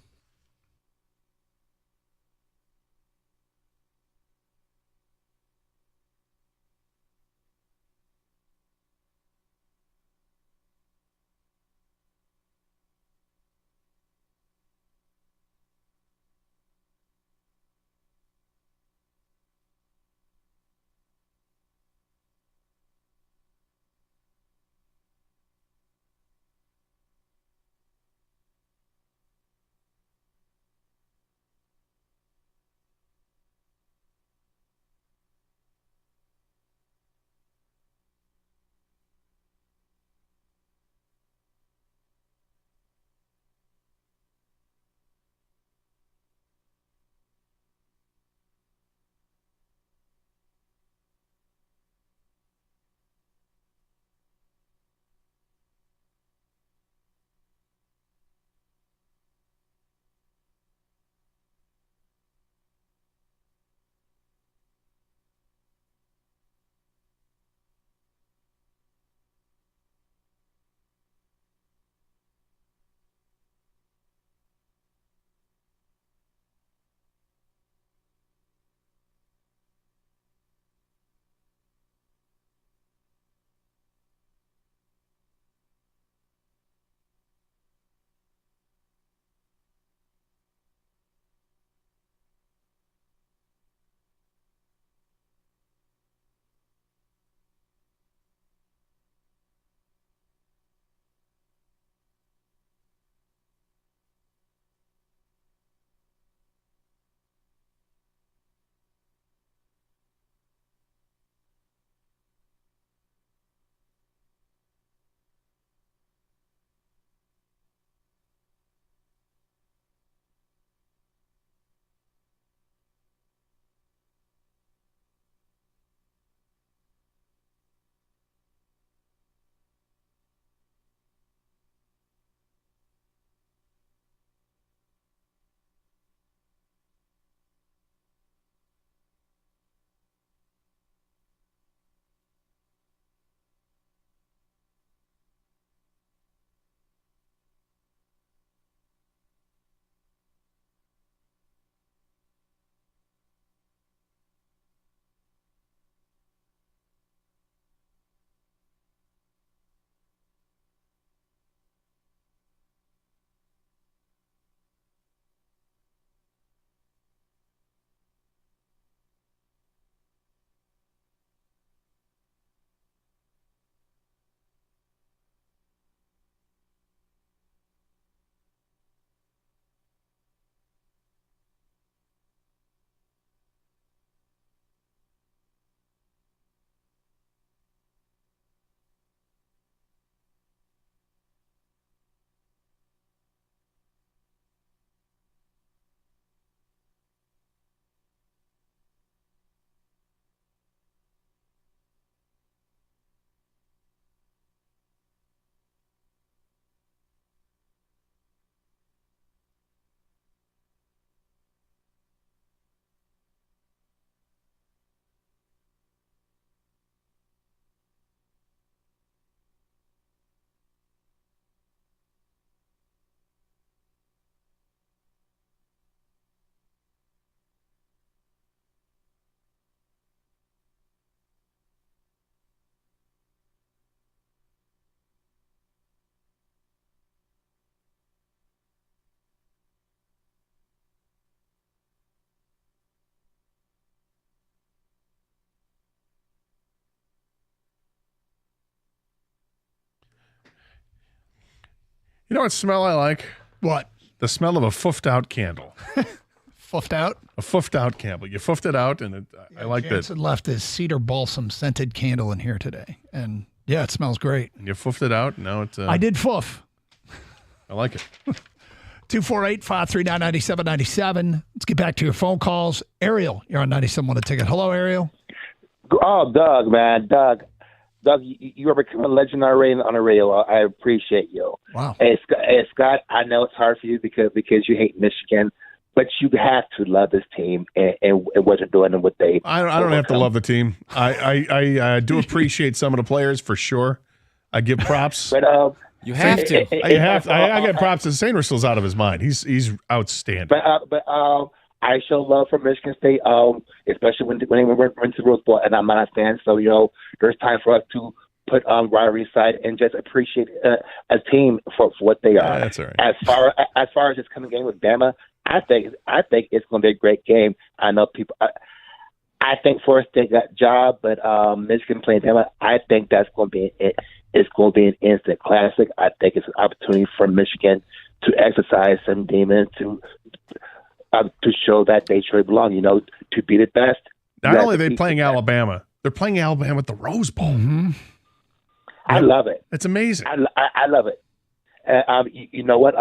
You know what smell I like? What? The smell of a foofed out candle. Foofed out? A foofed out candle. You foofed it out, and I like that. Jansen left his cedar balsam scented candle in here today. And yeah, it smells great. And you foofed it out. Now it's. I did foof. I like it. 248-539-9797. Let's get back to your phone calls. Ariel, you're on 97.1 The Ticket. Hello, Ariel. Oh, Doug, man. Doug, you are becoming a legend on the radio. I appreciate you. Wow. Hey, Scott, I know it's hard for you because you hate Michigan, but you have to love this team and what they're doing and what they. I don't have to love the team. I do appreciate some of the players for sure. I give props. But you have to. I get props. Sainrissel's out of his mind. He's outstanding. But I show love for Michigan State, especially when they went to the Rose Bowl, and I'm not a fan. So there's time for us to put rivalry aside and just appreciate a team for what they are. That's all right. As far as this coming game with Bama, I think it's going to be a great game. I know people. I think Florida State got a job, but Michigan playing Bama, I think that's going to be it. It's going to be an instant classic. I think it's an opportunity for Michigan to exercise some demons to show that they truly belong. To be the best. Not only are they playing Alabama, they're playing Alabama at the Rose Bowl. Mm-hmm. I love it. It's amazing. I love it. You know what?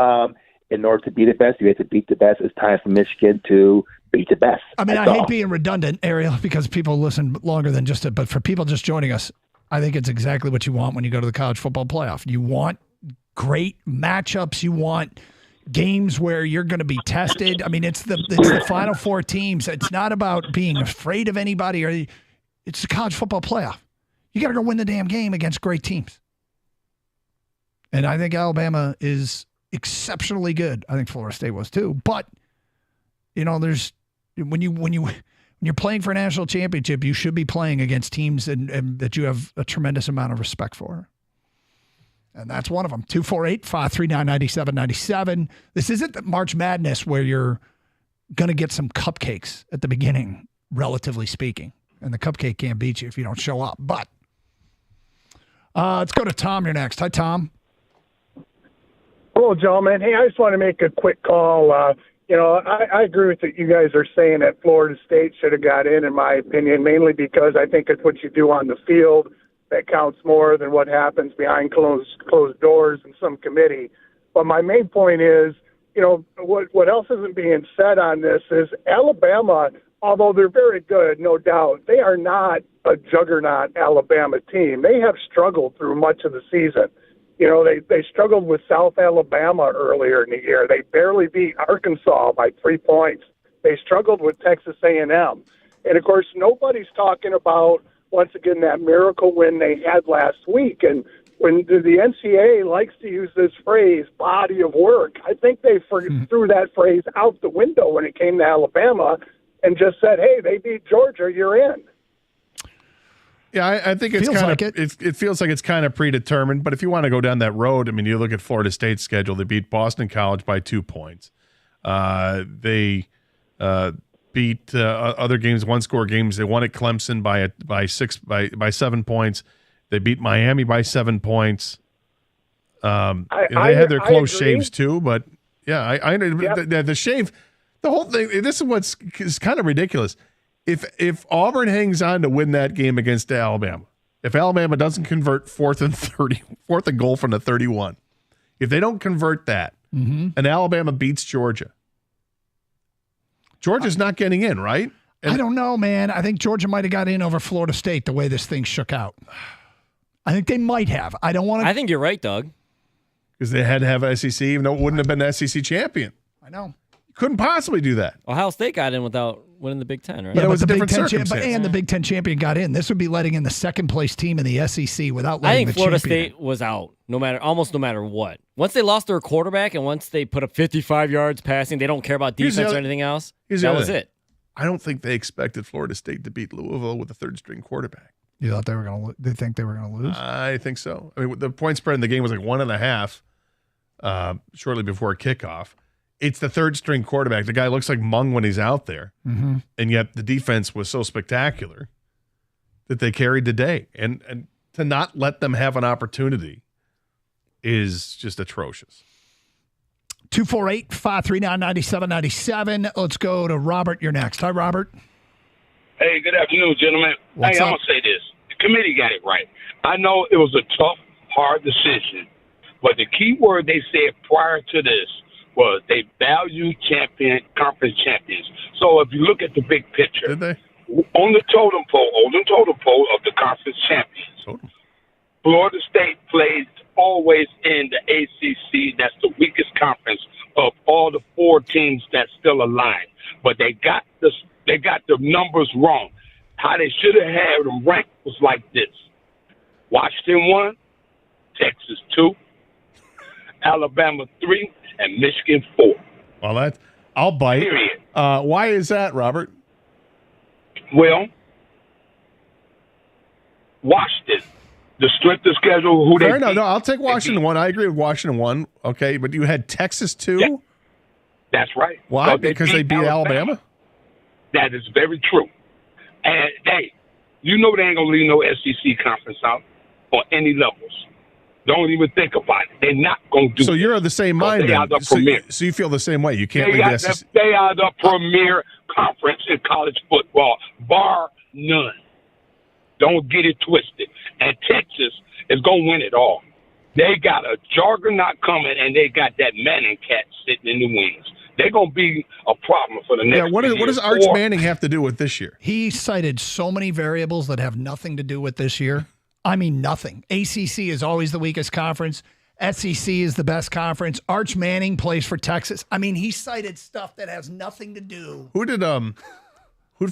In order to be the best, you have to beat the best. It's time for Michigan to beat the best. I mean, I hate being redundant, Ariel, because people listen longer than just it. But for people just joining us, I think it's exactly what you want when you go to the college football playoff. You want great matchups. You want games where you're going to be tested. I mean, it's the Final Four teams. It's not about being afraid of anybody. It's the college football playoff. You got to go win the damn game against great teams. And I think Alabama is exceptionally good. I think Florida State was too. But there's when you're playing for a national championship, you should be playing against teams and that you have a tremendous amount of respect for. And that's one of them. 248-539-9797. This isn't the March Madness where you're going to get some cupcakes at the beginning, relatively speaking. And the cupcake can't beat you if you don't show up. But let's go to Tom. You're next. Hi, Tom. Hello, gentlemen. Hey, I just want to make a quick call. I agree with what you guys are saying that Florida State should have got in my opinion, mainly because I think it's what you do on the field that counts more than what happens behind closed doors in some committee. But my main point is, what else isn't being said on this is Alabama, although they're very good, no doubt, they are not a juggernaut Alabama team. They have struggled through much of the season. They struggled with South Alabama earlier in the year. They barely beat Arkansas by 3 points. They struggled with Texas A&M. And, of course, nobody's talking about, once again, that miracle win they had last week. And when the NCAA likes to use this phrase, body of work, I think they threw that phrase out the window when it came to Alabama and just said, hey, they beat Georgia, you're in. Yeah, I think it's feels kind like of it feels like it's kind of predetermined. But if you want to go down that road, I mean, you look at Florida State's schedule. They beat Boston College by 2 points. They beat other games, one-score games. They won at Clemson by 7 points. They beat Miami by 7 points. They had their close shaves too, but yeah, the shave, the whole thing. This is kind of ridiculous. If Auburn hangs on to win that game against Alabama, if Alabama doesn't convert fourth and goal from the 31, if they don't convert that, and Alabama beats Georgia, Georgia's not getting in, right? I don't know, man. I think Georgia might have got in over Florida State the way this thing shook out. I think they might have. I don't want to. I think you're right, Doug. Because they had to have SEC, even though it wouldn't have been the SEC champion. I know. Couldn't possibly do that. Ohio State got in without winning the Big Ten, right? Yeah, it was but a different circumstance. and the Big Ten champion got in. This would be letting in the second-place team in the SEC without letting the Florida champion State was out, almost no matter what. Once they lost their quarterback and once they put up 55 yards passing, they don't care about defense or anything else. That was it. I don't think they expected Florida State to beat Louisville with a third-string quarterback. You thought they were going to? They think they were going to lose? I think so. I mean, the point spread in the game was like 1.5 shortly before kickoff. It's the third-string quarterback. The guy looks like Mung when he's out there, and yet the defense was so spectacular that they carried the day. And to not let them have an opportunity is just atrocious. 248-539-9797. Let's go to Robert. You're next. Hi, Robert. Hey, good afternoon, gentlemen. What's I'm up? going to say this. The committee got it right. I know it was a tough, hard decision, but the key word they said prior to this was they value conference champions. So if you look at the big picture, Did they? on the totem pole of the conference champions, Florida State plays always in the ACC. That's the weakest conference of all the 4 teams that's still aligned. But they got the numbers wrong. How they should have had them ranked was like this: Washington 1, Texas 2, Alabama 3, and Michigan 4. Well, I'll bite. Period. Why is that, Robert? Well, Washington, the strength of schedule, who Fair they enough. beat. No, I'll take Washington 1. I agree with Washington 1. Okay, but you had Texas 2? Yeah. That's right. Why? Because they beat Alabama? That is very true. And, hey, you know they ain't going to leave no SEC conference out on any levels. Don't even think about it. They're not going to do So you're of the same mind, They are then. the premier. So you feel the same way. You can't They leave are the SEC. they are the premier conference in college football, bar none. Don't get it twisted. And Texas is going to win it all. They got a juggernaut coming, and they got that Manning cat sitting in the wings. They're going to be a problem for the next Yeah, what few does years. Arch Or- Manning have to do with this year? He cited so many variables that have nothing to do with this year. I mean, nothing. ACC is always the weakest conference. SEC is the best conference. Arch Manning plays for Texas. I mean, he cited stuff that has nothing to do. Who did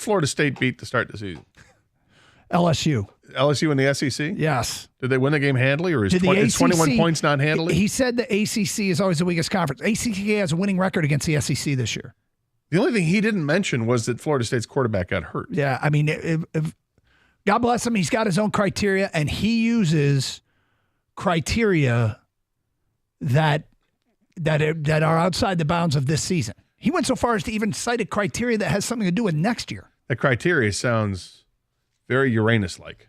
Florida State beat to start the season? LSU. LSU in the SEC? Yes. Did they win the game handily, or is Did the 21 ACC points not handily? He said the ACC is always the weakest conference. ACC has a winning record against the SEC this year. The only thing he didn't mention was that Florida State's quarterback got hurt. Yeah, I mean, if God bless him, he's got his own criteria, and he uses criteria that are outside the bounds of this season. He went so far as to even cite a criteria that has something to do with next year. The criteria sounds very Uranus-like.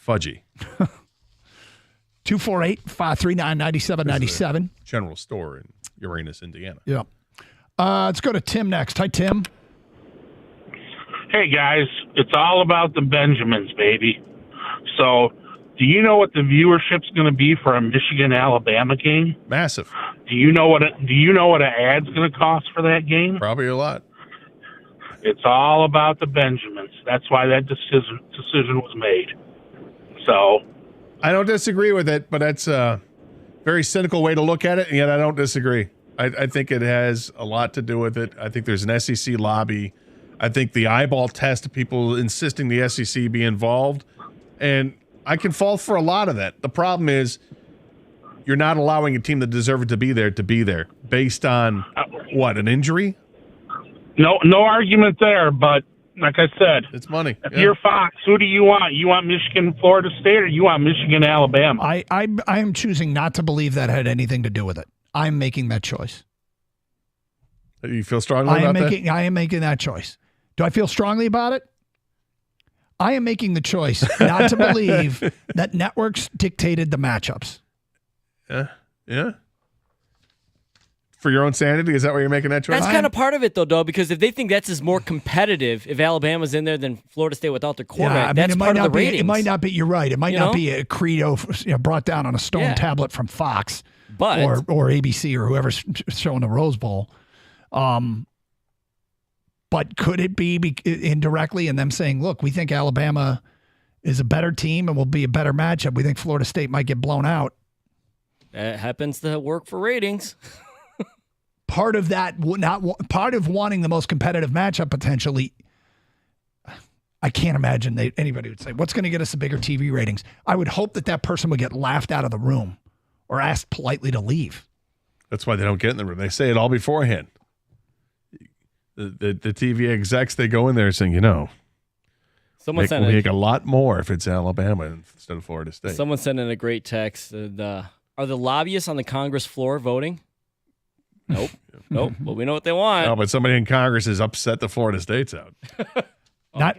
Fudgy. 248-539-9797. General store in Uranus, Indiana. Yeah. Let's go to Tim next. Hi, Tim. Hey, guys, it's all about the Benjamins, baby. So, do you know what the viewership's going to be for a Michigan-Alabama game? Massive. Do you know what an ad's going to cost for that game? Probably a lot. It's all about the Benjamins. That's why that decision was made. So, I don't disagree with it, but that's a very cynical way to look at it, and yet I don't disagree. I think it has a lot to do with it. I think there's an SEC lobby. I think the eyeball test of people insisting the SEC be involved, and I can fall for a lot of that. The problem is you're not allowing a team that deserved to be there based on, what, an injury? no argument there, but like I said, it's money. If you're Fox, who do you want? You want Michigan, Florida State, or you want Michigan, Alabama? I am choosing not to believe that had anything to do with it. I'm making that choice. You feel strongly about that? I am making that choice. Do I feel strongly about it? I am making the choice not to believe that networks dictated the matchups. Yeah. For your own sanity, is that why you're making that choice? That's kind of part of it, though, because if they think that's as more competitive, if Alabama's in there than Florida State without their quarterback, that's part of the ratings. It might not be. You're right. It might not be a credo brought down on a stone tablet from Fox, but or ABC or whoever's showing the Rose Bowl. But could it be indirectly in them saying, "Look, we think Alabama is a better team and will be a better matchup. We think Florida State might get blown out." It happens to work for ratings. Part of that, part of wanting the most competitive matchup potentially, I can't imagine anybody would say, what's going to get us a bigger TV ratings? I would hope that person would get laughed out of the room or asked politely to leave. That's why they don't get in the room. They say it all beforehand. The TV execs, they go in there saying, we'll make a lot more if it's Alabama instead of Florida State. Someone sent in a great text. Are the lobbyists on the Congress floor voting? Nope. But we know what they want. No, but somebody in Congress is upset that Florida State's out. Not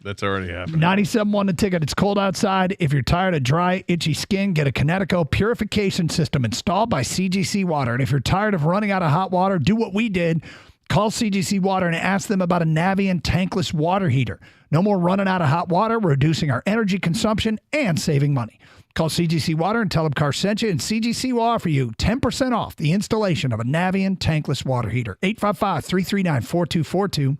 That's already happening. 97.1 The Ticket. It's cold outside. If you're tired of dry, itchy skin, get a Connecticut purification system installed by CGC Water. And if you're tired of running out of hot water, do what we did. Call CGC Water and ask them about a Navien tankless water heater. No more running out of hot water. We're reducing our energy consumption and saving money. Call CGC Water and tell them Car sent you, and CGC will offer you 10% off the installation of a Navien tankless water heater. 855-339-4242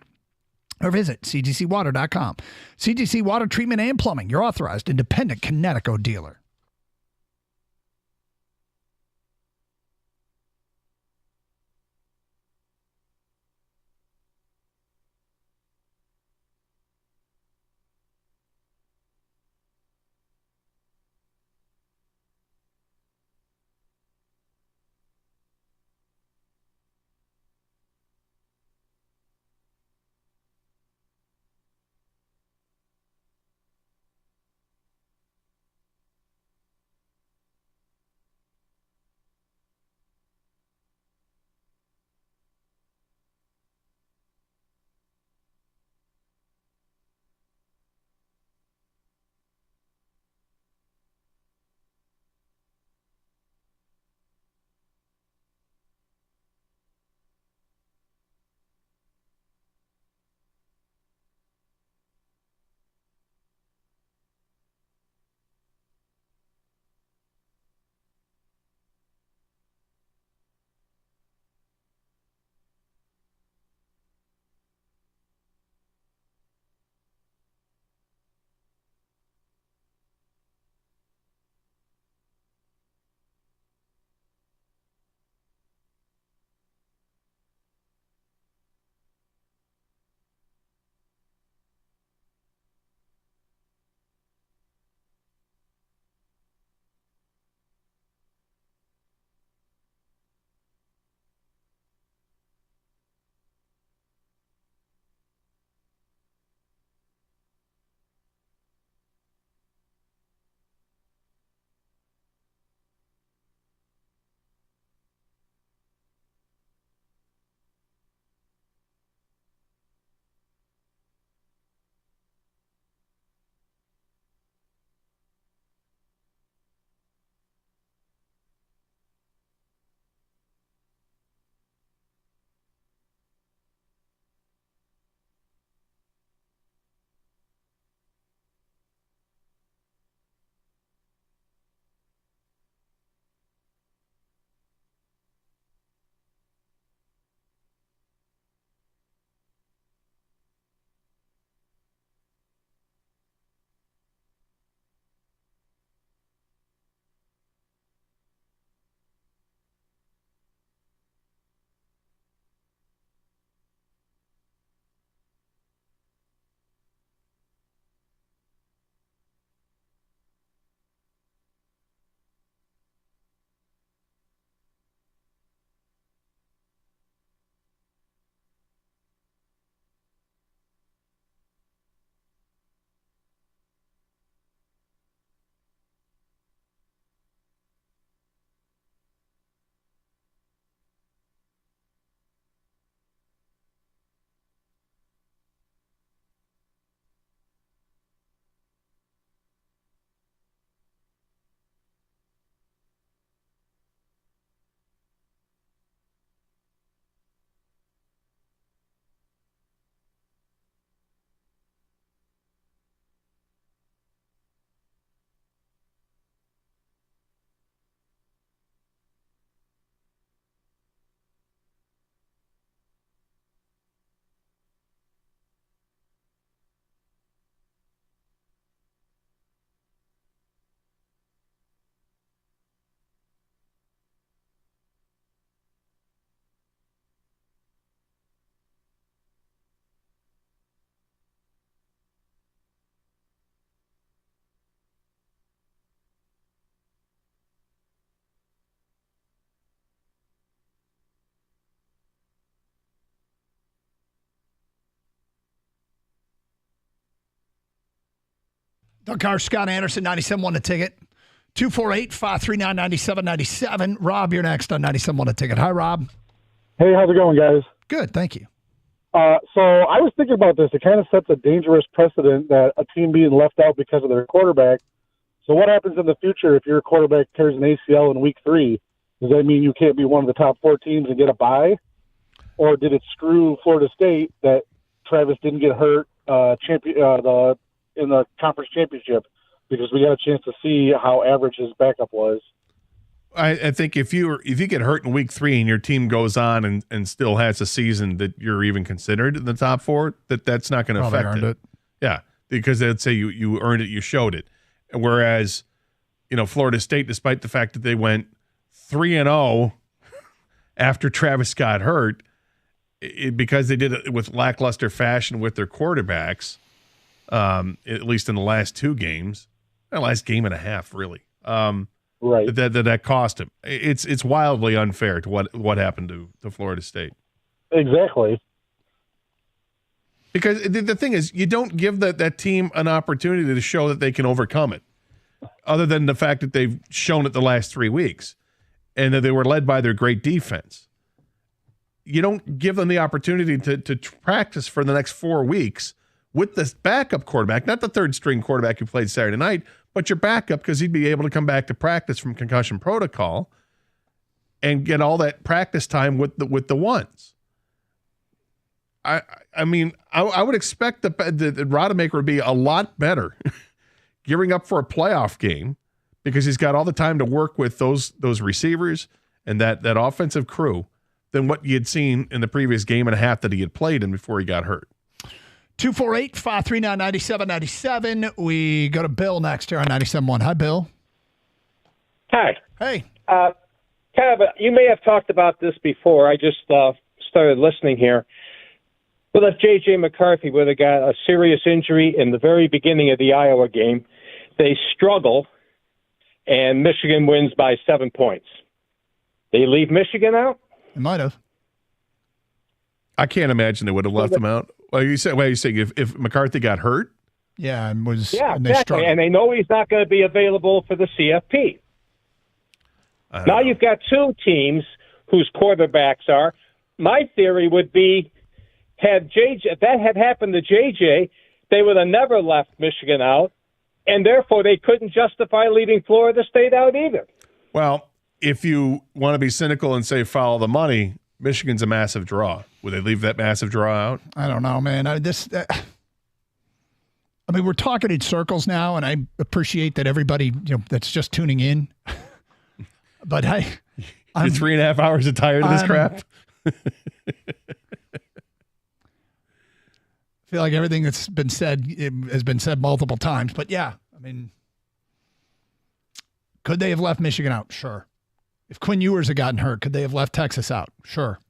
or visit cgcwater.com. CGC Water Treatment and Plumbing, your authorized independent Connecticut dealer. Doug Carr, Scott Anderson, 97.1 The Ticket. 248-539-9797. Rob, you're next on 97.1 The Ticket. Hi, Rob. Hey, how's it going, guys? Good, thank you. So I was thinking about this. It kind of sets a dangerous precedent that a team being left out because of their quarterback. So what happens in the future if your quarterback tears an ACL in week 3? Does that mean you can't be one of the top 4 teams and get a bye? Or did it screw Florida State that Travis didn't get hurt in the conference championship because we got a chance to see how average his backup was? I think if you get hurt in week 3 and your team goes on and still has a season that you're even considered in the top 4, that's not going to affect it. Yeah, because they'd say you earned it, you showed it. Whereas, Florida State, despite the fact that they went 3-0 after Travis got hurt, because they did it with lackluster fashion with their quarterbacks, at least in the last 2 games, the last game and a half, really. Right. That cost him. It's wildly unfair to what happened to Florida State. Exactly. Because the thing is, you don't give that team an opportunity to show that they can overcome it, other than the fact that they've shown it the last 3 weeks and that they were led by their great defense. You don't give them the opportunity to practice for the next 4 weeks with this backup quarterback, not the third-string quarterback who played Saturday night, but your backup, because he'd be able to come back to practice from concussion protocol and get all that practice time with the ones. I mean, I would expect that Rodemaker would be a lot better gearing up for a playoff game because he's got all the time to work with those receivers and that offensive crew than what you had seen in the previous game and a half that he had played in before he got hurt. 248-539-9797. We go to Bill next here on 97.1. Hi, Bill. Hi. Hey. You may have talked about this before. I just started listening here. But if J.J. McCarthy would have got a serious injury in the very beginning of the Iowa game, they struggle, and Michigan wins by 7 points. They leave Michigan out? They might have. I can't imagine they would have left him out. Well, you saying if McCarthy got hurt? Yeah, and exactly. And they know he's not going to be available for the CFP. Now you've got 2 teams whose quarterbacks are. My theory would be, if that had happened to JJ, they would have never left Michigan out, and therefore they couldn't justify leaving Florida State out either. Well, if you want to be cynical and say follow the money, Michigan's a massive draw. Would they leave that massive draw out? I don't know, man. We're talking in circles now, and I appreciate that everybody that's just tuning in. But you're 3.5 hours tired of this crap. I feel like everything that's been said has been said multiple times. But yeah, could they have left Michigan out? Sure. If Quinn Ewers had gotten hurt, could they have left Texas out? Sure.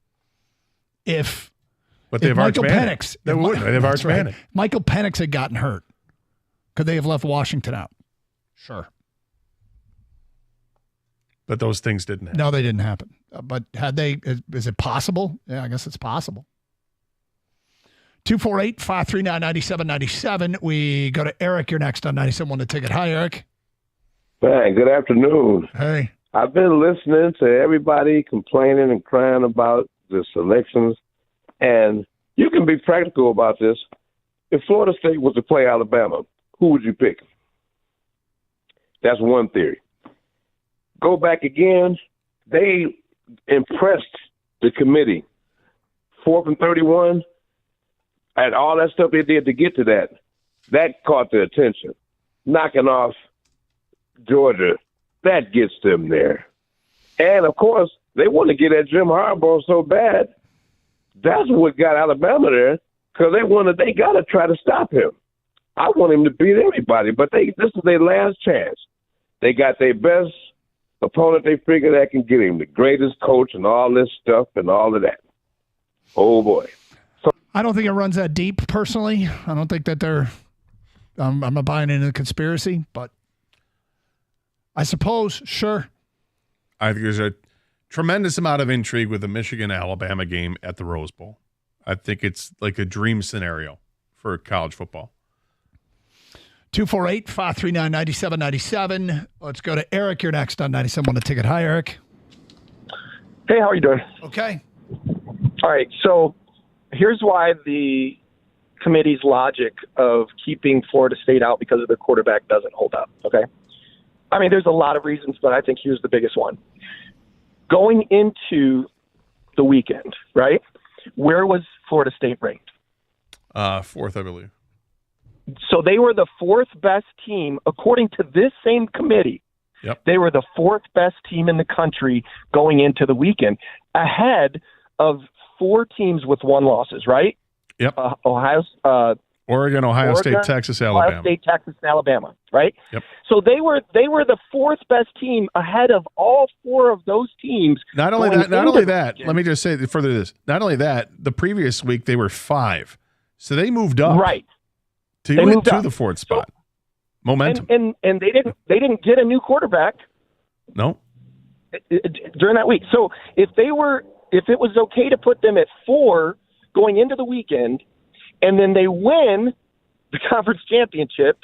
But they have Michael Arch Manning. Penix. They would. They have Arch Manning. Michael Penix had gotten hurt. Could they have left Washington out? Sure. But those things didn't happen. No, they didn't happen. But had they, is it possible? Yeah, I guess it's possible. 248-539-9797. We go to Eric. You're next on 97.1 The Ticket. Hi, Eric. Hey, good afternoon. Hey. I've been listening to everybody complaining and crying about the selections, and you can be practical about this. If Florida State was to play Alabama, who would you pick? That's one theory. Go back again. They impressed the committee. 4th and 31, and all that stuff they did to get to that caught their attention. Knocking off Georgia, that gets them there. And, of course, they want to get at Jim Harbaugh so bad. That's what got Alabama there, because they got to try to stop him. I want him to beat everybody, but this is their last chance. They got their best opponent they figure that can get him, the greatest coach and all this stuff and all of that. Oh, boy. I don't think it runs that deep, personally. I don't think that I'm not buying into the conspiracy, but I suppose, sure. I think there's a tremendous amount of intrigue with the Michigan-Alabama game at the Rose Bowl. I think it's like a dream scenario for college football. 248-539-9797. Let's go to Eric. You're next on 97.1 The Ticket. Hi, Eric. Hey, how are you doing? Okay. All right, so here's why the committee's logic of keeping Florida State out because of their quarterback doesn't hold up. Okay. I mean, there's a lot of reasons, but I think here's the biggest one. Going into the weekend, right? Where was Florida State ranked? Fourth, I believe. So they were the fourth best team, according to this same committee. Yep. They were the fourth best team in the country going into the weekend, ahead of 4 teams with 1 losses, right? Yep. Oregon, Ohio State, Texas, Alabama. Ohio State, Texas, and Alabama, right? Yep. So they were the fourth best team ahead of all 4 of those teams. Not only that, let me just say further to this. Not only that, the previous week they were 5. So they moved up. Right. To They moved up. the 4th spot. Momentum. And they didn't get a new quarterback No. during that week. So if it was okay to put them at 4 going into the weekend, and then they win the conference championship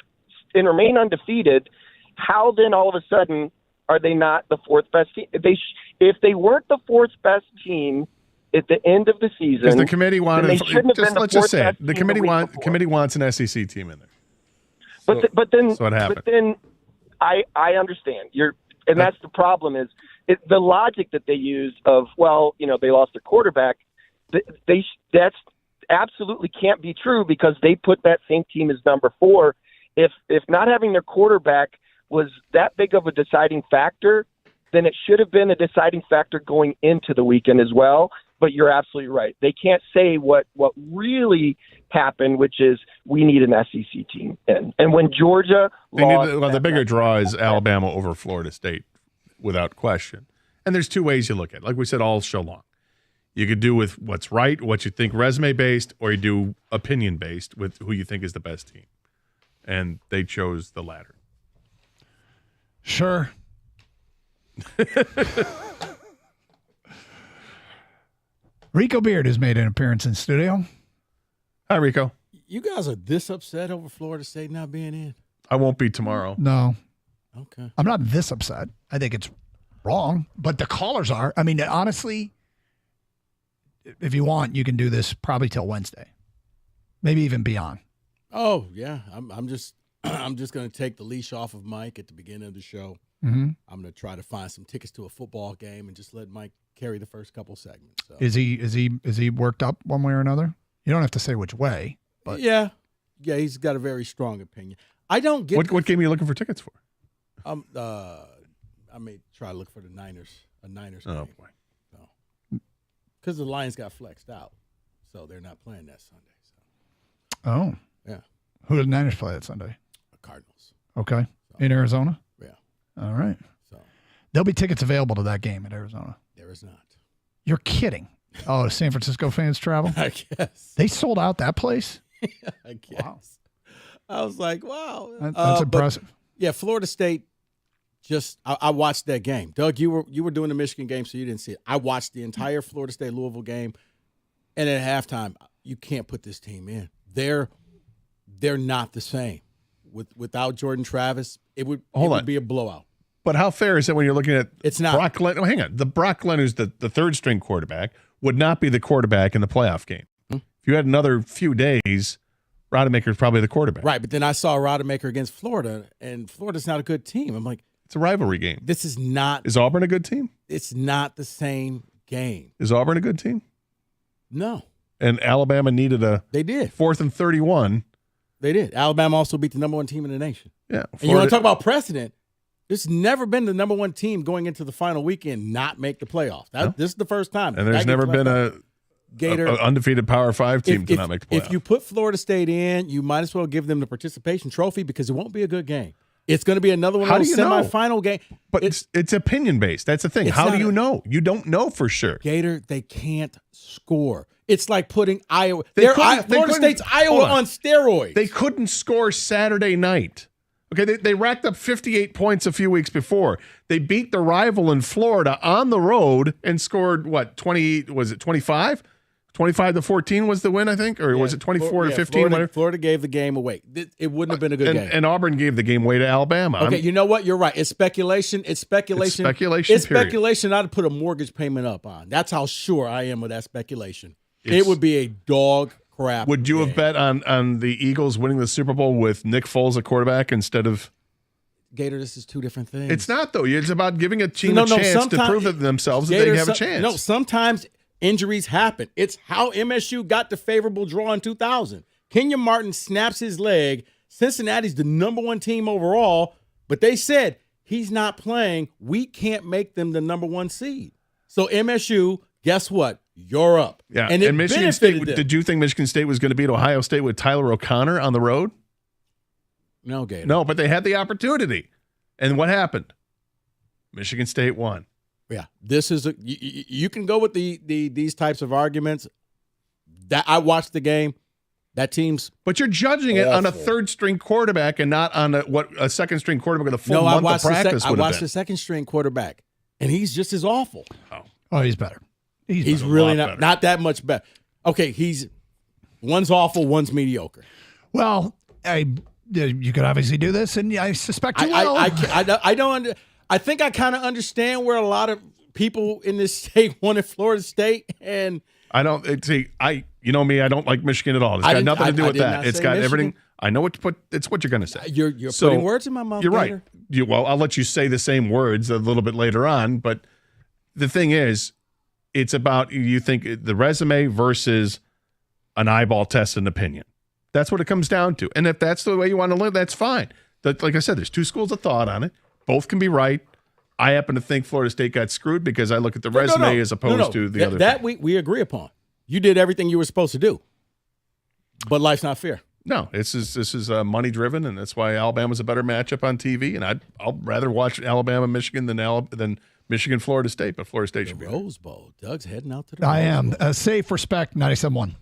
and remain undefeated, how then all of a sudden are they not the 4th best team? If they weren't the 4th best team at the end of the season, Because the committee wanted, then they shouldn't have been the let's just 4th say it. best The team the week before. committee wants an SEC team in there. But then That's what happened. But then I understand. That's the problem is the logic that they use of, well, they lost their quarterback. That's absolutely can't be true because they put that same team as number 4. If not having their quarterback was that big of a deciding factor, then it should have been a deciding factor going into the weekend as well. But you're absolutely right. They can't say what really happened, which is we need an SEC team. And when Georgia lost, the bigger draw is Alabama over Florida State, without question. And there's 2 ways you look at it. Like we said all show long. You could do with what's right, what you think resume-based, or you do opinion-based with who you think is the best team. And they chose the latter. Sure. Rico Beard has made an appearance in studio. Hi, Rico. You guys are this upset over Florida State not being in? I won't be tomorrow. No. Okay. I'm not this upset. I think it's wrong, but the callers are. I mean, honestly, if you want, you can do this probably till Wednesday, maybe even beyond. Oh yeah, I'm just I'm just going to take the leash off of Mike at the beginning of the show. Mm-hmm. I'm going to try to find some tickets to a football game and just let Mike carry the first couple segments. So. Is he worked up one way or another? You don't have to say which way, but yeah, he's got a very strong opinion. I don't get what game are you looking for tickets for? I may try to look for the Niners, a Niners game. Oh boy, because the Lions got flexed out, so they're not playing that Sunday. So. Oh, yeah. Who did the Niners play that Sunday? Cardinals. Okay, in Arizona. Yeah. All right. So there'll be tickets available to that game in Arizona. There is not. You're kidding. Oh, San Francisco fans travel? I guess. They sold out that place? I guess. Wow. I was like, wow. That's impressive. Yeah, Florida State I watched that game. Doug, you were doing the Michigan game, so you didn't see it. I watched the entire Florida State-Louisville game, and at halftime, you can't put this team in. They're not the same. Without Jordan Travis, it would be a blowout. But how fair is it when you're looking at it's not Brock Glenn? Oh, hang on. The Brock Glenn, who's the third string quarterback, would not be the quarterback in the playoff game. If you had another few days, Rodemaker's probably the quarterback. Right, but then I saw Rodemaker against Florida, and Florida's not a good team. I'm like, it's a rivalry game. This is not. Is Auburn a good team? It's not the same game. Is Auburn a good team? No. And Alabama needed They did. 4th and 31. They did. Alabama also beat the number 1 team in the nation. Yeah. And you want to talk about precedent? There's never been the number 1 team going into the final weekend not make the playoffs. This is the first time. And there's never been a undefeated Power 5 team to not make the playoffs. If you put Florida State in, you might as well give them the participation trophy because it won't be a good game. It's going to be another one of those semifinal games. But it's opinion-based. That's the thing. How do you know? You don't know for sure. Gator, they can't score. It's like putting Iowa. Florida State's Iowa on steroids. They couldn't score Saturday night. Okay, they racked up 58 points a few weeks before. They beat the rival in Florida on the road and scored, 20, was it 25? 25-14 was the win, I think? Or was it 24-15? Florida gave the game away. It wouldn't have been a good game. And Auburn gave the game away to Alabama. Okay, you know what? You're right. It's speculation. It's speculation. It's speculation, It's speculation not to put a mortgage payment up on. That's how sure I am with that speculation. It would be a dog crap. Would you have bet on the Eagles winning the Super Bowl with Nick Foles at quarterback instead of Gator? This is two different things. It's not, though. It's about giving a team a chance to prove to themselves that they have a chance. No, sometimes injuries happen. It's how MSU got the favorable draw in 2000. Kenyon Martin snaps his leg. Cincinnati's the number 1 team overall, but they said he's not playing. We can't make them the number 1 seed. So MSU, guess what? You're up. Yeah, and Michigan State. Did you think Michigan State was going to beat Ohio State with Tyler O'Connor on the road? No, Gator. No, but they had the opportunity. And what happened? Michigan State won. Yeah, this is you can go with these types of arguments. That I watched the game. That team's but you're judging it on a third-string quarterback and not on what a second-string quarterback with a full month of practice would have been. I watched the second-string quarterback, and he's just as awful. Oh, he's better. He's really not that much better. Okay, one's awful, one's mediocre. Well, you could obviously do this, and I suspect you will. I think I kind of understand where a lot of people in this state wanted Florida State, and I don't see. You know me. I don't like Michigan at all. It's got nothing to do with that. It's got Michigan. Everything. I know what to put. It's what you're going to say. You're putting words in my mouth. You're right. Well, I'll let you say the same words a little bit later on. But the thing is, it's about you think the resume versus an eyeball test and opinion. That's what it comes down to. And if that's the way you want to live, that's fine. Like I said, there's two schools of thought on it. Both can be right. I happen to think Florida State got screwed because I look at the resume as opposed to the other. That we agree upon. You did everything you were supposed to do. But life's not fair. No, this is money driven, and that's why Alabama's a better matchup on TV. And I'll rather watch Alabama Michigan than Michigan Florida State. But Florida State should be Rose Bowl. Doug's heading out to the I Rose am. Bowl. Safe, respect, 97.1.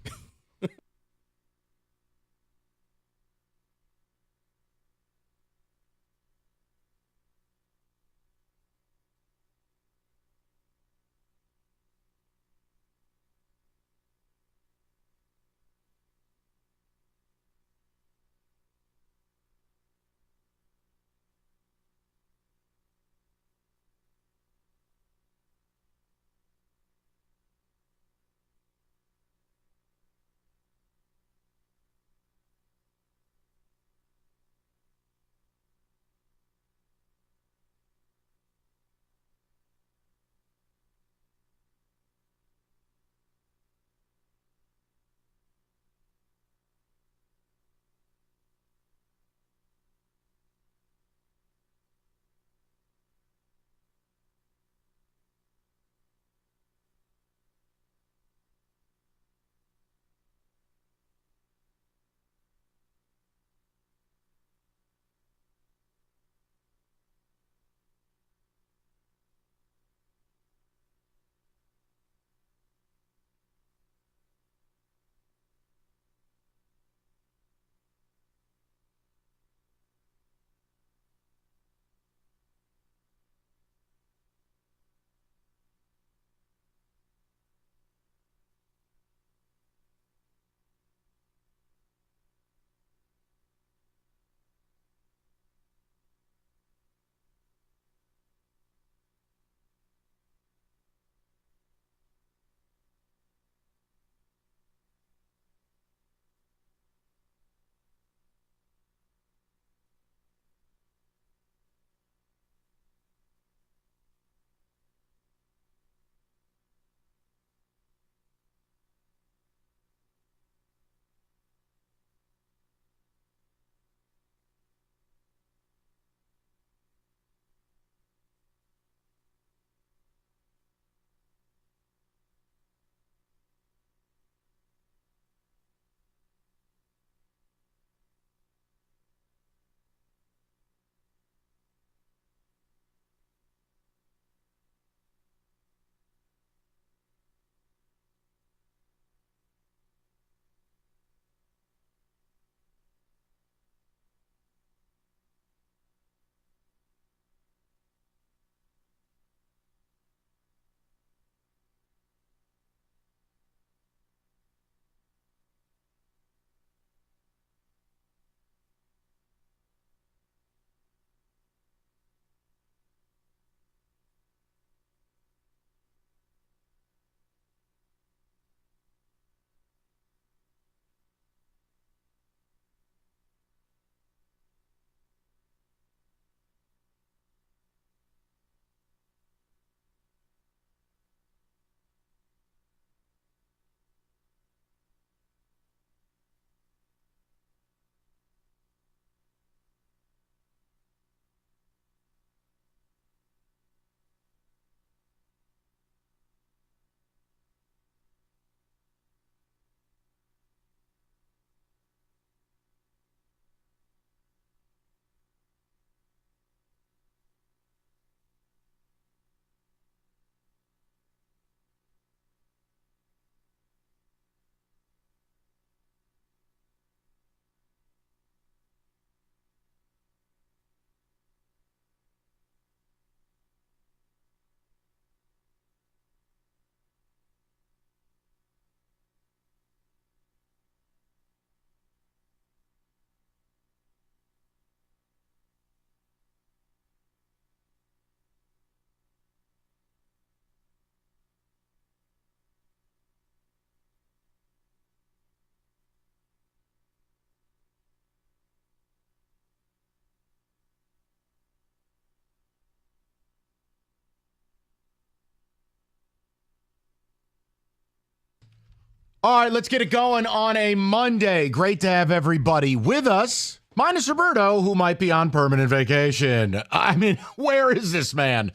All right, let's get it going on a Monday. Great to have everybody with us, minus Roberto, who might be on permanent vacation. I mean, where is this man?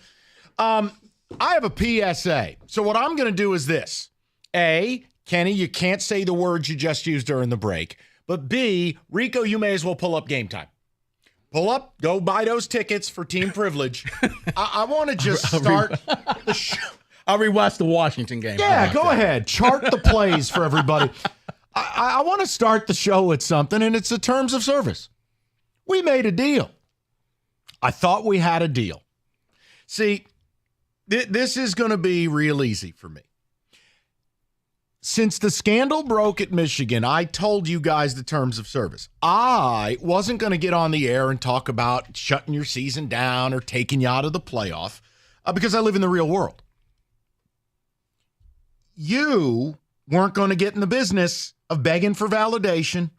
I have a PSA. So what I'm going to do is this. A, Kenny, you can't say the words you just used during the break. But B, Rico, you may as well pull up Game Time. Pull up, go buy those tickets for Team Privilege. I want to just start the show. I'll rewatch the Washington game. Yeah, go ahead. Chart the plays for everybody. I want to start the show with something, and it's the terms of service. We made a deal. I thought we had a deal. See, this is going to be real easy for me. Since the scandal broke at Michigan, I told you guys the terms of service. I wasn't going to get on the air and talk about shutting your season down or taking you out of the playoff because I live in the real world. You weren't going to get in the business of begging for validation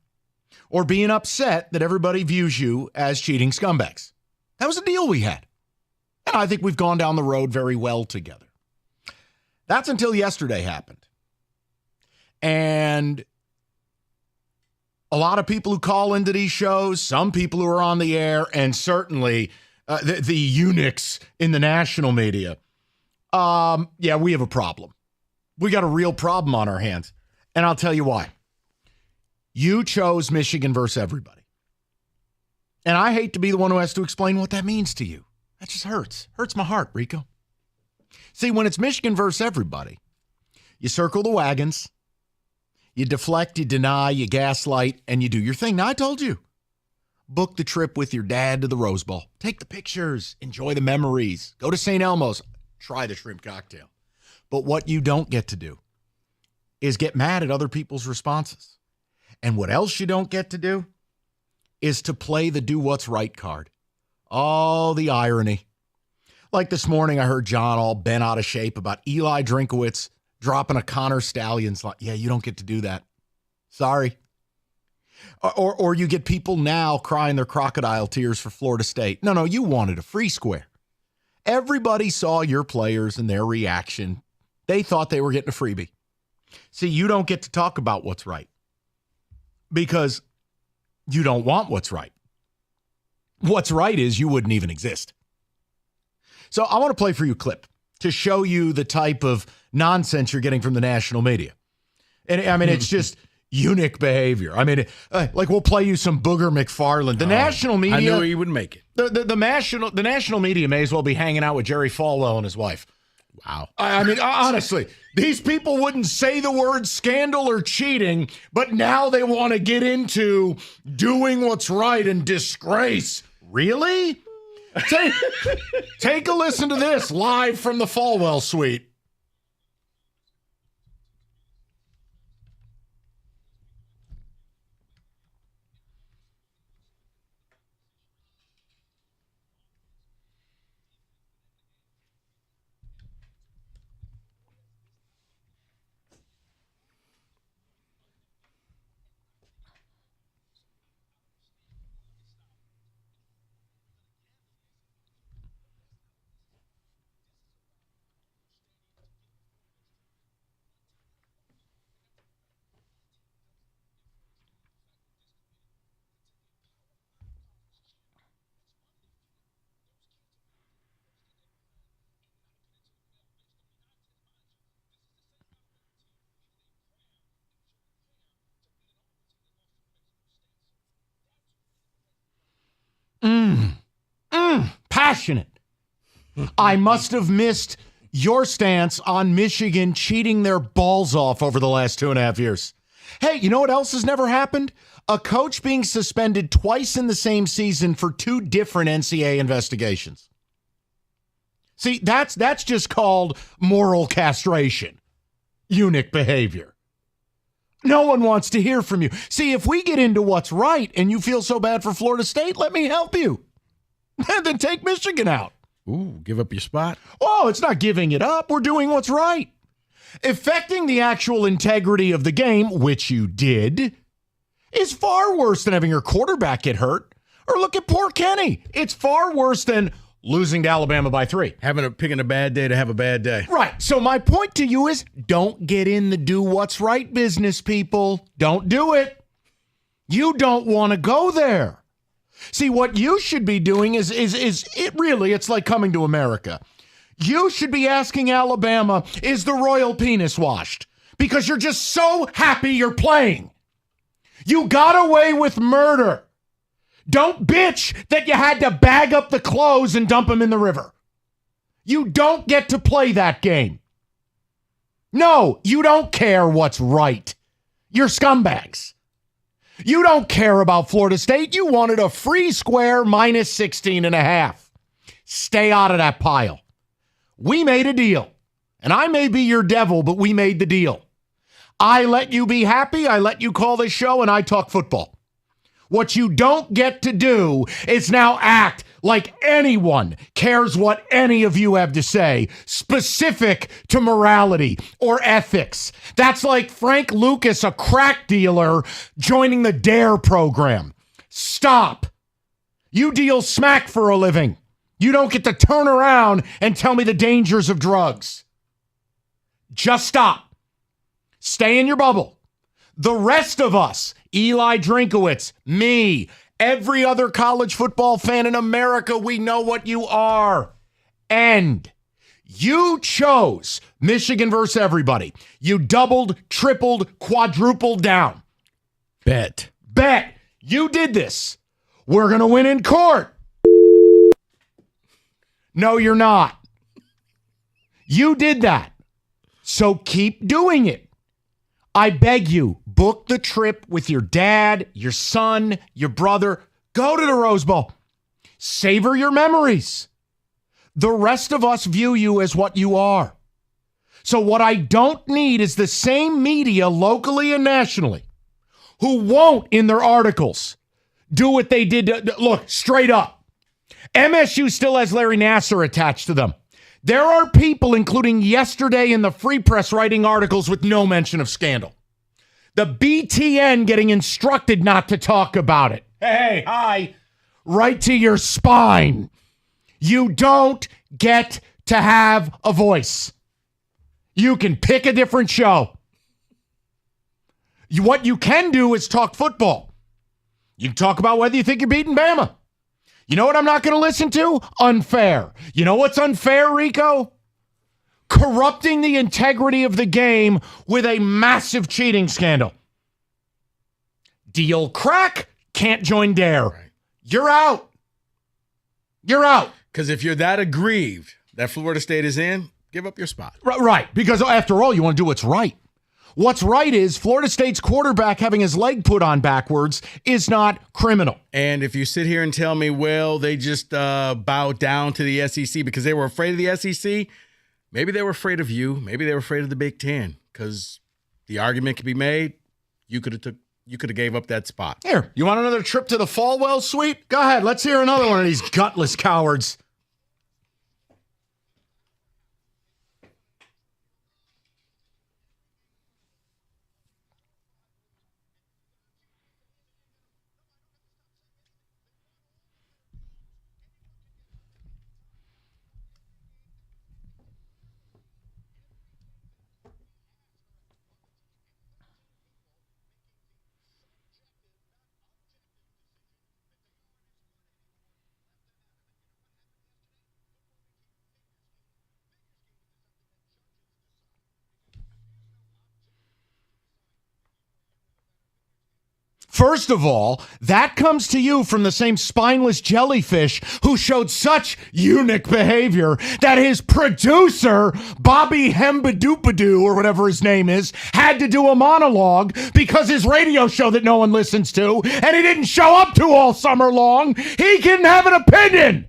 or being upset that everybody views you as cheating scumbags. That was a deal we had. And I think we've gone down the road very well together. That's until yesterday happened. And a lot of people who call into these shows, some people who are on the air, and certainly the eunuchs in the national media, we have a problem. We got a real problem on our hands. And I'll tell you why. You chose Michigan versus everybody. And I hate to be the one who has to explain what that means to you. That just hurts. Hurts my heart, Rico. See, when it's Michigan versus everybody, you circle the wagons, you deflect, you deny, you gaslight, and you do your thing. Now, I told you. Book the trip with your dad to the Rose Bowl. Take the pictures. Enjoy the memories. Go to St. Elmo's. Try the shrimp cocktail. But what you don't get to do is get mad at other people's responses. And what else you don't get to do is to play the do what's right card. Oh, the irony. Like this morning, I heard John all bent out of shape about Eli Drinkowitz dropping a Connor Stalions line. Yeah, you don't get to do that. Sorry. Or you get people now crying their crocodile tears for Florida State. No, you wanted a free square. Everybody saw your players and their reaction. They thought they were getting a freebie. See, you don't get to talk about what's right because you don't want what's right. What's right is you wouldn't even exist. So I want to play for you a clip to show you the type of nonsense you're getting from the national media. And I mean, it's just eunuch behavior. I mean, like we'll play you some Booger McFarland. The national media. I knew he would make it. The national media may as well be hanging out with Jerry Falwell and his wife. Wow. I mean, honestly, these people wouldn't say the word scandal or cheating, but now they want to get into doing what's right and disgrace. Really? Take a listen to this live from the Falwell suite. Passionate. I must have missed your stance on Michigan cheating their balls off over the last 2.5 years. Hey, you know what else has never happened? A coach being suspended twice in the same season for 2 different NCAA investigations. See, that's just called moral castration. Eunuch behavior. No one wants to hear from you. See, if we get into what's right and you feel so bad for Florida State, let me help you. Then take Michigan out. Ooh, give up your spot? Oh, it's not giving it up. We're doing what's right. Affecting the actual integrity of the game, which you did, is far worse than having your quarterback get hurt. Or look at poor Kenny. It's far worse than losing to Alabama by 3. Picking a bad day to have a bad day. Right. So my point to you is don't get in the do what's right business, people. Don't do it. You don't want to go there. See, what you should be doing is it's like coming to America. You should be asking Alabama, is the royal penis washed? Because you're just so happy you're playing. You got away with murder. Don't bitch that you had to bag up the clothes and dump them in the river. You don't get to play that game. No, you don't care what's right. You're scumbags. You don't care about Florida State. You wanted a free square minus 16.5. Stay out of that pile. We made a deal. And I may be your devil, but we made the deal. I let you be happy. I let you call this show, and I talk football. What you don't get to do is now act like anyone cares what any of you have to say, specific to morality or ethics. That's like Frank Lucas, a crack dealer, joining the DARE program. Stop. You deal smack for a living. You don't get to turn around and tell me the dangers of drugs. Just stop. Stay in your bubble. The rest of us, Eli Drinkowitz, me, every other college football fan in America, we know what you are. And you chose Michigan versus everybody. You doubled, tripled, quadrupled down. Bet. You did this. We're going to win in court. No, you're not. You did that. So keep doing it. I beg you, book the trip with your dad, your son, your brother. Go to the Rose Bowl. Savor your memories. The rest of us view you as what you are. So what I don't need is the same media locally and nationally who won't, in their articles, do what they did. Look, straight up. MSU still has Larry Nassar attached to them. There are people, including yesterday in the Free Press, writing articles with no mention of scandal. The BTN getting instructed not to talk about it. Hey, hi. Right to your spine. You don't get to have a voice. You can pick a different show. What you can do is talk football. You can talk about whether you think you're beating Bama. You know what I'm not going to listen to? Unfair. You know what's unfair, Rico? Corrupting the integrity of the game with a massive cheating scandal. Deal crack, can't join DARE. Right. You're out. You're out. Because if you're that aggrieved that Florida State is in, give up your spot. Right. Because after all, you want to do what's right. What's right is Florida State's quarterback having his leg put on backwards is not criminal. And if you sit here and tell me, well, they just bowed down to the SEC because they were afraid of the SEC, maybe they were afraid of you. Maybe they were afraid of the Big Ten because the argument could be made. You could have gave up that spot. Here, you want another trip to the Falwell Suite? Go ahead. Let's hear another one of these gutless cowards. First of all, that comes to you from the same spineless jellyfish who showed such eunuch behavior that his producer, Bobby Hembadoopadoo, or whatever his name is, had to do a monologue because his radio show that no one listens to, and he didn't show up to all summer long, he can have an opinion.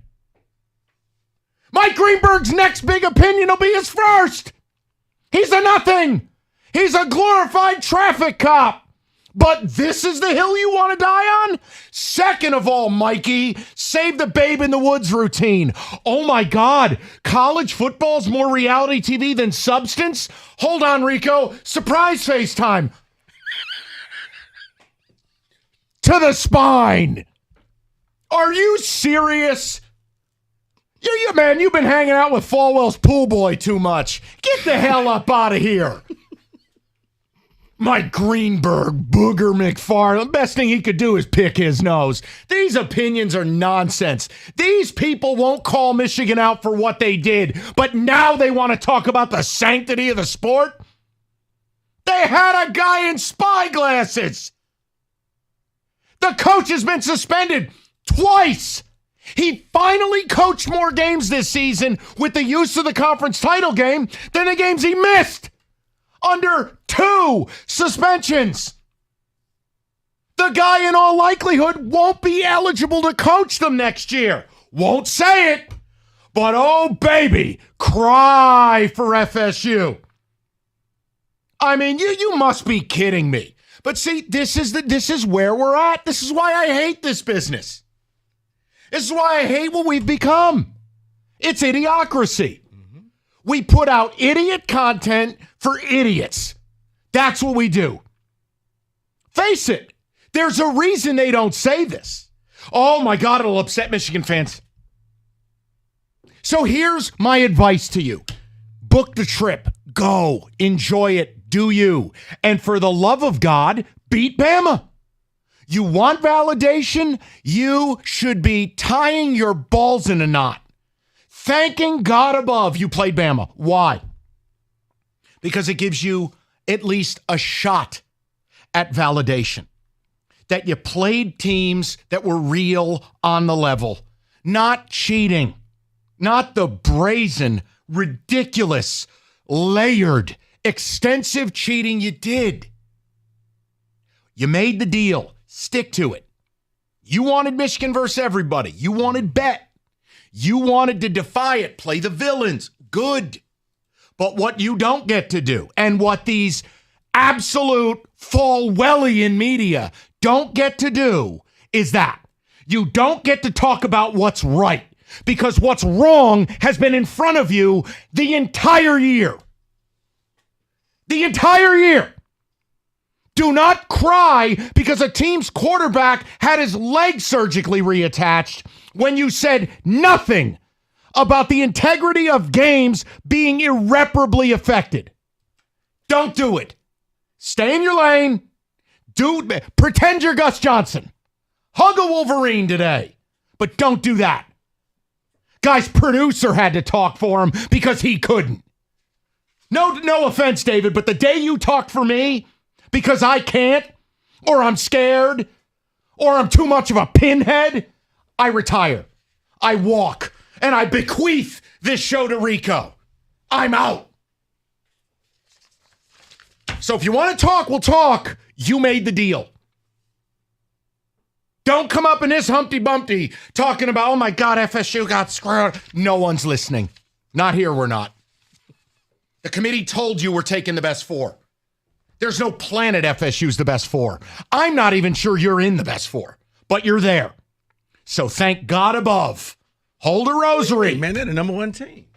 Mike Greenberg's next big opinion will be his first. He's a nothing. He's a glorified traffic cop. But this is the hill you want to die on? Second of all, Mikey, save the babe in the woods routine. Oh my God, college football's more reality TV than substance? Hold on, Rico. Surprise FaceTime. To the spine. Are you serious? Man, you've been hanging out with Falwell's pool boy too much. Get the hell up out of here. Mike Greenberg, Booger McFarland, the best thing he could do is pick his nose. These opinions are nonsense. These people won't call Michigan out for what they did, but now they want to talk about the sanctity of the sport? They had a guy in spy glasses. The coach has been suspended twice. He finally coached more games this season with the use of the conference title game than the games he missed under 2 suspensions. The guy in all likelihood won't be eligible to coach them next year. Won't say it, but oh baby, cry for FSU. I mean, you must be kidding me. But see, this is where we're at. This is why I hate this business. This is why I hate what we've become. It's idiocracy. Mm-hmm. We put out idiot content for idiots. That's what we do. Face it. There's a reason they don't say this. Oh my God, it'll upset Michigan fans. So here's my advice to you. Book the trip. Go. Enjoy it. Do you. And for the love of God, beat Bama. You want validation? You should be tying your balls in a knot. Thanking God above you played Bama. Why? Because it gives you at least a shot at validation. That you played teams that were real on the level. Not cheating. Not the brazen, ridiculous, layered, extensive cheating you did. You made the deal. Stick to it. You wanted Michigan versus everybody. You wanted bet. You wanted to defy it. Play the villains. Good. But what you don't get to do, and what these absolute Falwellian media don't get to do, is that you don't get to talk about what's right, because what's wrong has been in front of you the entire year. The entire year. Do not cry because a team's quarterback had his leg surgically reattached when you said nothing about the integrity of games being irreparably affected. Don't do it. Stay in your lane. Pretend you're Gus Johnson. Hug a Wolverine today, but don't do that. Guy's producer had to talk for him because he couldn't. No offense, David, but the day you talk for me because I can't, or I'm scared, or I'm too much of a pinhead, I retire. I walk, and I bequeath this show to Rico. I'm out. So if you want to talk, we'll talk. You made the deal. Don't come up in this Humpty Bumpty talking about, oh my God, FSU got screwed. No one's listening. Not here, we're not. The committee told you we're taking the best 4. There's no planet FSU's the best 4. I'm not even sure you're in the best 4, but you're there. So thank God above. Hold a rosary. Man, they're the number 1 team.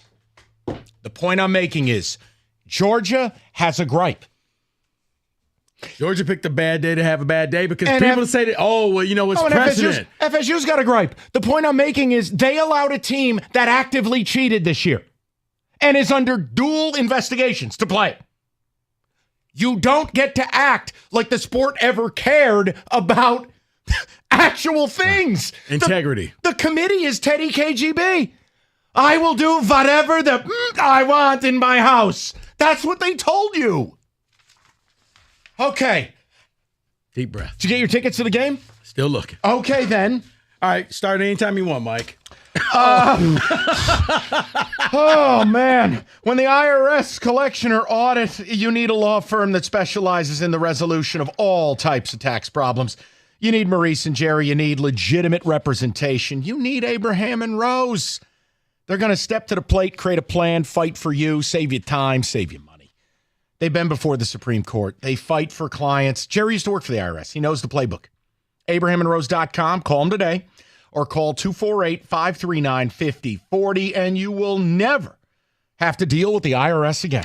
The point I'm making is Georgia has a gripe. Georgia picked a bad day to have a bad day because people say that, it's precedent. FSU's got a gripe. The point I'm making is they allowed a team that actively cheated this year and is under dual investigations to play. You don't get to act like the sport ever cared about actual things. Integrity. The committee is Teddy KGB. I will do whatever I want in my house. That's what they told you. Okay. Deep breath. Did you get your tickets to the game? Still looking. Okay, then. All right, start anytime you want, Mike. Oh, man. When the IRS collection or audit, you need a law firm that specializes in the resolution of all types of tax problems. You need Maurice and Jerry. You need legitimate representation. You need Abraham and Rose. They're going to step to the plate, create a plan, fight for you, save you time, save you money. They've been before the Supreme Court. They fight for clients. Jerry used to work for the IRS. He knows the playbook. AbrahamandRose.com. Call him today. Or call 248-539-5040, and you will never have to deal with the IRS again.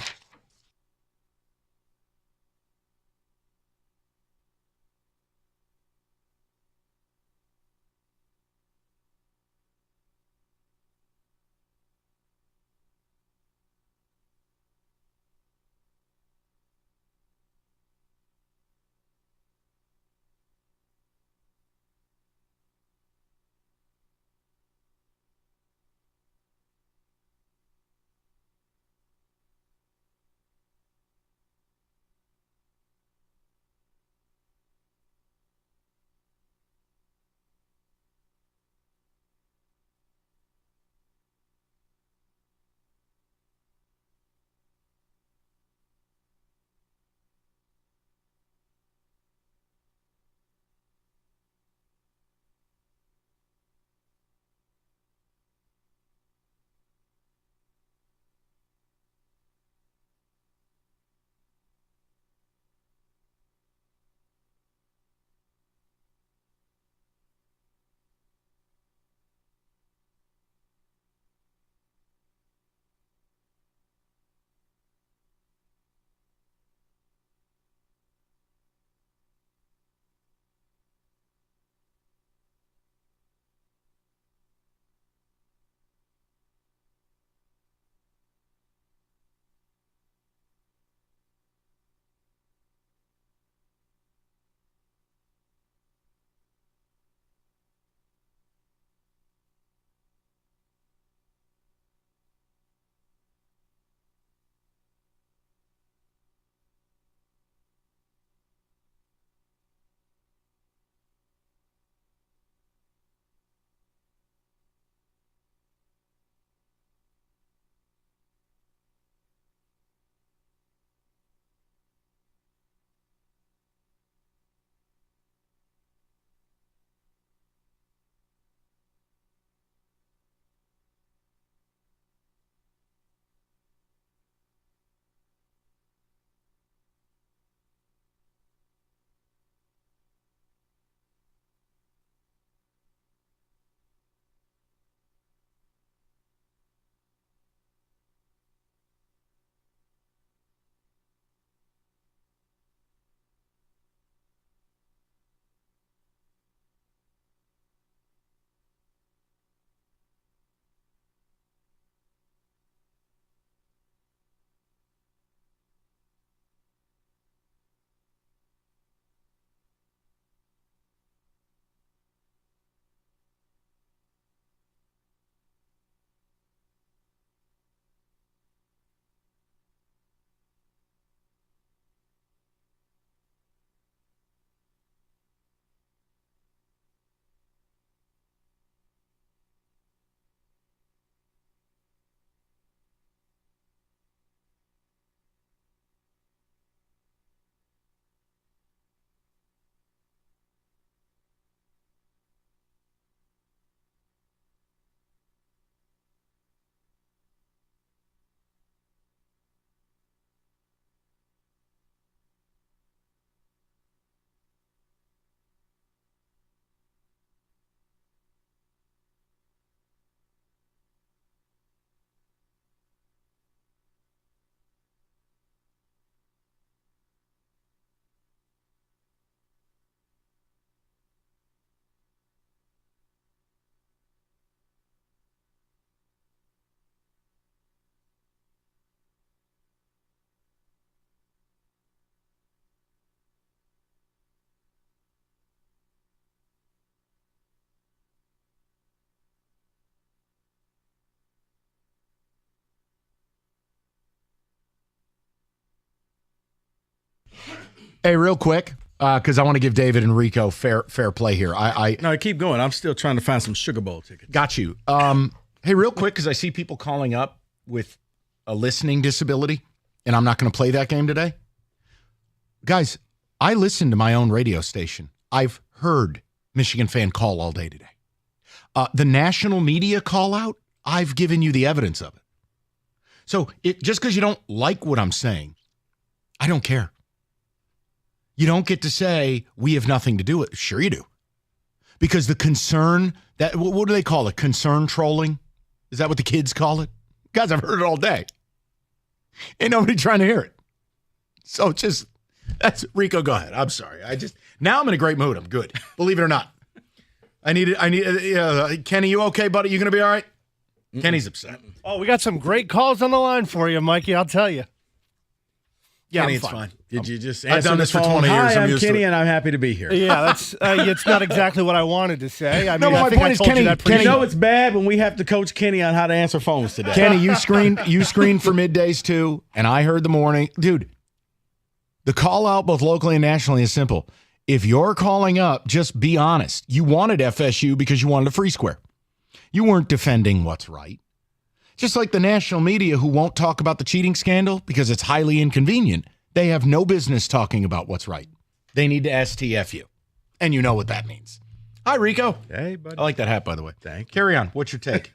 Hey, real quick, because I want to give David and Rico fair play here. No, keep going. I'm still trying to find some Sugar Bowl tickets. Got you. Hey, real quick, because I see people calling up with a listening disability, and I'm not going to play that game today. Guys, I listen to my own radio station. I've heard Michigan fan call all day today. The national media call out, I've given you the evidence of it. So just because you don't like what I'm saying, I don't care. You don't get to say, we have nothing to do with it. Sure you do. Because the concern, what do they call it? Concern trolling? Is that what the kids call it? Guys, I've heard it all day. Ain't nobody trying to hear it. So that's Rico, go ahead. I'm sorry. Now I'm in a great mood. I'm good. Believe it or not. Kenny, you okay, buddy? You going to be all right? Mm-mm. Kenny's upset. Oh, we got some great calls on the line for you, Mikey. I'll tell you. Yeah, Kenny, it's fine. Did you just I've done this for 20 years. Hi, I'm Kenny, and I'm happy to be here. Yeah, that's it's not exactly what I wanted to say. I mean, my point is, Kenny, you know it's bad when we have to coach Kenny on how to answer phones today. Kenny, you screened for middays too, and I heard the morning. Dude, the call out both locally and nationally is simple. If you're calling up, just be honest. You wanted FSU because you wanted a free square. You weren't defending what's right. Just like the national media who won't talk about the cheating scandal because it's highly inconvenient. They have no business talking about what's right. They need to STF you. And you know what that means. Hi, Rico. Hey, buddy. I like that hat, by the way. Thank you. Carry on. What's your take?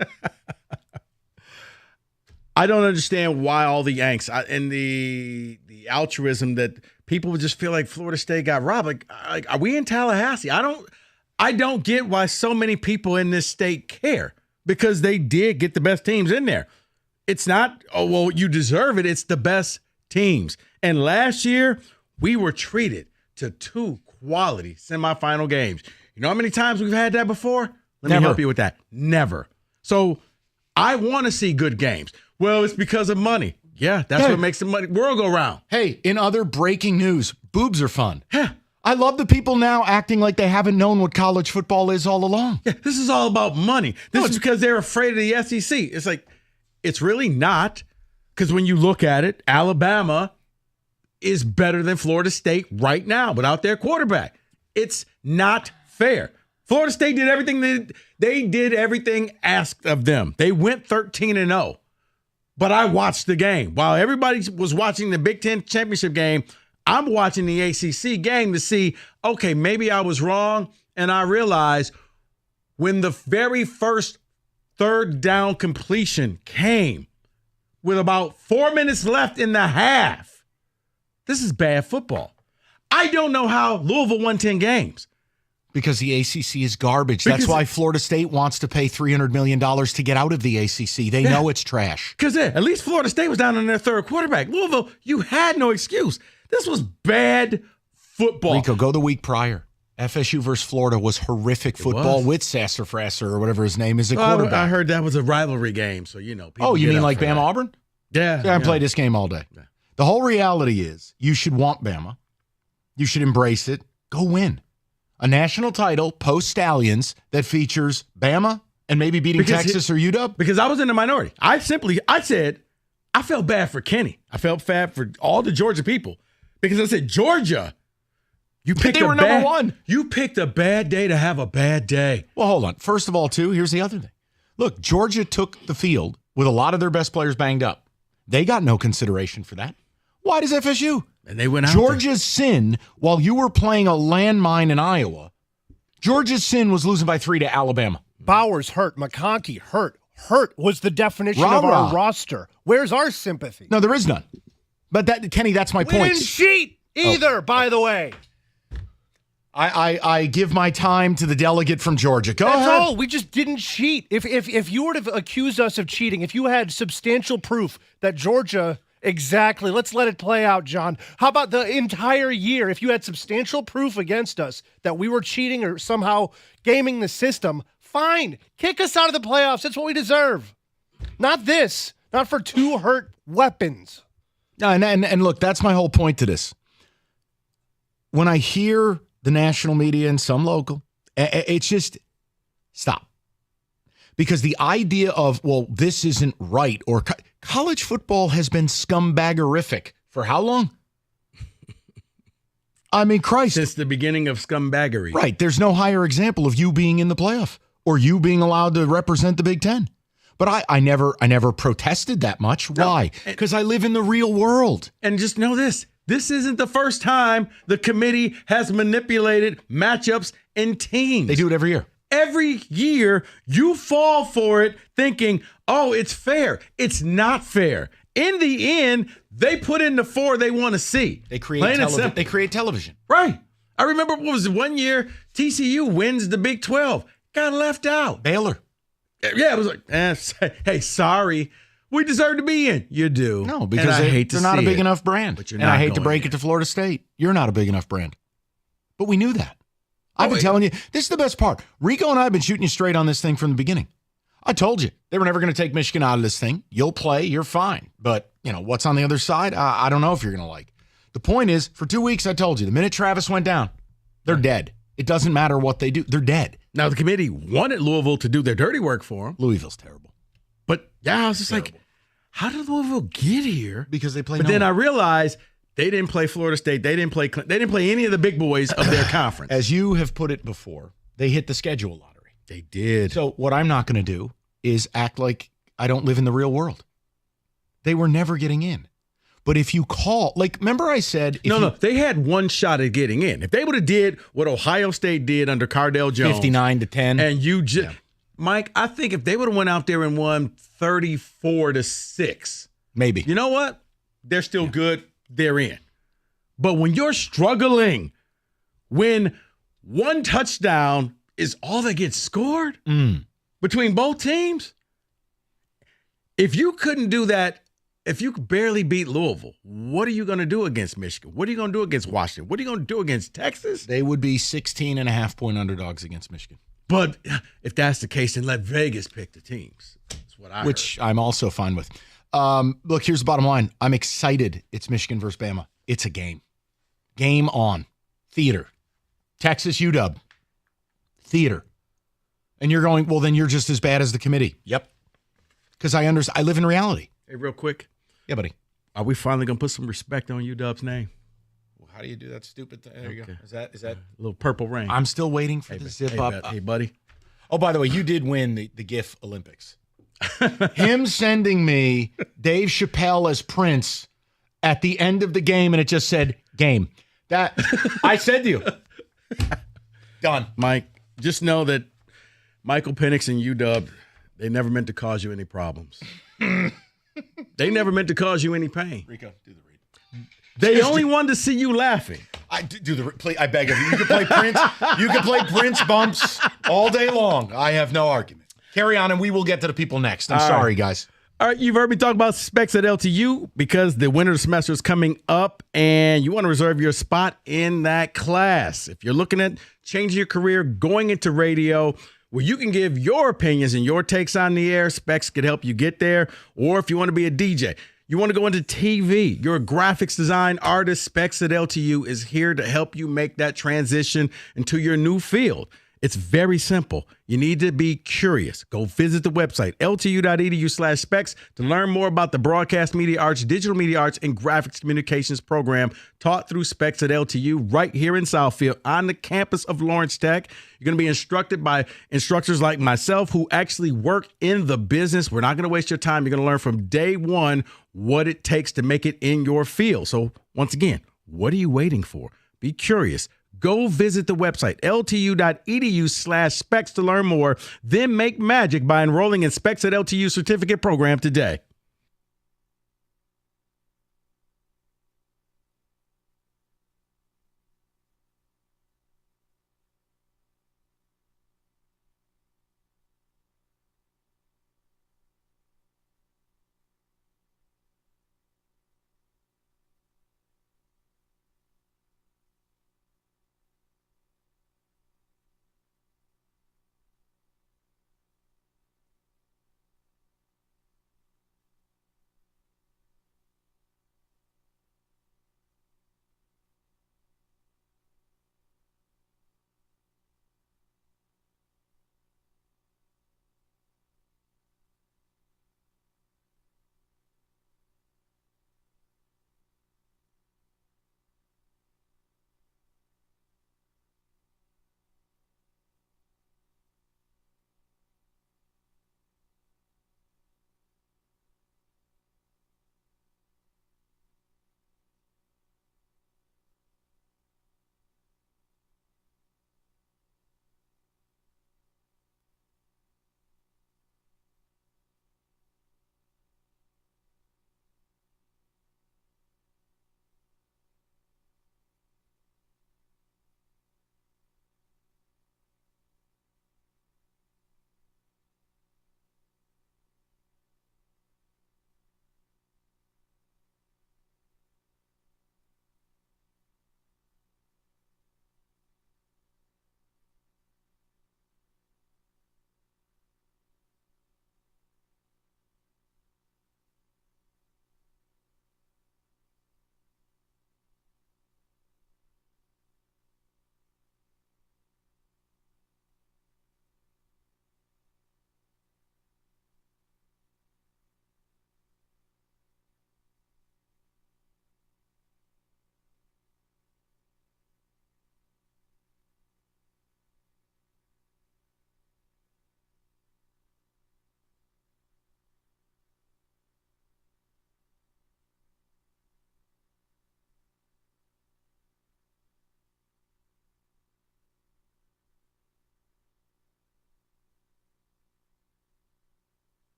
I don't understand why all the angst and the altruism that people would just feel like Florida State got robbed. Like, are we in Tallahassee? I don't get why so many people in this state care, because they did get the best teams in there. It's not, oh, well, you deserve it. It's the best teams. And last year, we were treated to 2 quality semifinal games. You know how many times we've had that before? Let me help you with that. Never. So I want to see good games. Well, it's because of money. Yeah, that's what makes the world go round. Hey, in other breaking news, boobs are fun. Yeah. I love the people now acting like they haven't known what college football is all along. Yeah, this is all about money. This is because they're afraid of the SEC. It's like, it's really not, because when you look at it, Alabama is better than Florida State right now without their quarterback. It's not fair. Florida State did everything they did everything asked of them. They went 13-0. But I watched the game. While everybody was watching the Big Ten championship game, I'm watching the ACC game to see, okay, maybe I was wrong. And I realized when the very first third down completion came with about 4 minutes left in the half, this is bad football. I don't know how Louisville won 10 games. Because the ACC is garbage. That's why Florida State wants to pay $300 million to get out of the ACC. They know it's trash. Because at least Florida State was down on their third quarterback. Louisville, you had no excuse. This was bad football. Rico, go the week prior. FSU versus Florida was horrific football with Sassafrasser or whatever his name is at quarterback. I heard that was a rivalry game, so you know. Oh, you mean like Bama-Auburn? Yeah. I played this game all day. Yeah. The whole reality is you should want Bama. You should embrace it. Go win. A national title, post-Stallions, that features Bama and maybe beating Texas or UW? Because I was in the minority. I said, I felt bad for Kenny. I felt bad for all the Georgia people. Because I said, Georgia, they were number one. You picked a bad day to have a bad day. Well, hold on. First of all, too, here's the other thing. Look, Georgia took the field with a lot of their best players banged up. They got no consideration for that. Why does FSU? And they went out Georgia's sin, while you were playing a landmine in Iowa, Georgia's sin was losing by 3 to Alabama. Bowers hurt. McConkey hurt. Hurt was the definition of our roster. Where's our sympathy? No, there is none. But Kenny, that's my point. We didn't cheat either, by the way. I give my time to the delegate from Georgia. Go ahead. That's all. We just didn't cheat. If you were to accuse us of cheating, if you had substantial proof that Georgia... Exactly. Let's let it play out, John. How about the entire year? If you had substantial proof against us that we were cheating or somehow gaming the system, fine. Kick us out of the playoffs. That's what we deserve. Not this. Not for 2 hurt weapons. And look, that's my whole point to this. When I hear the national media and some local, it's just stop. Because the idea of, well, this isn't right, or college football has been scumbaggerific for how long? I mean, Christ. Since the beginning of scumbaggery. Right. There's no higher example of you being in the playoff or you being allowed to represent the Big Ten. But I never protested that much. Why? Because I live in the real world. And just know this. This isn't the first time the committee has manipulated matchups and teams. They do it every year. Every year, you fall for it thinking, oh, it's fair. It's not fair. In the end, they put in the 4 they want to see. They create television. Right. I remember, what was it, one year, TCU wins the Big 12. Got left out. Baylor. Yeah, it was like, hey, sorry. We deserve to be in. You do. No, because they're not a big enough brand. But you're and not I hate to going break in. it to Florida State. You're not a big enough brand. But we knew that. I've been telling you, this is the best part. Rico and I have been shooting you straight on this thing from the beginning. I told you, they were never going to take Michigan out of this thing. You'll play, you're fine. But, what's on the other side, I don't know if you're going to like. The point is, for 2 weeks, I told you, the minute Travis went down, they're dead. It doesn't matter what they do. They're dead. Now, the committee wanted Louisville to do their dirty work for them. Louisville's terrible. But, yeah, I was just like, how did Louisville get here? Because they play But then I realized they didn't play Florida State. They didn't play any of the big boys of their conference. As you have put it before, they hit the schedule lottery. They did. So what I'm not going to do is act like I don't live in the real world. They were never getting in. But if you call, remember I said... No, they had one shot at getting in. If they would have did what Ohio State did under Cardale Jones. 59-10. And you just... Mike, I think if they would have went out there and won 34-6. Maybe. You know what? They're still good. They're in. But when you're struggling, when one touchdown is all that gets scored between both teams, if you couldn't do that, if you could barely beat Louisville, what are you going to do against Michigan? What are you going to do against Washington? What are you going to do against Texas? They would be 16.5-point underdogs against Michigan. But if that's the case, then let Vegas pick the teams. That's what I Which heard. I'm also fine with. Look, here's the bottom line. I'm excited. It's Michigan versus Bama. It's a game. Game on. Theater. Texas UW. Theater. And you're going, well, then you're just as bad as the committee. Yep. Because I live in reality. Hey, real quick. Yeah, buddy. Are we finally going to put some respect on UW's name? Well, how do you do that stupid thing? There you go. Is that a little purple rain? I'm still waiting for the zip up. Hey, buddy. Oh, by the way, you did win the GIF Olympics. Him sending me Dave Chappelle as Prince at the end of the game, and it just said game. That I said to you. Done. Mike, just know that Michael Penix and UW, they never meant to cause you any problems. They never meant to cause you any pain. Rico, do the read. They only wanted to see you laughing. I do the play. I beg of you. You can play Prince. You can play Prince bumps all day long. I have no argument. Carry on, and we will get to the people next. I'm sorry, guys. All right, you've heard me talk about Specs at LTU because the winter semester is coming up, and you want to reserve your spot in that class. If you're looking at changing your career, going into radio, where you can give your opinions and your takes on the air, Specs could help you get there. Or if you want to be a DJ, you want to go into TV, you're a graphics design artist, Specs at LTU is here to help you make that transition into your new field. It's very simple. You need to be curious. Go visit the website, ltu.edu/specs, to learn more about the broadcast media arts, digital media arts, and graphics communications program taught through Specs at LTU right here in Southfield on the campus of Lawrence Tech. You're going to be instructed by instructors like myself who actually work in the business. We're not going to waste your time. You're going to learn from day one what it takes to make it in your field. So once again, what are you waiting for? Be curious. Go visit the website, ltu.edu/specs, to learn more. Then make magic by enrolling in Specs at LTU certificate program today.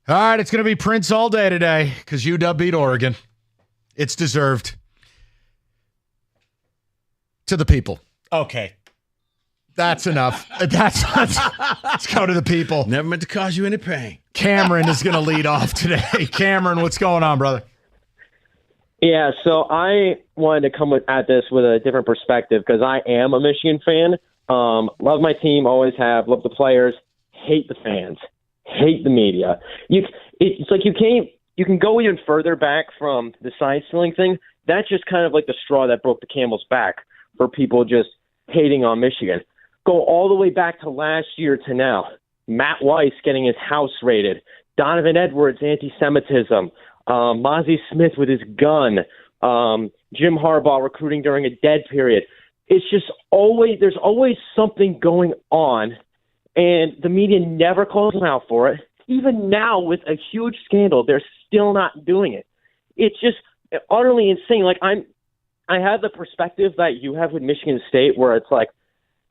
All right, it's going to be Prince all day today because UW beat Oregon. It's deserved. To the people. Okay. That's enough. Let's go to the people. Never meant to cause you any pain. Cameron is going to lead off today. Cameron, what's going on, brother? Yeah, so I wanted to come at this with a different perspective because I am a Michigan fan. Love my team, always have. Love the players. Hate the fans. Hate the media. It's like you can go even further back from the sign stealing thing. That's just kind of like the straw that broke the camel's back for people just hating on Michigan. Go all the way back to last year to now. Matt Weiss getting his house raided. Donovan Edwards, anti-Semitism. Mozzie Smith with his gun. Jim Harbaugh recruiting during a dead period. It's just there's always something going on, and the media never calls them out for it. Even now with a huge scandal, they're still not doing it. It's just utterly insane. Like I have the perspective that you have with Michigan State where it's like,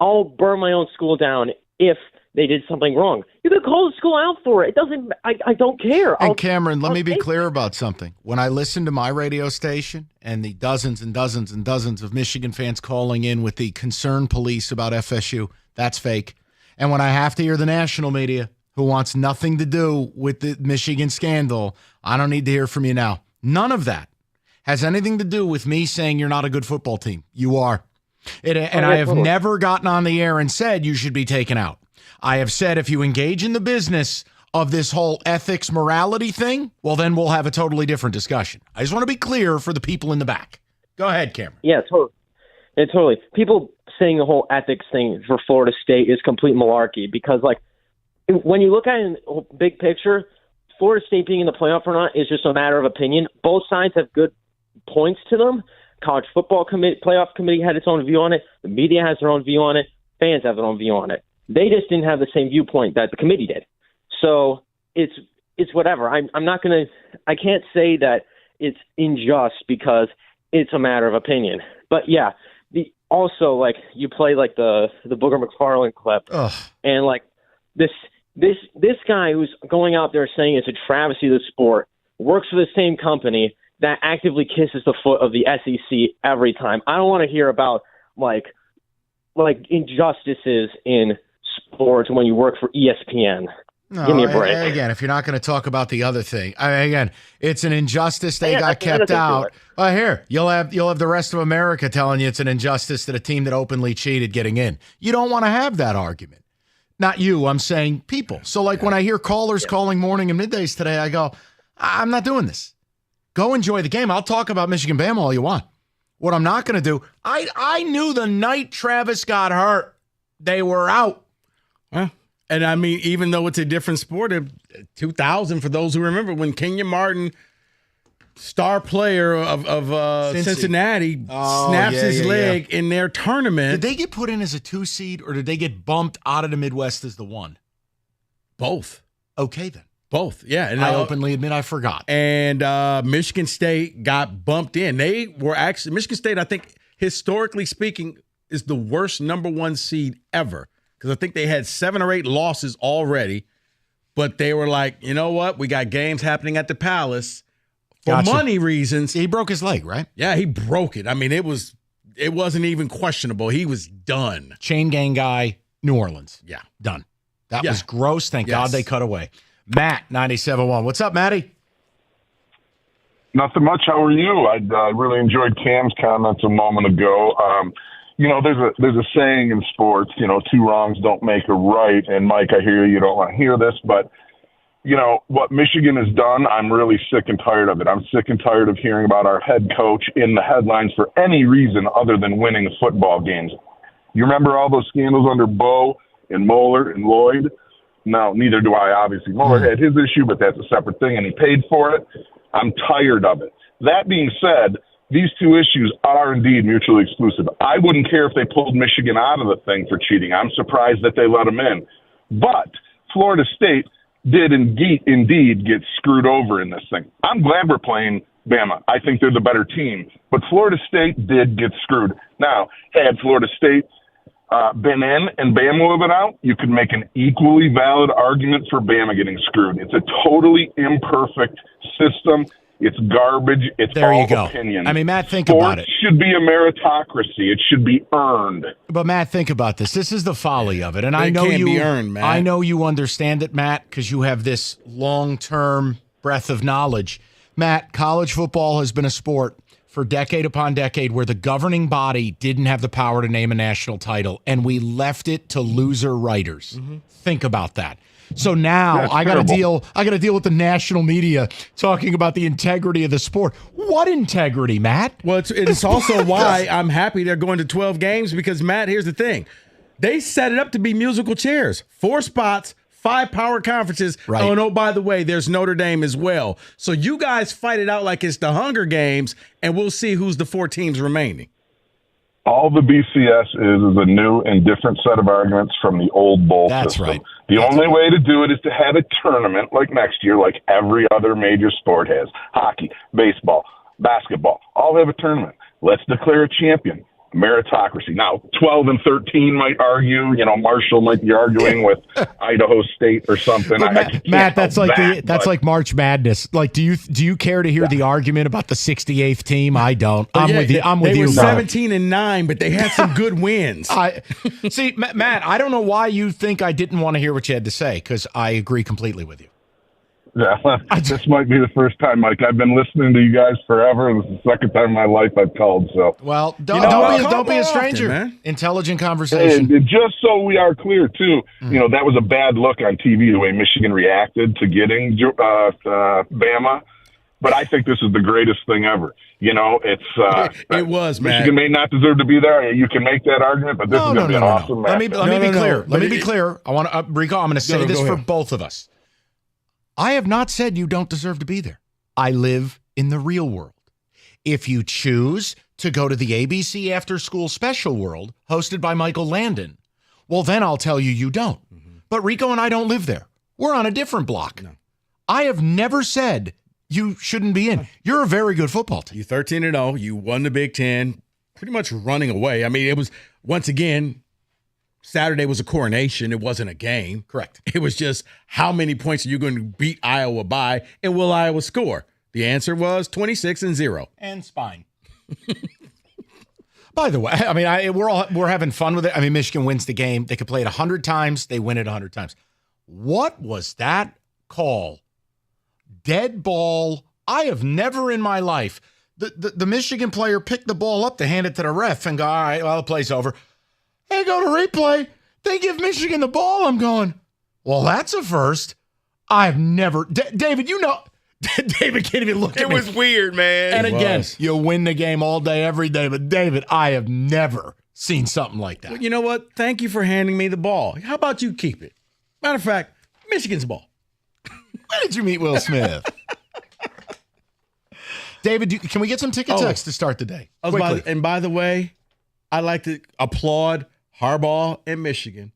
I'll burn my own school down if they did something wrong. You can call the school out for it. It doesn't. I don't care. And Cameron, let me be clear about something. When I listen to my radio station and the dozens and dozens and dozens of Michigan fans calling in with the concerned police about FSU, that's fake. And when I have to hear the national media who wants nothing to do with the Michigan scandal, I don't need to hear from you now. None of that has anything to do with me saying you're not a good football team. You are. I have never gotten on the air and said you should be taken out. I have said if you engage in the business of this whole ethics morality thing, well, then we'll have a totally different discussion. I just want to be clear for the people in the back. Go ahead, Cameron. Yeah, totally. Yeah, totally. People saying the whole ethics thing for Florida State is complete malarkey because, like, when you look at it in the big picture, Florida State being in the playoff or not is just a matter of opinion. Both sides have good points to them. College football playoff committee had its own view on it. The media has their own view on it. Fans have their own view on it. They just didn't have the same viewpoint that the committee did. So it's whatever. I can't say that it's unjust because it's a matter of opinion. But yeah, also like you play like the Booger McFarland clip, and like this guy who's going out there saying it's a travesty of the sport works for the same company that actively kisses the foot of the SEC every time. I don't want to hear about like injustices in sports when you work for ESPN. No, give me a break. Again, if you're not going to talk about the other thing, again, it's an injustice they got kept out. Here, you'll have the rest of America telling you it's an injustice that a team that openly cheated getting in. You don't want to have that argument. Not you, I'm saying people. So like when I hear callers calling morning and middays today, I go, I'm not doing this. Go enjoy the game. I'll talk about Michigan Bama all you want. What I'm not going to do, I knew the night Travis got hurt, they were out. And I mean, even though it's a different sport, 2000, for those who remember, when Kenyon Martin, star player of Cincinnati, snaps his leg in their tournament. Did they get put in as a 2 seed or did they get bumped out of the Midwest as the 1? Both. Okay, then. Both, yeah. And I openly admit I forgot. And Michigan State got bumped in. They were actually, Michigan State, I think, historically speaking, is the worst number 1 seed ever. Because I think they had 7 or 8 losses already. But they were like, you know what? We got games happening at the Palace. For money reasons. He broke his leg, right? Yeah, he broke it. I mean, it wasn't even questionable. He was done. Chain gang guy, New Orleans. Yeah. Done. That was gross. Thank God they cut away. Matt, 97.1. What's up, Matty? Nothing much. How are you? I really enjoyed Cam's comments a moment ago. There's a saying in sports, 2 wrongs don't make a right. And Mike, I hear you don't want to hear this, but what Michigan has done, I'm really sick and tired of it. I'm sick and tired of hearing about our head coach in the headlines for any reason other than winning football games. You remember all those scandals under Bo and Moeller and Lloyd? No, neither do I, obviously. Moeller had his issue, but that's a separate thing, and he paid for it. I'm tired of it. That being said, these 2 issues are indeed mutually exclusive. I wouldn't care if they pulled Michigan out of the thing for cheating. I'm surprised that they let them in. But Florida State did indeed get screwed over in this thing. I'm glad we're playing Bama. I think they're the better team. But Florida State did get screwed. Now, had Florida State been in and Bama would have been out, you could make an equally valid argument for Bama getting screwed. It's a totally imperfect system. It's garbage. It's There all you go. opinion. I mean, Matt, think Sports about it. should be a meritocracy. It should be earned. But Matt, think about this. This is the folly of it, and But I it know can't you. be earned, Matt. I know you understand it, Matt, because you have this long-term breadth of knowledge. Matt, college football has been a sport for decade upon decade where the governing body didn't have the power to name a national title, and we left it to loser writers. Think about that. So now That's I got to terrible. deal with the national media talking about the integrity of the sport. What integrity, Matt? Well, it's also why I'm happy they're going to 12 games because, Matt, here's the thing. They set it up to be musical chairs. 4 spots, 5 power conferences. Right. Oh, no, by the way, there's Notre Dame as well. So you guys fight it out like it's the Hunger Games, and we'll see who's the 4 teams remaining. All the BCS is a new and different set of arguments from the old bowl That's system. right. The only way to do it is to have a tournament like next year, like every other major sport has. Hockey, baseball, basketball, all have a tournament. Let's declare a champion. Meritocracy. Now, 12 and 13 might argue. Marshall might be arguing with Idaho State or something. But Matt, that's like but like March Madness. Like, do you care to hear the argument about the 68th team? I don't. But I'm yeah, with you. I'm with they you. were bro. 17-9, but they had some good wins. See, Matt, I don't know why you think I didn't want to hear what you had to say because I agree completely with you. Yeah, this might be the first time, Mike. I've been listening to you guys forever. This is the second time in my life I've called. So, Well, don't be a more stranger. often, man. Intelligent and conversation. just so we are clear, too, that was a bad look on TV the way Michigan reacted to getting Bama. But I think this is the greatest thing ever. It's It was, Matt. Michigan may not deserve to be there. You can make that argument, but this is going to be an awesome match. Let me be clear. Let me be clear. I want to, Rico. I'm going to say Go this for ahead. both of us. I have not said you don't deserve to be there. I live in the real world. If you choose to go to the ABC After School Special World hosted by Michael Landon, well, then I'll tell you don't. But Rico and I don't live there. We're on a different block. No. I have never said you shouldn't be in. You're a very good football team. You 13-0. You won the Big Ten, pretty much running away. I mean, it was, once again, Saturday was a coronation. It wasn't a game. Correct. It was just how many points are you going to beat Iowa by, and will Iowa score? The answer was 26-0. And spine. By the way, I mean, we're having fun with it. I mean, Michigan wins the game. They could play it 100 times. They win it 100 times. What was that call? Dead ball. I have never in my life. The Michigan player picked the ball up to hand it to the ref and go, all right, well, the play's over. They go to replay. They give Michigan the ball. I'm going, well, that's a first. I've never. David, David can't even look at me. It was weird, man. And It again, was. you win the game all day, every day. But David, I have never seen something like that. Well, you know what? Thank you for handing me the ball. How about you keep it? Matter of fact, Michigan's ball. When did you meet Will Smith? David, can we get some ticket text to start the day? Quickly. And by the way, I'd like to applaud Harbaugh and Michigan.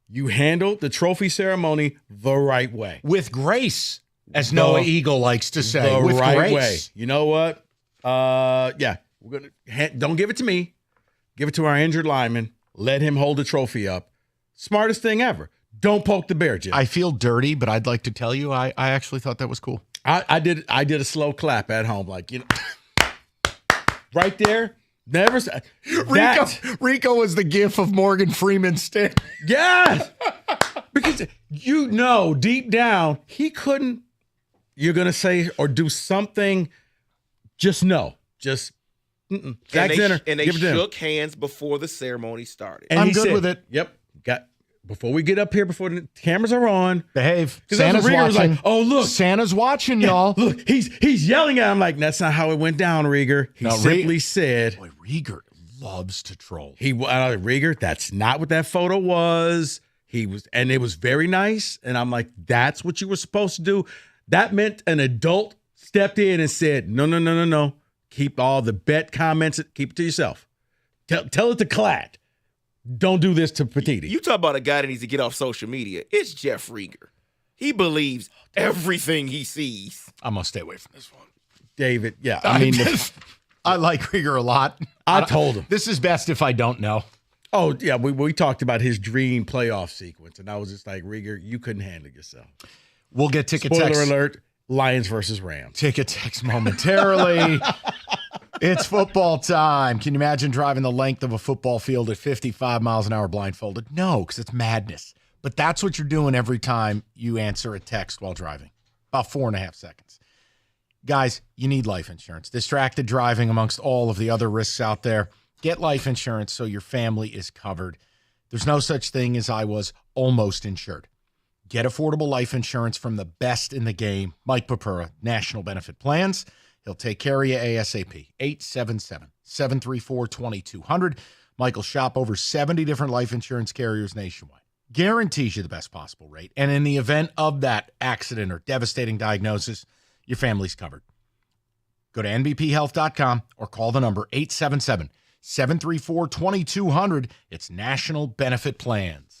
You handled the trophy ceremony the right way. With grace, as Noah Eagle likes to say. The With right grace. way. You know what? Yeah, we're gonna don't give it to me. Give it to our injured lineman. Let him hold the trophy up. Smartest thing ever. Don't poke the bear, Jim. I feel dirty, but I'd like to tell you, I actually thought that was cool. I did a slow clap at home, like right there. Never. Rico was the gif of Morgan Freeman stick. Yes, because deep down he couldn't. You're gonna say or do something. Just no. Just. Zach Zenner. And they give it to him. shook hands before the ceremony started. And I'm he good said, with it. Yep. Before we get up here, before the cameras are on, Behave. Santa's Santa's was watching. like, "Oh look, Santa's watching, y'all." Look, he's yelling at him like that's not how it went down, Rieger. He simply said, "Boy, Rieger loves to troll." Rieger, that's not what that photo was. And it was very nice. And I'm like, that's what you were supposed to do. That meant an adult stepped in and said, no. Keep all the bet comments. Keep it to yourself. Tell it to Klatt. Don't do this to Petiti. You talk about a guy that needs to get off social media. It's Jeff Rieger. He believes everything he sees. I'm going to stay away from this one. David, yeah. I like Rieger a lot. I told him. This is best if I don't know. Oh, yeah, we talked about his dream playoff sequence, and I was just like, Rieger, you couldn't handle yourself. We'll get ticket Spoiler text. alert, Lions versus Rams. Ticket text momentarily. It's football time. Can you imagine driving the length of a football field at 55 miles an hour blindfolded? No, because it's madness. But that's what you're doing every time you answer a text while driving. About 4.5 seconds. Guys, you need life insurance. Distracted driving amongst all of the other risks out there. Get life insurance so your family is covered. There's no such thing as I was almost insured. Get affordable life insurance from the best in the game, Mike Papura, National Benefit Plans. He'll take care of you ASAP. 877-734-2200. Michael shop over 70 different life insurance carriers nationwide. Guarantees you the best possible rate. And in the event of that accident or devastating diagnosis, your family's covered. Go to nbphealth.com or call the number 877-734-2200. It's National Benefit Plans.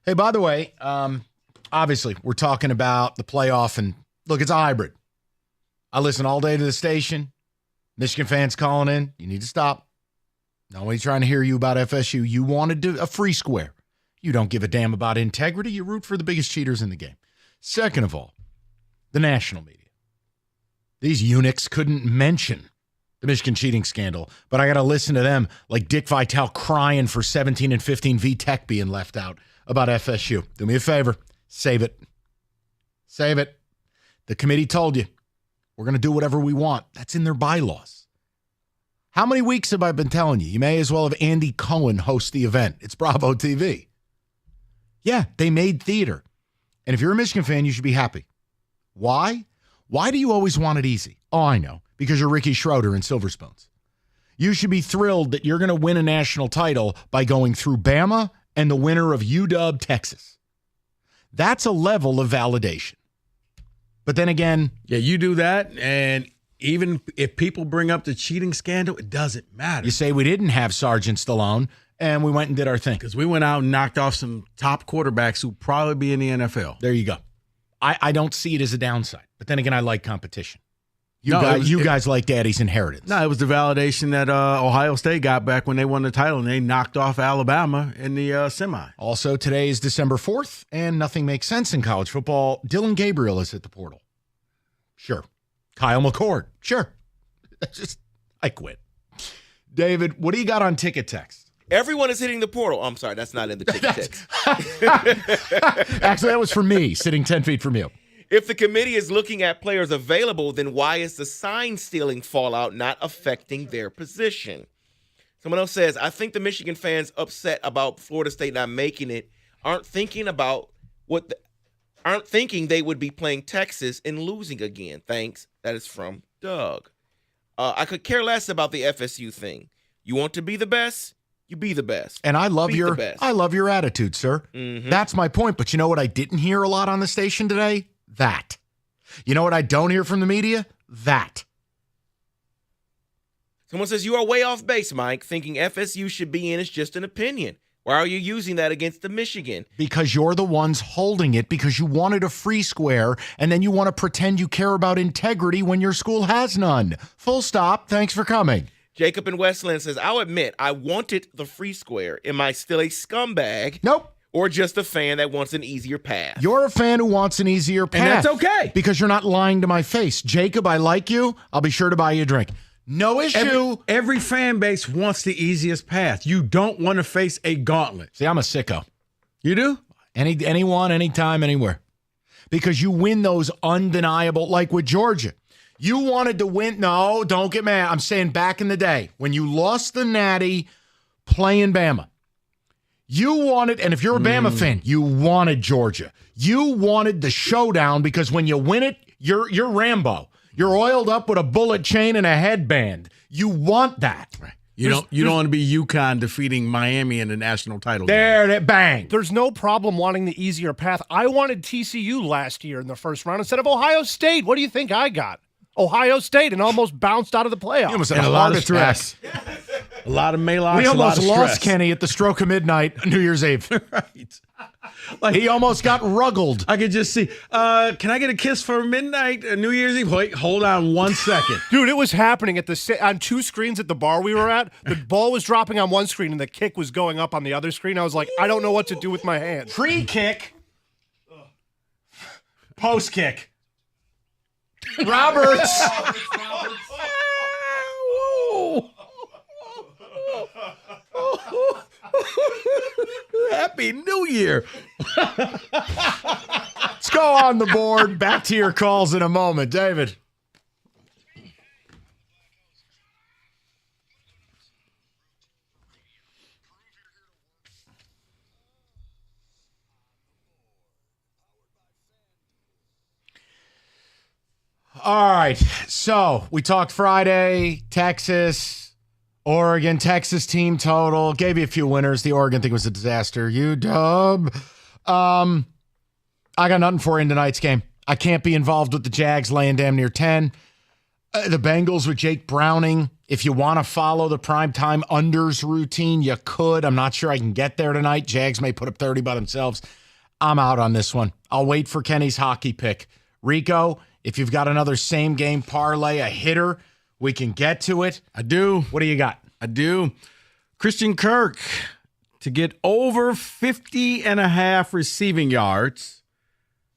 Hey, by the way, obviously, we're talking about the playoff, and look, it's a hybrid. I listen all day to the station. Michigan fans calling in. You need to stop. Nobody's trying to hear you about FSU. You wanted a free square. You don't give a damn about integrity. You root for the biggest cheaters in the game. Second of all, the national media. These eunuchs couldn't mention the Michigan cheating scandal, but I got to listen to them like Dick Vitale crying for 17 and 15 VTech being left out about FSU. Do me a favor. Save it. Save it. The committee told you we're going to do whatever we want. That's in their bylaws. How many weeks have I been telling you? You may as well have Andy Cohen host the event. It's Bravo TV. Yeah, they made theater. And if you're a Michigan fan, you should be happy. Why? Why do you always want it easy? Oh, I know. Because you're Ricky Schroeder and Silver Spoons. You should be thrilled that you're going to win a national title by going through Bama and the winner of UW, Texas. That's a level of validation. But then again, yeah, you do that, and even if people bring up the cheating scandal, it doesn't matter. You say we didn't have Sergeant Stallone, and we went and did our thing. Because we went out and knocked off some top quarterbacks who'd probably be in the NFL. There you go. I don't see it as a downside. But then again, I like competition. You guys like Daddy's inheritance. No, it was the validation that Ohio State got back when they won the title, and they knocked off Alabama in the semi. Also, today is December 4th, and nothing makes sense in college football. Dylan Gabriel is at the portal. Sure. Kyle McCord. Sure. I quit. David, what do you got on Ticket Text? Everyone is hitting the portal. I'm sorry, that's not in the Ticket Text. Actually, that was for me, sitting 10 feet from you. If the committee is looking at players available, then why is the sign-stealing fallout not affecting their position? Someone else says, I think the Michigan fans upset about Florida State not making it aren't thinking they would be playing Texas and losing again. Thanks. That is from Doug. I could care less about the FSU thing. You want to be the best? You be the best. And I love your attitude, sir. Mm-hmm. That's my point. But you know what I didn't hear a lot on the station today? That. You know what I don't hear from the media? That. Someone says, you are way off base, Mike. Thinking FSU should be in is just an opinion. Why are you using that against the Michigan? Because you're the ones holding it, because you wanted a free square, and then you want to pretend you care about integrity when your school has none. Full stop. Thanks for coming. Jacob in Westland says, I'll admit, I wanted the free square. Am I still a scumbag? Nope. Or just a fan that wants an easier path? You're a fan who wants an easier path. And that's okay. Because you're not lying to my face. Jacob, I like you. I'll be sure to buy you a drink. No issue. Every fan base wants the easiest path. You don't want to face a gauntlet. See, I'm a sicko. You do? Anyone, anytime, anywhere. Because you win those undeniable, like with Georgia. You wanted to win. No, don't get mad. I'm saying back in the day, when you lost the Natty playing Bama, you wanted, and if you're a Bama fan, you wanted Georgia. You wanted the showdown because when you win it, you're Rambo. You're oiled up with a bullet chain and a headband. You want that. Right. You don't want to be UConn defeating Miami in the national title game. Bang. There's no problem wanting the easier path. I wanted TCU last year in the first round instead of Ohio State. What do you think I got? Ohio State and almost bounced out of the playoffs. You almost had a lot of stress. A lot of Maylocks. We almost lost Kenny at the stroke of midnight, New Year's Eve. Right. Like he almost got ruggled. I could just see. Can I get a kiss for midnight, New Year's Eve? Wait, hold on 1 second. Dude, it was happening on two screens at the bar we were at. The ball was dropping on one screen and the kick was going up on the other screen. I was like, I don't know what to do with my hands. Free kick. Post kick. Roberts. Happy New Year. Let's go on the board. Back to your calls in a moment. David. All right. So we talked Friday, Texas, Oregon, Texas team total. Gave you a few winners. The Oregon thing was a disaster. UW. I got nothing for you in tonight's game. I can't be involved with the Jags laying damn near 10. The Bengals with Jake Browning. If you want to follow the primetime unders routine, you could. I'm not sure I can get there tonight. Jags may put up 30 by themselves. I'm out on this one. I'll wait for Kenny's hockey pick. Rico, if you've got another same game parlay, a hitter, we can get to it. I do. What do you got? I do. Christian Kirk to get over 50.5 receiving yards.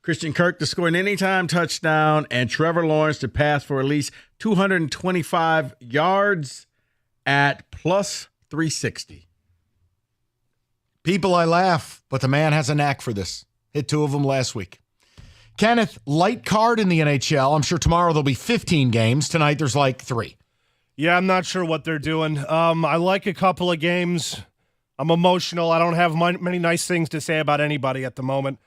Christian Kirk to score an anytime touchdown, and Trevor Lawrence to pass for at least 225 yards at plus 360. People, I laugh, but the man has a knack for this. Hit 2 of them last week. Kenneth, light card in the NHL. I'm sure tomorrow there'll be 15 games. Tonight there's like 3. Yeah, I'm not sure what they're doing. I like a couple of games. I'm emotional. I don't have many nice things to say about anybody at the moment.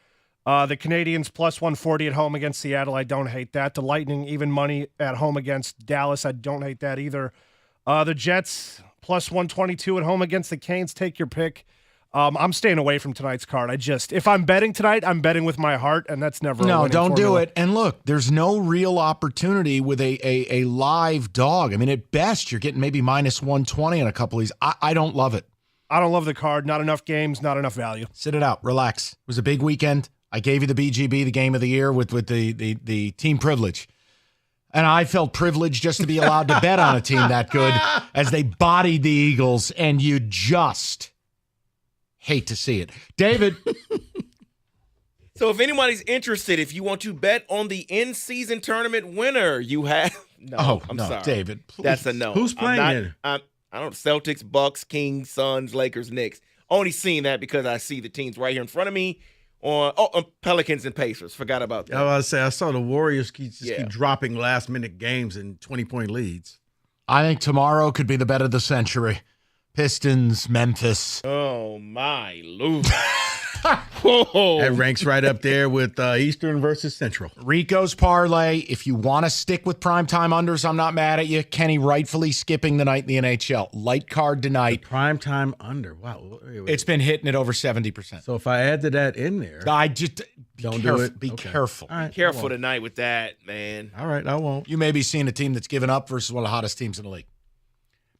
The Canadians plus 140 at home against Seattle. I don't hate that. The Lightning even money at home against Dallas. I don't hate that either. The Jets plus 122 at home against the Canes. Take your pick. I'm staying away from tonight's card. If I'm betting tonight, I'm betting with my heart, and that's never No, a winning don't formula. do it. And look, there's no real opportunity with a live dog. I mean, at best, you're getting maybe minus 120 in a couple of these. I don't love it. I don't love the card. Not enough games, not enough value. Sit it out. Relax. It was a big weekend. I gave you the BGB, the game of the year, with the team privilege. And I felt privileged just to be allowed to bet on a team that good as they bodied the Eagles, and you just hate to see it. David. So if anybody's interested, if you want to bet on the in-season tournament winner, you have I'm sorry. David, please. That's a no. Who's playing it? I don't Celtics, Bucks, Kings, Suns, Lakers, Knicks. Only seeing that because I see the teams right here in front of me on Pelicans and Pacers. Forgot about that. I saw the Warriors keep dropping last-minute games and 20-point leads. I think tomorrow could be the bet of the century. Pistons, Memphis. Oh, my Lord. That ranks right up there with Eastern versus Central. Rico's parlay. If you want to stick with primetime unders, I'm not mad at you. Kenny rightfully skipping the night in the NHL. Light card tonight. Primetime under. Wow. Wait. It's been hitting at over 70%. So if I added that in there. I just don't do it. Be careful. All right, Be careful tonight with that, man. All right, I won't. You may be seeing a team that's given up versus one of the hottest teams in the league.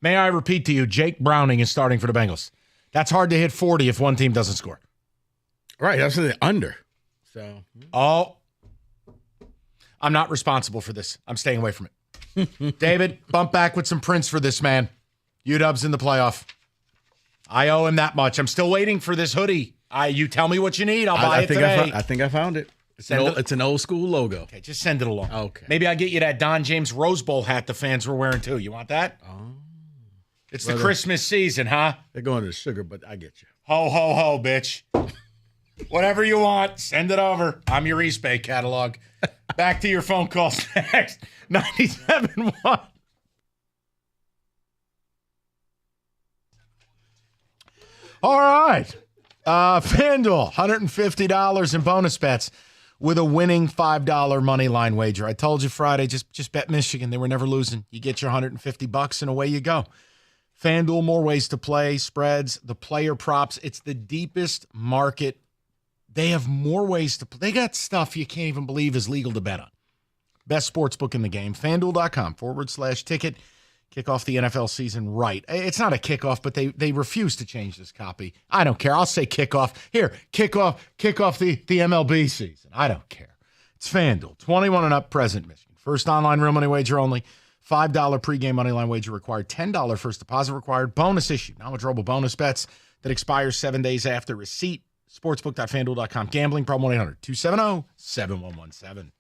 May I repeat to you, Jake Browning is starting for the Bengals. That's hard to hit 40 if one team doesn't score. Right, that's the under. So, I'm not responsible for this. I'm staying away from it. David, bump back with some Prince for this man. UW's in the playoff. I owe him that much. I'm still waiting for this hoodie. You tell me what you need. I'll buy it today. I think I found it. It's an old school logo. Okay, just send it along. Okay. Maybe I'll get you that Don James Rose Bowl hat the fans were wearing too. You want that? Oh. It's the Christmas season, huh? They're going to the sugar, but I get you. Ho, ho, ho, bitch. Whatever you want, send it over. I'm your East Bay catalog. Back to your phone calls next. 97.1. All right. FanDuel, $150 in bonus bets with a winning $5 money line wager. I told you Friday, just bet Michigan. They were never losing. You get your $150 and away you go. FanDuel, more ways to play, spreads, the player props. It's the deepest market. They have more ways to play. They got stuff you can't even believe is legal to bet on. Best sports book in the game, FanDuel.com/ticket. Kick off the NFL season right. It's not a kickoff, but they refuse to change this copy. I don't care. I'll say kickoff. Here, kick off the MLB season. I don't care. It's FanDuel. 21 and up, present Michigan. First online real money wager only. $5 pregame money line wager required. $10 first deposit required. Bonus issue. Non-withdrawable bonus bets that expires 7 days after receipt. Sportsbook.fanduel.com. Gambling problem 1-800-270-7117.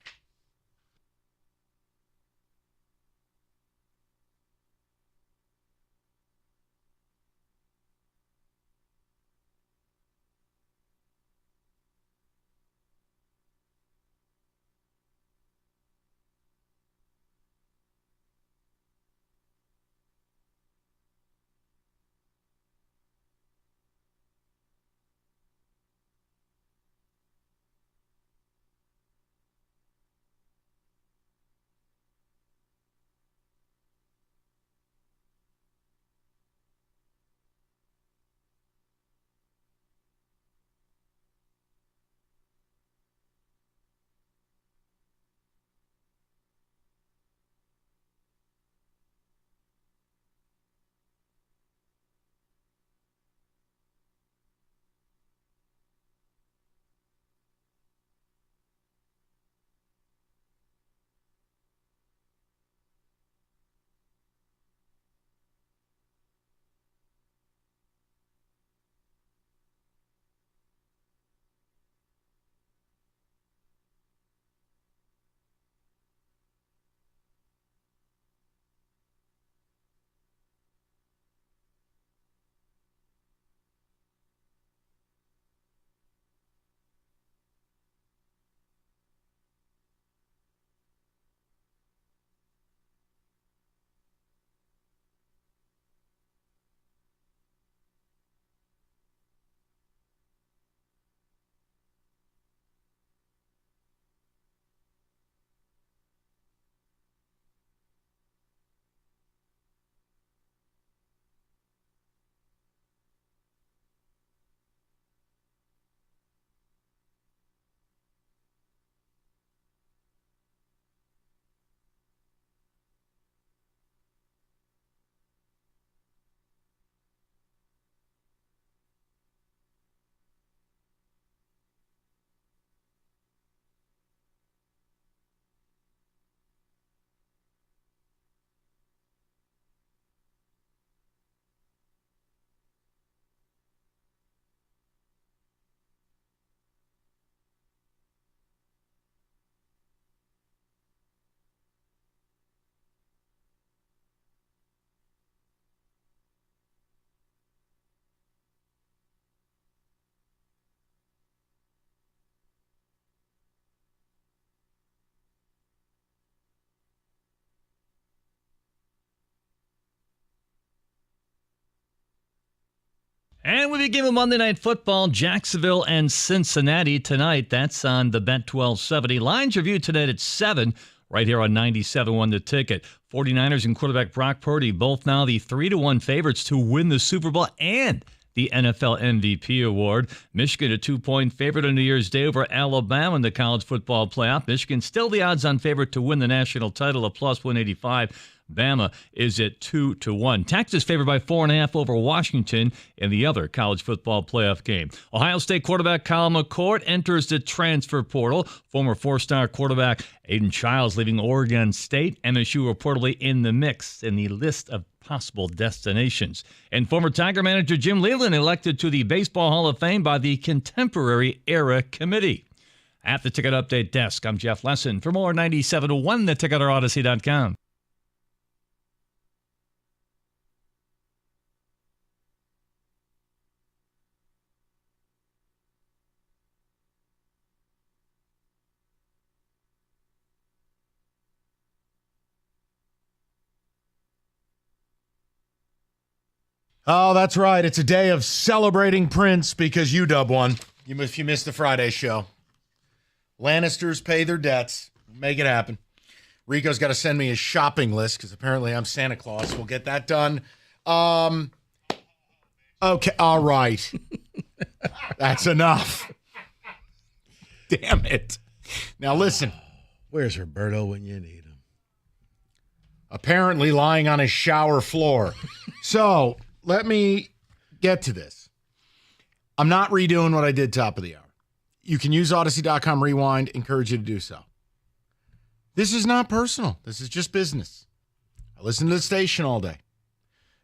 And we begin with Monday Night Football, Jacksonville and Cincinnati tonight. That's on the Bet 1270. Lines review tonight at 7, right here on 97.1 The Ticket. 49ers and quarterback Brock Purdy, both now the 3-1 favorites to win the Super Bowl and the NFL MVP award. Michigan a 2-point favorite on New Year's Day over Alabama in the college football playoff. Michigan still the odds-on favorite to win the national title of plus 185. Bama is at 2-1. Texas favored by 4.5 over Washington in the other college football playoff game. Ohio State quarterback Kyle McCord enters the transfer portal. Former 4-star quarterback Aiden Childs leaving Oregon State. MSU reportedly in the mix in the list of possible destinations. And former Tiger manager Jim Leyland elected to the Baseball Hall of Fame by the Contemporary Era Committee. At the Ticket Update desk, I'm Jeff Lesson. For more 97.1, the Ticket or Odyssey.com. Oh, that's right. It's a day of celebrating Prince because UW won. If you missed the Friday show. Lannisters pay their debts. Make it happen. Rico's got to send me his shopping list because apparently I'm Santa Claus. We'll get that done. Okay, all right. That's enough. Damn it. Now listen. Where's Roberto when you need him? Apparently lying on his shower floor. So let me get to this. I'm not redoing what I did top of the hour. You can use Odyssey.com Rewind. Encourage you to do so. This is not personal. This is just business. I listen to the station all day.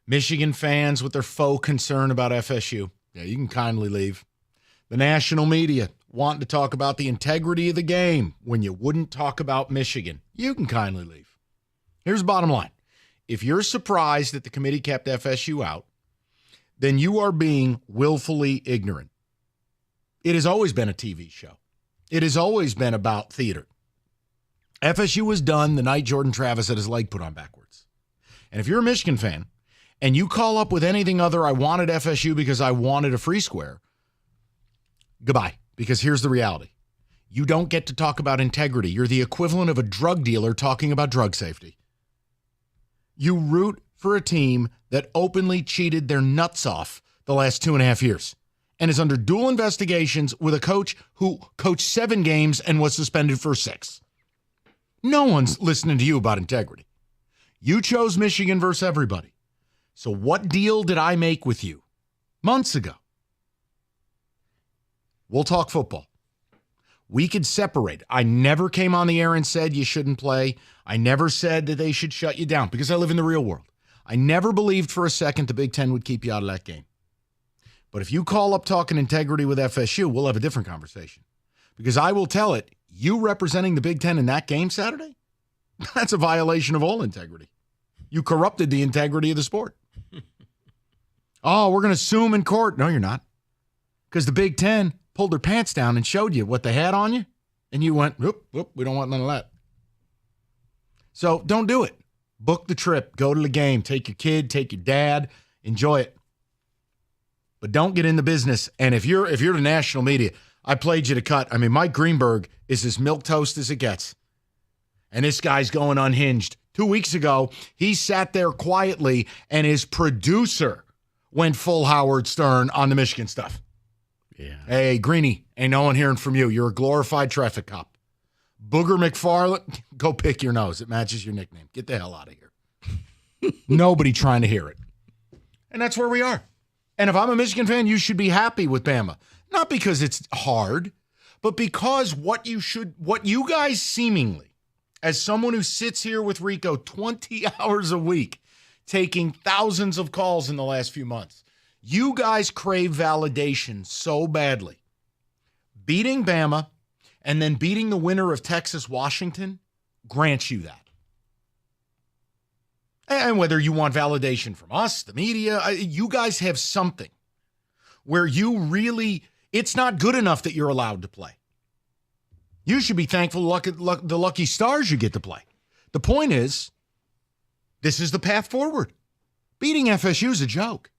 Michigan fans with their faux concern about FSU. Yeah, you can kindly leave. The national media wanting to talk about the integrity of the game when you wouldn't talk about Michigan. You can kindly leave. Here's the bottom line. If you're surprised that the committee kept FSU out, then you are being willfully ignorant. It has always been a TV show. It has always been about theater. FSU was done the night Jordan Travis had his leg put on backwards. And if you're a Michigan fan and you call up with anything other, I wanted FSU because I wanted a free square, goodbye. Because here's the reality. You don't get to talk about integrity. You're the equivalent of a drug dealer talking about drug safety. You root for a team that openly cheated their nuts off the last 2.5 years and is under dual investigations with a coach who coached 7 games and was suspended for 6. No one's listening to you about integrity. You chose Michigan versus everybody. So what deal did I make with you months ago? We'll talk football. We could separate. I never came on the air and said you shouldn't play. I never said that they should shut you down because I live in the real world. I never believed for a second the Big Ten would keep you out of that game. But if you call up talking integrity with FSU, we'll have a different conversation. Because I will tell it, you representing the Big Ten in that game Saturday, that's a violation of all integrity. You corrupted the integrity of the sport. Oh, we're going to sue them in court. No, you're not. Because the Big Ten pulled their pants down and showed you what they had on you, and you went, whoop, we don't want none of that. So don't do it. Book the trip. Go to the game. Take your kid, take your dad. Enjoy it. But don't get in the business. And if you're the national media, I played you to cut. I mean, Mike Greenberg is as milquetoast as it gets. And this guy's going unhinged. 2 weeks ago, he sat there quietly, and his producer went full Howard Stern on the Michigan stuff. Yeah. Hey, Greeny, ain't no one hearing from you. You're a glorified traffic cop. Booger McFarland, go pick your nose. It matches your nickname. Get the hell out of here. Nobody trying to hear it. And that's where we are. And if I'm a Michigan fan, you should be happy with Bama. Not because it's hard, but because what you guys seemingly, as someone who sits here with Rico 20 hours a week, taking thousands of calls in the last few months, you guys crave validation so badly. Beating Bama and then beating the winner of Texas-Washington grants you that. And whether you want validation from us, the media, you guys have something where you really, it's not good enough that you're allowed to play. You should be thankful the lucky stars you get to play. The point is, this is the path forward. Beating FSU is a joke.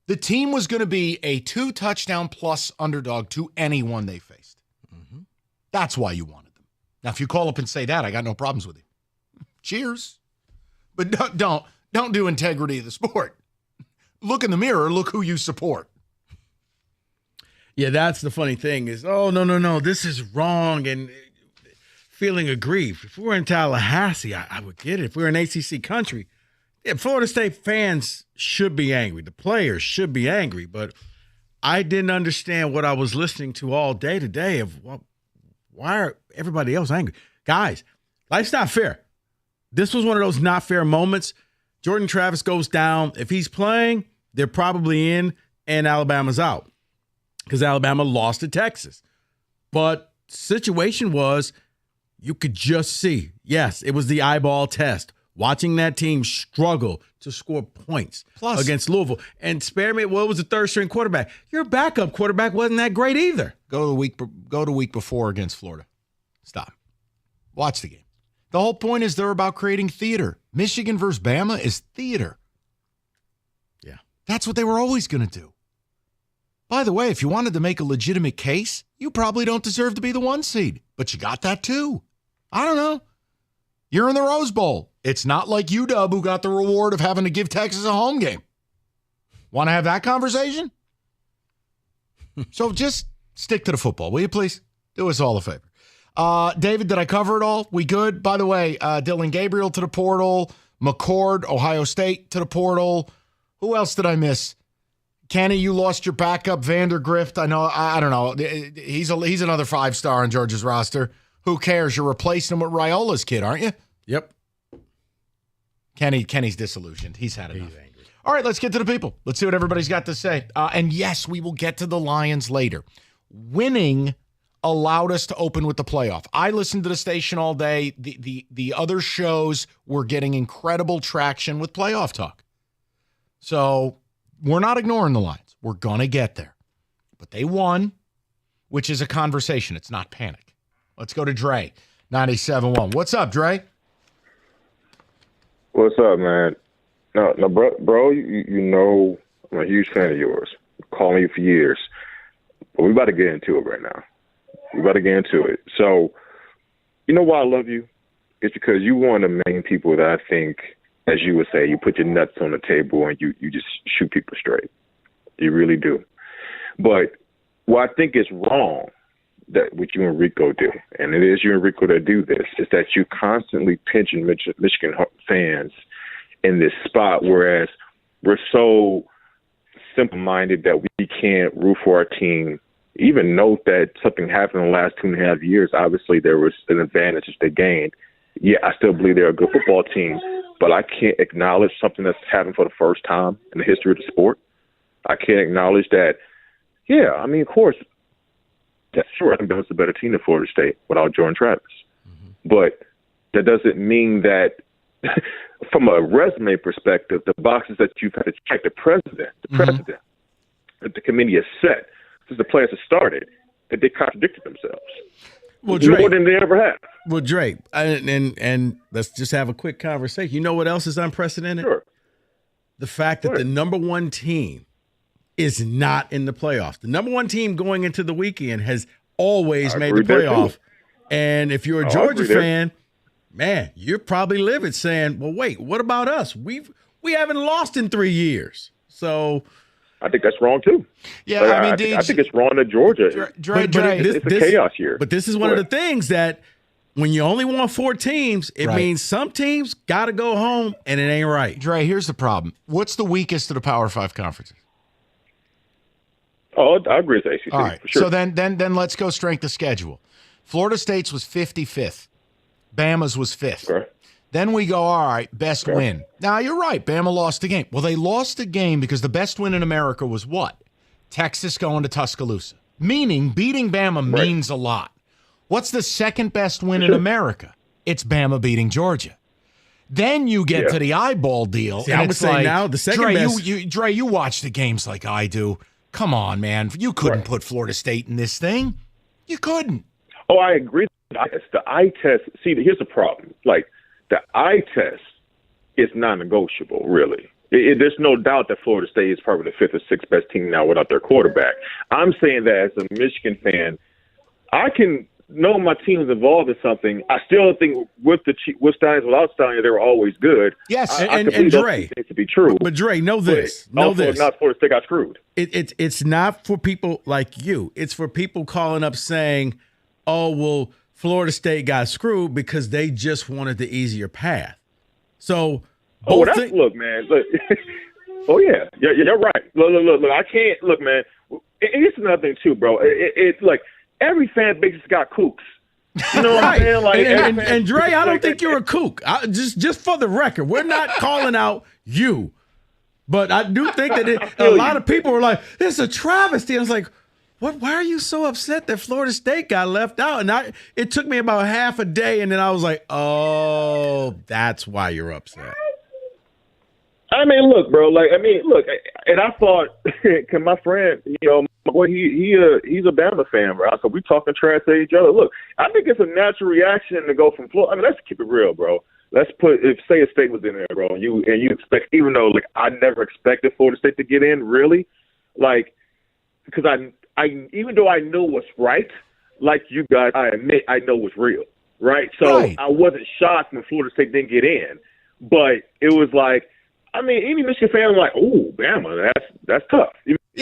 The team was going to be a 2-touchdown plus underdog to anyone they faced. That's why you wanted them. Now, if you call up and say that, I got no problems with you. Cheers. But don't do integrity of the sport. Look in the mirror. Look who you support. Yeah, that's the funny thing is, oh, no, this is wrong, and feeling aggrieved. If we were in Tallahassee, I would get it. If we were in ACC country, yeah, Florida State fans should be angry. The players should be angry, but I didn't understand what I was listening to all day today of why are everybody else angry? Guys, life's not fair. This was one of those not fair moments. Jordan Travis goes down. If he's playing, they're probably in, and Alabama's out because Alabama lost to Texas. But situation was you could just see, yes, it was the eyeball test. Watching that team struggle to score points against Louisville. And spare me, what was the third-string quarterback? Your backup quarterback wasn't that great either. Go to week before against Florida. Stop. Watch the game. The whole point is they're about creating theater. Michigan versus Bama is theater. Yeah. That's what they were always going to do. By the way, if you wanted to make a legitimate case, you probably don't deserve to be the 1 seed. But you got that too. I don't know. You're in the Rose Bowl. It's not like UW who got the reward of having to give Texas a home game. Want to have that conversation? So just stick to the football, will you please? Do us all a favor. David, did I cover it all? We good? By the way, Dylan Gabriel to the portal. McCord, Ohio State to the portal. Who else did I miss? Kenny, you lost your backup, Vandergrift. I know. I don't know. He's another 5-star on Georgia's roster. Who cares? You're replacing him with Raiola's kid, aren't you? Yep. Kenny's disillusioned. He's had enough. All right, let's get to the people. Let's see what everybody's got to say. And yes, we will get to the Lions later. Winning allowed us to open with the playoff. I listened to the station all day. The other shows were getting incredible traction with playoff talk. So we're not ignoring the Lions. We're going to get there. But they won, which is a conversation. It's not panic. Let's go to Dre, 97.1. What's up, Dre? What's up, man? No, bro, you know I'm a huge fan of yours. Call me for years. But we about to get into it right now. We about to get into it. So, you know why I love you? It's because you one of the main people that I think, as you would say, you put your nuts on the table and you just shoot people straight. You really do. But what I think is wrong that what you and Rico do, and it is you and Rico that do this, is that you constantly pinching Michigan fans in this spot, whereas we're so simple-minded that we can't root for our team. Even note that something happened in the last 2.5 years. Obviously, there was an advantage that they gained. Yeah, I still believe they're a good football team, but I can't acknowledge something that's happened for the first time in the history of the sport. I can't acknowledge that, yeah, I mean, of course, that's sure, I think that was a better team than Florida State without Jordan Travis. But that doesn't mean that from a resume perspective, the boxes that you've had to check, the president that the committee has set since the players have started, that they contradicted themselves. Well, Dre, more than they ever have. Well, Dre, and let's just have a quick conversation. You know what else is unprecedented? Sure. The fact that the number one team is not in the playoffs. The number one team going into the weekend has always made the playoff. And if you're a Georgia fan, man, you're probably livid saying, well, wait, what about us? We haven't lost in 3 years. So I think that's wrong too. Yeah, like, I mean, I think it's wrong that Georgia. It's a chaos year. But this is one of the things that when you only want 4 teams, it means some teams got to go home, and it ain't right. Dre, here's the problem. What's the weakest of the Power 5 conferences? Oh, I agree with ACC. All right. For sure. So then let's go strength of schedule. Florida State's was 55th. Bama's was 5th. Okay. Then we go, all right, best win. Now, you're right. Bama lost the game. Well, they lost the game because the best win in America was what? Texas going to Tuscaloosa. Meaning beating Bama means a lot. What's the second best win in America? It's Bama beating Georgia. Then you get to the eyeball deal. See, and I would say now the second best. Dre, you watch the games like I do. Come on, man. You couldn't put Florida State in this thing. You couldn't. Oh, I agree. The eye test. See, here's the problem. Like, the eye test is non-negotiable, really. There's no doubt that Florida State is probably the fifth or sixth best team now without their quarterback. I'm saying that as a Michigan fan, I can know my team's involved in something. I still think with Stallions, without Stallions, they were always good. Yes, and Dre, things to be true. But Dre, know this. Not Florida State got screwed. It's not for people like you. It's for people calling up saying, "Oh, well, Florida State got screwed because they just wanted the easier path." So, look, man. Look, oh yeah, you're right. Look. I can't look, man. It's another thing too, bro. It's like every fan base has got kooks. You know what I'm saying? Like, and Dre, I don't think you're a kook. Just for the record, we're not calling out you, but I do think that a lot of people were like, "It's a travesty." I was like, "What? Why are you so upset that Florida State got left out?" And it took me about half a day, and then I was like, "Oh, that's why you're upset." I mean, look, bro. And I thought, cause my friend, boy, he's a Bama fan, bro. So we talking trash to each other. Look, I think it's a natural reaction to go from Florida. I mean, let's keep it real, bro. Let's if a State was in there, bro, and you expect, even though I never expected Florida State to get in, really, because I even though I know what's right, like you guys, I admit I know what's real, right? So I wasn't shocked when Florida State didn't get in, but it was like. I mean, any Michigan fan was like, "Oh, Bama, that's tough."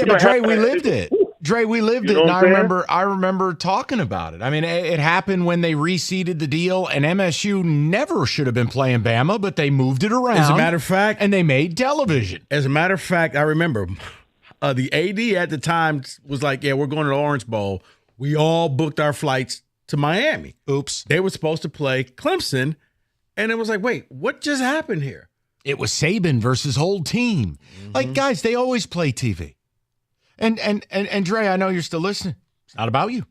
But Dre, we lived it. Dre, we lived it, and I remember talking about it. I mean, it happened when they reseeded the deal, and MSU never should have been playing Bama, but they moved it around. As a matter of fact, and they made television. As a matter of fact, I remember the AD at the time was like, "Yeah, we're going to the Orange Bowl." We all booked our flights to Miami. Oops, they were supposed to play Clemson, and it was like, "Wait, what just happened here?" It was Saban versus whole team. Like, guys, they always play TV. And Dre, I know you're still listening. It's not about you.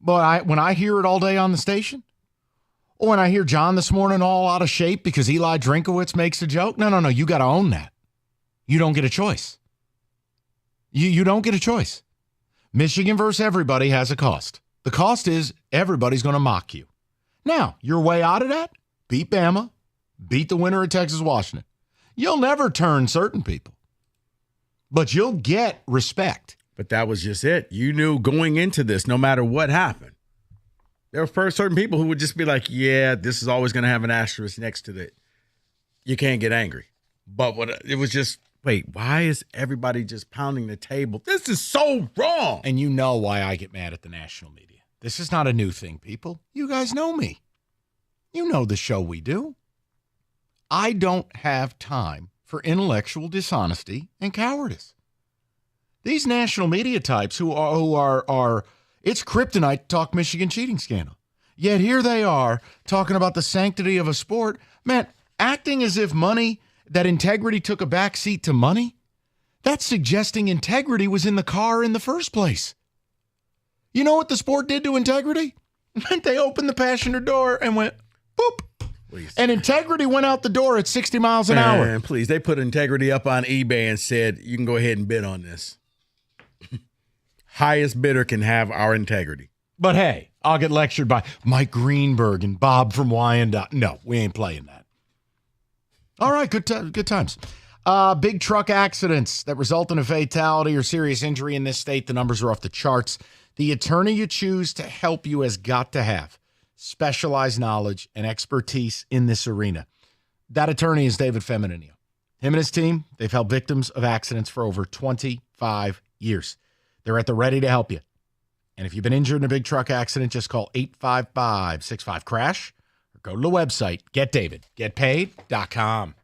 But when I hear it all day on the station, or when I hear John this morning all out of shape because Eli Drinkowitz makes a joke, no, you got to own that. You don't get a choice. You don't get a choice. Michigan versus everybody has a cost. The cost is everybody's going to mock you. Now, your way out of that, beat Bama. Beat the winner of Texas Washington. You'll never turn certain people, but you'll get respect. But that was just it. You knew going into this, no matter what happened, there were certain people who would just be like, "Yeah, this is always going to have an asterisk next to it. You can't get angry." But it was just, wait, why is everybody just pounding the table? This is so wrong. And you know why I get mad at the national media. This is not a new thing, people. You guys know me. You know the show we do. I don't have time for intellectual dishonesty and cowardice. These national media types who are it's kryptonite to talk Michigan cheating scandal. Yet here they are talking about the sanctity of a sport. Man, acting as if that integrity took a backseat to money, that's suggesting integrity was in the car in the first place. You know what the sport did to integrity? They opened the passenger door and went, boop. Please. And integrity went out the door at 60 miles an hour. Please, they put integrity up on eBay and said, you can go ahead and bid on this. Highest bidder can have our integrity. But hey, I'll get lectured by Mike Greenberg and Bob from Wyandotte. No, we ain't playing that. All right, good times. Big truck accidents that result in a fatality or serious injury in this state, the numbers are off the charts. The attorney you choose to help you has got to have specialized knowledge and expertise in this arena. That attorney is David Feminino. Him and his team, they've helped victims of accidents for over 25 years. They're at the ready to help you. And if you've been injured in a big truck accident, just call 855-65-CRASH or go to the website, getpaid.com.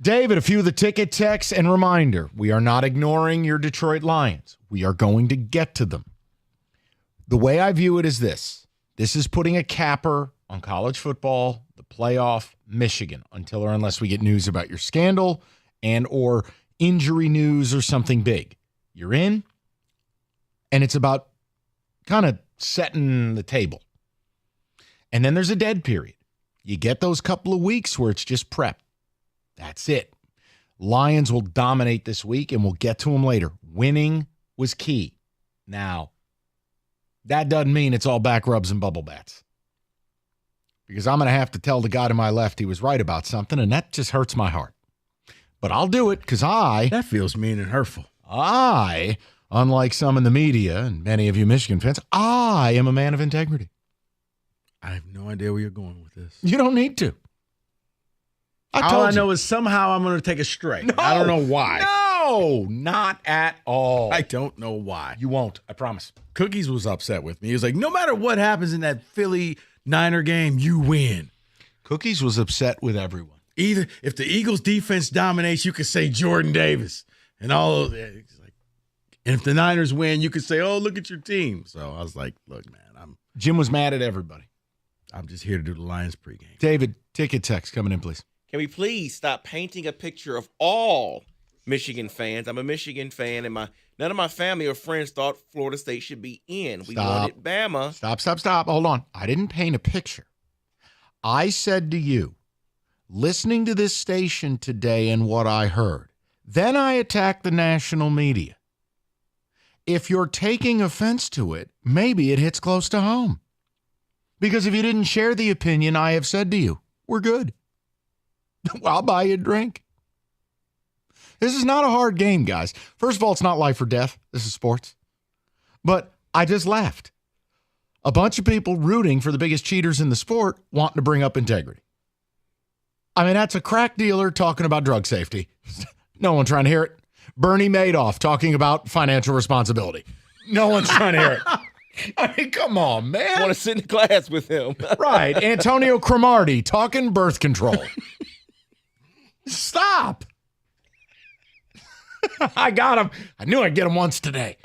David, a few of the ticket texts, and reminder, we are not ignoring your Detroit Lions. We are going to get to them. The way I view it is this. This is putting a capper on college football, the playoff, Michigan, until or unless we get news about your scandal and or injury news or something big. You're in, and it's about kind of setting the table. And then there's a dead period. You get those couple of weeks where it's just prep. That's it. Lions will dominate this week, and we'll get to them later. Winning was key. Now, that doesn't mean it's all back rubs and bubble bats. Because I'm going to have to tell the guy to my left he was right about something, and that just hurts my heart. But I'll do it because That feels mean and hurtful. Unlike some in the media and many of you Michigan fans, I am a man of integrity. I have no idea where you're going with this. You don't need to. All I know is somehow I'm going to take a strike. No, I don't know why. No, not at all. I don't know why. You won't. I promise. Cookies was upset with me. He was like, no matter what happens in that Philly Niner game, you win. Cookies was upset with everyone. Either if the Eagles defense dominates, you could say Jordan Davis and all of that. And if the Niners win, you could say, oh, look at your team. So I was like, look, man, Jim was mad at everybody. I'm just here to do the Lions pregame. David, ticket text coming in, please. Can we please stop painting a picture of all Michigan fans? I'm a Michigan fan, and none of my family or friends thought Florida State should be in. We wanted Bama. Stop. Hold on. I didn't paint a picture. I said to you, listening to this station today and what I heard, then I attacked the national media. If you're taking offense to it, maybe it hits close to home. Because if you didn't share the opinion I have said to you, we're good. I'll buy you a drink. This is not a hard game, guys. First of all, it's not life or death. This is sports. But I just laughed. A bunch of people rooting for the biggest cheaters in the sport wanting to bring up integrity. I mean, that's a crack dealer talking about drug safety. No one trying to hear it. Bernie Madoff talking about financial responsibility. No one's trying to hear it. I mean, come on, man. I want to sit in class with him. Right. Antonio Cromartie talking birth control. Stop. I got him. I knew I'd get him once today.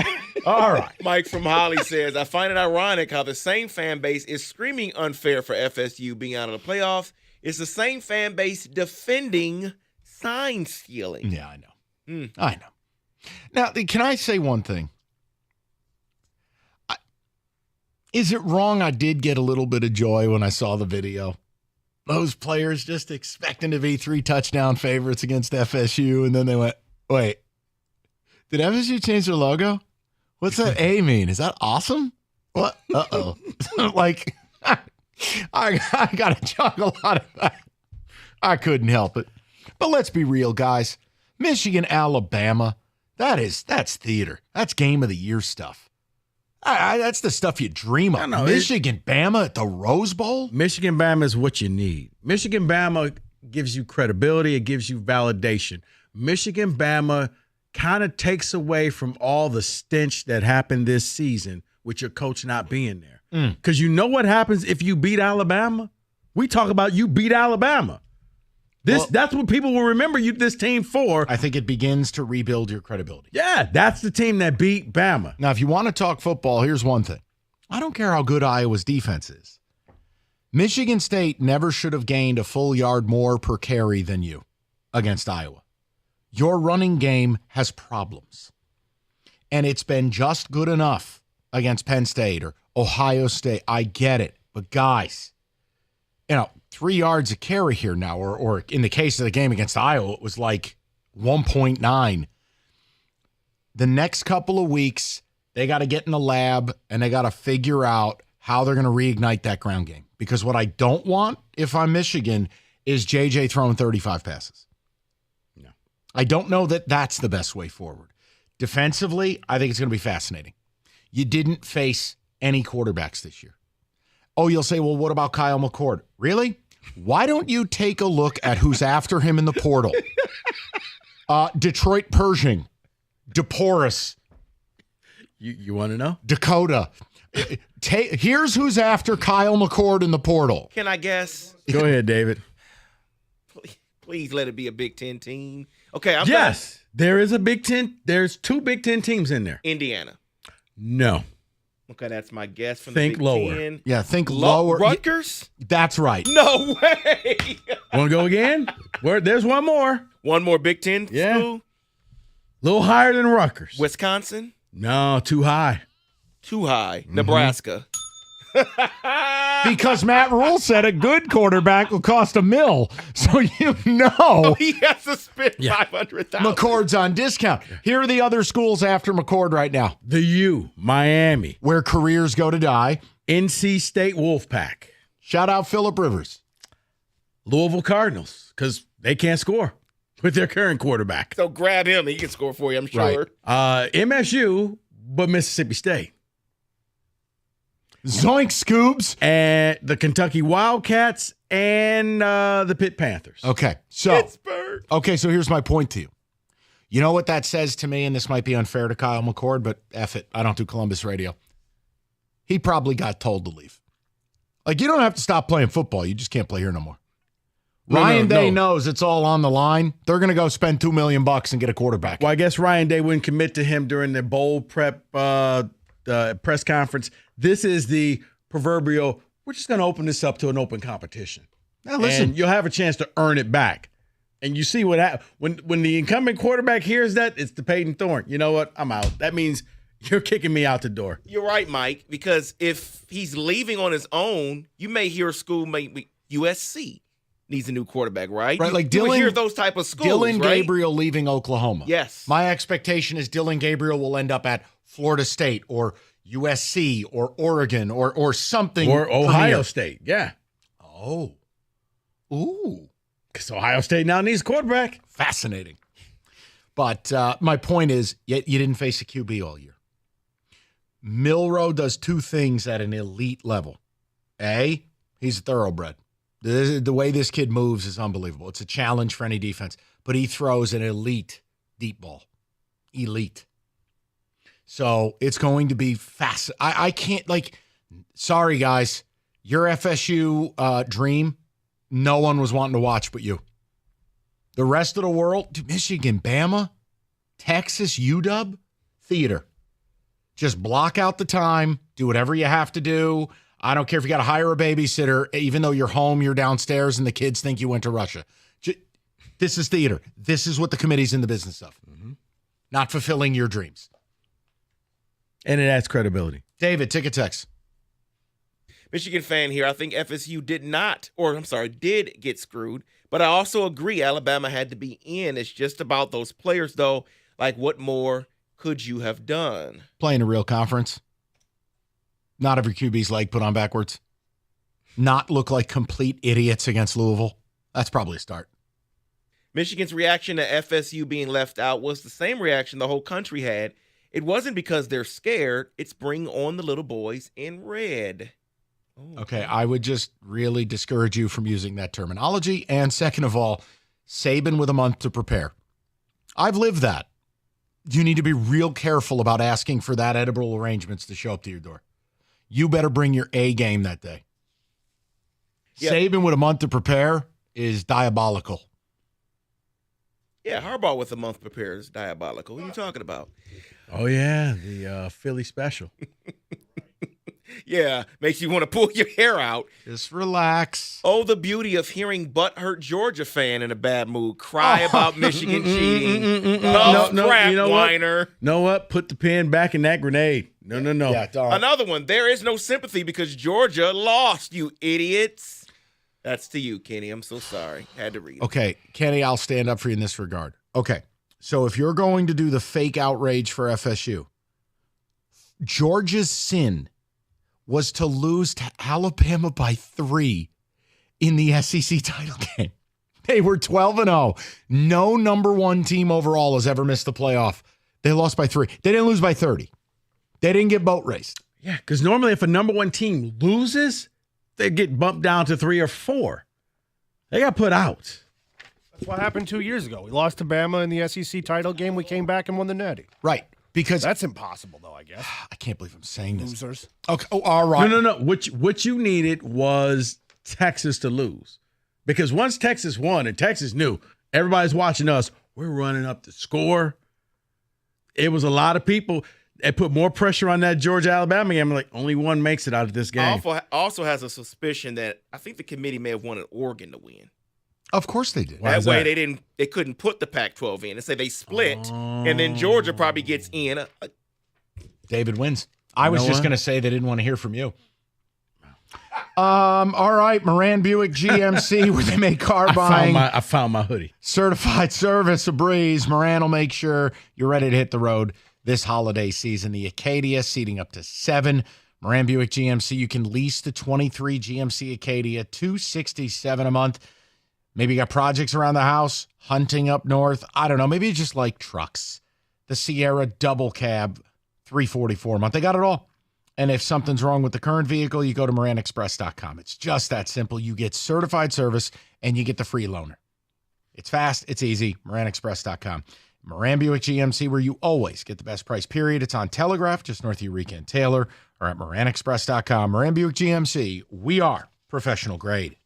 All right. Mike from Holly says, I find it ironic how the same fan base is screaming unfair for FSU being out of the playoffs. It's the same fan base defending sign stealing. Yeah, I know. I know. Now, can I say one thing? Is it wrong I did get a little bit of joy when I saw the video? Those players just expecting to be 3 touchdown favorites against FSU, and then they went, wait, did FSU change their logo? What's that A mean? Is that awesome? What? Uh-oh. Like, I got to chuckle out of that. I couldn't help it. But let's be real, guys. Michigan, Alabama, that's theater. That's game of the year stuff. That's the stuff you dream of. Michigan, Bama at the Rose Bowl? Michigan, Bama is what you need. Michigan, Bama gives you credibility. It gives you validation. Michigan, Bama kind of takes away from all the stench that happened this season with your coach not being there. Because you know what happens if you beat Alabama? We talk about you beat Alabama. That's what people will remember this team for. I think it begins to rebuild your credibility. Yeah, that's the team that beat Bama. Now, if you want to talk football, here's one thing. I don't care how good Iowa's defense is. Michigan State never should have gained a full yard more per carry than you against Iowa. Your running game has problems. And it's been just good enough against Penn State or Ohio State. I get it. But guys, 3 yards a carry here now, or in the case of the game against Iowa, it was like 1.9. The next couple of weeks, they got to get in the lab and they got to figure out how they're going to reignite that ground game. Because what I don't want, if I'm Michigan, is JJ throwing 35 passes. No. I don't know that that's the best way forward. Defensively, I think it's going to be fascinating. You didn't face any quarterbacks this year. Oh, you'll say, well, what about Kyle McCord? Really? Why don't you take a look at who's after him in the portal? Detroit Pershing, DePorus. You want to know? Dakota. Here's who's after Kyle McCord in the portal. Can I guess? Go ahead, David. Please let it be a Big Ten team. Okay, Yes, there is a Big Ten. There's 2 Big Ten teams in there. Indiana. No. Okay, that's my guess from Think the Big lower. Ten. Yeah, think lower. Rutgers? That's right. No way. Want to go again? There's one more. One more Big Ten school? A little higher than Rutgers. Wisconsin? No, too high. Too high. Nebraska. Because Matt Rule said a good quarterback will cost $1 million. So you know. He has to spend $500,000. McCord's on discount. Here are the other schools after McCord right now. The U, Miami. Where careers go to die. NC State Wolfpack. Shout out Phillip Rivers. Louisville Cardinals, because they can't score with their current quarterback. So grab him. He can score for you, I'm sure. MSU, but Mississippi State. Zoink Scoobs. And the Kentucky Wildcats and the Pitt Panthers. Okay, so Pittsburgh. Okay, so here's my point to you. You know what that says to me, and this might be unfair to Kyle McCord, but F it. I don't do Columbus radio. He probably got told to leave. Like, you don't have to stop playing football. You just can't play here no more. Ryan Day knows it's all on the line. They're going to go spend $2 million and get a quarterback. Well, I guess Ryan Day wouldn't commit to him during the bowl prep press conference. This is the proverbial, we're just going to open this up to an open competition. Now, listen. And you'll have a chance to earn it back. And you see what happens. When the incumbent quarterback hears that, it's the Peyton Thorne. You know what? I'm out. That means you're kicking me out the door. You're right, Mike, because if he's leaving on his own, you may hear a school, maybe USC needs a new quarterback, right? Right, like you Dylan. hear those type of schools, Dylan right? Gabriel leaving Oklahoma. Yes. My expectation is Dylan Gabriel will end up at Florida State or USC or Oregon or something. Or Ohio premier. State, yeah. Oh. Ooh. Because Ohio State now needs a quarterback. Fascinating. But my point is, you didn't face a QB all year. Milroe does 2 things at an elite level. A, he's a thoroughbred. The way this kid moves is unbelievable. It's a challenge for any defense. But he throws an elite deep ball. Elite. So it's going to be fast. I can't, sorry, guys. Your FSU dream, no one was wanting to watch but you. The rest of the world, Michigan, Bama, Texas, UW, theater. Just block out the time. Do whatever you have to do. I don't care if you got to hire a babysitter. Even though you're home, you're downstairs, and the kids think you went to Russia. This is theater. This is what the committee's in the business of. Not fulfilling your dreams. And it adds credibility. David, ticket text. Michigan fan here. I think FSU did get screwed. But I also agree Alabama had to be in. It's just about those players, though. Like, what more could you have done? Playing a real conference. Not every QB's leg put on backwards. Not look like complete idiots against Louisville. That's probably a start. Michigan's reaction to FSU being left out was the same reaction the whole country had. It wasn't because they're scared. It's bring on the little boys in red. Okay, I would just really discourage you from using that terminology. And second of all, Saban with a month to prepare. I've lived that. You need to be real careful about asking for that edible arrangements to show up to your door. You better bring your A game that day. Yep. Saban with a month to prepare is diabolical. Yeah, Harbaugh with a month to prepare is diabolical. What are you talking about? Oh, yeah, the Philly special. Yeah, makes you want to pull your hair out. Just relax. Oh, the beauty of hearing butthurt Georgia fan in a bad mood cry about Michigan cheating. No, crap, you know whiner. What? Know what? Put the pin back in that grenade. No. Yeah, don't. Another one. There is no sympathy because Georgia lost, you idiots. That's to you, Kenny. I'm so sorry. Had to read it. Okay, Kenny, I'll stand up for you in this regard. Okay, so if you're going to do the fake outrage for FSU, Georgia's sin was to lose to Alabama by 3 in the SEC title game. They were 12-0. No number 1 team overall has ever missed the playoff. They lost by 3. They didn't lose by 30. They didn't get boat raced. Yeah, because normally if a number 1 team loses, they get bumped down to 3 or 4. They got put out. That's what happened 2 years ago. We lost to Bama in the SEC title game. We came back and won the Natty. Right. Because that's impossible, though, I guess. I can't believe I'm saying this. Losers. Okay. Oh, all right. No. What you needed was Texas to lose. Because once Texas won and Texas knew everybody's watching us, we're running up the score. It was a lot of people. It put more pressure on that Georgia-Alabama game. Like, only one makes it out of this game. Also has a suspicion that I think the committee may have wanted Oregon to win. Of course they did. That way they couldn't put the Pac-12 in and say they split, and then Georgia probably gets in. David wins. I was just going to say they didn't want to hear from you. All right, Moran Buick GMC, where they make car buying. I found my hoodie. Certified service a breeze. Moran will make sure you're ready to hit the road this holiday season. The Acadia seating up to 7. Moran Buick GMC, you can lease the 23 GMC Acadia, $267 a month. Maybe you got projects around the house, hunting up north. I don't know. Maybe you just like trucks. The Sierra double cab, $344 a month. They got it all. And if something's wrong with the current vehicle, you go to MoranExpress.com. It's just that simple. You get certified service and you get the free loaner. It's fast. It's easy. MoranExpress.com. Moran Buick GMC, where you always get the best price, period. It's on Telegraph, just north of Eureka and Taylor, or at MoranExpress.com. Moran Buick GMC, we are professional grade.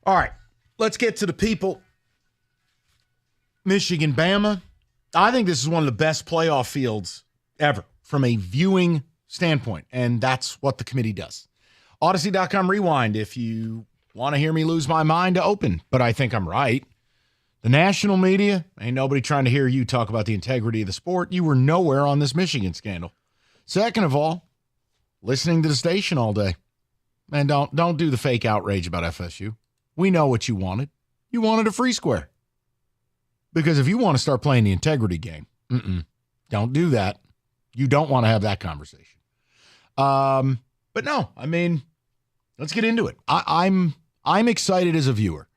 All right, let's get to the people. Michigan, Bama. I think this is one of the best playoff fields ever from a viewing standpoint, and that's what the committee does. Odyssey.com rewind if you want to hear me lose my mind to open, but I think I'm right. The national media, ain't nobody trying to hear you talk about the integrity of the sport. You were nowhere on this Michigan scandal. Second of all, listening to the station all day. Man, don't do the fake outrage about FSU. We know what you wanted. You wanted a free square. Because if you want to start playing the integrity game, don't do that. You don't want to have that conversation. But no, I mean, let's get into it. I'm excited as a viewer.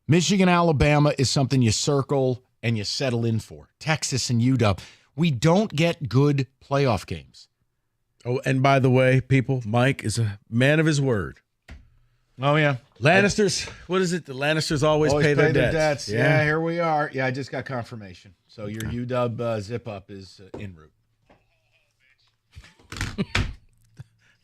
Michigan, Alabama is something you circle and you settle in for. Texas and UW. We don't get good playoff games. Oh, and by the way, people, Mike is a man of his word. Oh, yeah. Lannisters, what is it? The Lannisters always pay their debts. Yeah, here we are. Yeah, I just got confirmation. So your UW zip-up is en route.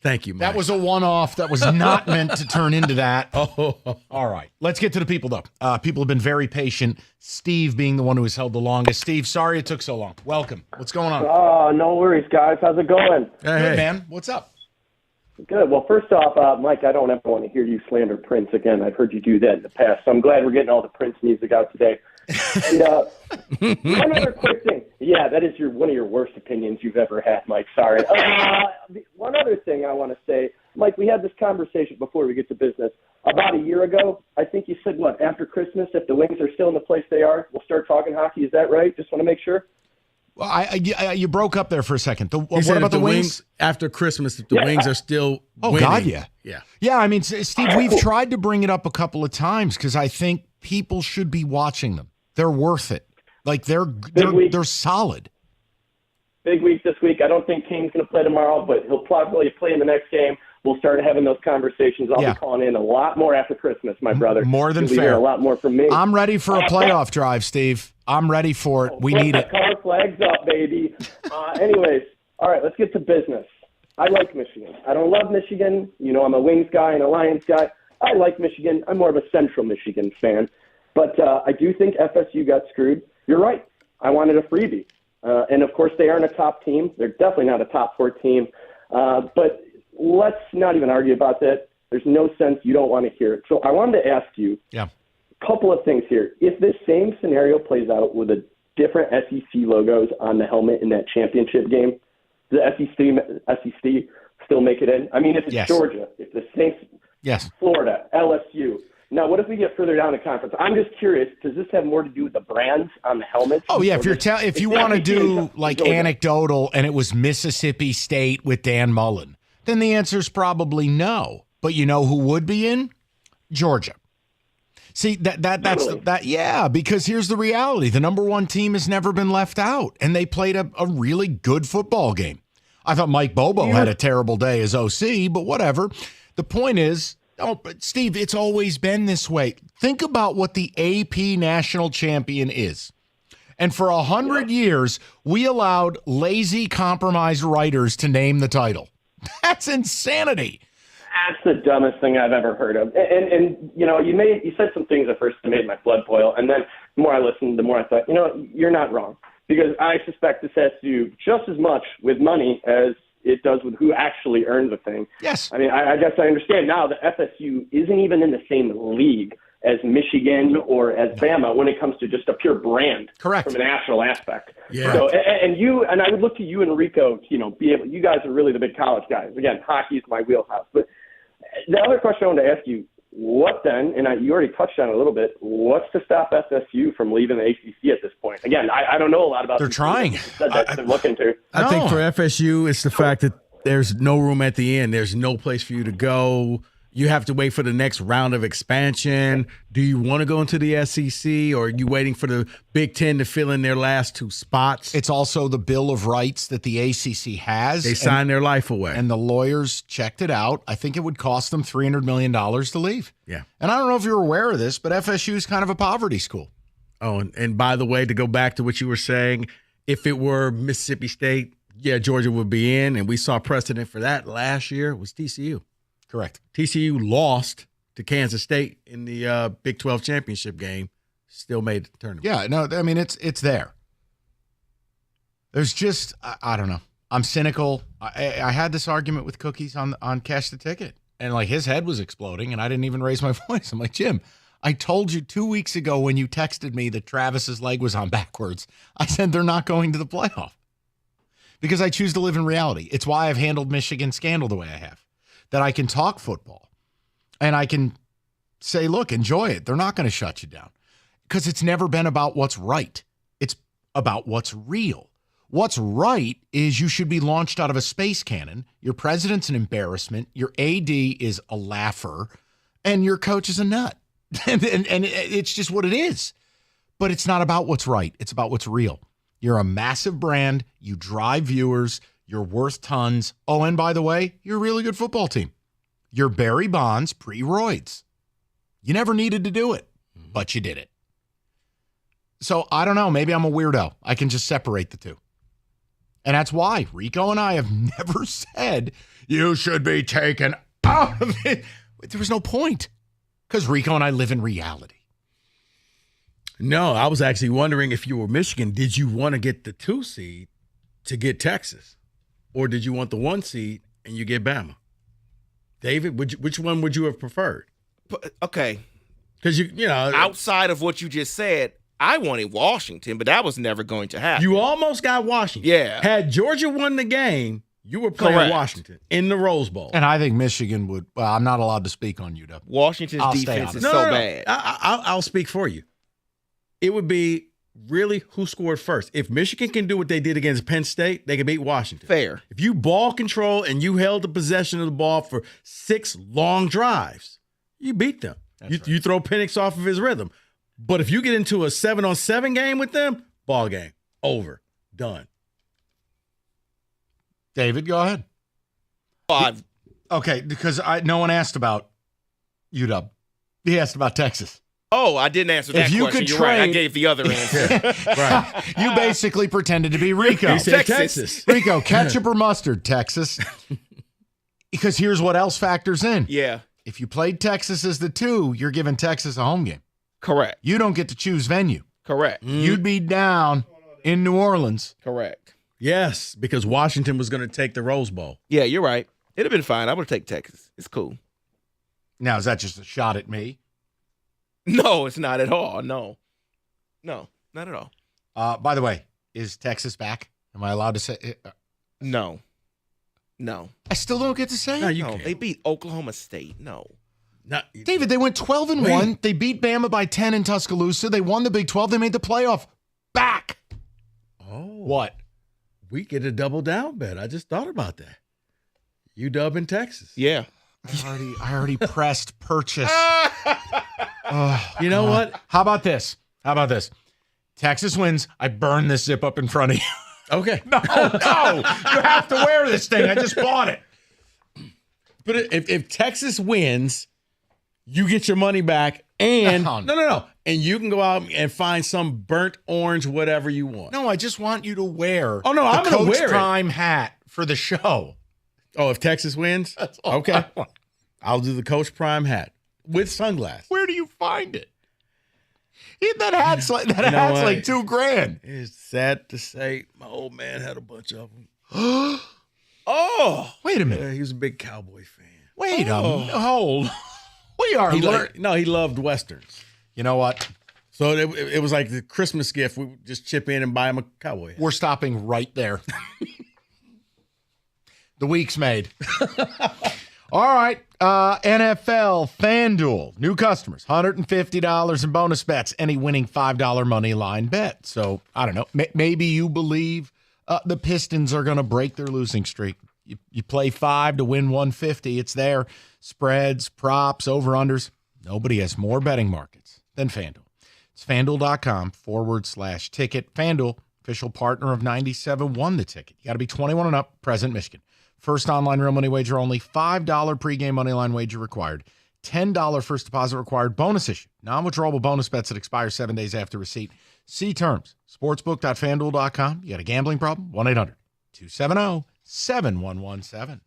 Thank you, Mike. That was a one-off. That was not meant to turn into that. Oh, all right. Let's get to the people, though. People have been very patient. Steve being the one who has held the longest. Steve, sorry it took so long. Welcome. What's going on? Oh, no worries, guys. How's it going? Good, man. What's up? Good. Well, first off, Mike, I don't ever want to hear you slander Prince again. I've heard you do that in the past, so I'm glad we're getting all the Prince music out today. And one other quick thing. Yeah, that is one of your worst opinions you've ever had, Mike. Sorry. One other thing I want to say, Mike, we had this conversation before we get to business. About a year ago, I think you said, after Christmas, if the Wings are still in the place they are, we'll start talking hockey. Is that right? Just want to make sure. Well, you broke up there for a second. What about the Wings? After Christmas, if the Wings are still winning. God, yeah. Yeah. Yeah, I mean, Steve, we've tried to bring it up a couple of times because I think people should be watching them. They're worth it. Like, they're solid. Big week this week. I don't think Kane's going to play tomorrow, but he'll probably play in the next game. We'll start having those conversations. I'll be calling in a lot more after Christmas, my brother. More than You'll be fair. hearing a lot more from me. I'm ready for a playoff drive, Steve. I'm ready for it. We need it. Color flags up, baby. Anyways, all right, let's get to business. I like Michigan. I don't love Michigan. You know, I'm a Wings guy and a Lions guy. I like Michigan. I'm more of a Central Michigan fan. But I do think FSU got screwed. You're right. I wanted a freebie. And, of course, they aren't a top team. They're definitely not a top 4 team. But let's not even argue about that. There's no sense. You don't want to hear it. So I wanted to ask you a couple of things here. If this same scenario plays out with a different SEC logos on the helmet in that championship game, the SEC still make it in? I mean, if it's Georgia, if the Saints, Florida, LSU. Now, what if we get further down the conference? I'm just curious, does this have more to do with the brands on the helmets? Oh, yeah. If you want to do like anecdotal and it was Mississippi State with Dan Mullen, then the answer is probably no. But you know who would be in? Georgia. See, because here's the reality. The number 1 team has never been left out, and they played a really good football game. I thought Mike Bobo had a terrible day as OC, but whatever. The point is, but Steve, it's always been this way. Think about what the AP national champion is. And for 100 years, we allowed lazy, compromised writers to name the title. That's insanity. That's the dumbest thing I've ever heard of. And you know, you said some things at first that made my blood boil, and then the more I listened, the more I thought, you're not wrong. Because I suspect this has to do just as much with money as it does with who actually earns a thing. Yes. I mean, I guess I understand now that FSU isn't even in the same league as Michigan or as Bama when it comes to just a pure brand. Correct. From a national aspect. Yeah. So, and I would look to you and Rico, you guys are really the big college guys. Again, hockey is my wheelhouse. But the other question I wanted to ask you, what then, and you already touched on it a little bit, what's to stop FSU from leaving the ACC at this point? Again, I don't know a lot about They're trying. They're looking to. I think for FSU, it's the fact that there's no room at the end. There's no place for you to go. You have to wait for the next round of expansion. Do you want to go into the SEC, or are you waiting for the Big Ten to fill in their last 2 spots? It's also the Bill of Rights that the ACC has. They signed their life away. And the lawyers checked it out. I think it would cost them $300 million to leave. Yeah. And I don't know if you're aware of this, but FSU is kind of a poverty school. Oh, and by the way, to go back to what you were saying, if it were Mississippi State, Georgia would be in, and we saw precedent for that last year. It was TCU. Correct. TCU lost to Kansas State in the Big 12 championship game, still made the tournament. Yeah, no, I mean, it's there. There's just, I don't know. I'm cynical. I had this argument with Cookies on Cash the Ticket, and like his head was exploding, and I didn't even raise my voice. I'm like, Jim, I told you 2 weeks ago when you texted me that Travis's leg was on backwards. I said they're not going to the playoff because I choose to live in reality. It's why I've handled Michigan scandal the way I have, that I can talk football and I can say, look, enjoy it. They're not going to shut you down because it's never been about what's right. It's about what's real. What's right is you should be launched out of a space cannon. Your president's an embarrassment. Your AD is a laugher and your coach is a nut. And it's just what it is. But it's not about what's right. It's about what's real. You're a massive brand. You drive viewers. You're worth tons. Oh, and by the way, you're a really good football team. You're Barry Bonds pre-roids. You never needed to do it, but you did it. So I don't know. Maybe I'm a weirdo. I can just separate the two. And that's why Rico and I have never said you should be taken out of it. There was no point because Rico and I live in reality. No, I was actually wondering if you were Michigan, did you want to get the 2 seed to get Texas? Or did you want the 1 seed and you get Bama? David, which one would you have preferred? Okay. Because, you know. Outside of what you just said, I wanted Washington, but that was never going to happen. You almost got Washington. Yeah. Had Georgia won the game, you were playing Correct. Washington in the Rose Bowl. And I think Michigan would. Well, I'm not allowed to speak on UW. Washington's defense is so bad. I'll speak for you. It would be really who scored first. If Michigan can do what they did against Penn State, they can beat Washington. Fair. If you ball control and you held the possession of the ball for 6 long drives, you beat them. You throw Penix off of his rhythm. But if you get into a 7-on-7 game with them, ball game, over, done. David, go ahead. Okay, because no one asked about UW. He asked about Texas. Oh, I didn't answer that If you question. could You're right. I trade- gave the other answer. Right. You basically pretended to be Rico. He said Texas. Rico, ketchup or mustard, Texas. Because here's what else factors in. Yeah. If you played Texas as the 2, you're giving Texas a home game. Correct. You don't get to choose venue. Correct. You'd be down in New Orleans. Correct. Yes, because Washington was going to take the Rose Bowl. Yeah, you're right. It'd have been fine. I would take Texas. It's cool. Now, is that just a shot at me? No, it's not at all. No, not at all. By the way, is Texas back? Am I allowed to say it? No. I still don't get to say it? No, they beat Oklahoma State. No. David, they went 12-1. They beat Bama by 10 in Tuscaloosa. They won the Big 12. They made the playoff. Back. Oh. What? We get a double down bet. I just thought about that. UW in Texas. Yeah. I already pressed purchase. You know what? How about this? Texas wins. I burn this zip up in front of you. Okay. No. You have to wear this thing. I just bought it. But if Texas wins, you get your money back, and no, and you can go out and find some burnt orange, whatever you want. No, I just want you to wear. Oh no, I'm the going to Coach wear Prime hat for the show. Oh, if Texas wins, okay, I'll do the Coach Prime hat with sunglasses. Where do you find it? That hat's like what? like $2,000. It's sad to say, my old man had a bunch of them. Oh, wait a minute. Yeah, he was a big Cowboy fan. Wait a minute. Hold. We are. He loved westerns. You know what? So it was like the Christmas gift. We would just chip in and buy him a cowboy hat. We're stopping right there. The week's made. All right. NFL FanDuel. New customers, $150 in bonus bets. Any winning $5 money line bet. So, I don't know. Maybe you believe the Pistons are going to break their losing streak. You play 5 to win 150. It's there. Spreads, props, over-unders. Nobody has more betting markets than FanDuel. It's FanDuel.com/ticket. FanDuel, official partner of 97.1 The Ticket. You got to be 21 and up, present Michigan. First online real money wager only. $5 pregame money line wager required. $10 first deposit required. Bonus issue. Non-withdrawable bonus bets that expire 7 days after receipt. See terms. Sportsbook.fanduel.com. You got a gambling problem? 1-800-270-7117.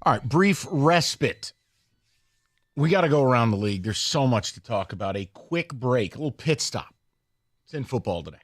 All right, brief respite. We got to go around the league. There's so much to talk about. A quick break, a little pit stop. It's in football today.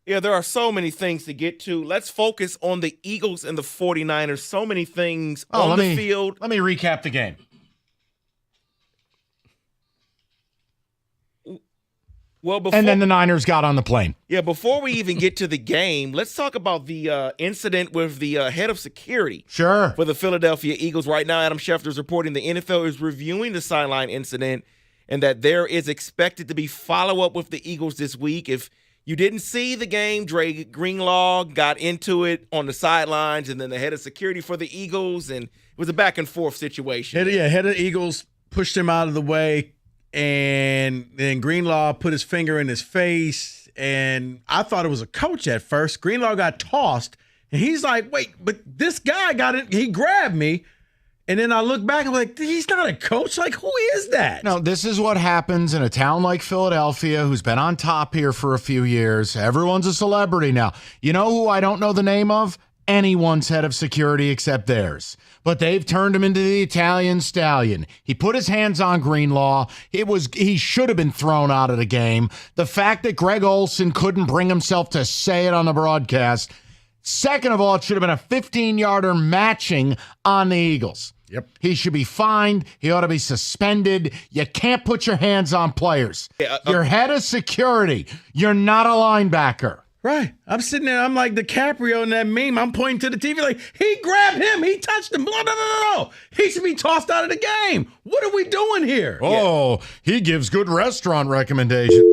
Yeah, there are so many things to get to. Let's focus on the Eagles and the 49ers. So many things on the field. Let me recap the game. Well, And then the Niners got on the plane. Yeah, before we even get to the game, let's talk about the incident with the head of security. Sure. For the Philadelphia Eagles. Right now, Adam Schefter is reporting the NFL is reviewing the sideline incident and that there is expected to be follow-up with the Eagles this week. If you didn't see the game, Dre Greenlaw got into it on the sidelines, and then the head of security for the Eagles, and it was a back-and-forth situation. Head of Eagles pushed him out of the way, and then Greenlaw put his finger in his face, and I thought it was a coach at first. Greenlaw got tossed, and he's like, wait, but this guy got it. He grabbed me. And then I look back and I'm like, he's not a coach. Like, who is that? No, this is what happens in a town like Philadelphia, who's been on top here for a few years. Everyone's a celebrity now. You know who I don't know the name of? Anyone's head of security except theirs. But they've turned him into the Italian stallion. He put his hands on Greenlaw. He should have been thrown out of the game. The fact that Greg Olsen couldn't bring himself to say it on the broadcast. Second of all, it should have been a 15-yarder matching on the Eagles. Yep. He should be fined. He ought to be suspended. You can't put your hands on players. You're head of security. You're not a linebacker. Right. I'm sitting there. I'm like DiCaprio in that meme. I'm pointing to the TV like, he grabbed him. He touched him. No. He should be tossed out of the game. What are we doing here? Oh, he gives good restaurant recommendations.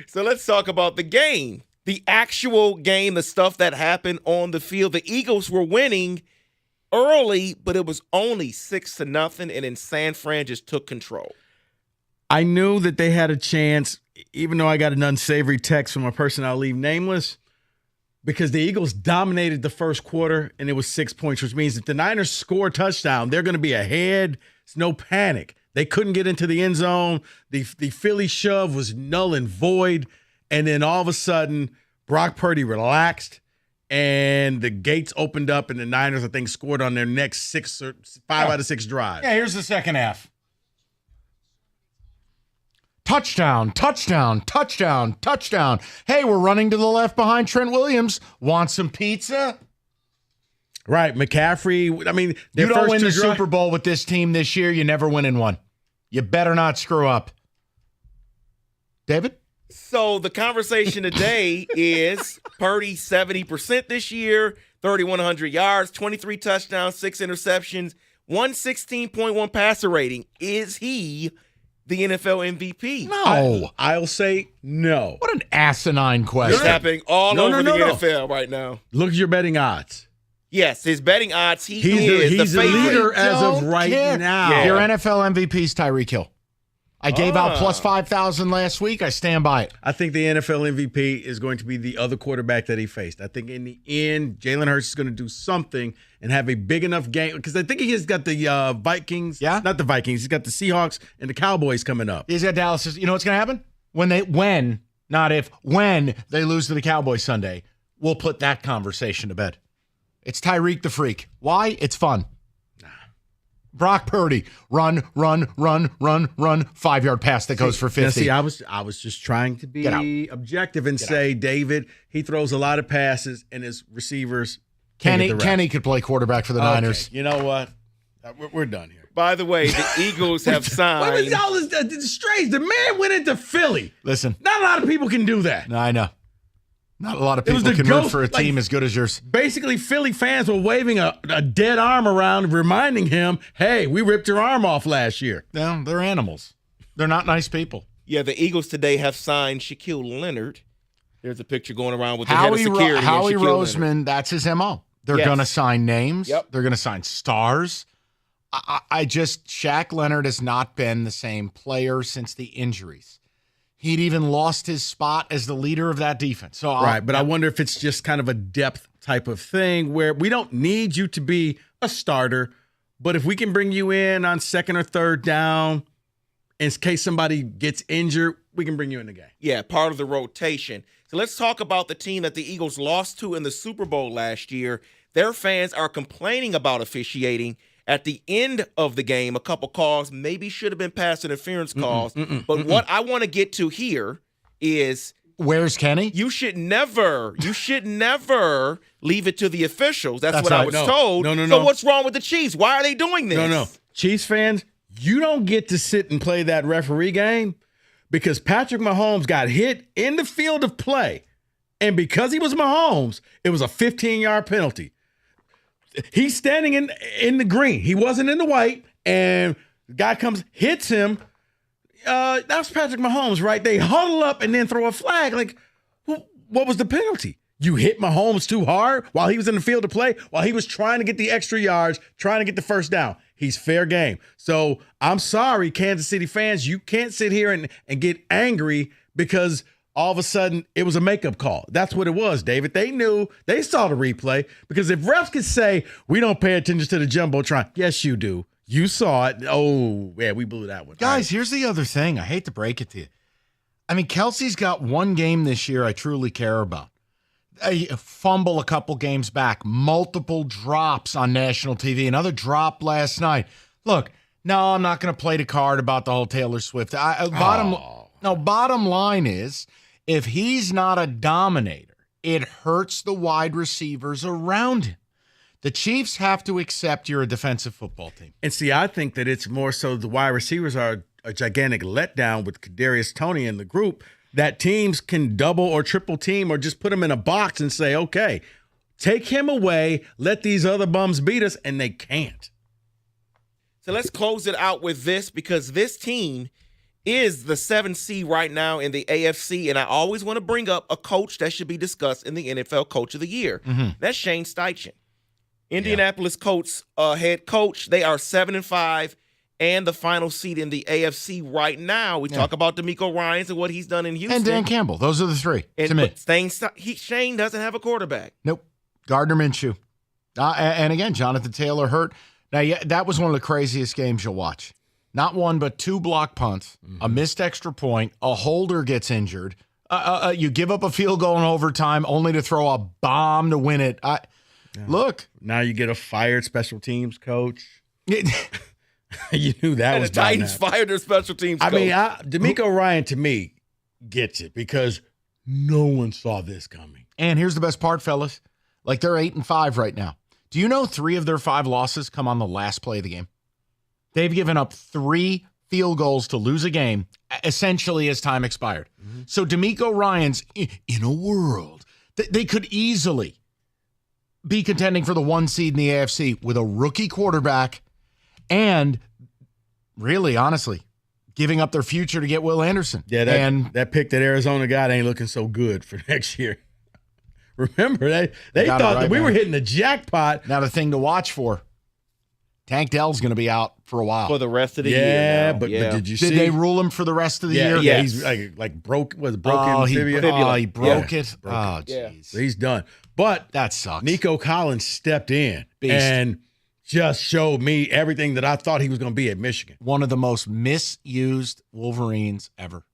So let's talk about the game. The actual game, the stuff that happened on the field. The Eagles were winning early, but it was only 6-0, and then San Fran just took control. I knew that they had a chance, even though I got an unsavory text from a person I'll leave nameless, because the Eagles dominated the first quarter, and it was 6 points, which means if the Niners score a touchdown, they're going to be ahead. It's no panic. They couldn't get into the end zone. The Philly shove was null and void. And then all of a sudden, Brock Purdy relaxed, and the gates opened up, and the Niners, I think, scored on their next 5 out of 6 drives. Yeah, here's the second half. Touchdown, touchdown, touchdown, touchdown. Hey, we're running to the left behind Trent Williams. Want some pizza? Right, McCaffrey. I mean, you don't win the Super Bowl with this team this year. You never win in one. You better not screw up. David? So the conversation today is Purdy 70% this year, 3,100 yards, 23 touchdowns, 6 interceptions, 116.1 passer rating. Is he the NFL MVP? No. I'll say no. What an asinine question. It's happening all over the NFL right now. Look at your betting odds. Yes, his betting odds, he's the favorite. leader as of right now. Yeah. Your NFL MVP's Tyreek Hill. I gave out plus 5,000 last week. I stand by it. I think the NFL MVP is going to be the other quarterback that he faced. I think in the end, Jalen Hurts is going to do something and have a big enough game, because I think he has got the Vikings. Yeah, not the Vikings. He's got the Seahawks and the Cowboys coming up. He's got Dallas. You know what's going to happen? When they lose to the Cowboys Sunday, we'll put that conversation to bed. It's Tyreek the Freak. Why? It's fun. Brock Purdy, run, 5-yard pass that goes for 50. Now, I was just trying to be objective and say, David, he throws a lot of passes and his receivers Kenny could play quarterback for the Niners. You know what? We're done here. By the way, the Eagles have signed. What was all this strange? The man went into Philly. Listen. Not a lot of people can do that. No, I know. Not a lot of people can root for a team as good as yours. Basically, Philly fans were waving a dead arm around, reminding him, hey, we ripped your arm off last year. No, they're animals. They're not nice people. Yeah, the Eagles today have signed Shaquille Leonard. There's a picture going around with the head of security. Howie Roseman, that's his MO. They're going to sign names. Yep. They're going to sign stars. Shaq Leonard has not been the same player since the injuries. he'd even lost his spot as the leader of that defense. So right, but I wonder if it's just kind of a depth type of thing where we don't need you to be a starter, but if we can bring you in on second or third down, in case somebody gets injured, we can bring you in the game. Yeah, part of the rotation. So let's talk about the team that the Eagles lost to in the Super Bowl last year. Their fans are complaining about officiating. At the end of the game, a couple calls maybe should have been pass interference calls. But what I want to get to here is, where's Kenny? You should never leave it to the officials. That's what right. I was told. No. So what's wrong with the Chiefs? Why are they doing this? No. Chiefs fans, you don't get to sit and play that referee game because Patrick Mahomes got hit in the field of play. And because he was Mahomes, it was a 15-yard penalty. He's standing in the green. He wasn't in the white. And the guy comes, hits him. That's Patrick Mahomes, right? They huddle up and then throw a flag. Like, what was the penalty? You hit Mahomes too hard while he was in the field of play, while he was trying to get the extra yards, trying to get the first down. He's fair game. So I'm sorry, Kansas City fans, you can't sit here and get angry because all of a sudden it was a makeup call. That's what it was, David. They knew, they saw the replay, because if refs could say, we don't pay attention to the Jumbotron, yes, you do. You saw it. Oh, yeah, we blew that one. Guys, here's the other thing. I hate to break it to you. I mean, Kelsey's got one game this year I truly care about. A fumble a couple games back, multiple drops on national TV, another drop last night. Look, no, I'm not going to play the card about the whole Taylor Swift. Bottom line is, if he's not a dominator, it hurts the wide receivers around him. The Chiefs have to accept you're a defensive football team. And see, I think that it's more so the wide receivers are a gigantic letdown with Kadarius Toney in the group, that teams can double or triple team or just put him in a box and say, okay, take him away, let these other bums beat us, and they can't. So let's close it out with this, because this team is the 7th seed right now in the AFC, and I always want to bring up a coach that should be discussed in the NFL Coach of the Year. That's Shane Steichen. Indianapolis Colts head coach. They are 7-5 and the final seed in the AFC right now. We talk about DeMeco Ryans and what he's done in Houston. And Dan Campbell. Those are the three to me. Shane doesn't have a quarterback. Nope. Gardner Minshew. And again, Jonathan Taylor hurt. Now, yeah, that was one of the craziest games you'll watch. Not one, but two block punts, a missed extra point, a holder gets injured. You give up a field goal in overtime only to throw a bomb to win it. Look. Now you get a fired special teams coach. You knew that and was the Titans fired their special teams coach. I mean, DeMeco Ryan, to me, gets it because no one saw this coming. And here's the best part, fellas. Like, they're 8-5 right now. Do you know 3 of their 5 losses come on the last play of the game? They've given up 3 field goals to lose a game, essentially as time expired. So DeMeco Ryans, in a world, they could easily be contending for the 1 seed in the AFC with a rookie quarterback and really, honestly, giving up their future to get Will Anderson. Yeah, that pick that Arizona got ain't looking so good for next year. Remember, they thought that we were hitting the jackpot. Now the thing to watch for, Tank Dell's going to be out for a while. For the rest of the year now. But did you see? Did they rule him for the rest of the year? Yeah, he's broken fibula. He broke it. Oh, jeez. So he's done. But that sucks. Nico Collins stepped in and just showed me everything that I thought he was going to be at Michigan. One of the most misused Wolverines ever.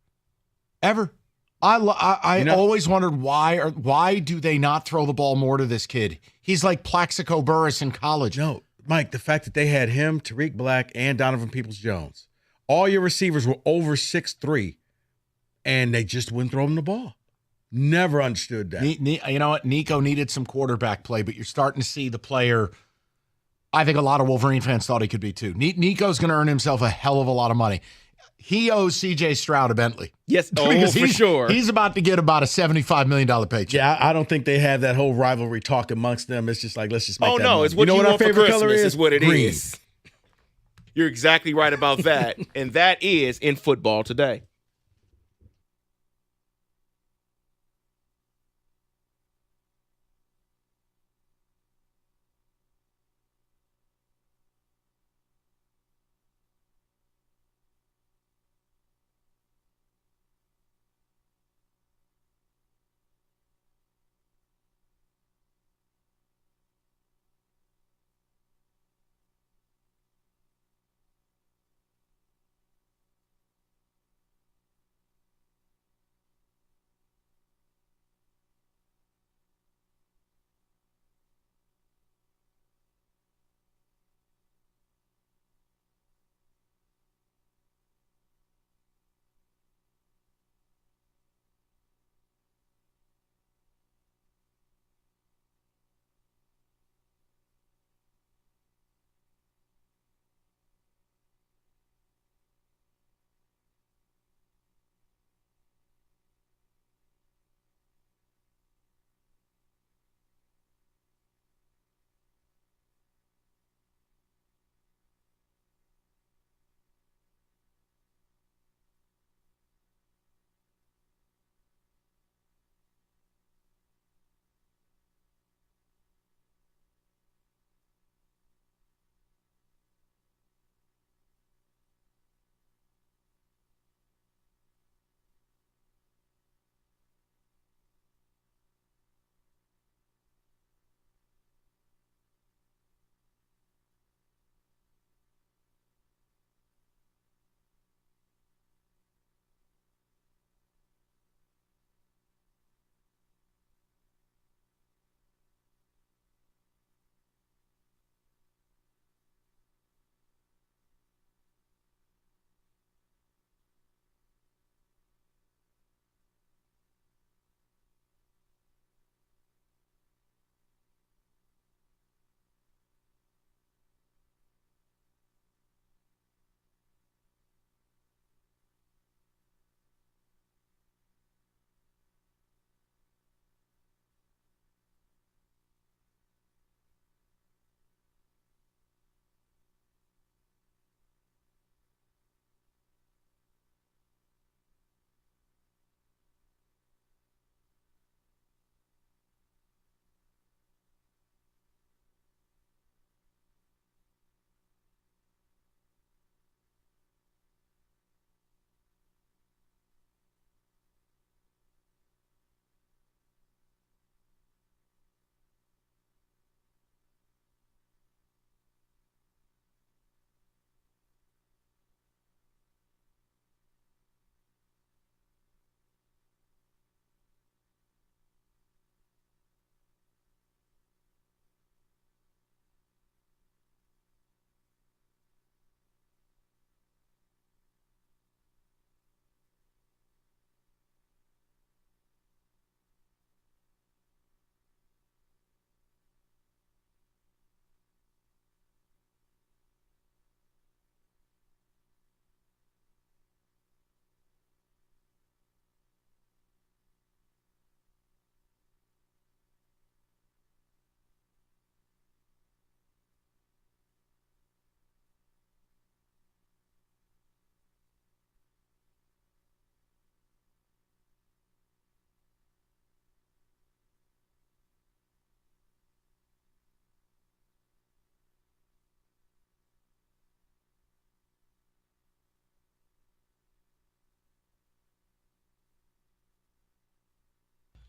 I always wondered why do they not throw the ball more to this kid? He's like Plaxico Burress in college. No, Mike, the fact that they had him, Tariq Black, and Donovan Peoples-Jones. All your receivers were over 6'3", and they just wouldn't throw him the ball. Never understood that. You know what? Nico needed some quarterback play, but you're starting to see the player I think a lot of Wolverine fans thought he could be too. Nico's going to earn himself a hell of a lot of money. He owes C.J. Stroud a Bentley. Yes, for sure. He's about to get about a $75 million paycheck. Yeah, I don't think they have that whole rivalry talk amongst them. It's just like, let's just make that money. It's what you know what our favorite color is what it Green. is. You're exactly right about that. And that is in football today.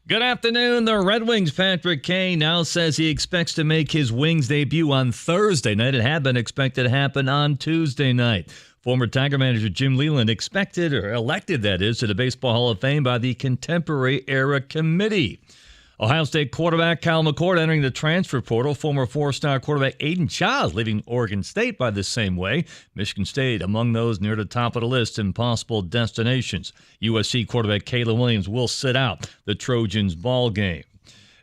Good afternoon. The Red Wings' Patrick Kane now says he expects to make his Wings debut on Thursday night. It had been expected to happen on Tuesday night. Former Tiger manager Jim Leyland expected, or elected that is, to the Baseball Hall of Fame by the Contemporary Era Committee. Ohio State quarterback Kyle McCord entering the transfer portal. Former four-star quarterback Aiden Chiles leaving Oregon State by the same way. Michigan State among those near the top of the list in possible destinations. USC quarterback Caleb Williams will sit out the Trojans ball game.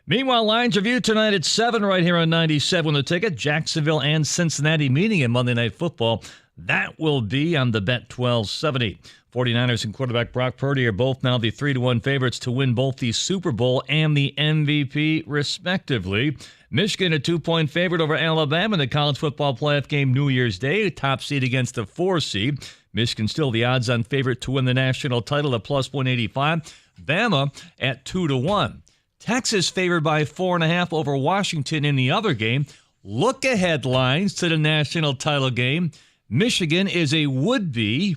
Meanwhile, Lions Review tonight at 7 right here on 97 The Ticket. Jacksonville and Cincinnati meeting in Monday Night Football. That will be on the Bet 1270. 49ers and quarterback Brock Purdy are both now the 3-1 favorites to win both the Super Bowl and the MVP, respectively. Michigan, a 2-point favorite over Alabama in the college football playoff game New Year's Day, top seed against the 4 seed. Michigan still the odds-on favorite to win the national title at plus 185. Bama at 2-1. Texas favored by 4.5 over Washington in the other game. Look-ahead lines to the national title game. Michigan is a would-be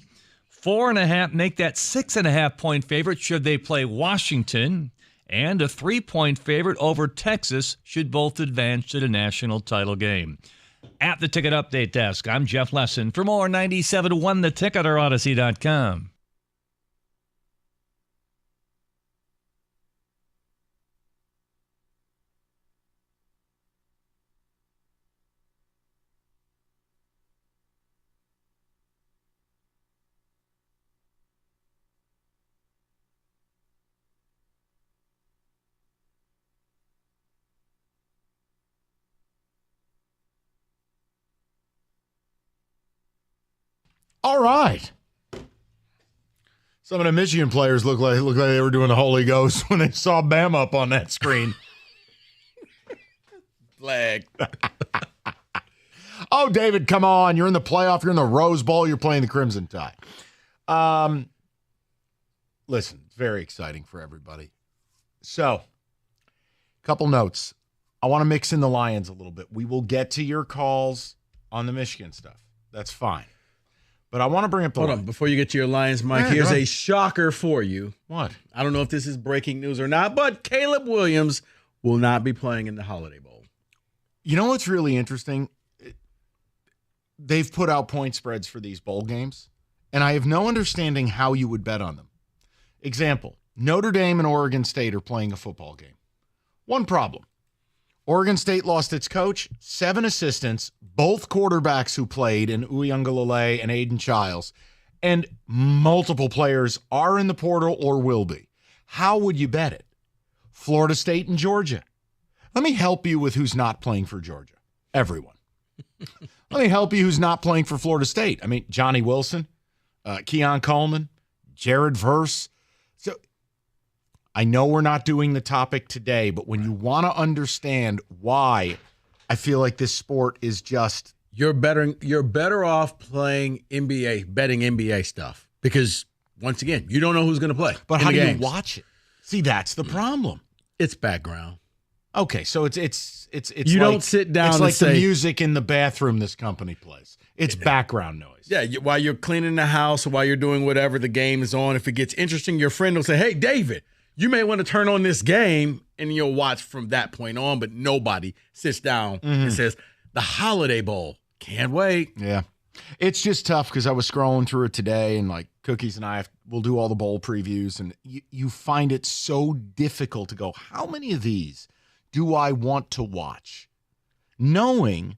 4.5, make that 6.5-point favorite should they play Washington, and a 3-point favorite over Texas should both advance to the national title game. At the Ticket Update Desk, I'm Jeff Lesson. For more 97.1 The Ticket or Odyssey.com. All right. Some of the Michigan players look like they were doing the Holy Ghost when they saw Bama up on that screen. Flag. Oh, David, come on. You're in the playoff. You're in the Rose Bowl. You're playing the Crimson Tide. Listen, it's very exciting for everybody. So, couple notes. I want to mix in the Lions a little bit. We will get to your calls on the Michigan stuff. That's fine. But I want to bring up the Hold on, before you get to your Lions, Mike, here's a shocker for you. What? I don't know if this is breaking news or not, but Caleb Williams will not be playing in the Holiday Bowl. You know what's really interesting? They've put out point spreads for these bowl games, and I have no understanding how you would bet on them. Example, Notre Dame and Oregon State are playing a football game. One problem. Oregon State lost its coach, 7 assistants, both quarterbacks who played in Uiagalelei and Aiden Chiles, and multiple players are in the portal or will be. How would you bet it? Florida State and Georgia. Let me help you with who's not playing for Georgia. Everyone. Let me help you who's not playing for Florida State. I mean, Johnny Wilson, Keon Coleman, Jared Verse. So I know we're not doing the topic today, but when you want to understand why I feel like this sport is just you're better off playing NBA, betting NBA stuff, because once again, you don't know who's going to play. But how do you watch it? See, that's the problem. It's background. Okay, so it's you don't sit down. It's and like say, the music in the bathroom this company plays. It's background noise. Yeah, while you're cleaning the house or while you're doing whatever the game is on, if it gets interesting, your friend will say, "Hey, David, you may want to turn on this game," and you'll watch from that point on. But nobody sits down and says, "The Holiday Bowl, can't wait." Yeah, it's just tough because I was scrolling through it today, and like Cookies and I we'll do all the bowl previews, and you find it so difficult to go, how many of these do I want to watch? Knowing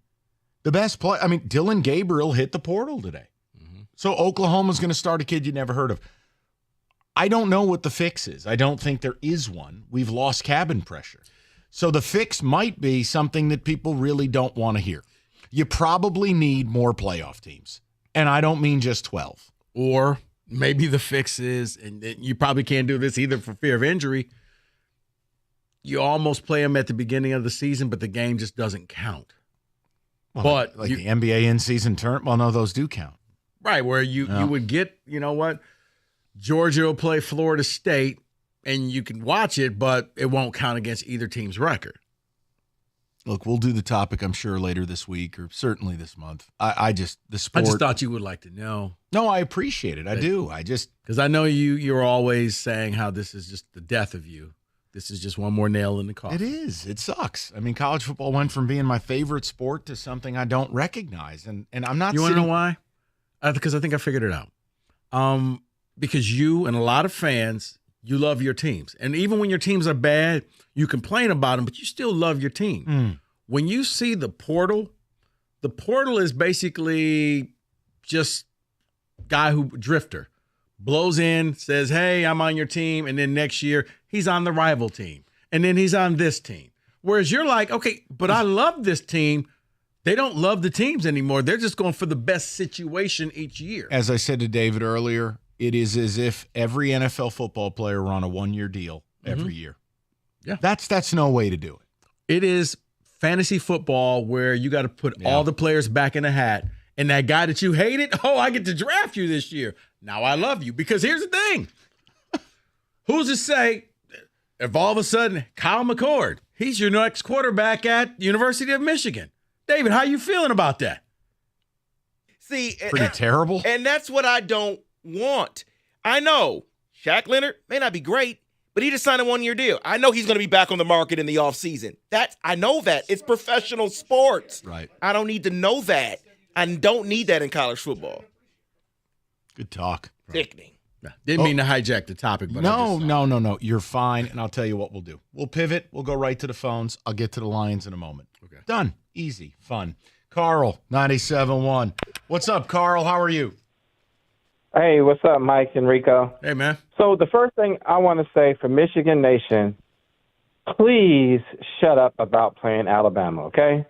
the best play. I mean, Dylan Gabriel hit the portal today. So Oklahoma's going to start a kid you never heard of. I don't know what the fix is. I don't think there is one. We've lost cabin pressure. So the fix might be something that people really don't want to hear. You probably need more playoff teams. And I don't mean just 12. Or maybe the fix is, and you probably can't do this either for fear of injury, you almost play them at the beginning of the season, but the game just doesn't count. Well, but like the NBA in-season tournament, well, no, those do count. Right, where you would get, you know what, Georgia will play Florida State, and you can watch it, but it won't count against either team's record. Look, we'll do the topic, I'm sure, later this week or certainly this month. The sport. I just thought you would like to know. No, I appreciate it. I do. Because I know you're always saying how this is just the death of you. this is just one more nail in the coffin. It is. It sucks. I mean, college football went from being my favorite sport to something I don't recognize. And I'm not You want to know why? Because I think I figured it out. Because you and a lot of fans, you love your teams. And even when your teams are bad, you complain about them, but you still love your team. When you see the portal is basically just drifter. Blows in, says, hey, I'm on your team, and then next year he's on the rival team, and then he's on this team. Whereas you're like, okay, but I love this team. They don't love the teams anymore. They're just going for the best situation each year. As I said to David earlier, it is as if every NFL football player were on a one-year deal every year. Yeah. That's no way to do it. It is fantasy football where you got to put all the players back in the hat, and that guy that you hated, I get to draft you this year. Now I love you. Because here's the thing. Who's to say if all of a sudden Kyle McCord, he's your next quarterback at University of Michigan? David, how you feeling about that? See, pretty terrible. And that's what I don't want. I know Shaq Leonard may not be great, but he just signed a one-year deal. I know he's going to be back on the market in the offseason. I know that. It's professional sports. Right. I don't need to know that. I don't need that in college football. Good talk. Sickening. Didn't mean to hijack the topic, but No. You're fine, and I'll tell you what we'll do. We'll pivot. We'll go right to the phones. I'll get to the Lions in a moment. Okay. Done. Easy. Fun. Carl, 97.1. What's up, Carl? How are you? Hey, what's up, Mike and Rico? Hey, man. So the first thing I want to say for Michigan Nation, please shut up about playing Alabama, okay?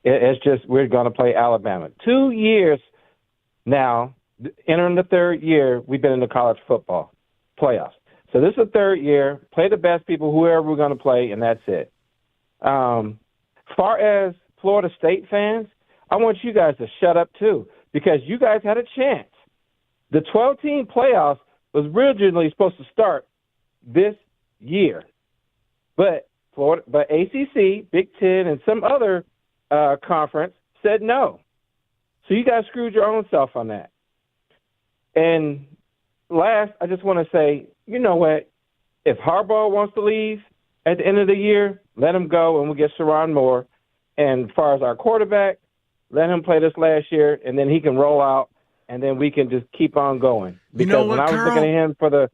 It's just we're going to play Alabama. 2 years now, entering the third year, we've been in the college football playoffs. So this is the third year. Play the best people, whoever we're going to play, and that's it. Far as Florida State fans, I want you guys to shut up too, because you guys had a chance. The 12-team playoffs was originally supposed to start this year, but ACC, Big Ten, and some other conference said no. So you guys screwed your own self on that. And last, I just want to say, you know what? If Harbaugh wants to leave at the end of the year, let him go, and we'll get Sharon Moore. And as far as our quarterback, let him play this last year, and then he can roll out, and then we can just keep on going. Because you know what, when I was Carl? looking at him for the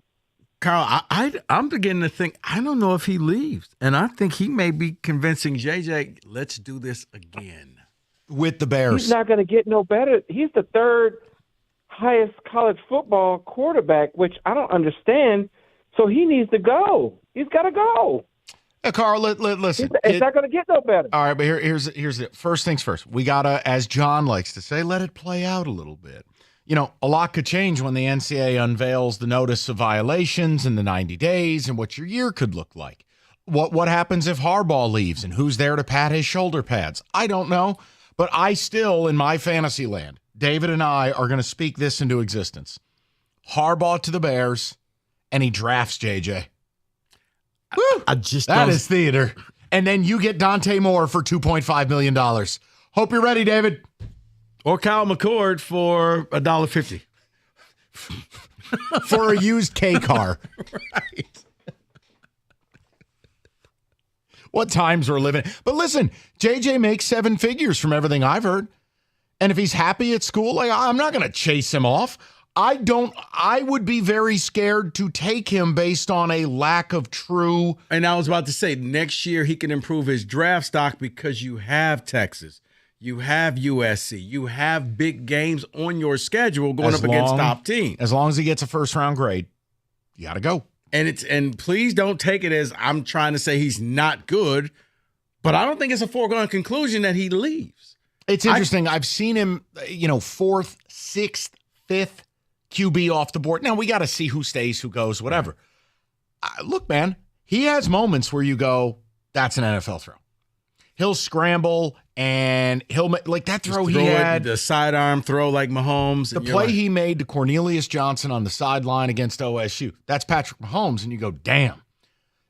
Carl, I'm beginning to think, I don't know if he leaves. And I think he may be convincing JJ, let's do this again. With the Bears. He's not going to get no better. He's the third highest college football quarterback, which I don't understand. So he needs to go. He's got to go. Carl, listen. It's not going to get no better. All right, but here's the first things first. We got to, as John likes to say, let it play out a little bit. You know, a lot could change when the NCAA unveils the notice of violations in the 90 days and what your year could look like. What happens if Harbaugh leaves and who's there to pat his shoulder pads? I don't know, but I still, in my fantasy land, David and I are going to speak this into existence. Harbaugh to the Bears, and he drafts JJ. Woo! That is theater. And then you get Dante Moore for $2.5 million. Hope you're ready, David. Or Kyle McCord for $1.50. For a used K car. Right. What times we're living. But listen, JJ makes 7 figures from everything I've heard. And if he's happy at school, I'm not going to chase him off. I would be very scared to take him based on a lack of true. And I was about to say, next year he can improve his draft stock because you have Texas. You have USC. You have big games on your schedule going up against top teams. As long as he gets a first-round grade, you got to go. And please don't take it as I'm trying to say he's not good, but I don't think it's a foregone conclusion that he leaves. It's interesting. I've seen him, 4th, 6th, 5th QB off the board. Now, we got to see who stays, who goes, whatever. Look, man, he has moments where you go, that's an NFL throw. He'll scramble and he'll make like that throw he had. The sidearm throw like Mahomes. The play he made to Cornelius Johnson on the sideline against OSU. That's Patrick Mahomes. And you go, damn.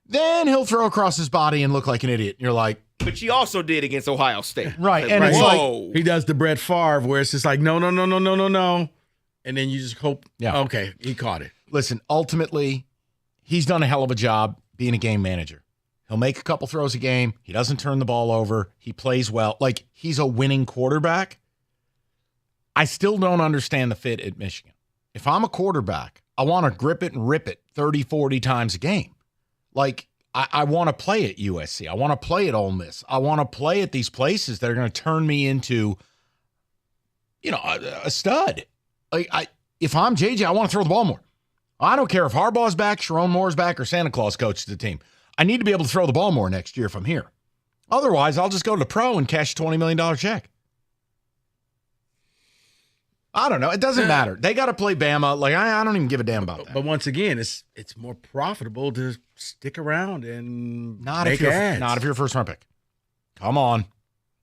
Then he'll throw across his body and look like an idiot. And you're like. But she also did against Ohio State. Right. And it's like. He does the Brett Favre where it's just like, no. And then you just hope, okay, he caught it. Listen, ultimately, he's done a hell of a job being a game manager. He'll make a couple throws a game. He doesn't turn the ball over. He plays well. Like, he's a winning quarterback. I still don't understand the fit at Michigan. If I'm a quarterback, I want to grip it and rip it 30, 40 times a game. Like, I want to play at USC. I want to play at Ole Miss. I want to play at these places that are going to turn me into, a stud. Like, if I'm JJ, I want to throw the ball more. I don't care if Harbaugh's back, Sharon Moore's back, or Santa Claus coaches the team. I need to be able to throw the ball more next year if I'm here. Otherwise, I'll just go to the pro and cash a $20 million check. I don't know. It doesn't matter. They got to play Bama. Like, I don't even give a damn about that. But once again, it's more profitable to stick around and Not make if you're ads. not if you're a first round pick. Come on.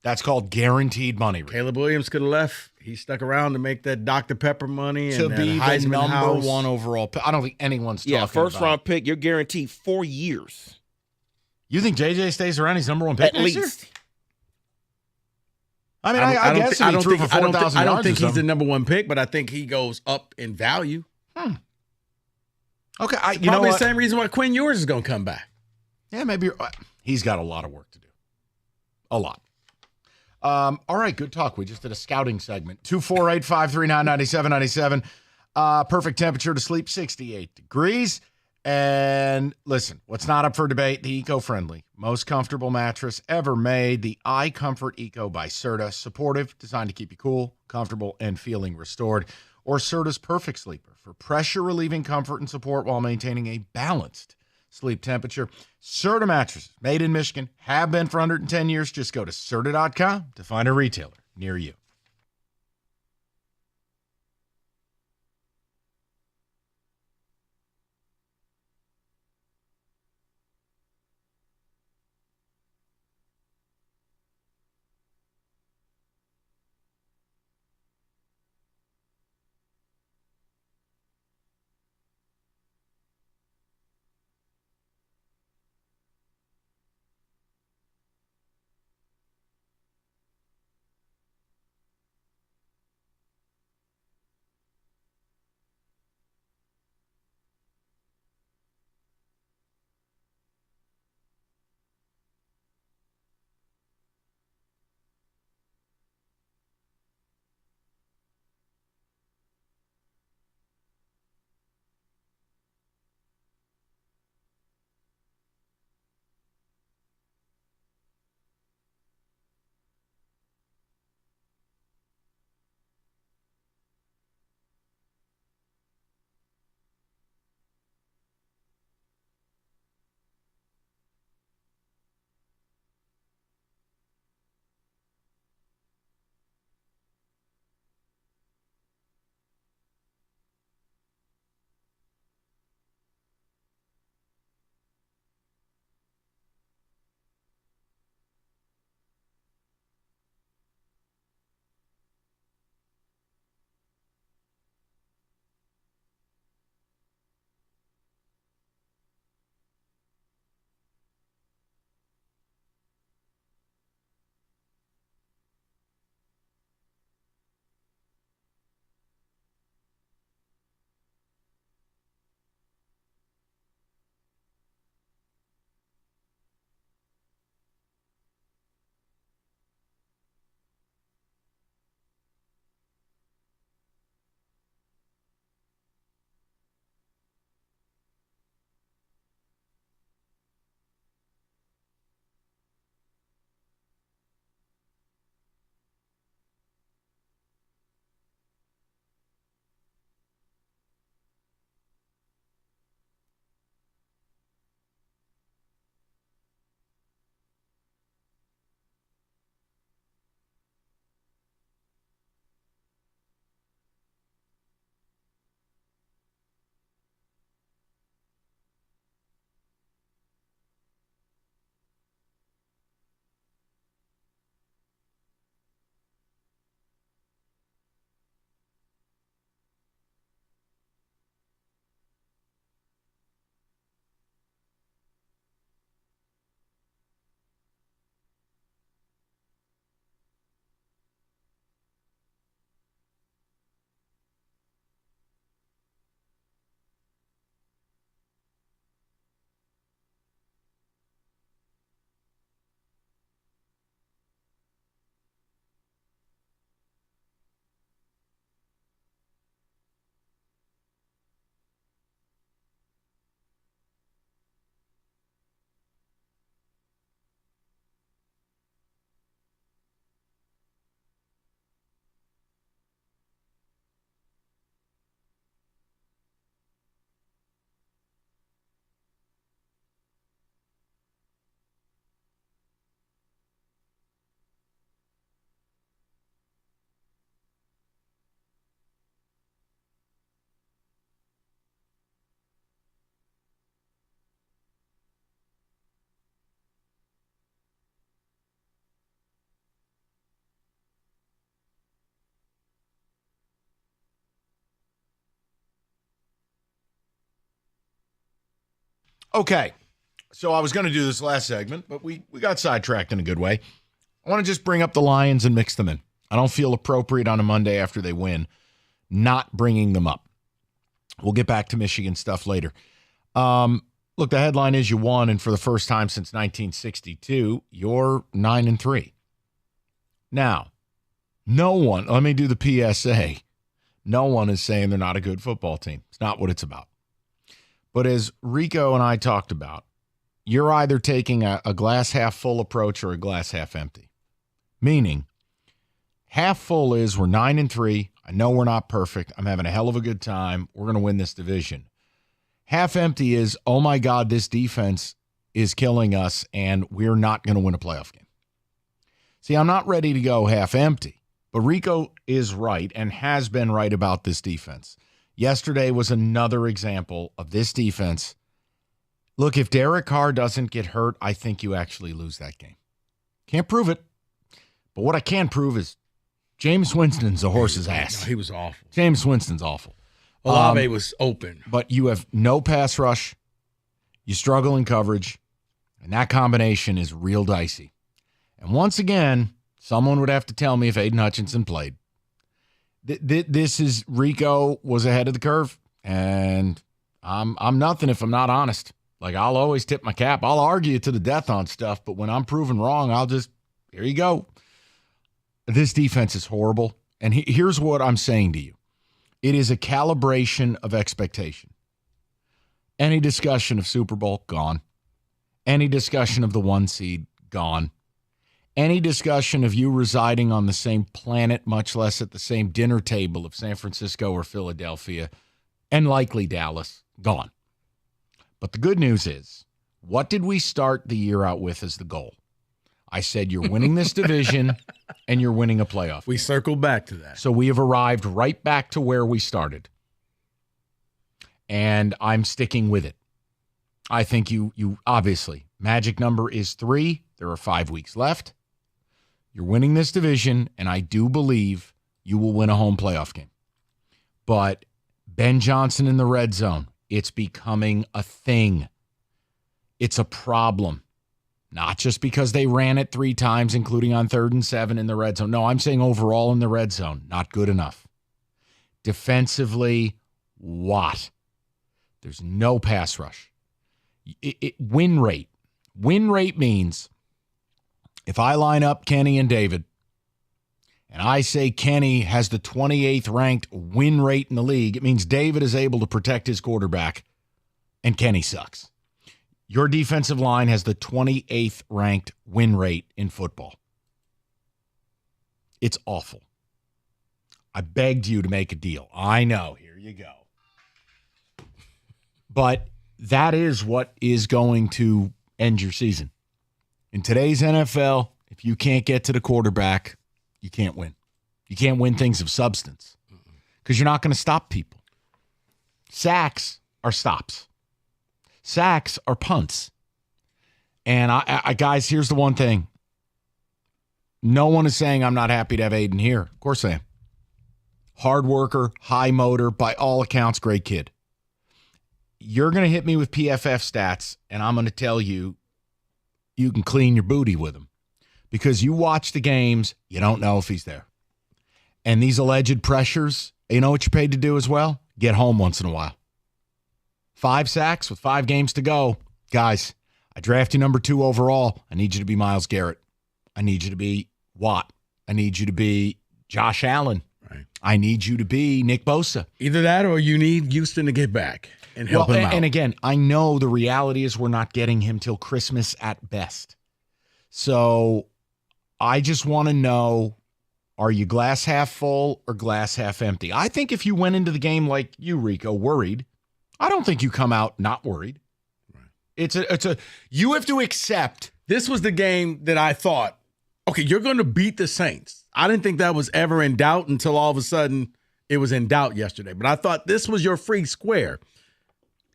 That's called guaranteed money. Rick. Caleb Williams could have left. He stuck around to make that Dr. Pepper money To and be that the Heisman number house. one overall pick. I don't think anyone's talking first about round pick, you're guaranteed 4 years. You think JJ stays around? He's number one pick At next year? least. I mean, I guess if he threw for 4,000 yards I don't or think he's the something. number one pick, but I think he goes up in value. Okay, It's you know probably the what? same reason why Quinn Ewers is going to come back. Yeah, maybe he's got a lot of work to do. A lot. All right, good talk. We just did a scouting segment. 248-539-9797. Perfect temperature to sleep, 68 degrees. And listen, what's not up for debate? The eco-friendly, most comfortable mattress ever made. The iComfort Eco by Serta. Supportive, designed to keep you cool, comfortable, and feeling restored. Or Serta's Perfect Sleeper for pressure-relieving comfort and support while maintaining a balanced sleep temperature. Serta mattresses, made in Michigan, have been for 110 years. Just go to Serta.com to find a retailer near you. Okay. So I was going to do this last segment, but we got sidetracked in a good way. I want to just bring up the Lions and mix them in. I don't feel appropriate on a Monday after they win not bringing them up. We'll get back to Michigan stuff later. Look, the headline is you won, and for the first time since 1962, you're 9-3. Now, no one, let me do the PSA. No one is saying they're not a good football team. It's not what it's about. But as Rico and I talked about, you're either taking a glass half full approach or a glass half empty. Meaning, half full is we're 9-3. I know we're not perfect. I'm having a hell of a good time. We're going to win this division. Half empty is, oh my God, this defense is killing us and we're not going to win a playoff game. See, I'm not ready to go half empty, but Rico is right and has been right about this defense. Yesterday was another example of this defense. Look, if Derek Carr doesn't get hurt, I think you actually lose that game. Can't prove it, but what I can prove is Jameis Winston's a horse's ass. No, he was awful. Jameis Winston's awful. Olave was open. But you have no pass rush. You struggle in coverage. And that combination is real dicey. And once again, someone would have to tell me if Aiden Hutchinson played. This is Rico was ahead of the curve. And I'm nothing if I'm not honest. Like, I'll always tip my cap. I'll argue to the death on stuff. But when I'm proven wrong, I'll just, here you go. This defense is horrible. And here's what I'm saying to you. It is a calibration of expectation. Any discussion of Super Bowl, gone. Any discussion of the 1 seed, gone. Any discussion of you residing on the same planet, much less at the same dinner table of San Francisco or Philadelphia, and likely Dallas, gone. But the good news is, what did we start the year out with as the goal? I said, you're winning this division and you're winning a playoff. We circled back to that. So we have arrived right back to where we started. And I'm sticking with it. I think you obviously, magic number is 3. There are 5 weeks left. You're winning this division, and I do believe you will win a home playoff game. But Ben Johnson in the red zone, it's becoming a thing. It's a problem. Not just because they ran it 3 times, including on 3rd and 7 in the red zone. No, I'm saying overall in the red zone, not good enough. Defensively, what? There's no pass rush. Win rate. Win rate means if I line up Kenny and David, and I say Kenny has the 28th ranked win rate in the league, it means David is able to protect his quarterback, and Kenny sucks. Your defensive line has the 28th ranked win rate in football. It's awful. I begged you to make a deal. I know. Here you go. But that is what is going to end your season. In today's NFL, if you can't get to the quarterback, you can't win. You can't win things of substance because you're not going to stop people. Sacks are stops. Sacks are punts. And I guys, here's the one thing. No one is saying I'm not happy to have Aiden here. Of course I am. Hard worker, high motor, by all accounts, great kid. You're going to hit me with PFF stats, and I'm going to tell you you can clean your booty with him. Because you watch the games, you don't know if he's there. And these alleged pressures, you know what you're paid to do as well? Get home once in a while. 5 sacks with 5 games to go. Guys, I draft you number 2 overall. I need you to be Myles Garrett. I need you to be Watt. I need you to be Josh Allen. Right. I need you to be Nick Bosa. Either that or you need Houston to get back and help him out. And again, I know the reality is we're not getting him till Christmas at best. So I just want to know, are you glass half full or glass half empty? I think if you went into the game like you, Rico, worried, I don't think you come out not worried. Right. You have to accept. This was the game that I thought, okay, you're going to beat the Saints. I didn't think that was ever in doubt until all of a sudden it was in doubt yesterday. But I thought this was your free square.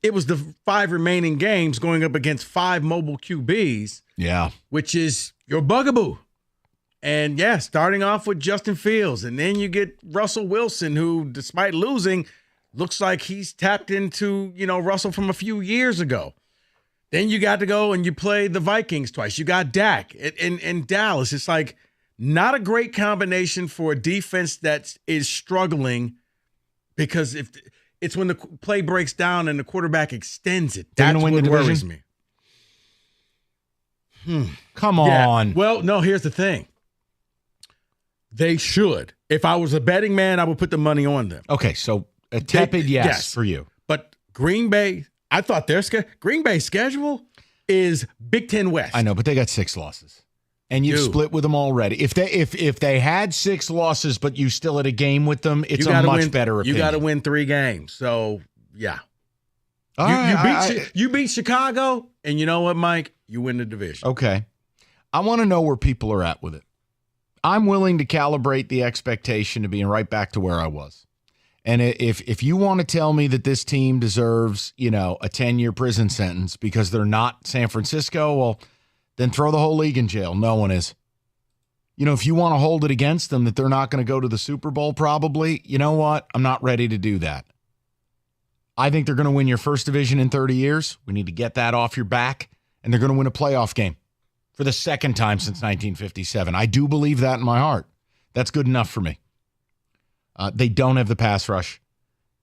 It was the 5 remaining games going up against 5 mobile QBs. Yeah. Which is your bugaboo. And yeah, starting off with Justin Fields. And then you get Russell Wilson, who, despite losing, looks like he's tapped into, Russell from a few years ago. Then you got to go and you play the Vikings twice. You got Dak in Dallas. It's like not a great combination for a defense that is struggling, because if it's when the play breaks down and the quarterback extends it. They're That's gonna win what the worries division? me. Come Yeah. on. Well, no, here's the thing. They should. If I was a betting man, I would put the money on them. Okay, so a tepid yes for you. But Green Bay, I thought Green Bay's schedule is Big Ten West. I know, but they got 6 losses. And you've Dude. split with them already. If they had 6 losses, but you still had a game with them, it's You a gotta much win- better opinion. You got to win 3 games. So, yeah. All right, You beat Chicago, and you know what, Mike? You win the division. Okay. I want to know where people are at with it. I'm willing to calibrate the expectation to being right back to where I was. And if you want to tell me that this team deserves, a 10-year prison sentence because they're not San Francisco, well, then throw the whole league in jail. No one is. If you want to hold it against them that they're not going to go to the Super Bowl probably, you know what? I'm not ready to do that. I think they're going to win your first division in 30 years. We need to get that off your back. And they're going to win a playoff game for the second time since 1957. I do believe that in my heart. That's good enough for me. They don't have the pass rush.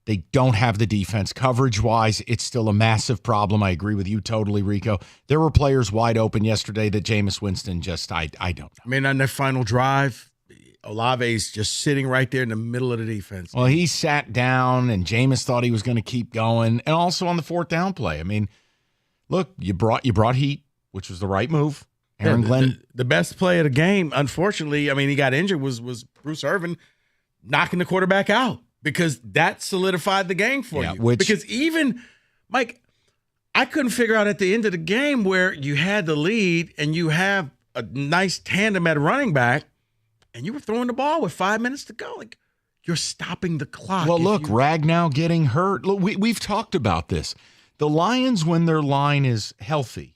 They don't have the defense. Coverage-wise, it's still a massive problem. I agree with you totally, Rico. There were players wide open yesterday that Jameis Winston just, I don't know. I mean, on their final drive, Olave's just sitting right there in the middle of the defense. Well, he sat down, and Jameis thought he was going to keep going. And also on the 4th down play. I mean, look, you brought heat, which was the right move. Aaron Glenn. The best play of the game, unfortunately, I mean, he got injured, was Bruce Irvin knocking the quarterback out, because that solidified the game for you. Because even, Mike, I couldn't figure out at the end of the game where you had the lead and you have a nice tandem at running back and you were throwing the ball with 5 minutes to go. Like, you're stopping the clock. Well, look, Ragnow getting hurt. Look, we've talked about this. The Lions, when their line is healthy,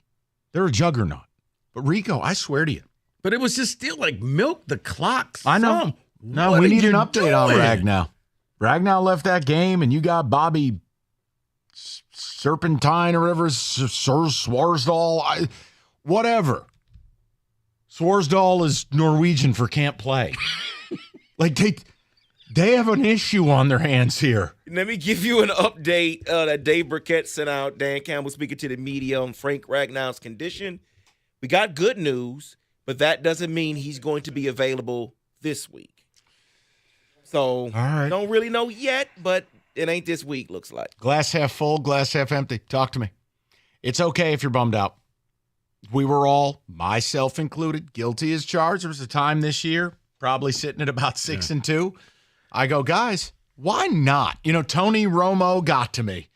they're a juggernaut. But, Rico, I swear to you. But it was just still like milk the clock. I know. No, we need an update on Ragnow. Ragnow left that game, and you got Bobby Serpentine or whatever, Swarsdal, whatever. Swarsdal is Norwegian for can't play. Like, they have an issue on their hands here. Let me give you an update that Dave Burkett sent out. Dan Campbell speaking to the media on Frank Ragnow's condition. We got good news, but that doesn't mean he's going to be available this week. So, don't really know yet, but it ain't this week, looks like. Glass half full, glass half empty. Talk to me. It's okay if you're bummed out. We were all, myself included, guilty as charged. There was a time this year, probably sitting at about 6-2. I go, guys, why not? Tony Romo got to me.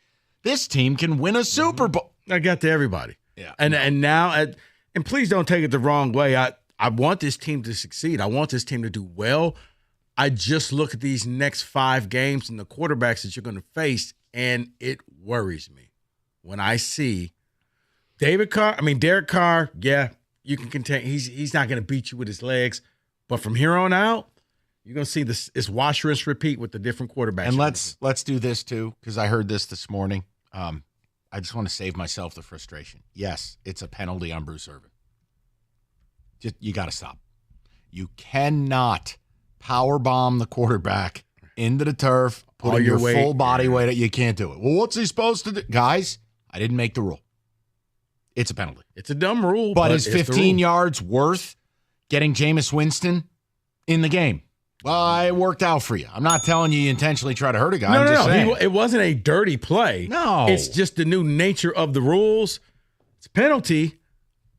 This team can win a Super Bowl. I got to everybody. Yeah. And now, and please don't take it the wrong way. I want this team to succeed. I want this team to do well. I just look at these next 5 games and the quarterbacks that you're going to face, and it worries me when I see Derek Carr, yeah, you can contain. He's not going to beat you with his legs, but from here on out, you're going to see this. It's wash, rinse, repeat with the different quarterbacks. And let's do this too, because I heard this morning. I just want to save myself the frustration. Yes, it's a penalty on Bruce Irvin. You got to stop. You cannot power bomb the quarterback into the turf, put your full body weight. You can't do it. Well, what's he supposed to do? Guys, I didn't make the rule. It's a penalty. It's a dumb rule. But is 15 yards worth getting Jameis Winston in the game? Well, it worked out for you. I'm not telling you intentionally try to hurt a guy. No. It wasn't a dirty play. No. It's just the new nature of the rules. It's a penalty,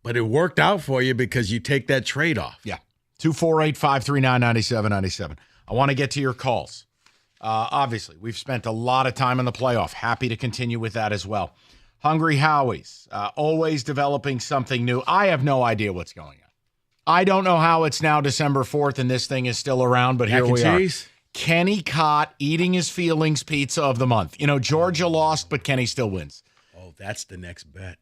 but it worked out for you because you take that trade-off. Yeah. 248-539-9797. I want to get to your calls. Obviously, we've spent a lot of time in the playoff. Happy to continue with that as well. Hungry Howie's, always developing something new. I have no idea what's going on. I don't know how it's now December 4th and this thing is still around, but here we are. Kenny Cott eating his feelings pizza of the month. Georgia lost, but Kenny still wins. Oh, that's the next bet.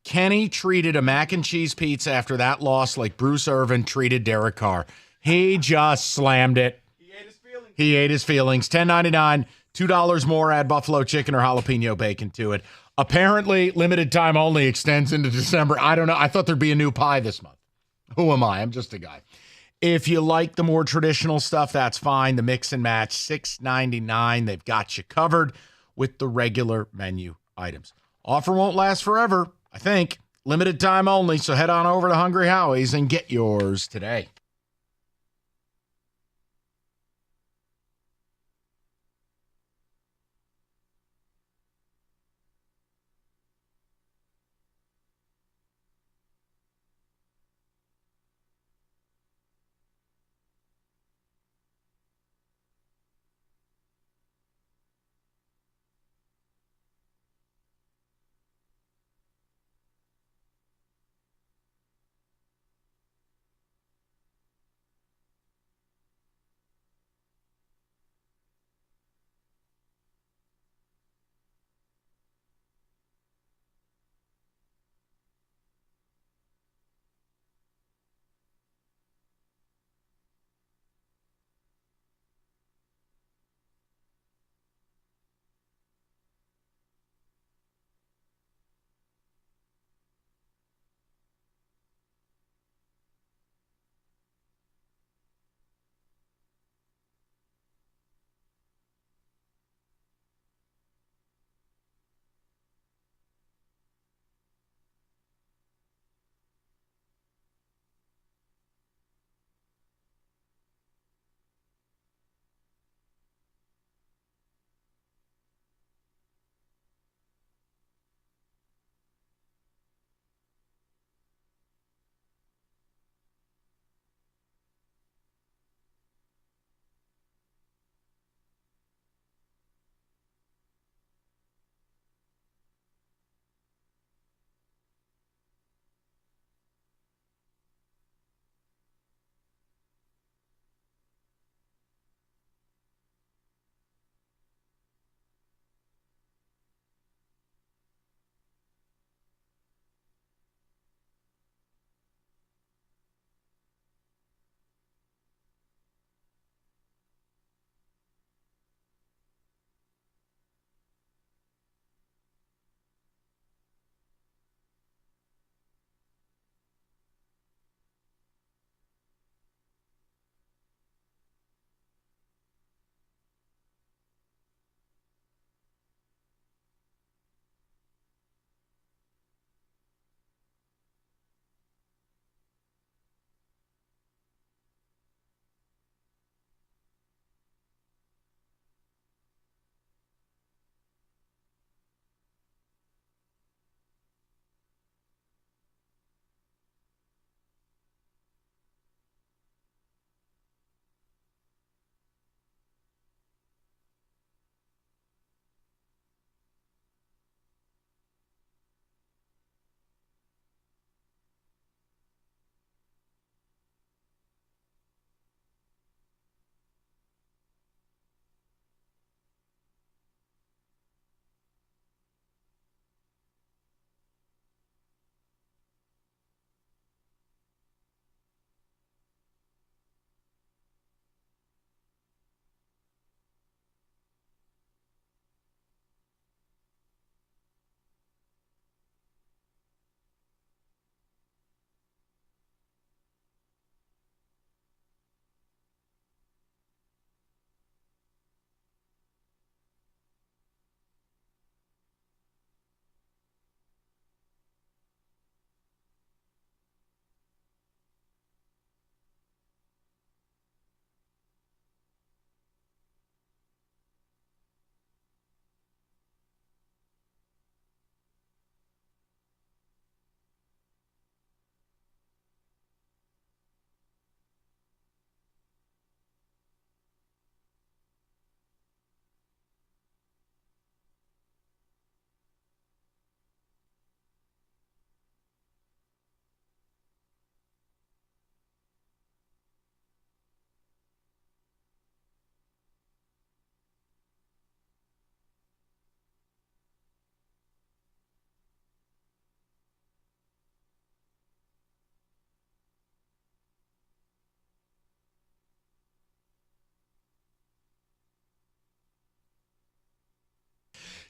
Kenny treated a mac and cheese pizza after that loss like Bruce Irvin treated Derek Carr. He just slammed it. He ate his feelings. $10.99, $2 more, add buffalo chicken or jalapeno bacon to it. Apparently, limited time only extends into December. I don't know. I thought there'd be a new pie this month. Who am I? I'm just a guy. If you like the more traditional stuff, that's fine. The mix and match, $6.99. They've got you covered with the regular menu items. Offer won't last forever, I think. Limited time only, so head on over to Hungry Howie's and get yours today.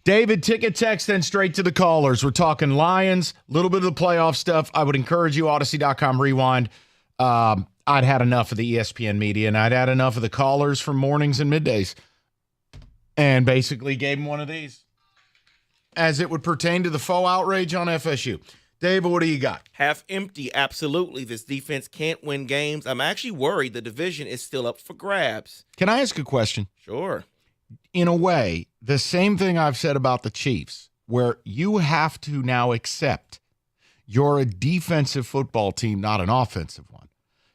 David, ticket text, then straight to the callers. We're talking Lions, a little bit of the playoff stuff. I would encourage you, Odyssey.com rewind. I'd had enough of the ESPN media, and I'd had enough of the callers from mornings and middays, and basically gave them one of these as it would pertain to the faux outrage on FSU. David, what do you got? Half empty, absolutely. This defense can't win games. I'm actually worried the division is still up for grabs. Can I ask a question? Sure. In a way, the same thing I've said about the Chiefs, where you have to now accept you're a defensive football team, not an offensive one.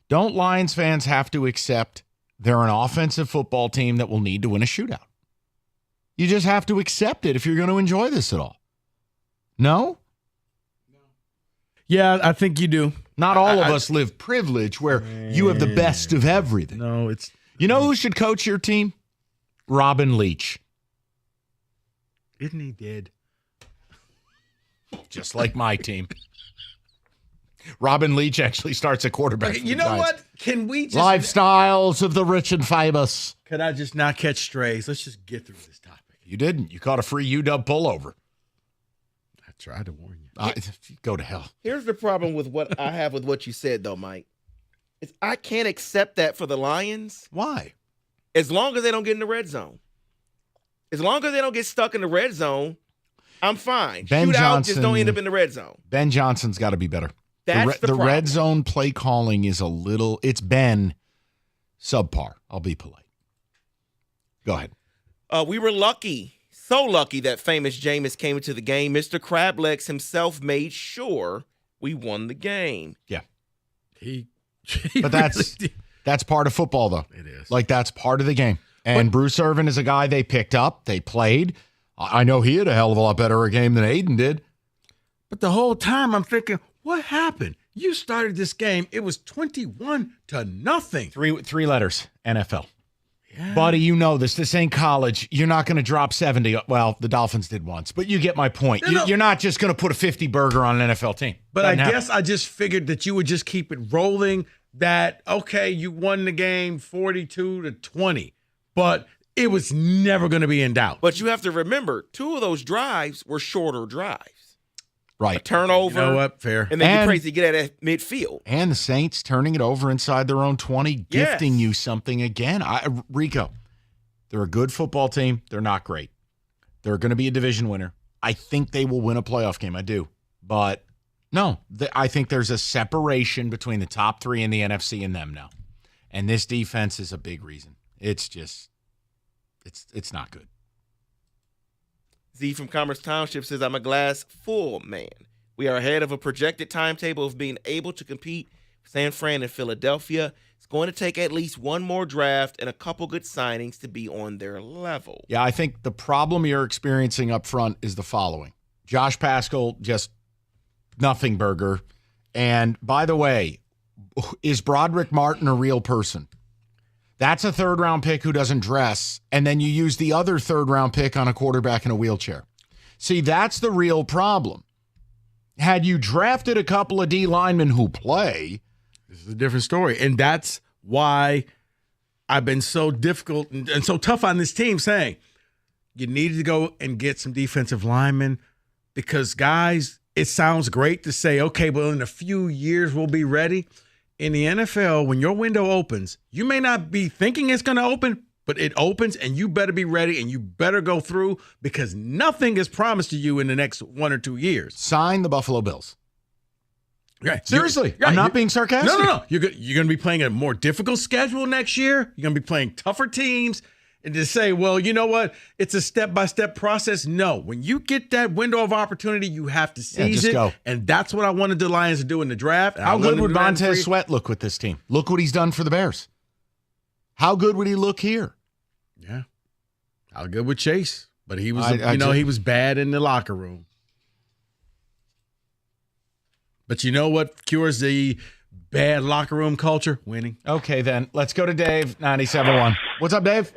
Don't Lions fans have to accept they're an offensive football team that will need to win a shootout? You just have to accept it if you're going to enjoy this at all. No? Yeah, I think you do. Not all of us live privilege where you have the best of everything. No, it's... You know who should coach your team? Robin Leach. Isn't he dead? Just like my team. Robin Leach actually starts a quarterback. Okay, you know what? Can we just... Lifestyles of the rich and famous. Could I just not catch strays? Let's just get through this topic. You didn't. You caught a free UW pullover. I tried to warn you. Go to hell. Here's the problem with what I have with what you said, though, Mike. Is I can't accept that for the Lions. Why? As long as they don't get in the red zone. As long as they don't get stuck in the red zone, I'm fine. Ben Shootout, Johnson, just don't end up in the red zone. Ben Johnson's got to be better. That's the the problem. red zone play calling is it's been subpar. I'll be polite. Go ahead. We were lucky, so lucky that famous Jameis came into the game. Mr. Crablegs himself made sure we won the game. Yeah. He But that's part of football, though. It is. Like, that's part of the game. And Bruce Irvin is a guy they picked up. They played. I know he had a hell of a lot better a game than Aiden did. But the whole time I'm thinking, what happened? You started this game. It was 21-0. Three letters, NFL. Yeah. Buddy, you know this. This ain't college. You're not going to drop 70. Well, the Dolphins did once, but you get my point. You're not just going to put a 50 burger on an NFL team. But I guess I just figured that you would just keep it rolling, that, okay, you won the game 42-20, but it was never going to be in doubt. But you have to remember, 2 of those drives were shorter drives. Right. A turnover. You know what? Fair. And then you crazy get at midfield. And the Saints turning it over inside their own 20, gifting you something again. Rico, they're a good football team. They're not great. They're going to be a division winner. I think they will win a playoff game. I do. But no, I think there's a separation between the top 3 in the NFC and them now. And this defense is a big reason. It's just, it's not good. Z from Commerce Township says, I'm a glass full man. We are ahead of a projected timetable of being able to compete with San Fran and Philadelphia. It's going to take at least one more draft and a couple good signings to be on their level. Yeah, I think the problem you're experiencing up front is the following. Josh Paschal, just nothing burger. And by the way, is Broderick Martin a real person? That's a third-round pick who doesn't dress, and then you use the other third-round pick on a quarterback in a wheelchair. See, that's the real problem. Had you drafted a couple of D linemen who play, this is a different story. And that's why I've been so difficult and so tough on this team, saying you needed to go and get some defensive linemen because, guys, it sounds great to say, okay, well, in a few years we'll be ready. In the NFL, when your window opens, you may not be thinking it's going to open, but it opens and you better be ready and you better go through because nothing is promised to you in the next 1 or 2 years. Sign the Buffalo Bills. Okay. Seriously, I'm not being sarcastic. No. You're going to be playing a more difficult schedule next year. You're going to be playing tougher teams. And to say, well, you know what? It's a step-by-step process. No. When you get that window of opportunity, you have to seize it. Go. And that's what I wanted the Lions to do in the draft. How good would Montez Sweat look with this team? Look what he's done for the Bears. How good would he look here? Yeah. How good with Chase? But he was, he was bad in the locker room. But you know what cures the bad locker room culture? Winning. Okay, then. Let's go to Dave, 97.1. What's up, Dave?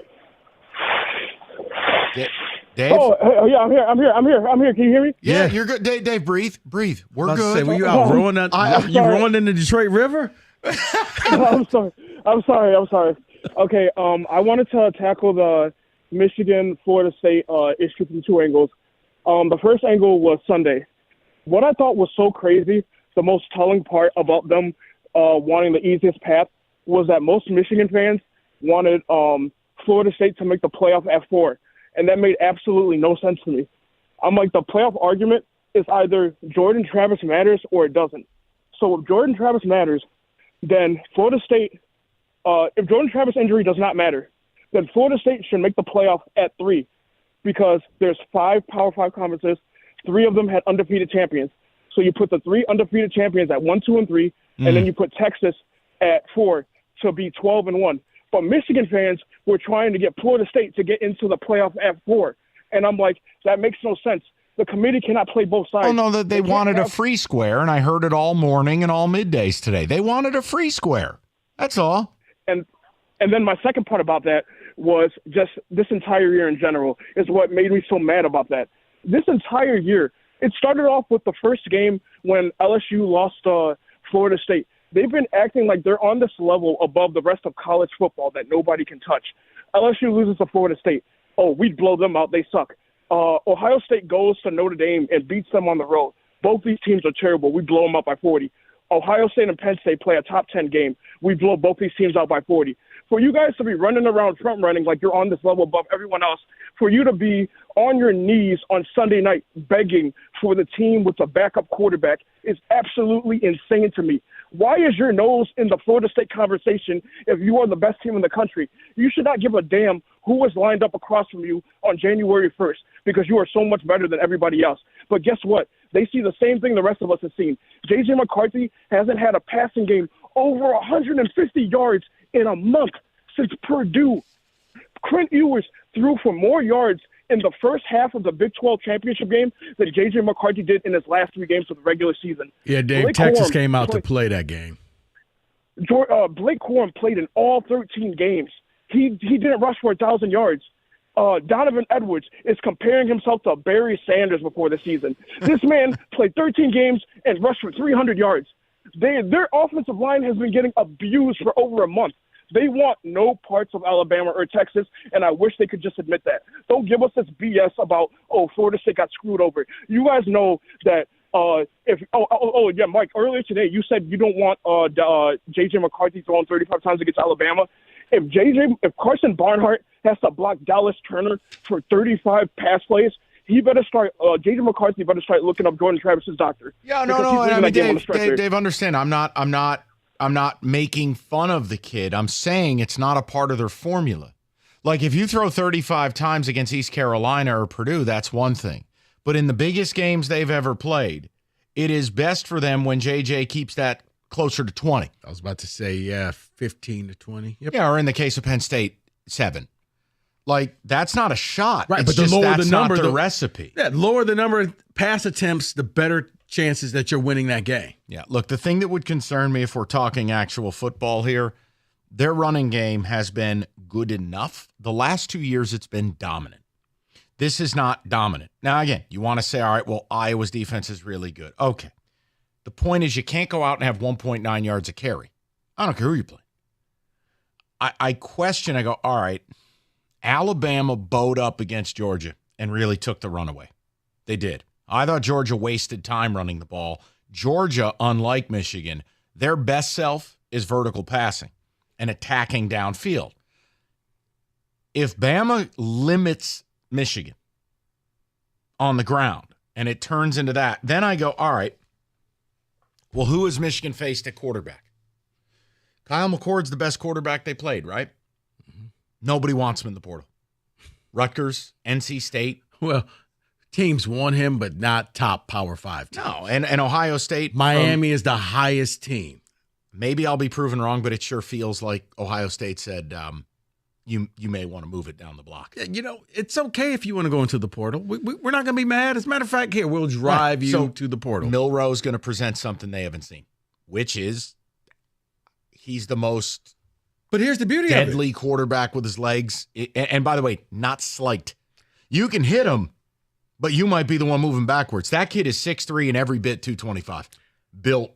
Dave? Oh, yeah, I'm here. Can you hear me? Yeah, you're good. Dave, breathe. We're good. Say, were you out rowing in the Detroit River? I'm sorry. Okay, I wanted to tackle the Michigan, Florida State issue from two angles. The first angle was Sunday. What I thought was so crazy, the most telling part about them wanting the easiest path, was that most Michigan fans wanted Florida State to make the playoff at 4, and that made absolutely no sense to me. I'm like, the playoff argument is either Jordan Travis matters or it doesn't. So if Jordan Travis matters, then Florida State, if Jordan Travis' injury does not matter, then Florida State should make the playoff at 3, because there's 5 Power 5 conferences. 3 of them had undefeated champions. So you put the 3 undefeated champions at 1, 2, and 3, and then you put Texas at 4 to be 12-1. But Michigan fans were trying to get Florida State to get into the playoff at 4. And I'm like, that makes no sense. The committee cannot play both sides. Oh, no, they wanted a free square, and I heard it all morning and all middays today. They wanted a free square. That's all. And then my second part about that was just this entire year in general is what made me so mad about that. This entire year, it started off with the first game when LSU lost Florida State. They've been acting like they're on this level above the rest of college football that nobody can touch. LSU loses to Florida State. Oh, we'd blow them out. They suck. Ohio State goes to Notre Dame and beats them on the road. Both these teams are terrible. We blow them out by 40. Ohio State and Penn State play a top 10 game. We blow both these teams out by 40. For you guys to be running around front running like you're on this level above everyone else, for you to be on your knees on Sunday night begging for the team with a backup quarterback is absolutely insane to me. Why is your nose in the Florida State conversation if you are the best team in the country? You should not give a damn who was lined up across from you on January 1st because you are so much better than everybody else. But guess what? They see the same thing the rest of us have seen. J.J. McCarthy hasn't had a passing game over 150 yards in a month since Purdue. Trent Ewers threw for more yards in the first half of the Big 12 championship game than J.J. McCarthy did in his last 3 games of the regular season. Yeah, Dave, Blake Texas Corum came out to play that game. Blake Corum played in all 13 games. He didn't rush for 1,000 yards. Donovan Edwards is comparing himself to Barry Sanders before the season. This man played 13 games and rushed for 300 yards. Their offensive line has been getting abused for over a month. They want no parts of Alabama or Texas, and I wish they could just admit that. Don't give us this BS about, Florida State got screwed over. You guys know that Mike, earlier today you said you don't want J.J. McCarthy throwing 35 times against Alabama. If Carson Barnhart has to block Dallas Turner for 35 pass plays, he better start. J.J. McCarthy better start looking up Jordan Travis's doctor. Yeah, no. I mean, Dave, understand. I'm not making fun of the kid. I'm saying it's not a part of their formula. Like if you throw 35 times against East Carolina or Purdue, that's one thing. But in the biggest games they've ever played, it is best for them when JJ keeps that closer to 20. I was about to say, 15 to 20. Yep. Yeah, or in the case of Penn State, 7. Like, that's not a shot. Right, it's but the just lower that's the number, not the recipe. Yeah, lower the number of pass attempts, the better chances that you're winning that game. Yeah, look, the thing that would concern me if we're talking actual football here, their running game has been good enough. The last 2 years, it's been dominant. This is not dominant. Now, again, you want to say, all right, well, Iowa's defense is really good. Okay. The point is you can't go out and have 1.9 yards a carry. I don't care who you play. I question, I go, all right, Alabama bowed up against Georgia and really took the run away. They did. I thought Georgia wasted time running the ball. Georgia, unlike Michigan, their best self is vertical passing and attacking downfield. If Bama limits Michigan on the ground and it turns into that, then I go, all right, well, who has Michigan faced at quarterback? Kyle McCord's the best quarterback they played, right? Mm-hmm. Nobody wants him in the portal. Rutgers, NC State. Well, teams want him, but not top Power 5 teams. No, and Ohio State. Miami is the highest team. Maybe I'll be proven wrong, but it sure feels like Ohio State said you may want to move it down the block. You know, it's okay if you want to go into the portal. We're not going to be mad. As a matter of fact, here, we'll drive you to the portal. Milroe's going to present something they haven't seen, which is he's the most but here's the beauty deadly of it. Quarterback with his legs. And by the way, not slight. You can hit him, but you might be the one moving backwards. That kid is 6'3" and every bit 225. Built.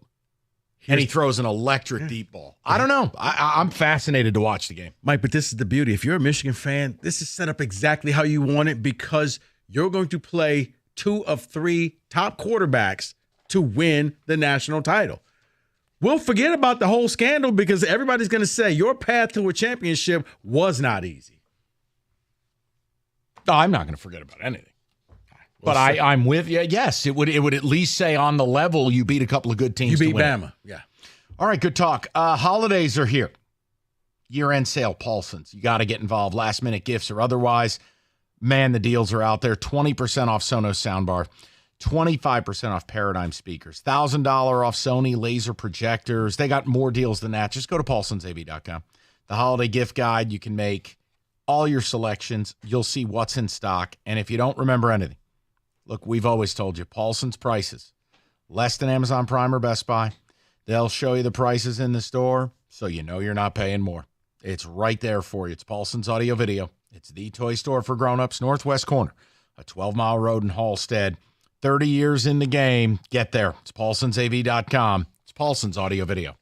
and he throws an electric deep ball. I don't know. I'm fascinated to watch the game. Mike, but this is the beauty. If you're a Michigan fan, this is set up exactly how you want it because you're going to play 2 of 3 top quarterbacks to win the national title. We'll forget about the whole scandal because everybody's going to say your path to a championship was not easy. No, I'm not going to forget about anything. But I'm with you. Yes, it would at least say on the level you beat a couple of good teams. You beat to win. Bama. Yeah. All right, good talk. Holidays are here. Year-end sale, Paulson's. You got to get involved. Last-minute gifts or otherwise. Man, the deals are out there. 20% off Sonos soundbar. 25% off Paradigm speakers. $1,000 off Sony laser projectors. They got more deals than that. Just go to paulsonsav.com. The holiday gift guide. You can make all your selections. You'll see what's in stock. And if you don't remember anything, look, we've always told you, Paulson's prices, less than Amazon Prime or Best Buy. They'll show you the prices in the store, so you know you're not paying more. It's right there for you. It's Paulson's Audio Video. It's the toy store for grown-ups, Northwest Corner, a 12-mile road in Halstead. 30 years in the game. Get there. It's paulsonsav.com. It's Paulson's Audio Video.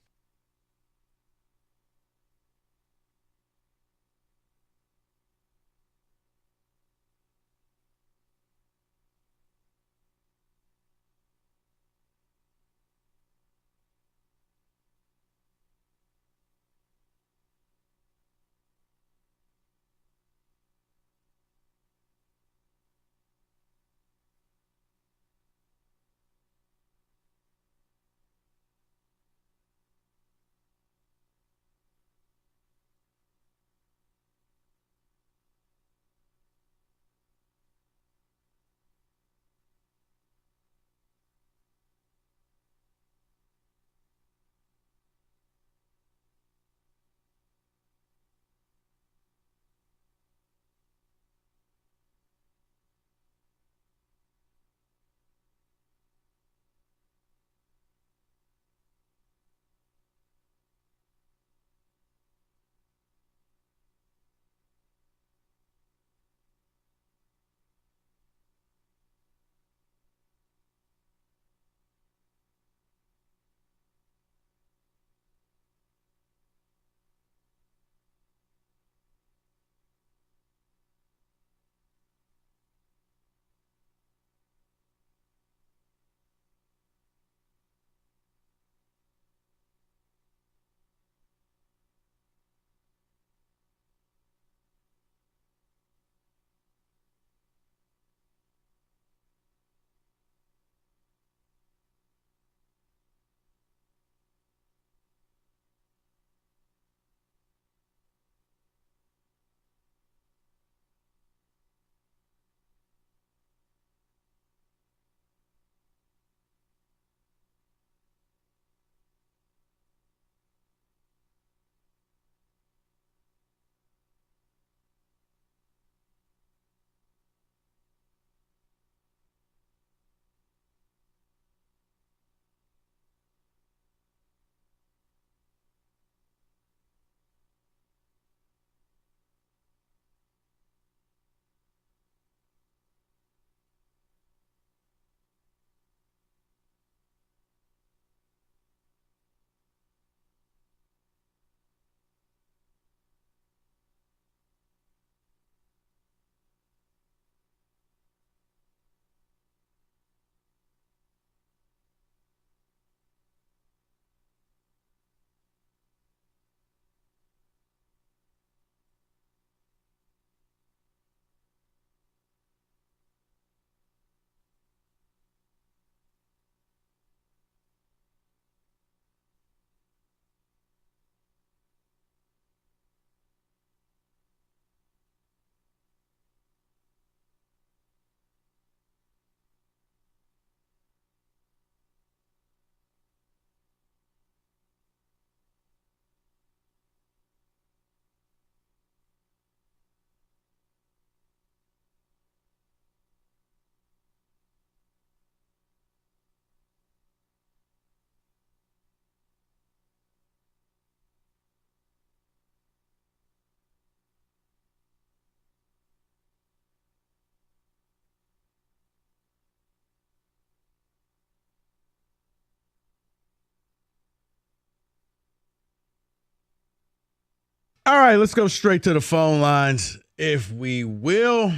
All right, let's go straight to the phone lines, if we will.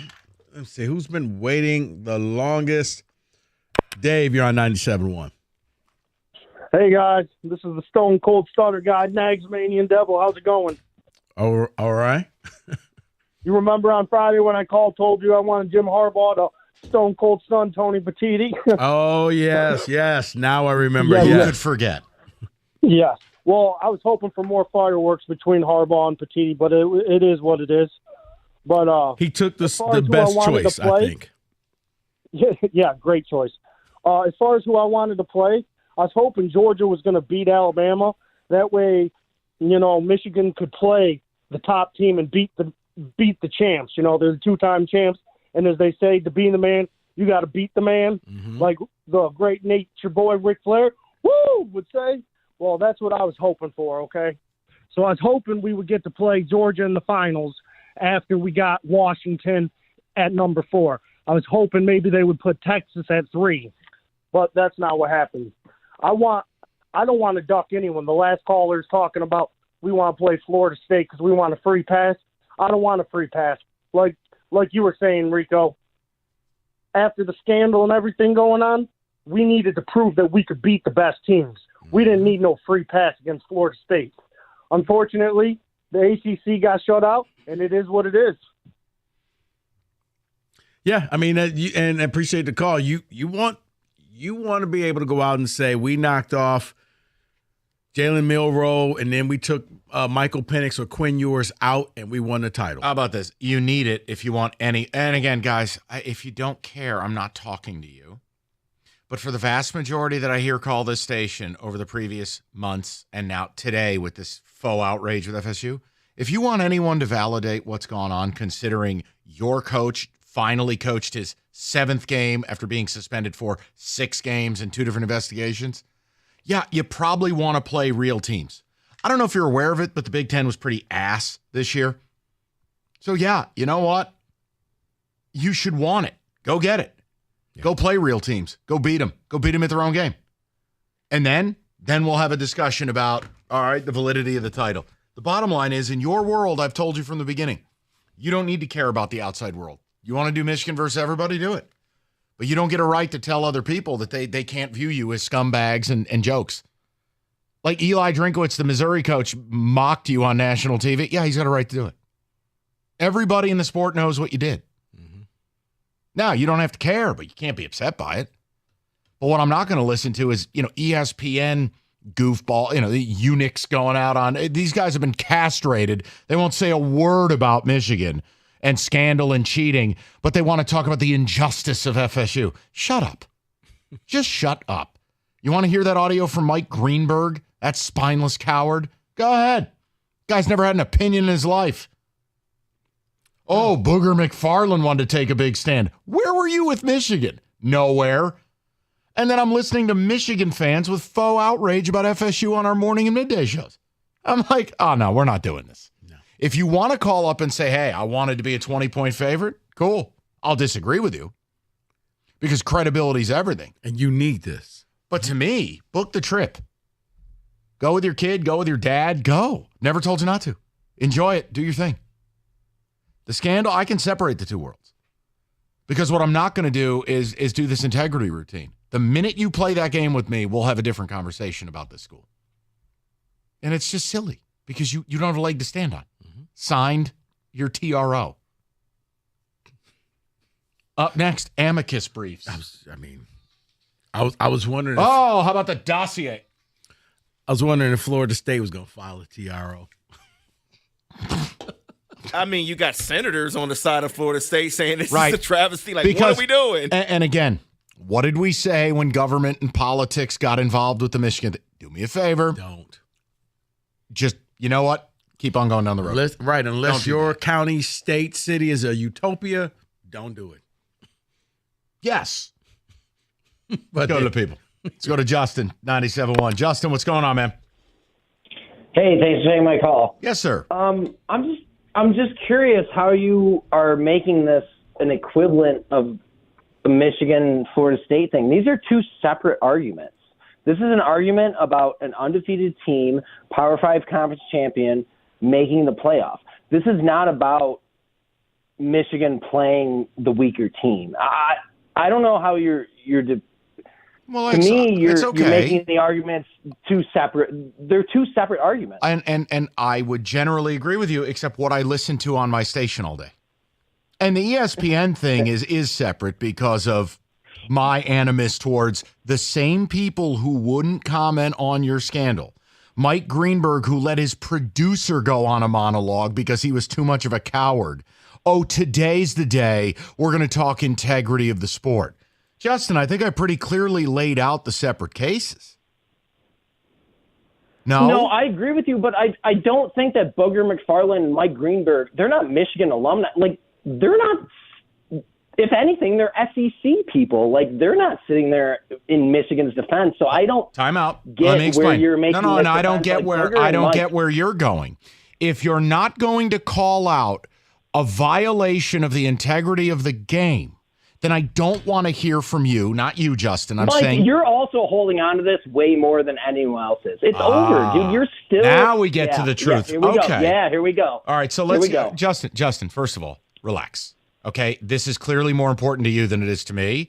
Let's see, who's been waiting the longest? Dave, you're on 97.1. Hey, guys. This is the Stone Cold Stunner guy, Nagsmanian Devil. How's it going? Oh, all right. You remember on Friday when I told you I wanted Jim Harbaugh to Stone Cold Stun Tony Petitti? Oh, yes. Now I remember. Yeah, Who yes. could forget? Yes. Well, I was hoping for more fireworks between Harbaugh and Petitti, but it is what it is. But he took the as best who I wanted choice, to play, I think. Yeah, great choice. As far as who I wanted to play, I was hoping Georgia was going to beat Alabama. That way, Michigan could play the top team and beat the champs. They're the two-time champs. And as they say, to be the man, you got to beat the man. Like the great Nature Boy Ric Flair, would say. Well, that's what I was hoping for, okay? So I was hoping we would get to play Georgia in the finals after we got Washington at number 4. I was hoping maybe they would put Texas at 3, but that's not what happened. I don't want to duck anyone. The last caller is talking about we want to play Florida State because we want a free pass. I don't want a free pass. Like you were saying, Rico, after the scandal and everything going on, we needed to prove that we could beat the best teams. We didn't need no free pass against Florida State. Unfortunately, the ACC got shut out, and it is what it is. Yeah, I mean, and I appreciate the call. You want to be able to go out and say we knocked off Jalen Milroe, and then we took Michael Penix or Quinn Ewers out, and we won the title. How about this? You need it if you want any. And again, guys, if you don't care, I'm not talking to you. But for the vast majority that I hear call this station over the previous months and now today with this faux outrage with FSU, if you want anyone to validate what's gone on, considering your coach finally coached his 7th game after being suspended for 6 games and 2 different investigations, yeah, you probably want to play real teams. I don't know if you're aware of it, but the Big Ten was pretty ass this year. So, yeah, you know what? You should want it. Go get it. Yeah. Go play real teams. Go beat them. Go beat them at their own game. And then we'll have a discussion about, all right, the validity of the title. The bottom line is, in your world, I've told you from the beginning, you don't need to care about the outside world. You want to do Michigan versus everybody, do it. But you don't get a right to tell other people that they can't view you as scumbags and jokes. Like Eli Drinkwitz, the Missouri coach, mocked you on national TV. Yeah, he's got a right to do it. Everybody in the sport knows what you did. Now, you don't have to care, but you can't be upset by it. But what I'm not going to listen to is, ESPN goofball, the eunuchs going out on. These guys have been castrated. They won't say a word about Michigan and scandal and cheating, but they want to talk about the injustice of FSU. Shut up. Just shut up. You want to hear that audio from Mike Greenberg, that spineless coward? Go ahead. Guy's never had an opinion in his life. Oh, Booger McFarland wanted to take a big stand. Where were you with Michigan? Nowhere. And then I'm listening to Michigan fans with faux outrage about FSU on our morning and midday shows. I'm like, oh, no, we're not doing this. No. If you want to call up and say, hey, I wanted to be a 20-point favorite, cool. I'll disagree with you because credibility is everything. And you need this. But to me, book the trip. Go with your kid. Go with your dad. Go. Never told you not to. Enjoy it. Do your thing. The scandal, I can separate the two worlds. Because what I'm not going to do is do this integrity routine. The minute you play that game with me, we'll have a different conversation about this school. And it's just silly because you don't have a leg to stand on. Signed, your TRO. Up next, amicus briefs. I was wondering. How about the dossier? I was wondering if Florida State was going to file a TRO. I mean, you got senators on the side of Florida State saying this right. is a travesty. Like, because, what are we doing? And again, what did we say when government and politics got involved with the Michigan thing? Do me a favor. Don't. Just, you know what? Keep on going down the road. Unless your county, state, city is a utopia, don't do it. Yes. But go to the people. Let's go to Justin, 97.1. Justin, what's going on, man? Hey, thanks for taking my call. Yes, sir. I'm just curious how you are making this an equivalent of the Michigan-Florida State thing. These are two separate arguments. This is an argument about an undefeated team, Power 5 conference champion, making the playoff. This is not about Michigan playing the weaker team. I don't know how you're well, to me, it's you're okay. making the arguments two separate. They're two separate arguments. And I would generally agree with you, except what I listen to on my station all day. And the ESPN thing is separate because of my animus towards the same people who wouldn't comment on your scandal. Mike Greenberg, who let his producer go on a monologue because he was too much of a coward. Oh, today's the day we're going to talk integrity of the sport. Justin, I think I pretty clearly laid out the separate cases. No, I agree with you, but I don't think that Booger McFarland and Mike Greenberg, they're not Michigan alumni. Like, they're not, if anything, they're SEC people. Like, they're not sitting there in Michigan's defense. So I don't Time out. get Let me explain. where you're making No, this I don't defense get like where Booger I and don't Mike. get where you're going. If you're not going to call out a violation of the integrity of the game, then I don't want to hear from you, not you, Justin. I'm Mike, saying you're also holding on to this way more than anyone else is. It's over, dude. You're still. Now we get to the truth. Here we Okay. go. Yeah, here we go. All right, so Here let's we go. Justin, first of all, relax. Okay? This is clearly more important to you than it is to me.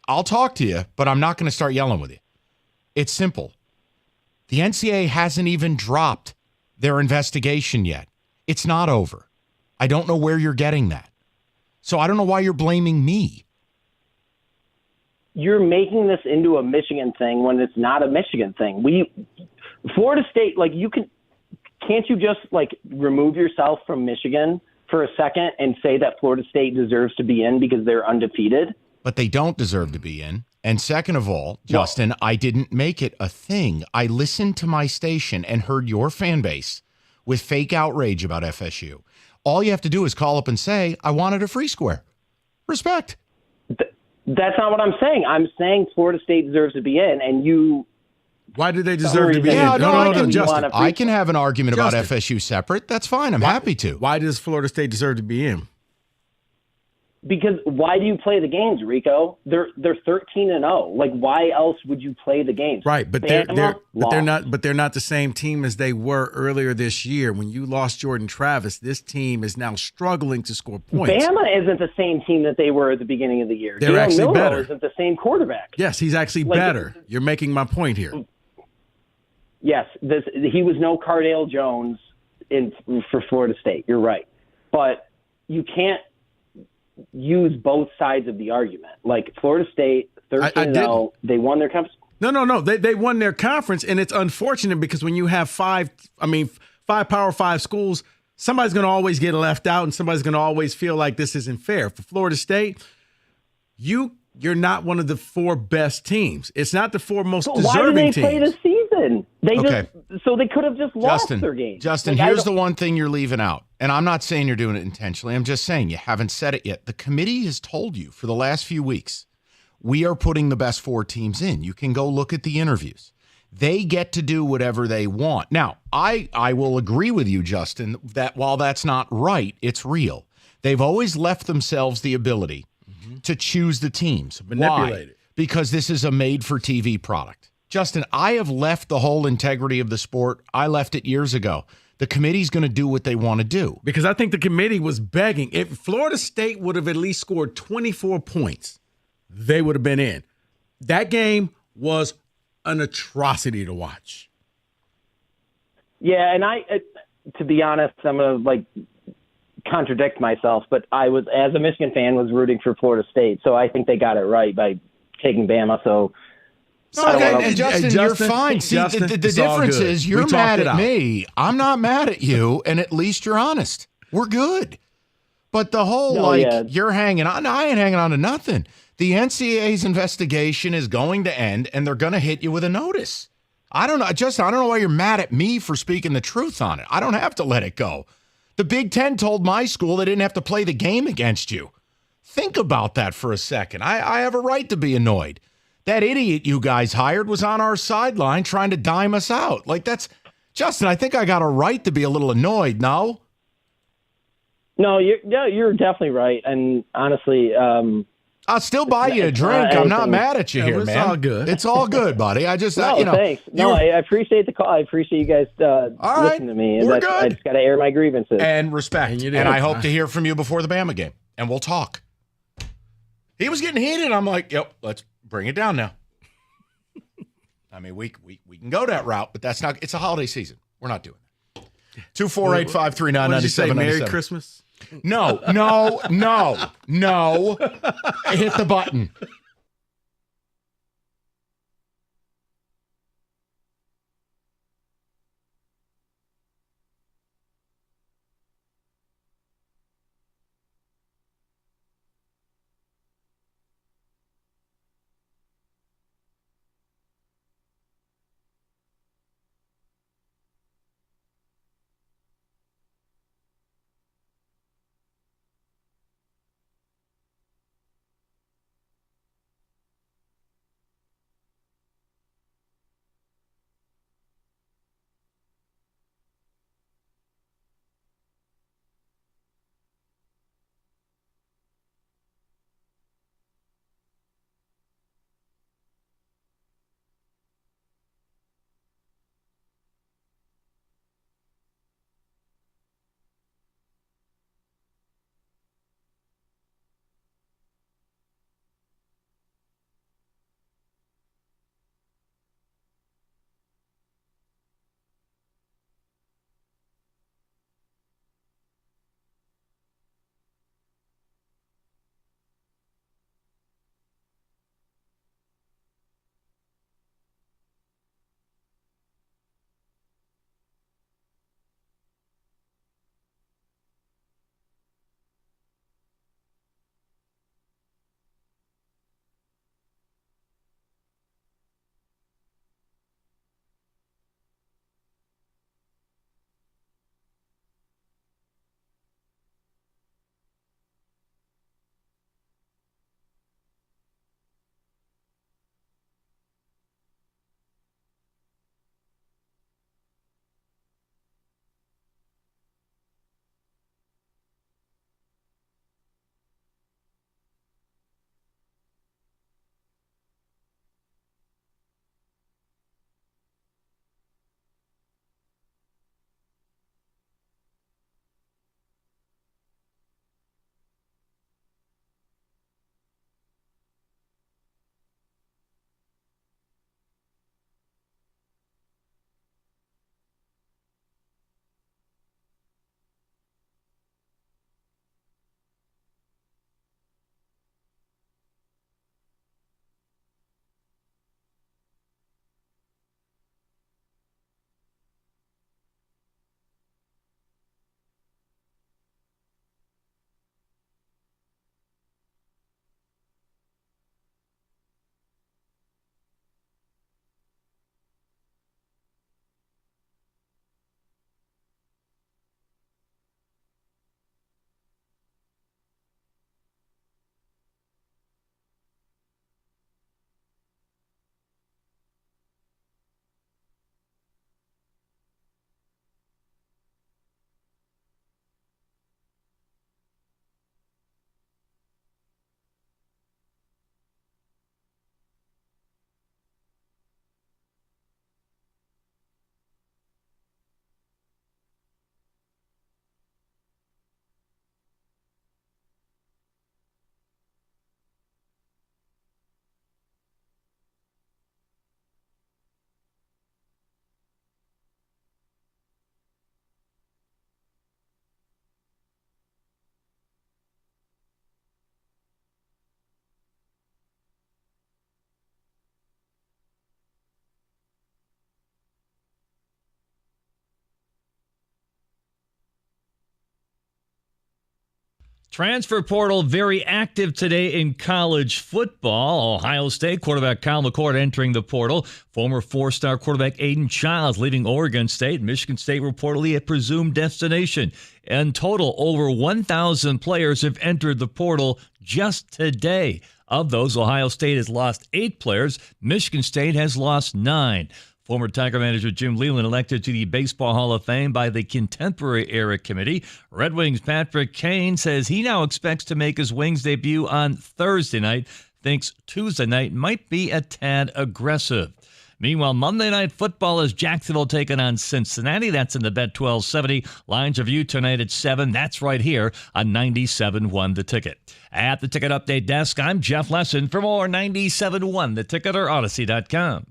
I'll talk to you, but I'm not going to start yelling with you. It's simple. The NCAA hasn't even dropped their investigation yet. It's not over. I don't know where you're getting that. So I don't know why you're blaming me. You're making this into a Michigan thing when it's not a Michigan thing. Florida State, like, can't you just like remove yourself from Michigan for a second and say that Florida State deserves to be in because they're undefeated? But they don't deserve to be in. And second of all, Justin, I didn't make it a thing. I listened to my station and heard your fan base with fake outrage about FSU. All you have to do is call up and say, I wanted a free square. Respect. That's not what I'm saying. I'm saying Florida State deserves to be in, and you. Why do they deserve to be in? No, Justin, want a I can have an argument about Justin. FSU separate. That's fine. I'm happy to. Why does Florida State deserve to be in? Because why do you play the games, Rico? They're 13-0. Like, why else would you play the games? Right, but they're not the same team as they were earlier this year. When you lost Jordan Travis, this team is now struggling to score points. Bama isn't the same team that they were at the beginning of the year. They're Jalen actually Milroe better. Isn't the same quarterback. Yes, he's actually better. You're making my point here. Yes, he was no Cardale Jones for Florida State. You're right, but you can't use both sides of the argument. Like, Florida State, 13-0, they won their conference. No. They won their conference, and it's unfortunate because when you have five Power 5 schools, somebody's going to always get left out, and somebody's going to always feel like this isn't fair. For Florida State, you're not one of the 4 best teams. It's not the 4 most deserving Why did they teams. play this season? Okay. So they could have just lost their game. Justin, Like, here's the one thing you're leaving out. And I'm not saying you're doing it intentionally. I'm just saying you haven't said it yet. The committee has told you for the last few weeks, we are putting the best 4 teams in. You can go look at the interviews. They get to do whatever they want. Now, I will agree with you, Justin, that while that's not right, it's real. They've always left themselves the ability to choose the teams. Manipulate it. Because this is a made-for-TV product. Justin, I have left the whole integrity of the sport. I left it years ago. The committee's going to do what they want to do. Because I think the committee was begging. If Florida State would have at least scored 24 points, they would have been in. That game was an atrocity to watch. Yeah, and to be honest, I'm going to contradict myself, but I was, as a Michigan fan, was rooting for Florida State, so I think they got it right by taking Bama. So. Okay, and Justin, you're fine. See, Justin, the difference is you're mad at me. I'm not mad at you, and at least you're honest. We're good. But the whole, you're hanging on. I ain't hanging on to nothing. The NCAA's investigation is going to end, and they're going to hit you with a notice. I don't know, Justin, I don't know why you're mad at me for speaking the truth on it. I don't have to let it go. The Big Ten told my school they didn't have to play the game against you. Think about that for a second. I have a right to be annoyed. That idiot you guys hired was on our sideline trying to dime us out. Justin, I think I got a right to be a little annoyed, no? No, you're definitely right. And honestly, I'll still buy you a drink. I'm not mad at you here, it's man. all good. It's all good, buddy. I just, No, thanks. No, I appreciate the call. I appreciate you guys listening to me. And we're good. I just got to air my grievances. And respect. And I hope to hear from you before the Bama game, and we'll talk. He was getting heated. I'm like, yep, let's bring it down now. I mean, we can go that route, but that's not. It's a holiday season. We're not doing that. 248-539-9797. Merry Christmas? No. Hit the button. Transfer portal very active today in college football. Ohio State quarterback Kyle McCord entering the portal. Former four-star quarterback Aiden Childs leaving Oregon State. Michigan State reportedly a presumed destination. In total, over 1,000 players have entered the portal just today. Of those, Ohio State has lost 8 players. Michigan State has lost 9. Former Tiger manager Jim Leyland elected to the Baseball Hall of Fame by the Contemporary Era Committee. Red Wings' Patrick Kane says he now expects to make his Wings debut on Thursday night. Thinks Tuesday night might be a tad aggressive. Meanwhile, Monday Night Football is Jacksonville taking on Cincinnati. That's in the Bet 1270. Lines review tonight at 7. That's right here on 97.1 The Ticket. At the Ticket Update Desk, I'm Jeff Lesson. For more, 97.1 The Ticket or Odyssey.com.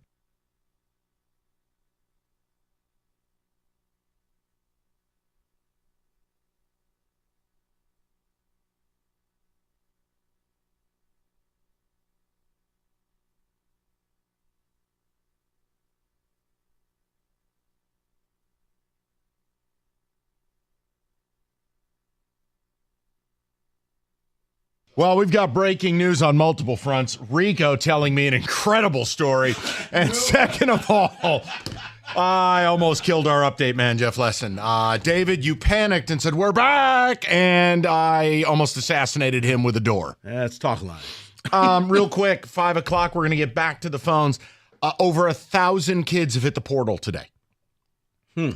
Well, we've got breaking news on multiple fronts. Rico telling me an incredible story. And second of all, I almost killed our update man, Jeff Lesson. David, you panicked and said, we're back. And I almost assassinated him with a door. Let's talk line. Real quick, 5 o'clock, we're going to get back to the phones. Over 1,000 kids have hit the portal today.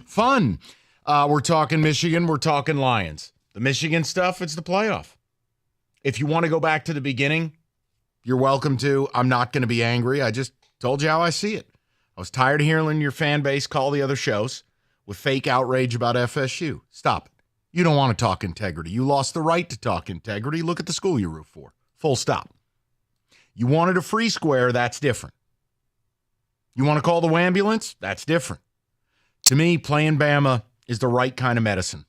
Fun. We're talking Michigan. We're talking Lions. The Michigan stuff, it's the playoff. If you want to go back to the beginning, you're welcome to. I'm not going to be angry. I just told you how I see it. I was tired of hearing your fan base call the other shows with fake outrage about FSU. Stop it. You don't want to talk integrity. You lost the right to talk integrity. Look at the school you root for. Full stop. You wanted a free square, that's different. You want to call the ambulance? That's different. To me, playing Bama is the right kind of medicine.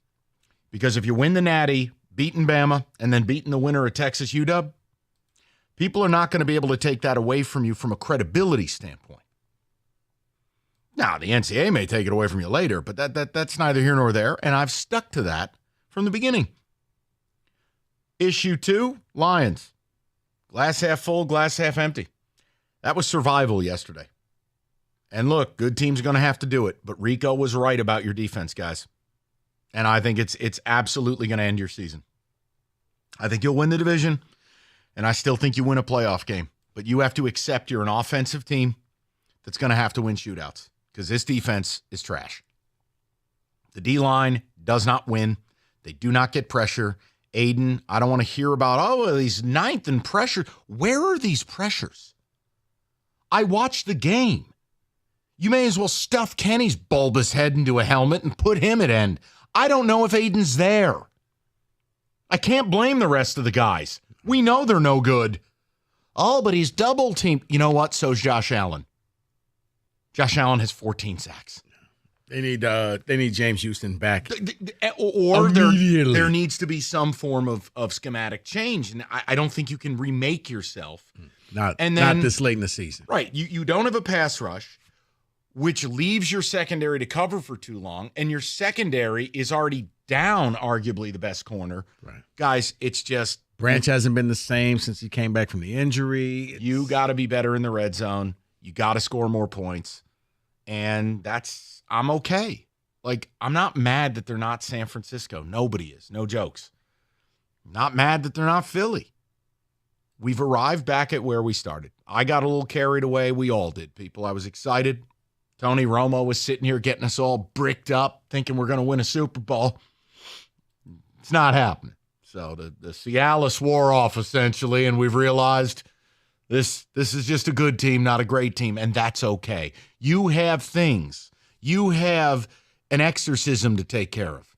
Because if you win the Natty, beating Bama, and then beating the winner of Texas UW, people are not going to be able to take that away from you from a credibility standpoint. Now, the NCAA may take it away from you later, but that's neither here nor there, and I've stuck to that from the beginning. Issue 2, Lions. Glass half full, glass half empty. That was survival yesterday. And look, good team's going to have to do it, but Rico was right about your defense, guys. And I think it's absolutely going to end your season. I think you'll win the division, and I still think you win a playoff game. But you have to accept you're an offensive team that's going to have to win shootouts because this defense is trash. The D-line does not win. They do not get pressure. Aiden, I don't want to hear about, he's ninth in pressure. Where are these pressures? I watched the game. You may as well stuff Kenny's bulbous head into a helmet and put him at end. I don't know if Aiden's there. I can't blame the rest of the guys. We know they're no good. Oh, but he's double teamed. You know what? So's Josh Allen. Josh Allen has 14 sacks. They need James Houston back. Or there needs to be some form of schematic change. And I don't think you can remake yourself. Not this late in the season. Right. You don't have a pass rush, which leaves your secondary to cover for too long, and your secondary is already down arguably the best corner. Right. Guys, it's just... Branch hasn't been the same since he came back from the injury. You got to be better in the red zone. You got to score more points. And I'm okay. Like, I'm not mad that they're not San Francisco. Nobody is. No jokes. Not mad that they're not Philly. We've arrived back at where we started. I got a little carried away. We all did, people. I was excited. Tony Romo was sitting here getting us all bricked up, thinking we're going to win a Super Bowl. It's not happening. So the Cialis wore off, essentially, and we've realized this is just a good team, not a great team, and that's okay. You have things. You have an exorcism to take care of.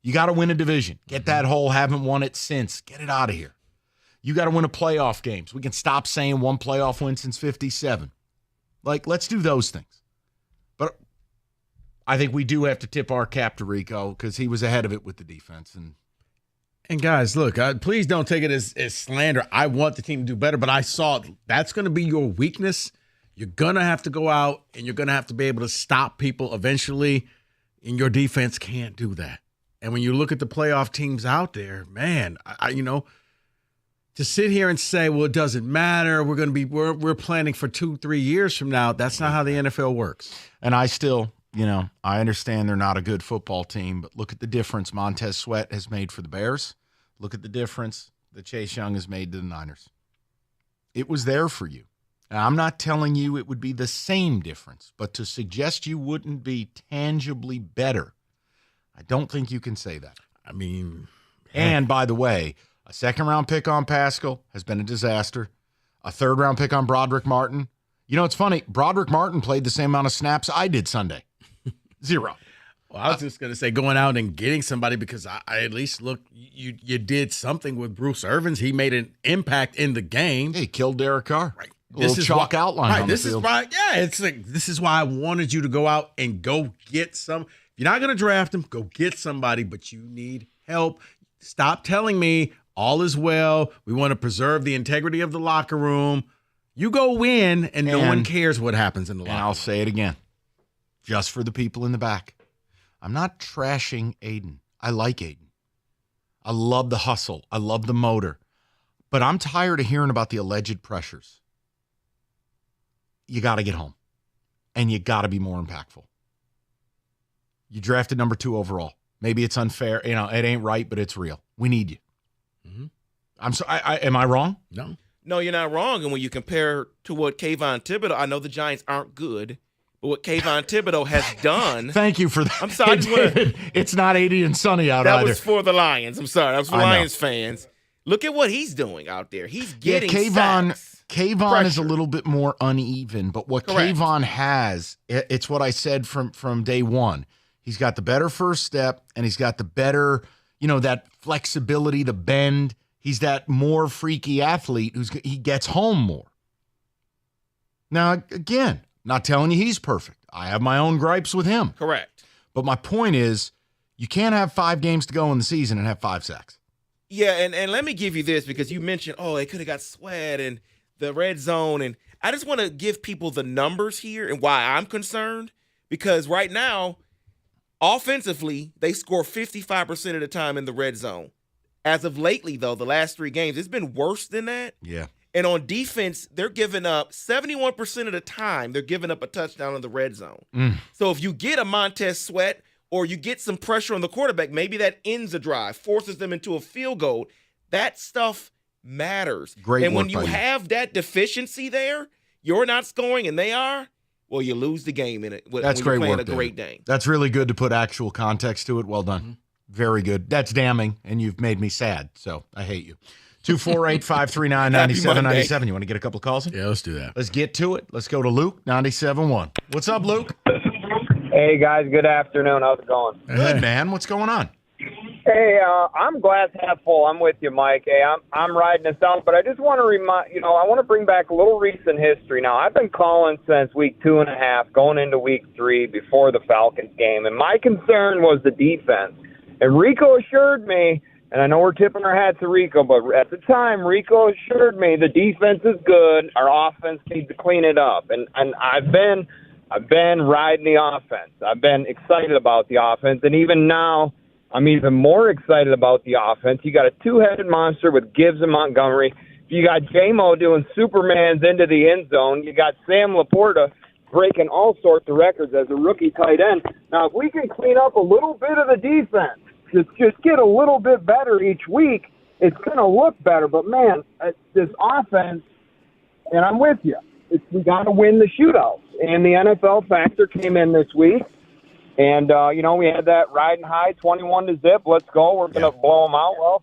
You got to win a division. Get that whole haven't won it since. Get it out of here. You got to win a playoff games. We can stop saying one playoff win since 57. Like, let's do those things. But I think we do have to tip our cap to Rico because he was ahead of it with the defense. And guys, look, please don't take it as slander. I want the team to do better, but I saw that's going to be your weakness. You're going to have to go out, and you're going to have to be able to stop people eventually, and your defense can't do that. And when you look at the playoff teams out there, man, to sit here and say, well, it doesn't matter, we're planning for 2-3 years from now, that's not how the NFL works. And I still, I understand they're not a good football team, but look at the difference Montez Sweat has made for the Bears. Look at the difference that Chase Young has made to the Niners. It was there for you. I'm not telling you it would be the same difference, but to suggest you wouldn't be tangibly better, I don't think you can say that. I mean, and by the way, a second-round pick on Pascal has been a disaster. A third-round pick on Broderick Martin. You know, it's funny. Broderick Martin played the same amount of snaps I did Sunday. 0. Well, I was just going to say going out and getting somebody because I at least look, you did something with Bruce Irvins. He made an impact in the game. He killed Derek Carr. Right. This is chalk outline. Right. On This the field. is why. Yeah. It's like this is why I wanted you to go out and go get some. If you're not going to draft him, go get somebody. But you need help. Stop telling me all is well. We want to preserve the integrity of the locker room. You go win, and no one cares what happens in the locker room. And I'll say it again, just for the people in the back. I'm not trashing Aiden. I like Aiden. I love the hustle. I love the motor. But I'm tired of hearing about the alleged pressures. You got to get home. And you got to be more impactful. You drafted number 2 overall. Maybe it's unfair. You know, it ain't right, but it's real. We need you. Mm-hmm. I'm sorry. Am I wrong? No. No, you're not wrong. And when you compare to what Kayvon Thibodeau, I know the Giants aren't good, but what Kayvon Thibodeau has done. Thank you for that. I'm sorry. It's not 80 and sunny out that either. was for the Lions. I'm sorry. That was for Lions fans. Look at what he's doing out there. He's getting Kayvon Pressure. is a little bit more uneven, but what Correct. Kayvon has, it's what I said from day one. He's got the better first step, and he's got the better, that flexibility, the bend. He's that more freaky athlete he gets home more. Now, again, not telling you he's perfect. I have my own gripes with him. Correct. But my point is, you can't have 5 games to go in the season and have 5 sacks. Yeah, and let me give you this because you mentioned, they could have got Sweat and the red zone. And I just want to give people the numbers here and why I'm concerned. Because right now, offensively, they score 55% of the time in the red zone. As of lately, though, the last 3 games, it's been worse than that. Yeah. And on defense, they're giving up 71% of the time, they're giving up a touchdown in the red zone. So if you get a Montez Sweat or you get some pressure on the quarterback, maybe that ends a drive, forces them into a field goal. That stuff matters. Great and when work you by you. have that deficiency there, you're not scoring and they are, well, you lose the game in it when That's you're great playing work, a great David. game. That's really good to put actual context to it. Well done. Very good. That's damning, and you've made me sad, so I hate you. 248-539-9797. You want to get a couple of calls in? Yeah, let's do that. Let's get to it. Let's go to Luke, 97.1. What's up, Luke? Hey, guys. Good afternoon. How's it going? Good, man. What's going on? Hey, I'm glass half full. I'm with you, Mike. Hey, I'm riding this out, but I just want to I want to bring back a little recent history. Now, I've been calling since week 2.5, going into week 3 before the Falcons game, and my concern was the defense. And Rico assured me, and I know we're tipping our hats to Rico, but at the time, Rico assured me the defense is good. Our offense needs to clean it up. And I've been riding the offense. I've been excited about the offense, and even now, I'm even more excited about the offense. You got a 2-headed monster with Gibbs and Montgomery. You got J-Mo doing Supermans into the end zone. You got Sam Laporta breaking all sorts of records as a rookie tight end. Now, if we can clean up a little bit of the defense, just get a little bit better each week, it's going to look better. But, man, this offense, and I'm with you, we got to win the shootouts. And the NFL factor came in this week. And, we had that riding high, 21-0. Let's go. We're going to blow them out.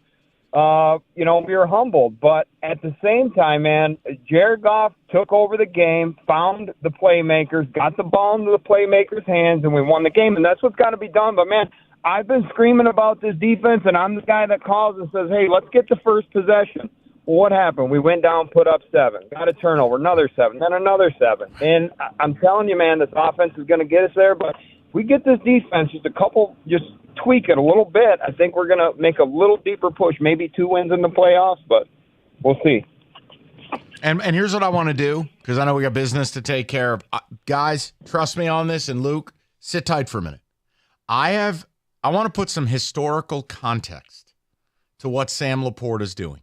Well, we were humbled. But at the same time, man, Jared Goff took over the game, found the playmakers, got the ball into the playmakers' hands, and we won the game. And that's what's got to be done. But, man, I've been screaming about this defense, and I'm the guy that calls and says, hey, let's get the first possession. Well, what happened? We went down, put up 7, got a turnover, another 7, then another 7. And I'm telling you, man, this offense is going to get us there. But if we get this defense just tweak it a little bit, I think we're going to make a little deeper push, maybe 2 wins in the playoffs, but we'll see. And here's what I want to do, because I know we got business to take care of. Guys, trust me on this, and Luke, sit tight for a minute. I want to put some historical context to what Sam Laporta is doing.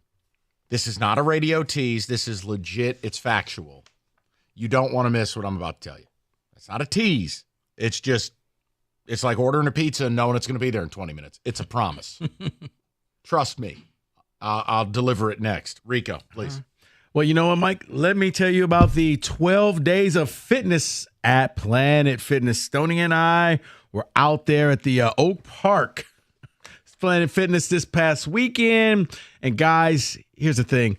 This is not a radio tease. This is legit. It's factual. You don't want to miss what I'm about to tell you. It's not a tease. It's like ordering a pizza and knowing it's going to be there in 20 minutes. It's a promise. Trust me. I'll deliver it next. Rico, please. Well, you know what, Mike? Let me tell you about the 12 days of fitness at Planet Fitness. Stoney and I were out there at the Oak Park Planet Fitness this past weekend. And guys, here's the thing.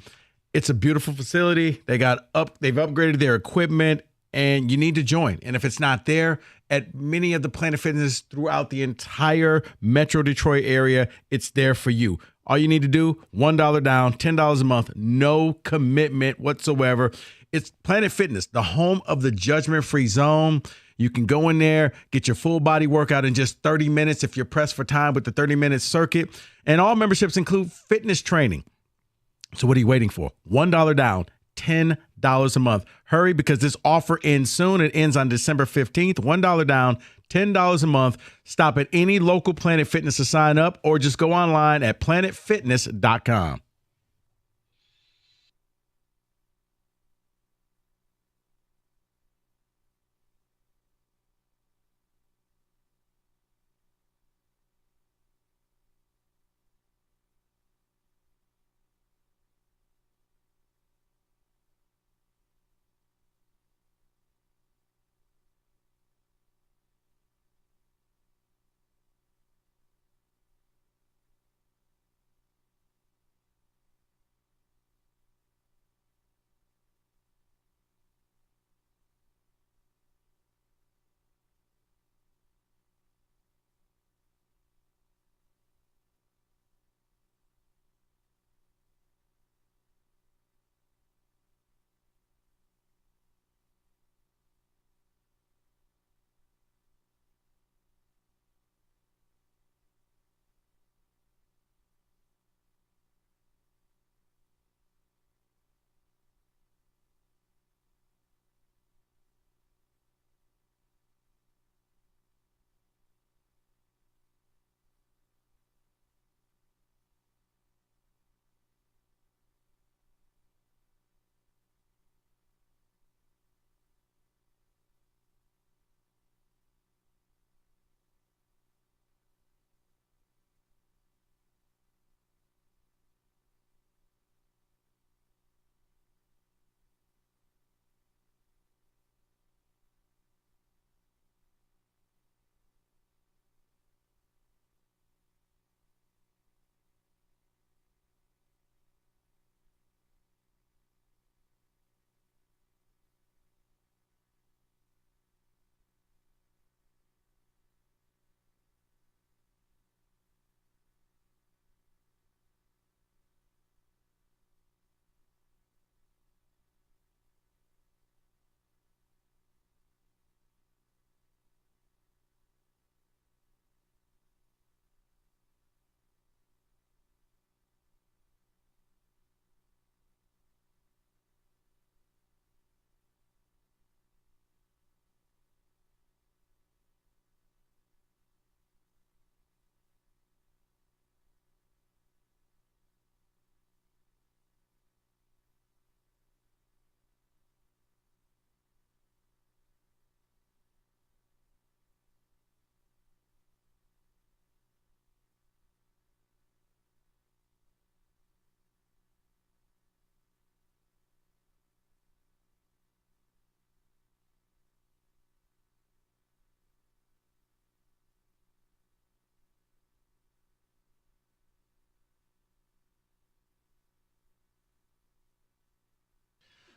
It's a beautiful facility. They've upgraded their equipment, and you need to join. And if it's not there, at many of the Planet Fitness throughout the entire Metro Detroit area, it's there for you. All you need to do, $1 down, $10 a month, no commitment whatsoever. It's Planet Fitness, the home of the judgment-free zone. You can go in there, get your full body workout in just 30 minutes if you're pressed for time with the 30-minute circuit. And all memberships include fitness training. So what are you waiting for? $1 down, $10 a month. Hurry, because this offer ends soon. It ends on December 15th. $1 down, $10 a month. Stop at any local Planet Fitness to sign up, or just go online at planetfitness.com.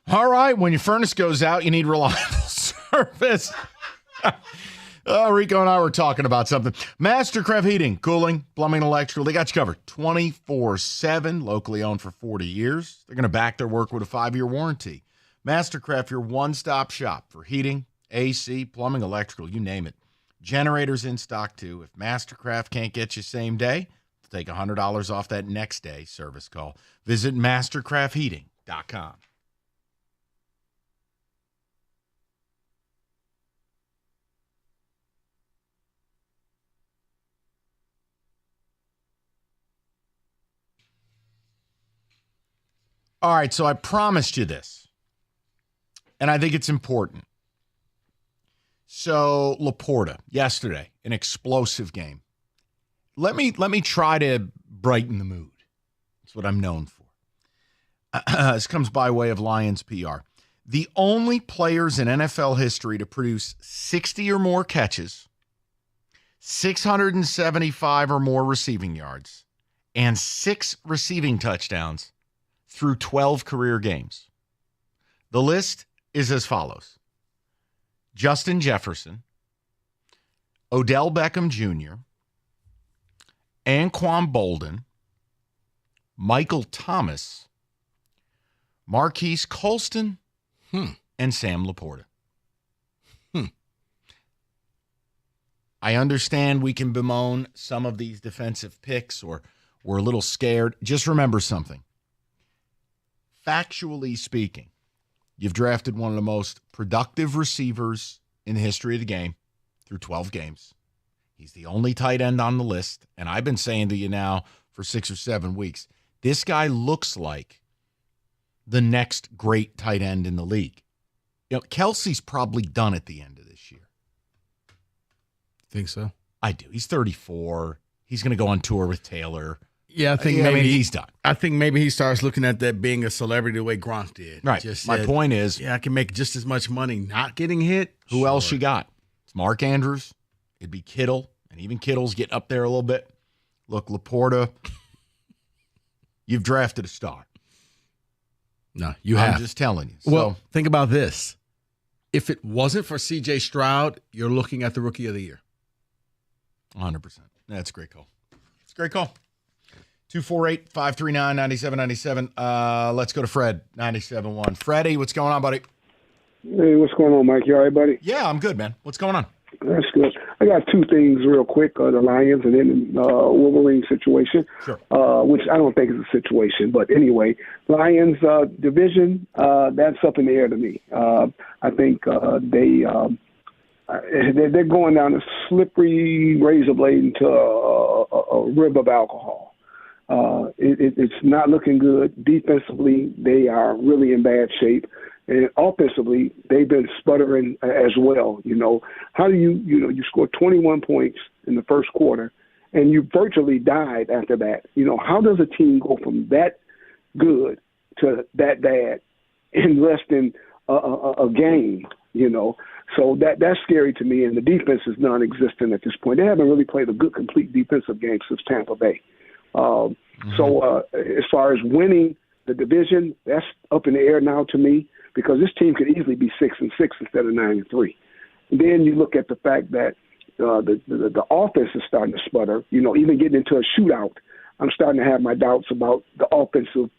All right, when your furnace goes out, you need reliable service. Rico and I were talking about something. Mastercraft Heating, Cooling, Plumbing, Electrical, they got you covered 24/7, locally owned for 40 years. They're going to back their work with a 5-year warranty. Mastercraft, your one-stop shop for heating, AC, plumbing, electrical, you name it. Generators in stock, too. If Mastercraft can't get you same day, they'll take $100 off that next day service call. Visit mastercraftheating.com. All right, so I promised you this, and I think it's important. So Laporta, yesterday, an explosive game. Let me try to brighten the mood. That's what I'm known for. This comes by way of Lions PR. The only players in NFL history to produce 60 or more catches, 675 or more receiving yards, and 6 receiving touchdowns through 12 career games. The list is as follows: Justin Jefferson, Odell Beckham Jr., Anquan Bolden, Michael Thomas, Marquise Colston, and Sam Laporta. I understand we can bemoan some of these defensive picks, or we're a little scared. Just remember something. Factually speaking, you've drafted one of the most productive receivers in the history of the game through 12 games. He's the only tight end on the list, and I've been saying to you now for 6 or 7 weeks, this guy looks like the next great tight end in the league. You know, Kelsey's probably done at the end of this year. Think so? I do. He's 34. He's going to go on tour with Taylor. Yeah, I think maybe he's done. I think maybe he starts looking at that being a celebrity the way Gronk did. Right. My point is, I can make just as much money not getting hit. Who else you got? It's Mark Andrews. It'd be Kittle, and even Kittle's getting up there a little bit. Look, Laporta, you've drafted a star. No, you have. I'm just telling you. Well, think about this. If it wasn't for C.J. Stroud, you're looking at the Rookie of the Year. 100%. That's a great call. It's a great call. 248-539-9797. Let's go to Fred, 97.1. Freddie, what's going on, buddy? Hey, what's going on, Mike? You all right, buddy? Yeah, I'm good, man. What's going on? That's good. I got 2 things real quick, the Lions and then Wolverine situation, which I don't think is a situation. But anyway, Lions division, that's up in the air to me. I think they're going down a slippery razor blade into a river of alcohol. It's not looking good. Defensively, they are really in bad shape. And offensively, they've been sputtering as well. You know, how do you scored 21 points in the first quarter, and you virtually died after that. You know, how does a team go from that good to that bad in less than a game? You know, so that's scary to me. And the defense is non-existent at this point. They haven't really played a good, complete defensive game since Tampa Bay. So as far as winning the division, that's up in the air now to me, because this team could easily be 6-6 instead of 9-3. Then you look at the fact that the offense is starting to sputter. You know, even getting into a shootout, I'm starting to have my doubts about the offensive,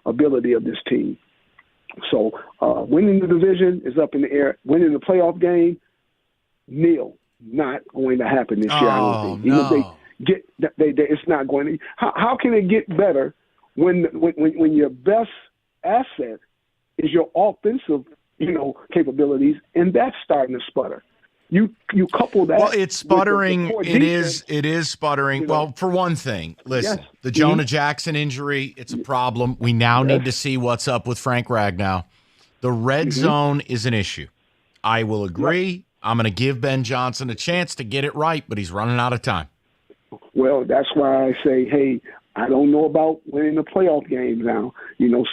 ability of this team. So winning the division is up in the air. Winning the playoff game, not going to happen this year. I don't think. Even if it's not going to. How can it get better when your best asset is your offensive, capabilities, and that's starting to sputter? You couple that. Well, it's sputtering. With It is sputtering. Well, for one thing, listen, the Jonah Jackson injury, it's a problem. We now need to see what's up with Frank Ragnow. The red zone is an issue. I will agree. I'm going to give Ben Johnson a chance to get it right, but he's running out of time. Well, that's why I say, hey, I don't know about winning the playoff games now,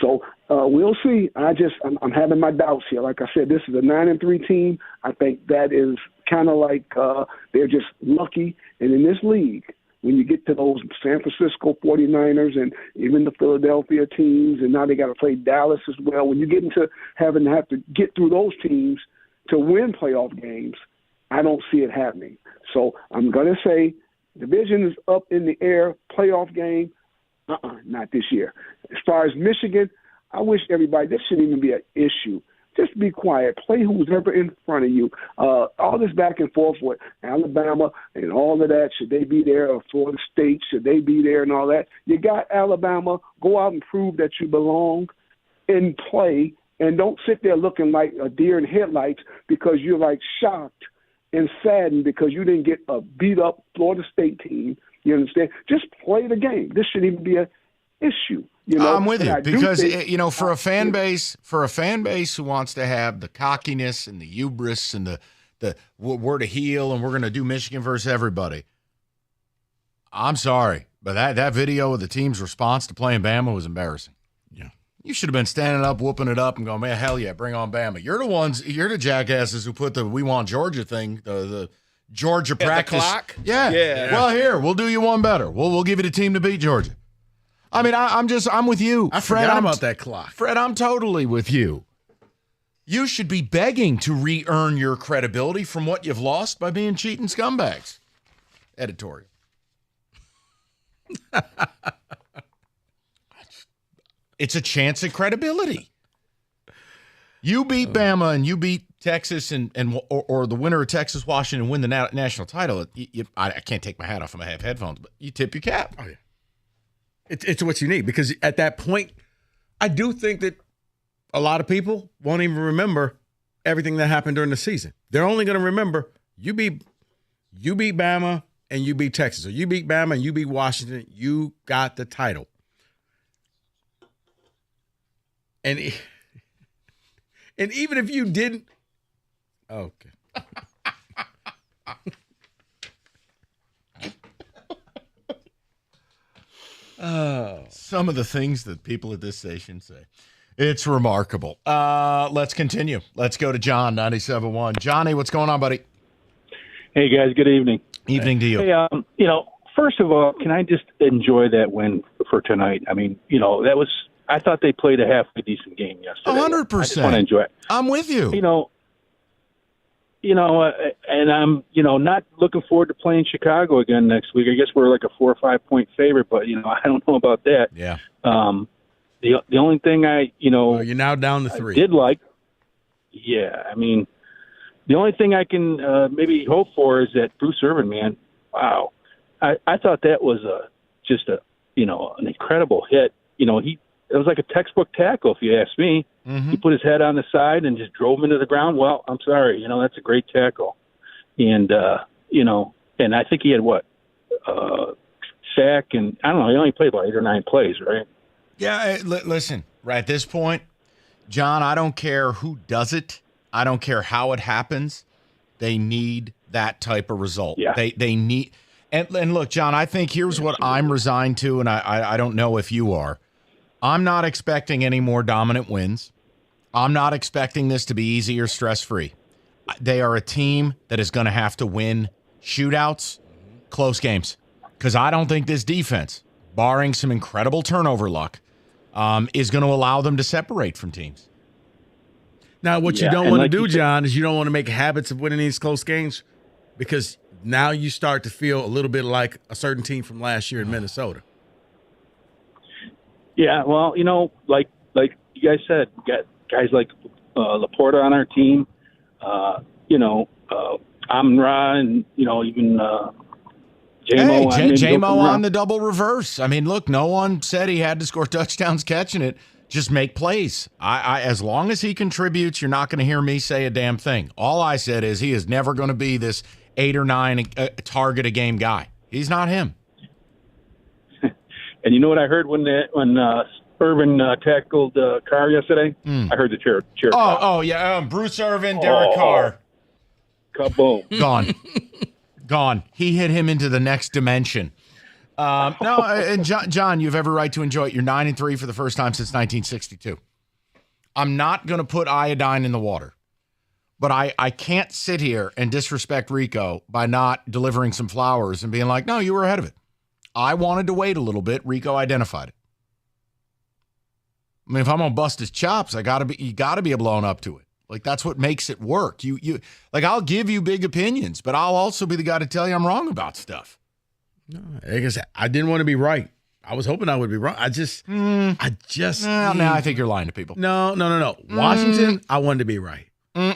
so we'll see. I'm having my doubts here. Like I said, this is a 9-3 team. I think that is kind of like they're just lucky. And in this league, when you get to those San Francisco 49ers and even the Philadelphia teams, and now they got to play Dallas as well, when you get into having to have to get through those teams to win playoff games, I don't see it happening. So I'm going to say division is up in the air. Playoff game, not this year. As far as Michigan, I wish everybody, this shouldn't even be an issue. Just be quiet. Play who's ever in front of you. All this back and forth with Alabama and all of that, should they be there, or Florida State, should they be there and all that. You got Alabama. Go out and prove that you belong and play, and don't sit there looking like a deer in headlights because you're like shocked and saddened because you didn't get a beat-up Florida State team. You understand? Just play the game. This shouldn't even be an issue. I'm with you because for a fan base who wants to have the cockiness and the hubris and the we're to heel and we're going to do Michigan versus everybody. I'm sorry, but that video of the team's response to playing Bama was embarrassing. Yeah, You should have been standing up, whooping it up, and going, man, hell yeah, bring on Bama. You're the jackasses who put the "We Want Georgia" thing, the Georgia practice. The clock? Yeah. Well, here, we'll do you one better. We'll give you the team to beat Georgia. I mean, I'm with you. I Fred, forgot about that clock. Fred, I'm totally with you. You should be begging to re-earn your credibility from what you've lost by being cheating scumbags. Editorial. It's a chance at credibility. You beat Bama and you beat Texas or the winner of Texas Washington win the national title. I can't take my hat off. I have headphones, but you tip your cap. Oh yeah, it's what you need, because at that point, I do think that a lot of people won't even remember everything that happened during the season. They're only going to remember you beat Bama and you beat Texas, or you beat Bama and you beat Washington. You got the title. And even if you didn't, okay. Some of the things that people at this station say. It's remarkable. Let's continue. Let's go to John, 97.1. Johnny, what's going on, buddy? Hey, guys. Good evening. Evening to you. Hey, first of all, can I just enjoy that win for tonight? I mean, I thought they played a halfway decent game yesterday. 100%. I just want to enjoy it. I'm with you. And I'm, not looking forward to playing Chicago again next week. I guess we're like a 4 or 5 point favorite, but I don't know about that. Yeah. The only thing you're now down to 3. I did like. Yeah, I mean, the only thing I can maybe hope for is that Bruce Irvin, man. Wow, I thought that was just an incredible hit. It was like a textbook tackle, if you ask me. Mm-hmm. He put his head on the side and just drove him into the ground. Well, I'm sorry, that's a great tackle. And and I think he had sack, and I don't know, he only played about 8 or 9 plays, right? Yeah, listen, right at this point, John, I don't care who does it. I don't care how it happens. They need that type of result. Yeah. They need – and look, John, I think here's what I'm resigned to, and I don't know if you are. I'm not expecting any more dominant wins. I'm not expecting this to be easy or stress-free. They are a team that is going to have to win shootouts, close games, because I don't think this defense, barring some incredible turnover luck, is going to allow them to separate from teams. Now, what you don't want to do, John, is you don't want to make habits of winning these close games, because now you start to feel a little bit like a certain team from last year in Minnesota. Yeah, well, like you guys said, we got guys like Laporta on our team, Amon-Ra, and even J-Mo. Hey, J-Mo on the double reverse. I mean, look, no one said he had to score touchdowns catching it. Just make plays. I as long as he contributes, you're not going to hear me say a damn thing. All I said is he is never going to be this 8 or 9 target a game guy. He's not him. And you know what I heard when Irvin tackled Carr yesterday? I heard the cheer. Oh yeah, Bruce Irvin, Derek Carr. Kaboom. Gone. He hit him into the next dimension. And John, you have every right to enjoy it. You're 9-3 for the first time since 1962. I'm not going to put iodine in the water, but I can't sit here and disrespect Rico by not delivering some flowers and being like, no, you were ahead of it. I wanted to wait a little bit. Rico identified it. I mean, if I'm gonna bust his chops, you gotta be able to own up to it. Like, that's what makes it work. You like, I'll give you big opinions, but I'll also be the guy to tell you I'm wrong about stuff. No, I guess I didn't want to be right. I was hoping I would be wrong. I just. Now I think you're lying to people. No. Washington, I wanted to be right.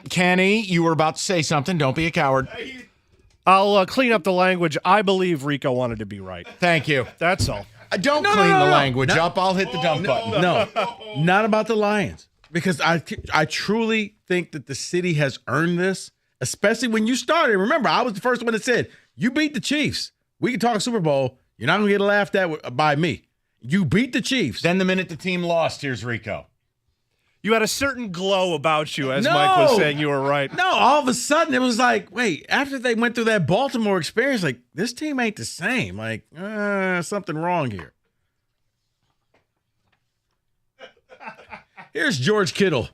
Kenny, you were about to say something. Don't be a coward. I'll clean up the language. I believe Rico wanted to be right. Thank you. That's all. Don't clean the language up. I'll hit the dump button. No, not about the Lions. Because I truly think that the city has earned this, especially when you started. Remember, I was the first one that said, you beat the Chiefs. We can talk Super Bowl. You're not going to get laughed at by me. You beat the Chiefs. Then the minute the team lost, here's Rico. You had a certain glow about you, as Mike was saying you were right. No, all of a sudden it was like, wait, after they went through that Baltimore experience, like, this team ain't the same. Like, something wrong here. Here's George Kittle.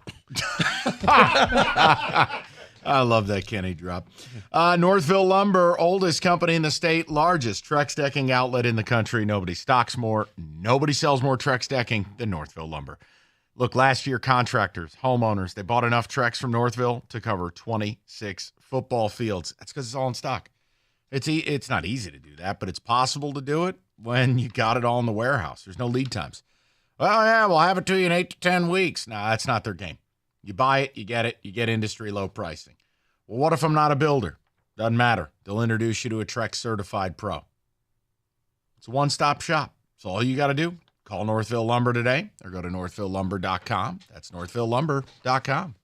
I love that Kenny drop. Northville Lumber, oldest company in the state, largest Trex decking outlet in the country. Nobody stocks more, nobody sells more Trex decking than Northville Lumber. Look, last year, contractors, homeowners, they bought enough Trex from Northville to cover 26 football fields. That's because it's all in stock. It's not easy to do that, but it's possible to do it when you got it all in the warehouse. There's no lead times. Well, yeah, we'll have it to you in 8 to 10 weeks. No, that's not their game. You buy it, you get industry low pricing. Well, what if I'm not a builder? Doesn't matter. They'll introduce you to a Trex certified pro. It's a one-stop shop. So all you got to do, call Northville Lumber today or go to northvillelumber.com. That's northvillelumber.com.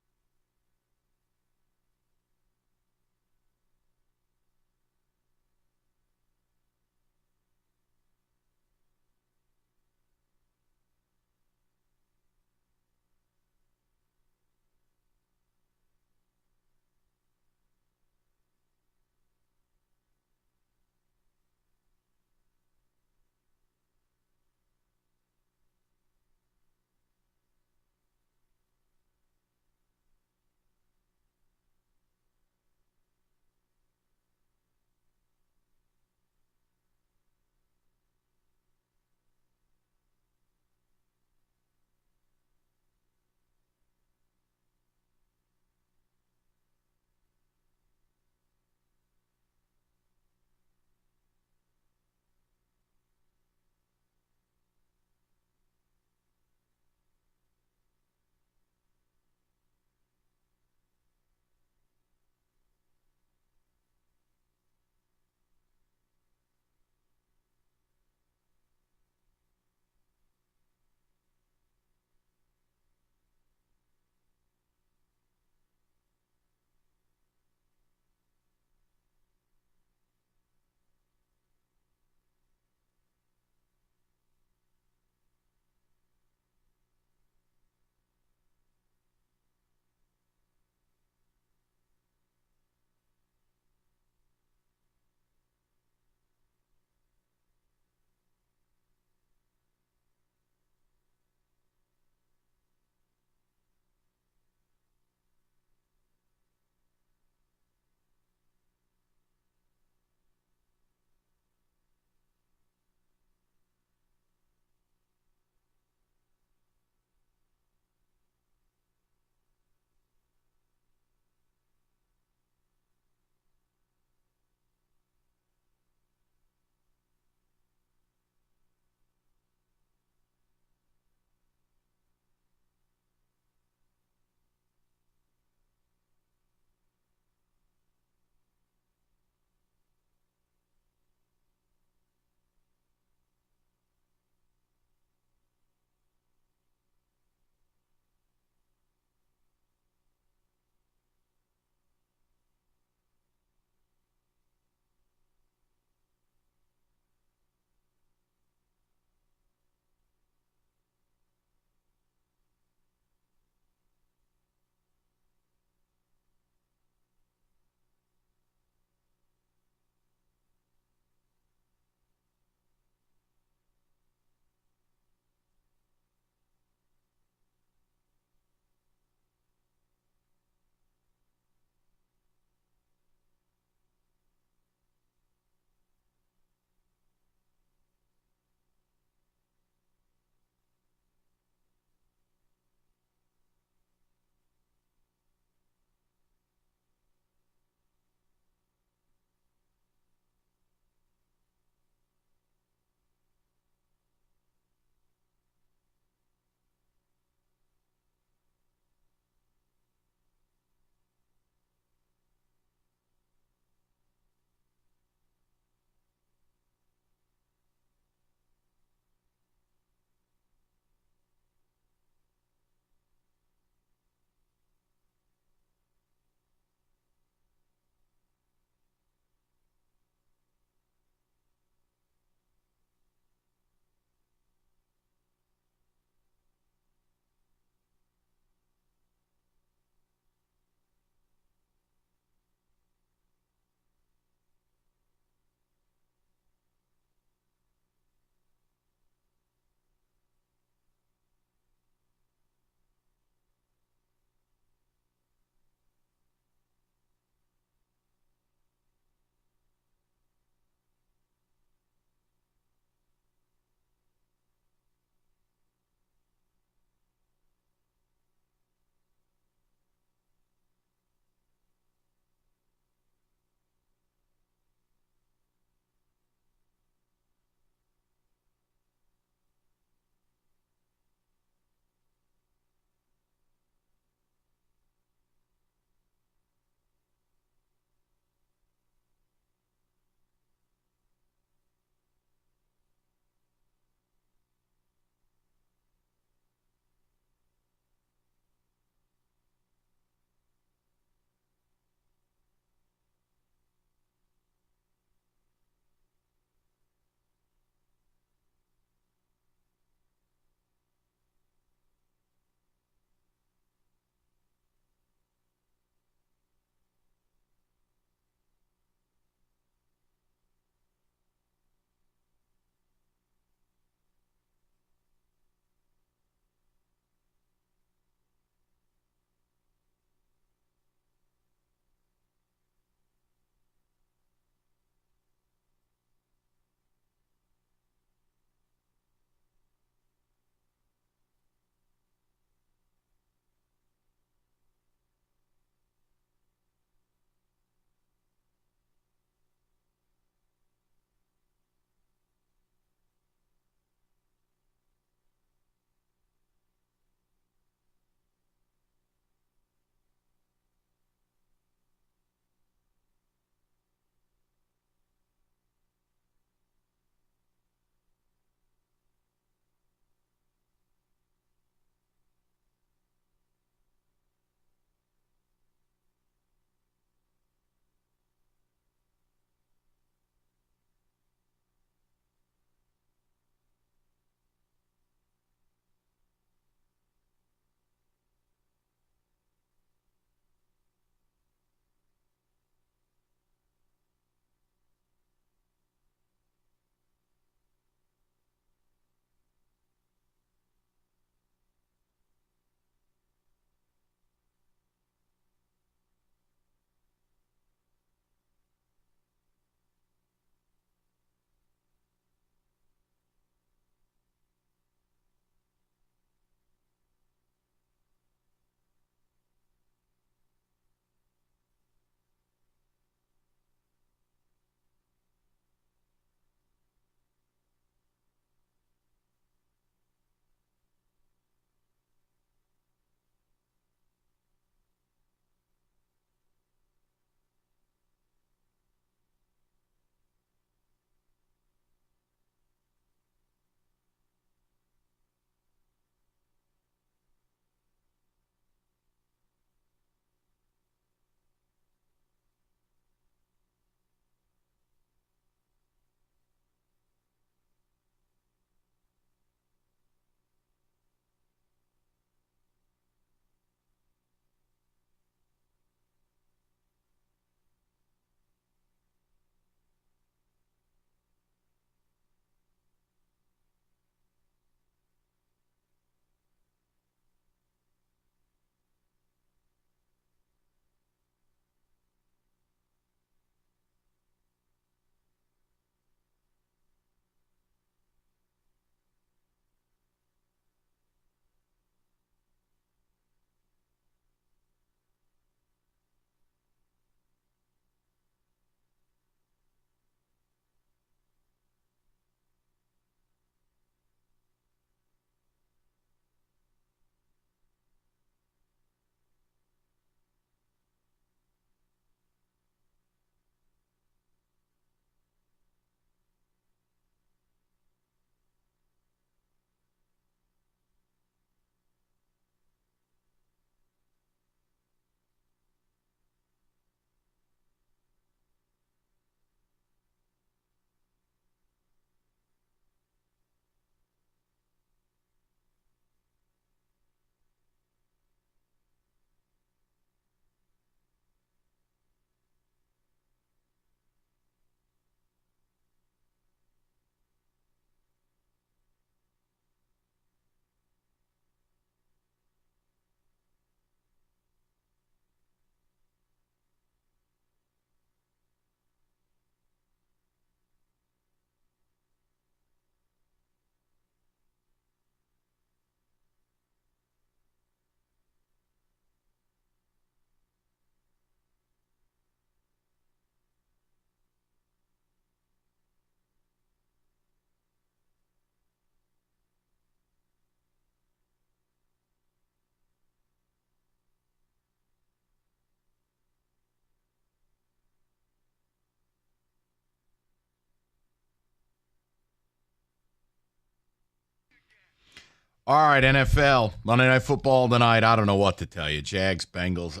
All right, NFL. Monday Night Football tonight. I don't know what to tell you. Jags, Bengals.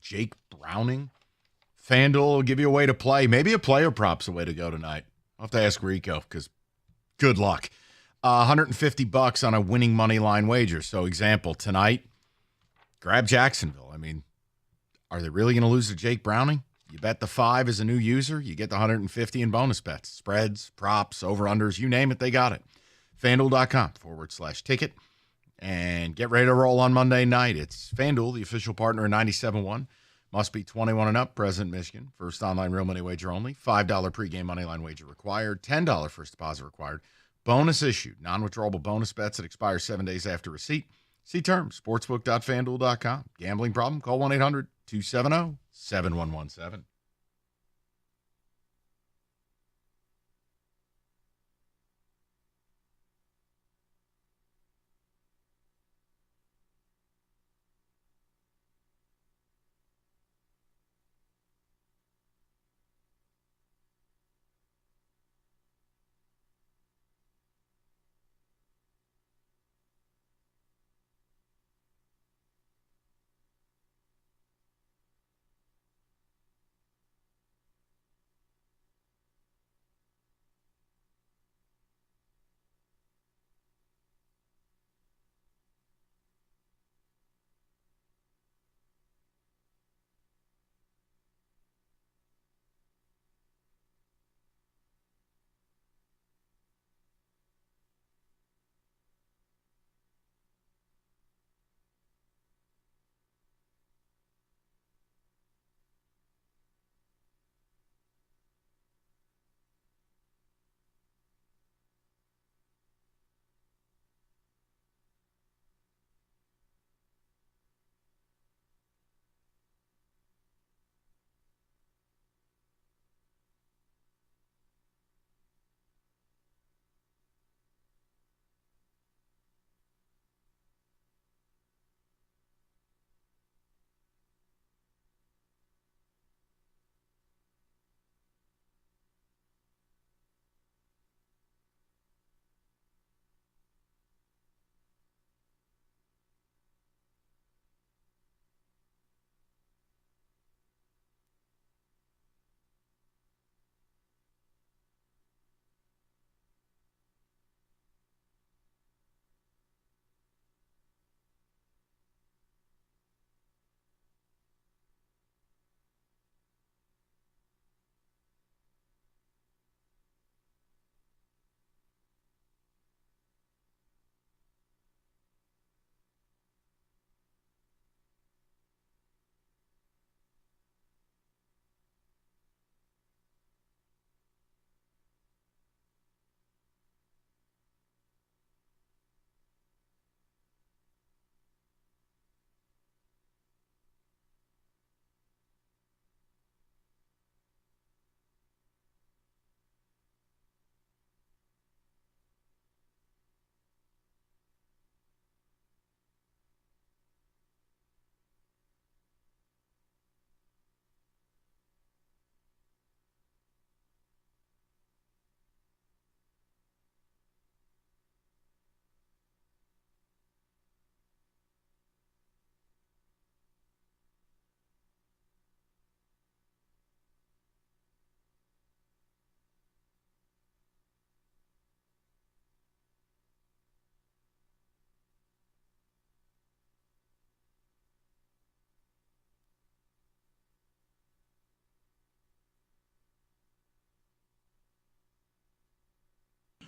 Jake Browning. FanDuel will give you a way to play. Maybe a player prop's a way to go tonight. I'll have to ask Rico because good luck. $150 on a winning money line wager. So, example, tonight, grab Jacksonville. I mean, are they really going to lose to Jake Browning? You bet the 5 as a new user, you get the 150 in bonus bets. Spreads, props, over-unders, you name it, they got it. FanDuel.com/ticket. And get ready to roll on Monday night. It's FanDuel, the official partner of 97.1. Must be 21 and up, present Michigan. First online real money wager only. $5 pregame money line wager required. $10 first deposit required. Bonus issued. Non-withdrawable bonus bets that expire 7 days after receipt. See terms. Sportsbook.fanduel.com. Gambling problem? Call 1-800-270-7117.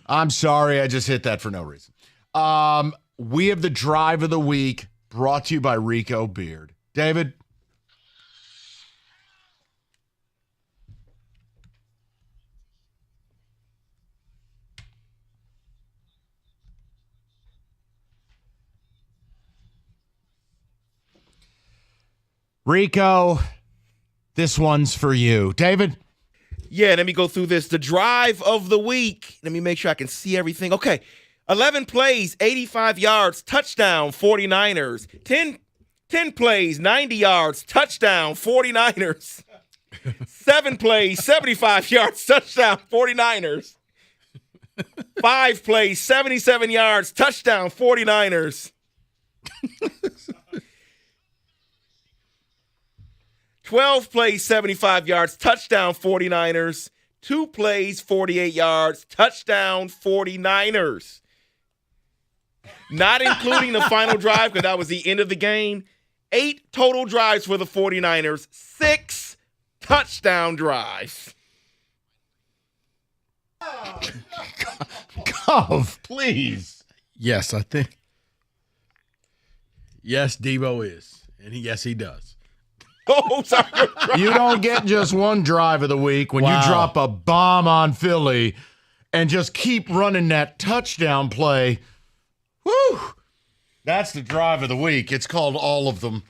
I'm sorry, I just hit that for no reason. We have the drive of the week brought to you by Rico Beard. David? Rico, this one's for you. David? Yeah, let me go through this. The drive of the week. Let me make sure I can see everything. Okay. 11 plays, 85 yards, touchdown, 49ers. 10 plays, 90 yards, touchdown, 49ers. 7 plays, 75 yards, touchdown, 49ers. 5 plays, 77 yards, touchdown, 49ers. 12 plays, 75 yards, touchdown, 49ers. 2 plays, 48 yards, touchdown, 49ers. Not including the final drive, because that was the end of the game. 8 total drives for the 49ers, 6 touchdown drives. Gov, please. Yes, I think. Yes, Debo is. And yes, he does. Oh, sorry. You don't get just one drive of the week when you drop a bomb on Philly and just keep running that touchdown play. Woo! That's the drive of the week. It's called all of them.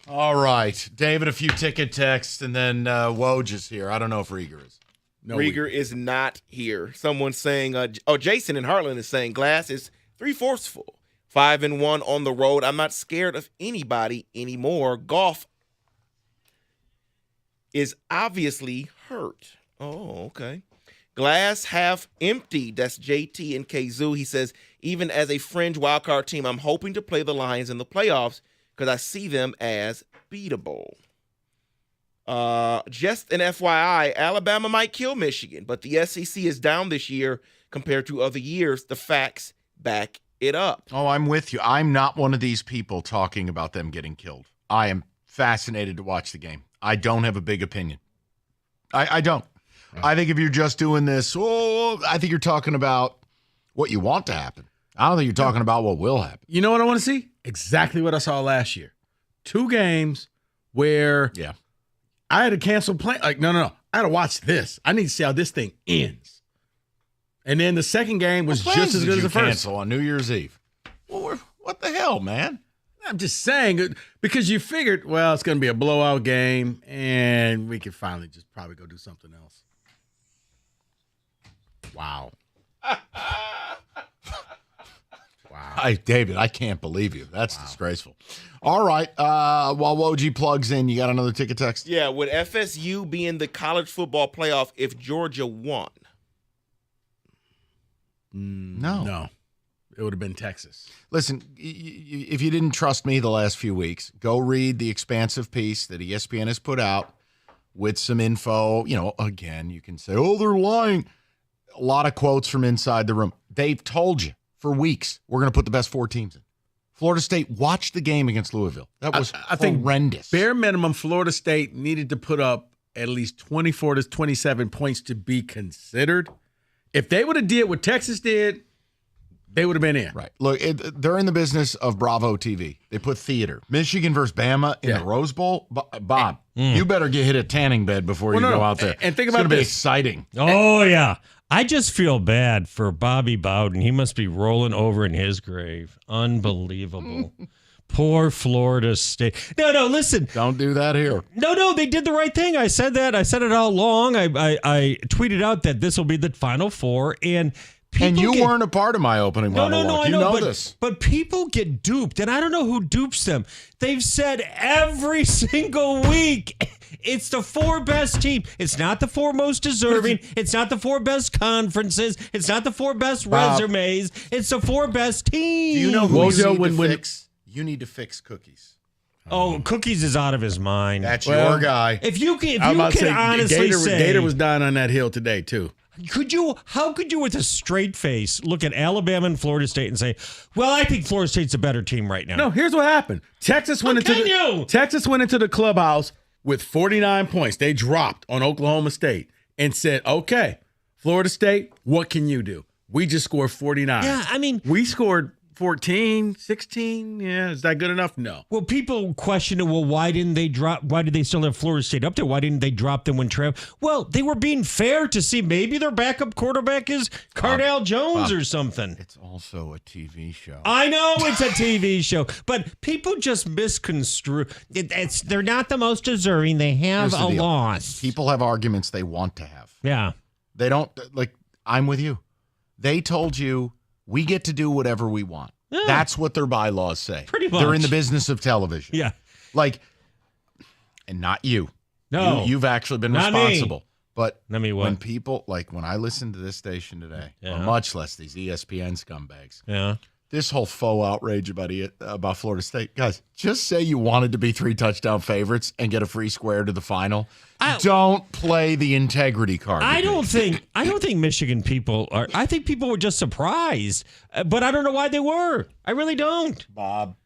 All right. David, a few ticket texts, and then Woj is here. I don't know if Rieger is. No, Rieger is not here. Someone's saying, Jason in Heartland is saying Glass is 3/4 full. 5-1 on the road. I'm not scared of anybody anymore. Goff is obviously hurt. Oh, okay. Glass half empty. That's JT and Kazoo. He says, even as a fringe wildcard team, I'm hoping to play the Lions in the playoffs because I see them as beatable. Just an FYI, Alabama might kill Michigan, but the SEC is down this year compared to other years. The facts back it up. Oh, I'm with you. I'm not one of these people talking about them getting killed. I am fascinated to watch the game. I don't have a big opinion. I don't. I think if you're just doing this, I think you're talking about what you want to happen. I don't think you're talking about what will happen. You know what I want to see? Exactly what I saw last year. 2 games where I had to cancel play. Like, no. I had to watch this. I need to see how this thing ends. And then the second game was just as good as the first. Cancel on New Year's Eve. Well, what the hell, man? I'm just saying, because you figured, well, it's going to be a blowout game, and we could finally just probably go do something else. Wow. David, I can't believe you. That's disgraceful. All right. While Woj plugs in, you got another ticket text? Yeah. Would FSU be in the college football playoff if Georgia won? No. It would have been Texas. Listen, if you didn't trust me the last few weeks, go read the expansive piece that ESPN has put out with some info. You know, again, you can say, oh, they're lying. A lot of quotes from inside the room. They've told you for weeks, we're going to put the best 4 teams in. Florida State watched the game against Louisville. That was I think horrendous. Bare minimum, Florida State needed to put up at least 24 to 27 points to be considered. If they would have did what Texas did, they would have been in. Right. Look, they're in the business of Bravo TV. They put theater. Michigan versus Bama in the Rose Bowl. Bob, you better get hit a tanning bed before you go out there. And think it's about going to be this. exciting. Oh, yeah. I just feel bad for Bobby Bowden. He must be rolling over in his grave. Unbelievable. Poor Florida State. No, listen. Don't do that here. No, they did the right thing. I said that. I said it all along. I tweeted out that this will be the Final Four, and you weren't a part of my opening monologue. No, I you know this. But people get duped, and I don't know who dupes them. They've said every single week, it's the 4 best team. It's not the 4 most deserving. It's not the 4 best conferences. It's not the 4 best resumes. It's the 4 best teams. Do you know who you need to fix? You need to fix Cookies. Oh, Cookies is out of his mind. That's your guy. If you can honestly say, Gator was dying on that hill today too. How could you, with a straight face, look at Alabama and Florida State and say, "Well, I think Florida State's a better team right now"? No, here's what happened. Texas went into the clubhouse with 49 points. They dropped on Oklahoma State and said, "Okay, Florida State, what can you do? We just scored 49." Yeah, I mean, we scored 14, 16. Yeah, is that good enough? No. Well, people question it. Well, why didn't they drop? Why did they still have Florida State up there? Why didn't they drop them when Trev? Well, they were being fair to see maybe their backup quarterback is Cardale Jones or something. It's also a TV show. I know it's a TV show, but people just misconstrue. They're not the most deserving. They have a loss. People have arguments they want to have. Yeah. They don't, like, I'm with you. They told you, we get to do whatever we want. Yeah. That's what their bylaws say. Pretty much. They're in the business of television. Yeah. Like, and not you. No. You've actually been not responsible. Me. But I mean, what? when people, like when I listen to this station today, or Yeah. much less these ESPN scumbags, Yeah. this whole faux outrage about Florida State, guys, just say you wanted to be 3 touchdown favorites and get a free square to the final. Don't play the integrity card. I don't think Michigan people are. I think people were just surprised, but I don't know why they were. I really don't. Bob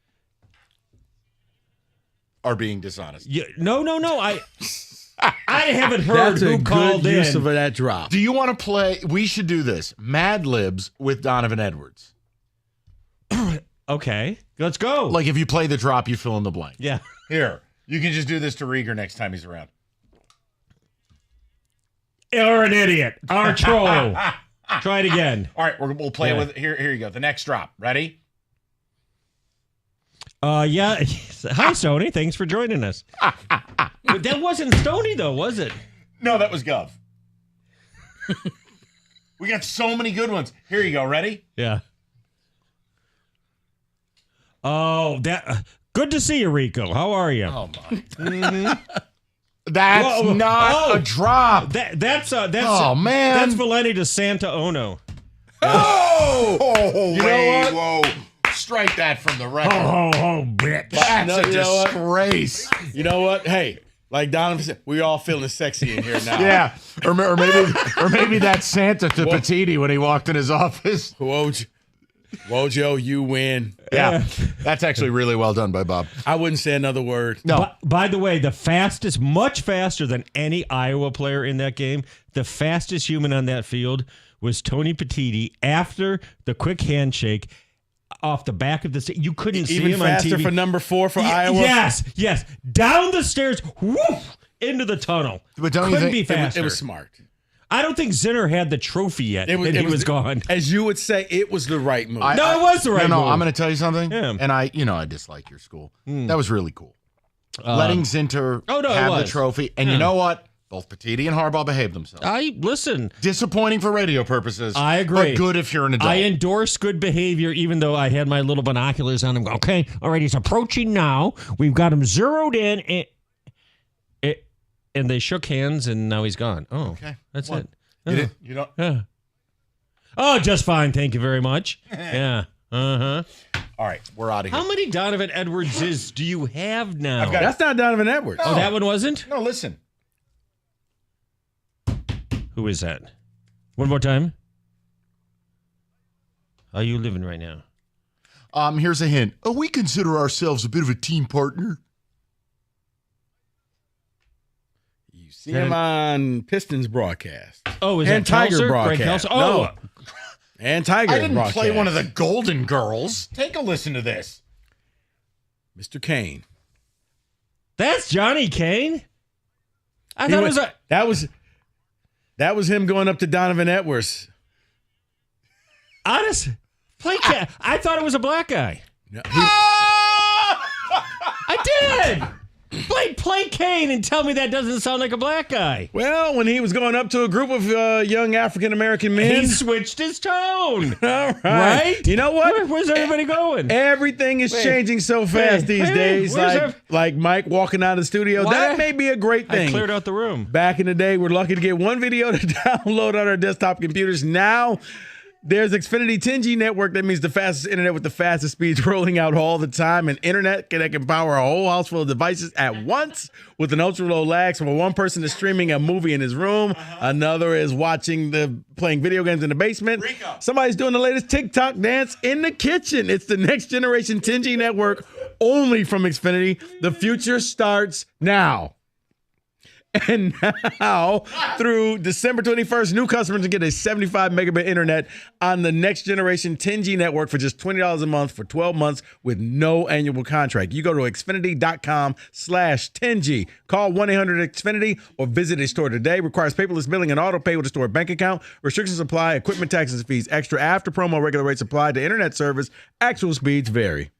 are being dishonest. Yeah, no. I haven't heard That's who a called good use in. of that drop. Do you want to play? We should do this. Mad Libs with Donovan Edwards. Okay, let's go. Like if you play the drop, you fill in the blank. Yeah. Here, you can just do this to Rieger next time he's around. Or an idiot. Or a troll. Try it again. All right, we'll play Yeah. with it. Here you go. The next drop. Ready? Yeah. Hi, Stoney. Thanks for joining us. But that wasn't Stoney, though, was it? No, that was Gov. We got so many good ones. Here you go. Ready? Yeah. Oh, that. Good to see you, Rico. How are you? Oh my. That's not a drop. That's Oh, man. That's Valenti to Santa Ono. Oh, You know what? whoa. Strike that from the record. Bitch. That's No, a you know what? disgrace. You know what? Hey, like Donovan said, we all feeling sexy in here now. Yeah. Or maybe that's Santa to Petiti when he walked in his office. Wojo, you win. Yeah. That's actually really well done by Bob. I wouldn't say another word. No. By the way, the fastest, much faster than any Iowa player in that game, the fastest human on that field was Tony Petiti after the quick handshake off the back of the stage. You couldn't see Even him on faster TV. for number 4 for Iowa. Yes. Down the stairs, woof, into the tunnel. But don't you Couldn't think be faster. It was smart. I don't think Zinner had the trophy yet, and he was gone. As you would say, it was the right move. It was the right No, move. I'm going to tell you something. Yeah. And I dislike your school. That was really cool. Letting Zinter it have the was. trophy. And Yeah. you know what? Both Petiti and Harbaugh behaved themselves. Listen. Disappointing for radio purposes. I agree. But good if you're an adult. I endorse good behavior, even though I had my little binoculars on him. Okay, all right, he's approaching now. We've got him zeroed in, and they shook hands, and now he's gone. Oh, Okay. that's What? it. You don't. Yeah. Oh, just fine. Thank you very much. Yeah. Uh-huh. All right, we're out of here. How many Donovan Edwardses do you have now? That's not Donovan Edwards. Oh, that one wasn't? No, listen. Who is that? One more time. How are you living right now? Here's a hint. We consider ourselves a bit of a team partner. You see him on Pistons broadcast. Oh, is and that Tiger Kelser? Greg broadcast. Kelser? Oh. No. And Tiger I didn't broadcast. play one of the Golden Girls. Take a listen to this. Mr. Kane. That's Johnny Kane? I thought it was a... That was him going up to Donovan Edwards. Honest, I thought it was a black guy. No, I did. Play Kane and tell me that doesn't sound like a black guy. well, when he was going up to a group of young African American men, He switched his tone. all right. Right? You know what? Where's everybody going? Everything is changing so fast these days. where's Like Mike walking out of the studio. Why- That may be a great I thing. cleared out the room. Back in the day, we're lucky to get one video to download on our desktop computers. Now, there's Xfinity 10G network. That means the fastest internet with the fastest speeds rolling out all the time. An internet that can power a whole house full of devices at once with an ultra low lag. So when one person is streaming a movie in his room, another is playing video games in the basement. Somebody's doing the latest TikTok dance in the kitchen. It's the next generation 10G network only from Xfinity. The future starts now. And now, through December 21st, new customers can get a 75 megabit internet on the next generation 10G network for just $20 a month for 12 months with no annual contract. You go to Xfinity.com/10G. Call 1-800-XFINITY or visit a store today. Requires paperless billing and auto pay with a store bank account. Restrictions apply. Equipment taxes and fees extra after promo. Regular rates apply to internet service. Actual speeds vary.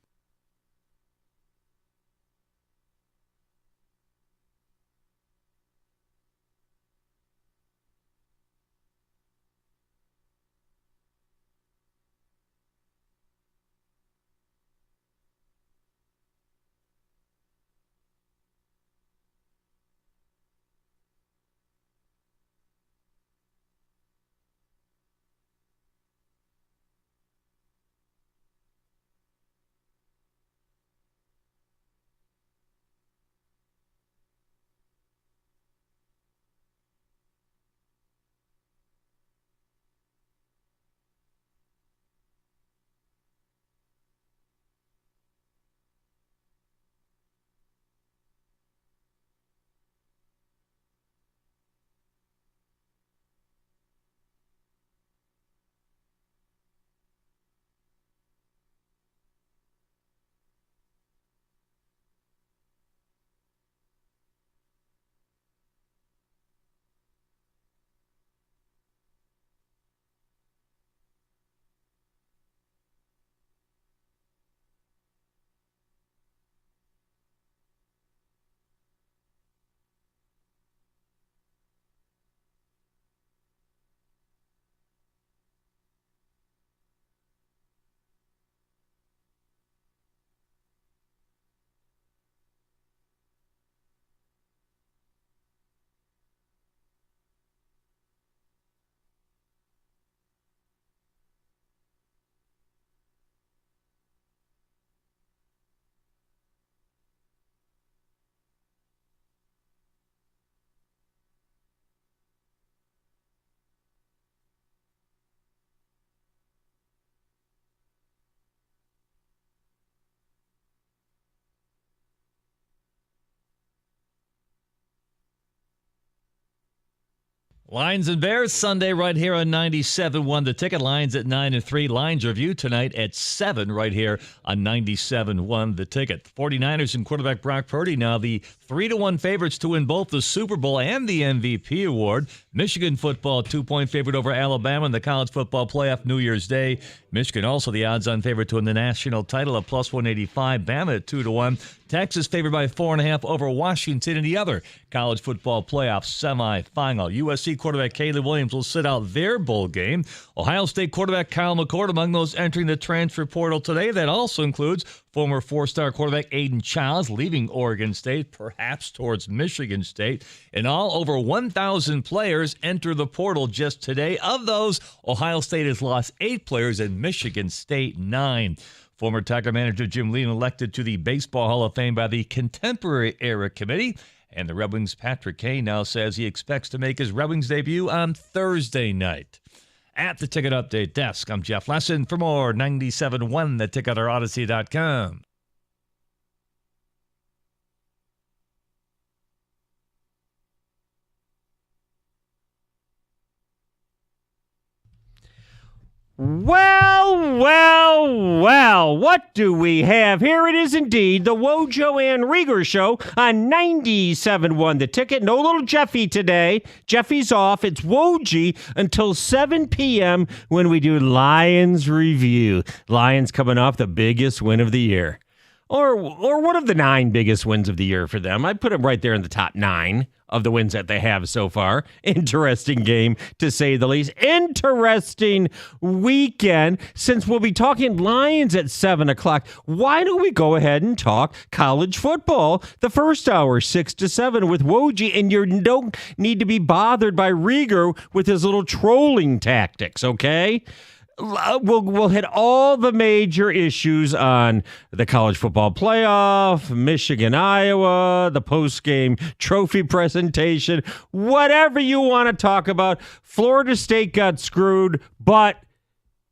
Lions and Bears Sunday right here on 97.1 The Ticket. Lions at 9-3. Lions review tonight at 7 right here on 97.1 The Ticket. 49ers and quarterback Brock Purdy now the 3-1 favorites to win both the Super Bowl and the MVP award. Michigan football 2-point favorite over Alabama in the college football playoff New Year's Day. Michigan also the odds-on favorite to win the national title at plus 185. Bama at 2-1. Texas favored by 4.5 over Washington in the other college football playoff semifinal. USC quarterback Caleb Williams will sit out their bowl game. Ohio State quarterback Kyle McCord among those entering the transfer portal today. That also includes former four-star quarterback Aiden Childs leaving Oregon State, perhaps towards Michigan State. In all, over 1,000 players enter the portal just today. Of those, Ohio State has lost 8 players and Michigan State 9. Former Tiger manager Jim Lean elected to the Baseball Hall of Fame by the Contemporary Era Committee. And the Red Wings' Patrick Kane now says he expects to make his Red Wings debut on Thursday night. At the Ticket Update desk, I'm Jeff Lesson. For more, 97.1 The Ticket or Odyssey.com. Well, what do we have? Here it is indeed, the Wojo and Rieger Show on 97.1 The Ticket. No little Jeffy today. Jeffy's off. It's Woj until 7 p.m. when we do Lions Review. Lions coming off the biggest win of the year. Or one of the 9 biggest wins of the year for them. I'd put them right there in the top 9 of the wins that they have so far. Interesting game, to say the least. Interesting weekend. Since we'll be talking Lions at 7 o'clock, why don't we go ahead and talk college football the first hour, 6 to 7 with Woj, and you don't need to be bothered by Rieger with his little trolling tactics, okay? We'll hit all the major issues on the college football playoff, Michigan, Iowa, the post-game trophy presentation, whatever you want to talk about. Florida State got screwed, but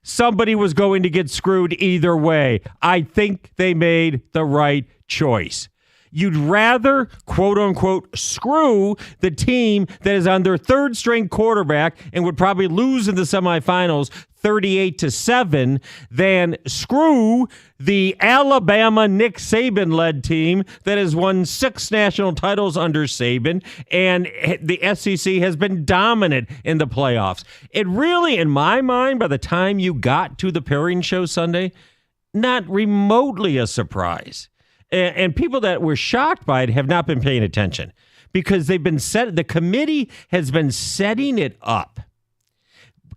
somebody was going to get screwed either way. I think they made the right choice. You'd rather, quote unquote, screw the team that is on their third string quarterback and would probably lose in the semifinals 38-7 than screw the Alabama Nick Saban led team that has won 6 national titles under Saban, and the SEC has been dominant in the playoffs. It really, in my mind, by the time you got to the pairing show Sunday, not remotely a surprise. And people that were shocked by it have not been paying attention because the committee has been setting it up.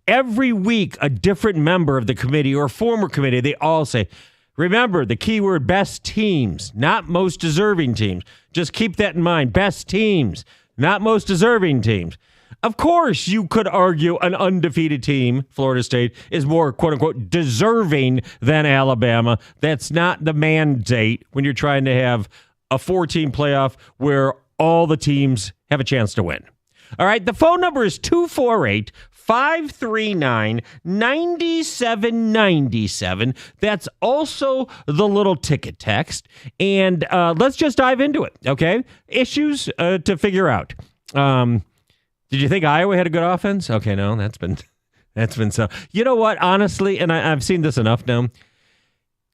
Every week, a different member of the committee or former committee, they all say, remember the keyword best teams, not most deserving teams. Just keep that in mind. Best teams, not most deserving teams. Of course, you could argue an undefeated team, Florida State, is more, quote-unquote, deserving than Alabama. That's not the mandate when you're trying to have a 4-team playoff where all the teams have a chance to win. All right, the phone number is 248-539-9797. That's also the little ticket text. And let's just dive into it, okay? Issues to figure out. Did you think Iowa had a good offense? Okay, no, that's been so. You know what? Honestly, and I've seen this enough now.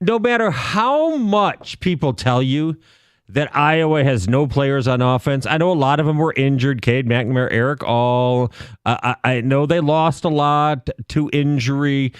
No matter how much people tell you that Iowa has no players on offense, I know a lot of them were injured. Cade McNamara, Eric All. I know they lost a lot to injury.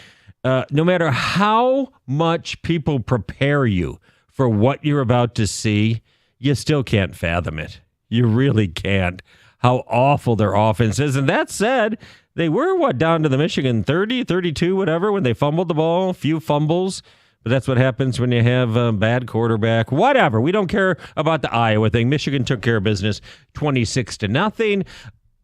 No matter how much people prepare you for what you're about to see, you still can't fathom it. You really can't. How awful their offense is. And that said, they were, down to the Michigan 30, 32, whatever, when they fumbled the ball, a few fumbles. But that's what happens when you have a bad quarterback. Whatever. We don't care about the Iowa thing. Michigan took care of business 26-0.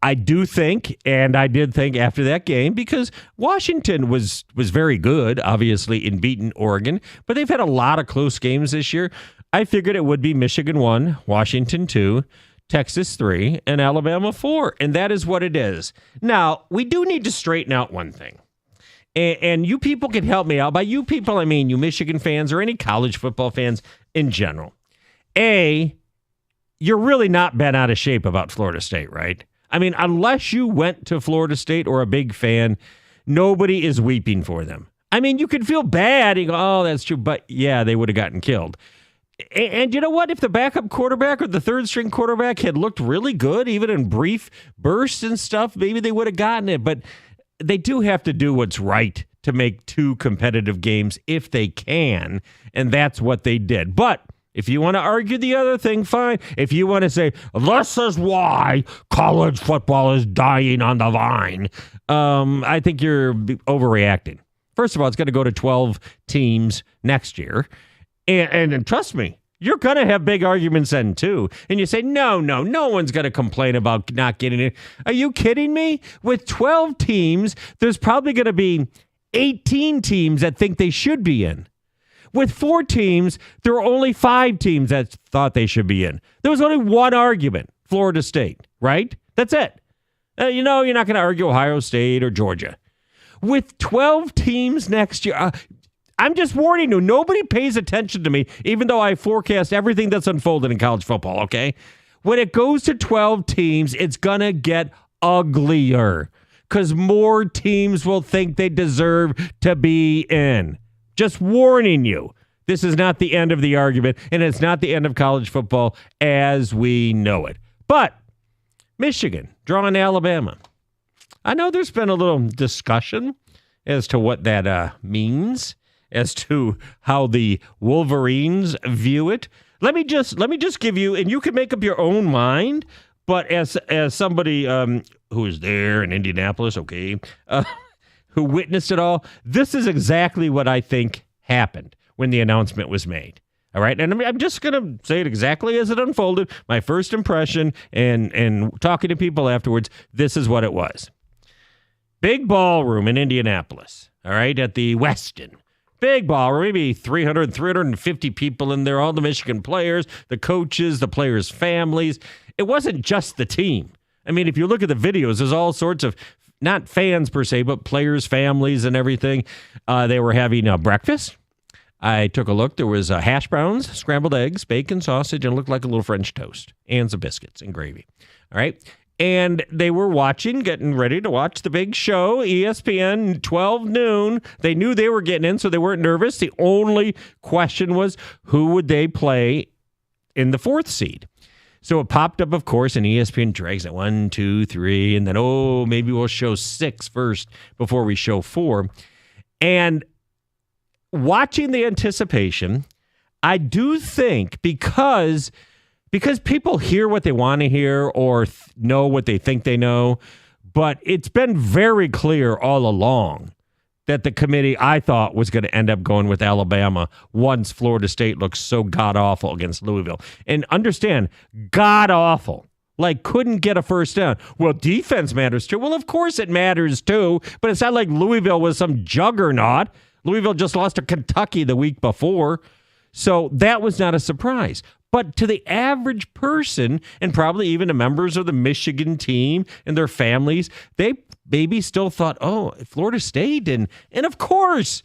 I do think, and I did think after that game, because Washington was very good, obviously, in beating Oregon, but they've had a lot of close games this year. I figured it would be Michigan 1, Washington 2, Texas 3, and Alabama 4, and that is what it is. Now, we do need to straighten out one thing, and you people can help me out. By you people, I mean you Michigan fans or any college football fans in general. A, you're really not bent out of shape about Florida State, right? I mean, unless you went to Florida State or a big fan, nobody is weeping for them. I mean, you could feel bad. You go, oh, that's true. But yeah, they would have gotten killed. And you know what? If the backup quarterback or the third string quarterback had looked really good, even in brief bursts and stuff, maybe they would have gotten it. But they do have to do what's right to make 2 competitive games if they can. And that's what they did. But if you want to argue the other thing, fine. If you want to say, this is why college football is dying on the vine, I think you're overreacting. First of all, it's going to go to 12 teams next year. And trust me, you're going to have big arguments then, too. And you say, no one's going to complain about not getting it. Are you kidding me? With 12 teams, there's probably going to be 18 teams that think they should be in. With 4 teams, there are only 5 teams that thought they should be in. There was only one argument, Florida State, right? That's it. You're not going to argue Ohio State or Georgia. With 12 teams next year, I'm just warning you, nobody pays attention to me, even though I forecast everything that's unfolded in college football, okay? When it goes to 12 teams, it's going to get uglier because more teams will think they deserve to be in. Just warning you, this is not the end of the argument, and it's not the end of college football as we know it. But Michigan drawing Alabama. I know there's been a little discussion as to what that means, as to how the Wolverines view it. Let me just give you, and you can make up your own mind. But as somebody who is there in Indianapolis, okay, who witnessed it all, this is exactly what I think happened when the announcement was made. All right, and I'm just going to say it exactly as it unfolded. My first impression, and talking to people afterwards, this is what it was. Big ballroom in Indianapolis, all right, at the Westin. Big ballroom, maybe 350 people in there, all the Michigan players, the coaches, the players' families. It wasn't just the team. I mean, if you look at the videos, there's all sorts of, not fans per se, but players' families and everything. They were having breakfast. I took a look. There was hash browns, scrambled eggs, bacon, sausage, and it looked like a little French toast, and some biscuits and gravy. All right. And they were getting ready to watch the big show, ESPN, 12 noon. They knew they were getting in, so they weren't nervous. The only question was, who would they play in the 4th seed? So it popped up, of course, and ESPN drags it 1, 2, 3, and then, maybe we'll show 6 first before we show 4. And watching the anticipation, I do think because people hear what they want to hear or know what they think they know, but it's been very clear all along that the committee, I thought, was going to end up going with Alabama once Florida State looks so god-awful against Louisville. And understand, god-awful. Like, couldn't get a first down. Well, defense matters too. Well, of course it matters too, but it's not like Louisville was some juggernaut. Louisville just lost to Kentucky the week before, so that was not a surprise. But to the average person, and probably even the members of the Michigan team and their families, they maybe still thought, Florida State. And of course,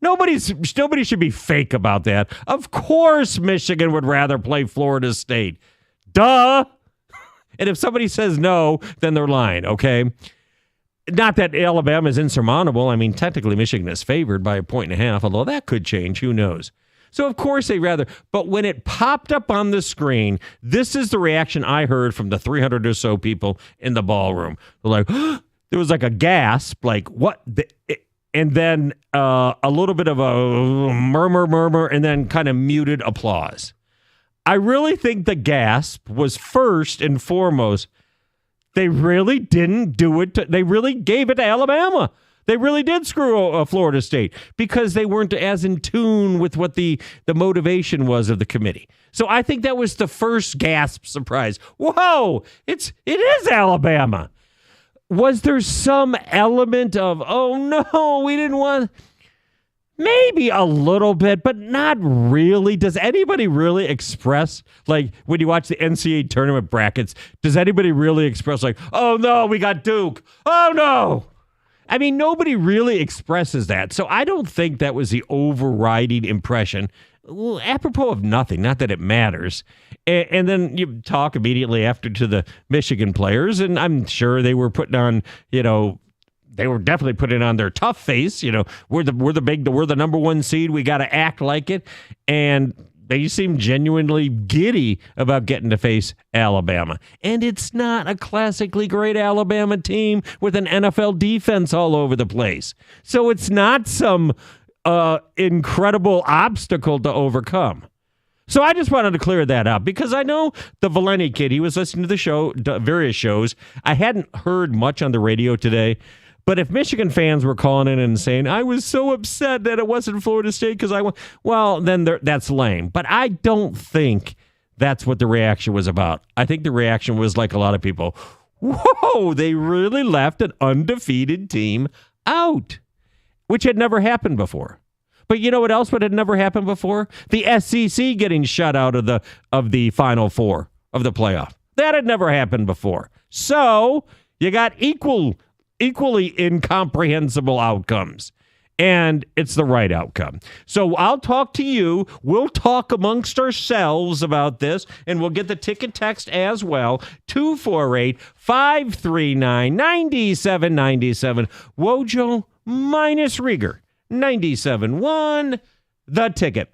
nobody should be fake about that. Of course, Michigan would rather play Florida State. Duh. And if somebody says no, then they're lying, okay? Not that Alabama is insurmountable. I mean, technically, Michigan is favored by 1.5, although that could change. Who knows? So, of course, they'd rather. But when it popped up on the screen, this is the reaction I heard from the 300 or so people in the ballroom. They're like, there was like a gasp, like, what? And then a little bit of a murmur, and then kind of muted applause. I really think the gasp was first and foremost, they really didn't do it. They really gave it to Alabama. They really did screw Florida State because they weren't as in tune with what the motivation was of the committee. So I think that was the first gasp surprise. Whoa, it is Alabama. Was there some element of, oh no, we didn't want... Maybe a little bit, but not really. Does anybody really express, like, when you watch the NCAA tournament brackets, does anybody really express, like, oh, no, we got Duke. Oh, no. I mean, nobody really expresses that. So I don't think that was the overriding impression. Well, apropos of nothing, not that it matters. And then you talk immediately after to the Michigan players, and I'm sure they were putting on, they were definitely putting on their tough face. We're the number one seed. We got to act like it. And they seem genuinely giddy about getting to face Alabama. And it's not a classically great Alabama team with an NFL defense all over the place. So it's not some incredible obstacle to overcome. So I just wanted to clear that up because I know the Valenti kid, he was listening to the show, various shows. I hadn't heard much on the radio today, but if Michigan fans were calling in and saying, I was so upset that it wasn't Florida State because then that's lame. But I don't think that's what the reaction was about. I think the reaction was like a lot of people, whoa, they really left an undefeated team out, which had never happened before. But you know what else had never happened before? The SEC getting shut out of the Final Four of the playoff. That had never happened before. So you got equally incomprehensible outcomes. And it's the right outcome. So I'll talk to you. We'll talk amongst ourselves about this, and we'll get the ticket text as well. 248-539-9797. Wojo minus Rieger. 97.1, the ticket.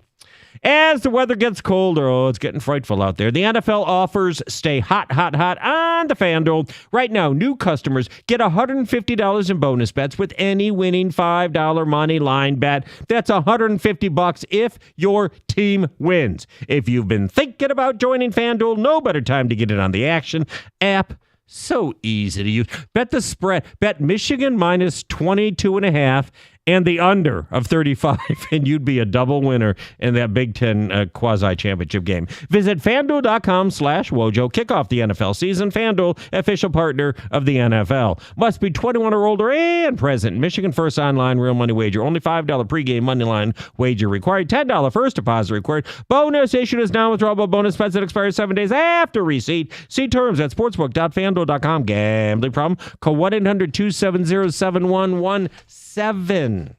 As the weather gets colder, it's getting frightful out there. The NFL offers stay hot on the FanDuel. Right now, new customers get $150 in bonus bets with any winning $5 money line bet. That's $150 if your team wins. If you've been thinking about joining FanDuel, no better time to get in on the action. App so easy to use. Bet the spread. Bet Michigan minus 22.5 and the under of 35, and you'd be a double winner in that Big Ten quasi-championship game. Visit FanDuel.com/Wojo. Kick off the NFL season. FanDuel, official partner of the NFL. Must be 21 or older and present. Michigan first online real money wager. Only $5 pregame money line wager required. $10 first deposit required. Bonus issued is non-withdrawable bonus bets that expires 7 days after receipt. See terms at sportsbook.fanduel.com. Gambling problem? Call 1-800-270-7117.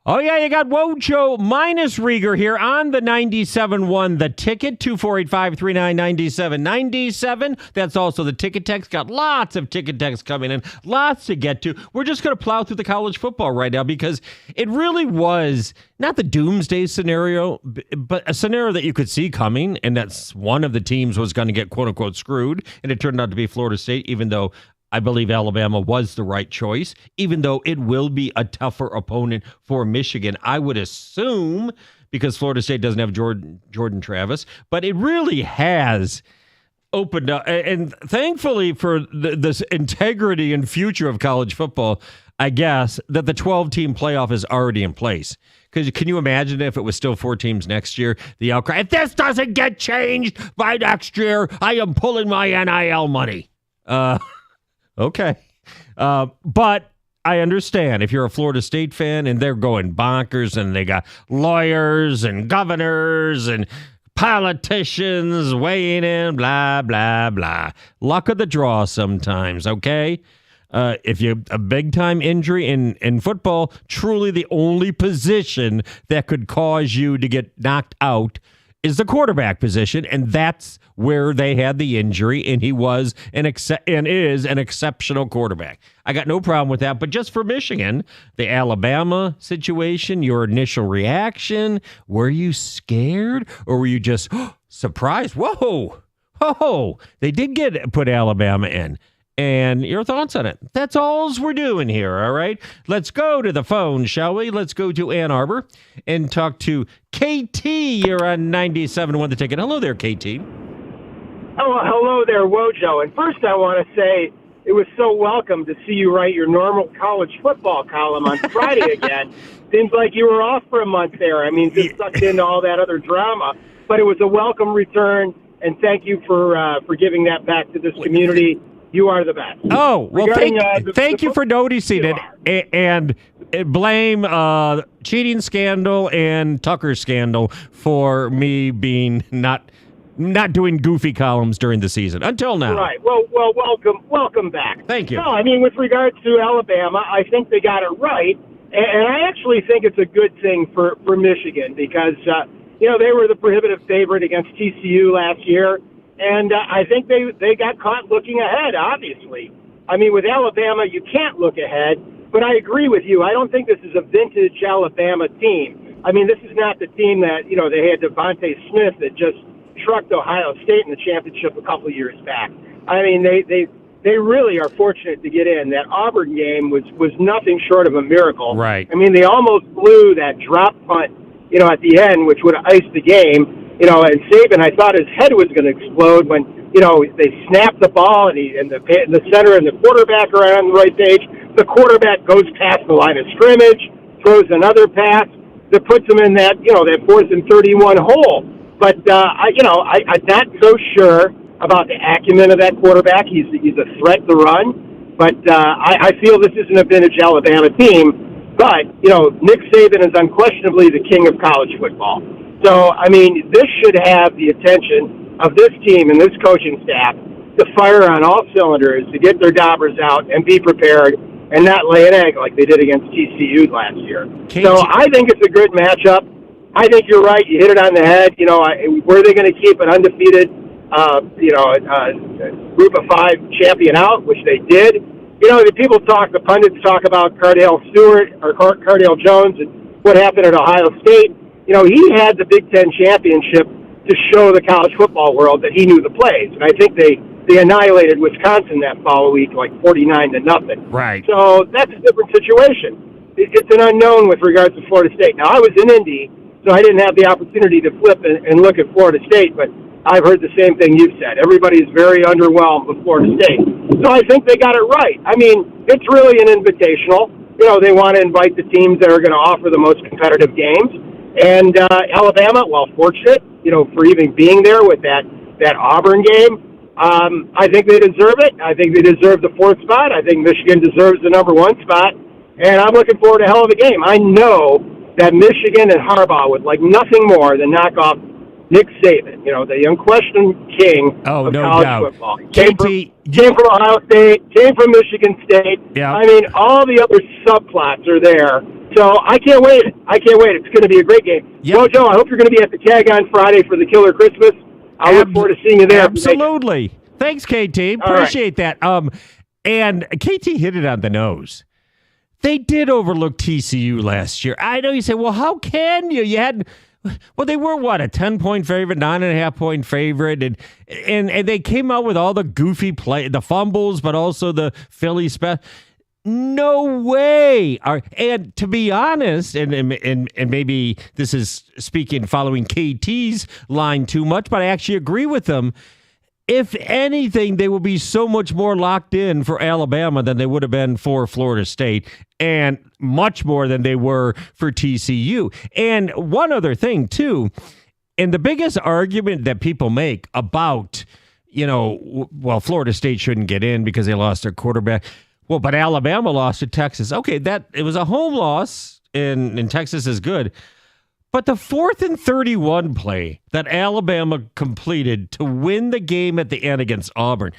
Oh, yeah, you got Wojo minus Rieger here on the 97.1 The Ticket, 248-539-9797. That's also the ticket text. Got lots of ticket texts coming in, lots to get to. We're just going to plow through the college football right now because it really was not the doomsday scenario, but a scenario that you could see coming, and that's one of the teams was going to get quote-unquote screwed, and it turned out to be Florida State, even though I believe Alabama was the right choice, even though it will be a tougher opponent for Michigan, I would assume, because Florida State doesn't have Jordan Travis. But it really has opened up. And thankfully for this integrity and future of college football, I guess, that the 12-team playoff is already in place. Because can you imagine if it was still 4 teams next year, the outcry, if this doesn't get changed by next year, I am pulling my NIL money. Okay. But I understand if you're a Florida State fan and they're going bonkers and they got lawyers and governors and politicians weighing in, blah, blah, blah. Luck of the draw sometimes, okay? If you a big-time injury in football, truly the only position that could cause you to get knocked out is the quarterback position, and that's where they had the injury, and he was and is an exceptional quarterback. I got no problem with that, but just for Michigan, the Alabama situation, your initial reaction, were you scared, or were you just surprised? Whoa, they did put Alabama in. And your thoughts on it. That's all we're doing here, all right? Let's go to the phone, shall we? Let's go to Ann Arbor and talk to KT. You're on 97.1 The Ticket. Hello there, KT. Oh, hello there, Wojo. And first I want to say it was so welcome to see you write your normal college football column on Friday again. Seems like you were off for a month there. I mean, just sucked into all that other drama. But it was a welcome return, and thank you for giving that back to this community. You are the best. Oh, well, thank you for noticing it and blame cheating scandal and Tucker scandal for me being not doing goofy columns during the season until now. Right. Well, welcome back. Thank you. No, I mean, with regards to Alabama, I think they got it right, and I actually think it's a good thing for Michigan because they were the prohibitive favorite against TCU last year. And I think they got caught looking ahead, obviously. I mean, with Alabama, you can't look ahead. But I agree with you. I don't think this is a vintage Alabama team. I mean, this is not the team that, they had Devontae Smith that just trucked Ohio State in the championship a couple of years back. I mean, they really are fortunate to get in. That Auburn game was nothing short of a miracle. Right. I mean, they almost blew that drop punt, at the end, which would have iced the game. And Saban, I thought his head was going to explode when, they snapped the ball and the center and the quarterback are on the right page. The quarterback goes past the line of scrimmage, throws another pass that puts him in that, that 4th and 31 hole. But, I'm not so sure about the acumen of that quarterback. He's a threat to run. But I feel this isn't a vintage Alabama team. But, Nick Saban is unquestionably the king of college football. So, I mean, this should have the attention of this team and this coaching staff to fire on all cylinders, to get their daubers out and be prepared and not lay an egg like they did against TCU last year. So I think it's a good matchup. I think you're right. You hit it on the head. Were they going to keep an undefeated, group of 5 champion out, which they did? The pundits talk about Cardale Jones and what happened at Ohio State. He had the Big Ten championship to show the college football world that he knew the plays. And I think they annihilated Wisconsin that fall week, like 49-0. Right. So that's a different situation. It's an unknown with regards to Florida State. Now, I was in Indy, so I didn't have the opportunity to flip and look at Florida State, but I've heard the same thing you've said. Everybody's very underwhelmed with Florida State. So I think they got it right. I mean, it's really an invitational. They want to invite the teams that are going to offer the most competitive games. And Alabama, while fortunate, for even being there with that Auburn game, I think they deserve it. I think they deserve the 4th spot. I think Michigan deserves the number 1 spot. And I'm looking forward to a hell of a game. I know that Michigan and Harbaugh would like nothing more than knock off Nick Saban, the unquestioned king of college football. Came from Ohio State, came from Michigan State. Yeah. I mean, all the other subplots are there So I can't wait. It's going to be a great game. Joe, I hope you're going to be at the Tag on Friday for the Killer Christmas. I look forward to seeing you there. Absolutely. Thanks, KT. Appreciate that. And KT hit it on the nose. They did overlook TCU last year. I know you say, well, how can you? They were a 10-point favorite, 9.5-point favorite, and they came out with all the goofy play, the fumbles, but also the Philly special. No way. And to be honest, and maybe this is following KT's line too much, but I actually agree with them. If anything, they will be so much more locked in for Alabama than they would have been for Florida State, and much more than they were for TCU. And one other thing, too, and the biggest argument that people make about, Florida State shouldn't get in because they lost their quarterback. Well, but Alabama lost to Texas. Okay, it was a home loss, and Texas is good. But the 4th and 31 play that Alabama completed to win the game at the end against Auburn,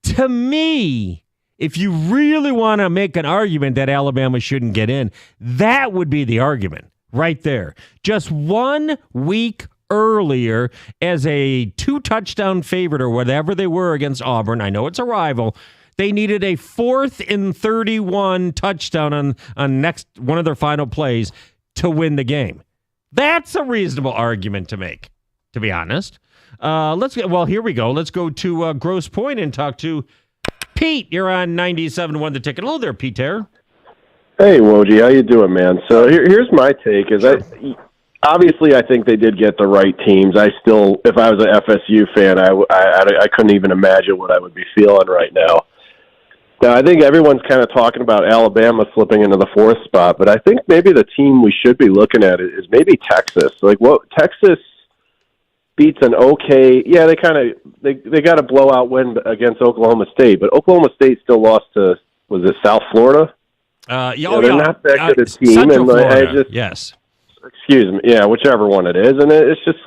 to me, if you really want to make an argument that Alabama shouldn't get in, that would be the argument right there. Just 1 week earlier as a 2-touchdown favorite or whatever they were against Auburn. I know it's a rival. They needed a 4th and 31 touchdown on next one of their final plays to win the game. That's a reasonable argument to make, to be honest. Here we go. Let's go to Grosse Pointe and talk to Pete. You're on 97.1 The Ticket. Hello there, Pete Terror. Hey, Woj, how you doing, man? So here's my take. Obviously, I think they did get the right teams. If I was an FSU fan, I couldn't even imagine what I would be feeling right now. Now, I think everyone's kind of talking about Alabama slipping into the 4th spot, but I think maybe the team we should be looking at is maybe Texas. Texas beats an okay. Yeah, they got a blowout win against Oklahoma State, but Oklahoma State still lost to, was it South Florida? They're not that good a team. Central Florida, yes. Excuse me. Yeah, whichever one it is. And it's just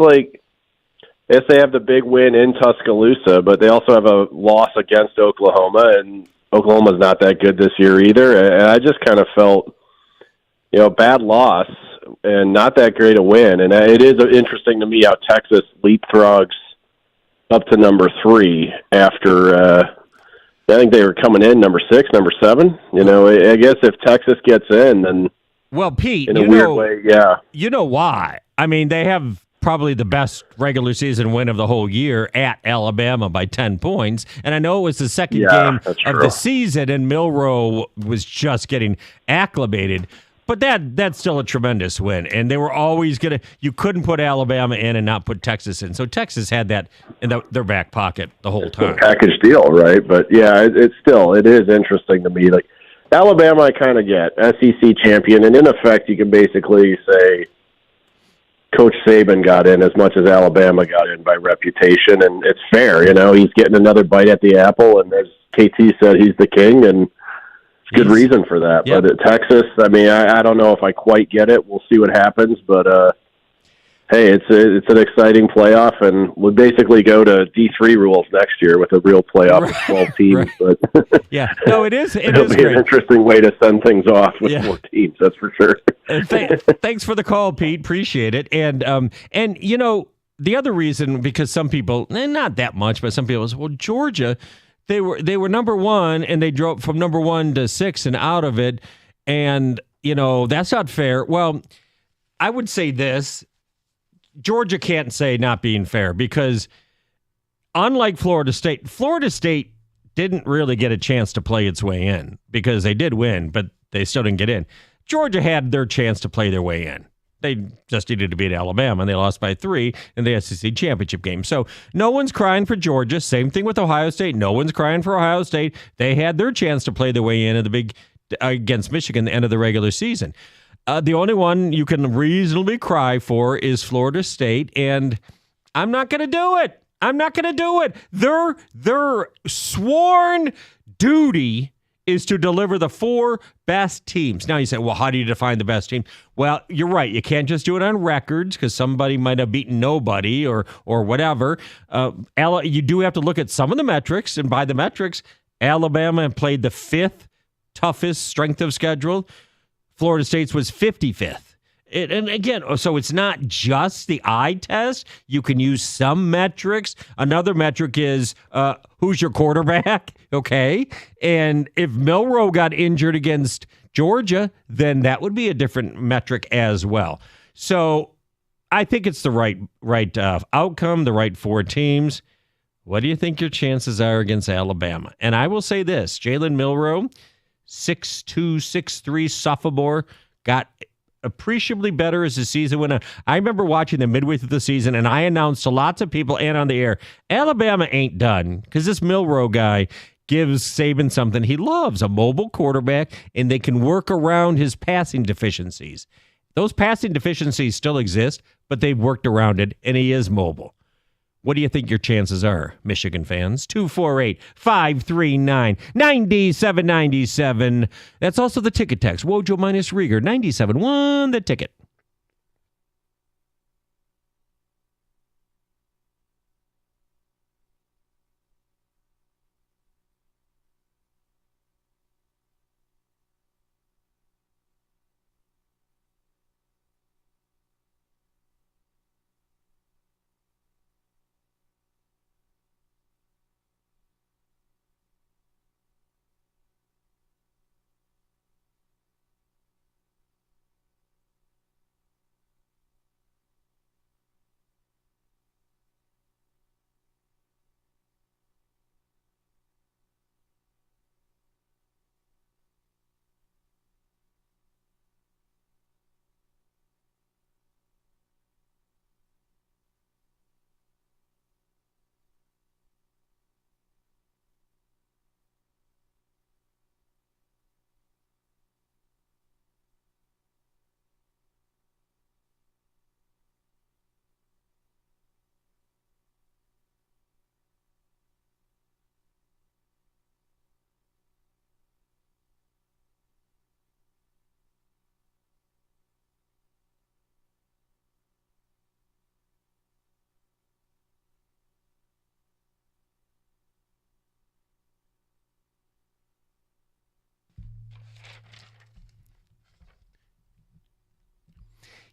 yes, they have the big win in Tuscaloosa, but they also have a loss against Oklahoma, and Oklahoma's not that good this year either. And I just kind of felt, bad loss and not that great a win. And it is interesting to me how Texas leapfrogs up to number 3 after, I think they were coming in number 6, number 7. I guess if Texas gets in, then. Well, Pete, in a weird way, yeah. You know why? I mean, they have probably the best regular season win of the whole year at Alabama by 10 points. And I know it was the second game of the season, and Milroe was just getting acclimated. But that's still a tremendous win. And they were always you couldn't put Alabama in and not put Texas in. So Texas had that in their back pocket the whole time. Package deal, right? But yeah, it is interesting to me. Alabama, I kind of get SEC champion, and in effect, you can basically say Coach Saban got in as much as Alabama got in by reputation, and it's fair. He's getting another bite at the apple, and as KT said, he's the king, and it's good reason for that. Yep. But at Texas, I mean, I don't know if I quite get it. We'll see what happens, but hey, it's an exciting playoff, and we'll basically go to D3 rules next year with a real playoff of 12 teams. But yeah, no, it is. It'll be great. An interesting way to send things off with 4 teams. That's for sure. Thanks for the call, Pete. Appreciate it. And the other reason, because some people, not that much, but some people say, well, Georgia, they were number 1, and they drove from number 1 to 6 and out of it, and that's not fair. Well, I would say this. Georgia can't say not being fair, because unlike Florida State didn't really get a chance to play its way in, because they did win, but they still didn't get in. Georgia had their chance to play their way in. They just needed to beat Alabama, and they lost by 3 in the SEC championship game. So no one's crying for Georgia. Same thing with Ohio State. No one's crying for Ohio State. They had their chance to play their way in at the big against Michigan, the end of the regular season. The only one you can reasonably cry for is Florida State, and I'm not going to do it. I'm not going to do it. Their sworn duty is to deliver the 4 best teams. Now you say, well, how do you define the best team? Well, you're right. You can't just do it on records, because somebody might have beaten nobody or whatever. You do have to look at some of the metrics, and by the metrics, Alabama played the 5th toughest strength of schedule. Florida State's was 55th. And again, so it's not just the eye test. You can use some metrics. Another metric is who's your quarterback, okay? And if Milroe got injured against Georgia, then that would be a different metric as well. So I think it's the right outcome, the right 4 teams. What do you think your chances are against Alabama? And I will say this, Jalen Milroe, 6'2", 6'3", sophomore, got appreciably better as the season went on. I remember watching them midway through the season, and I announced to lots of people and on the air, Alabama ain't done, because this Milroe guy gives Saban something he loves, a mobile quarterback, and they can work around his passing deficiencies. Those passing deficiencies still exist, but they've worked around it, and he is mobile. What do you think your chances are, Michigan fans? 248-539-9797. That's also the ticket text. Wojo minus Rieger, 97.1, the ticket.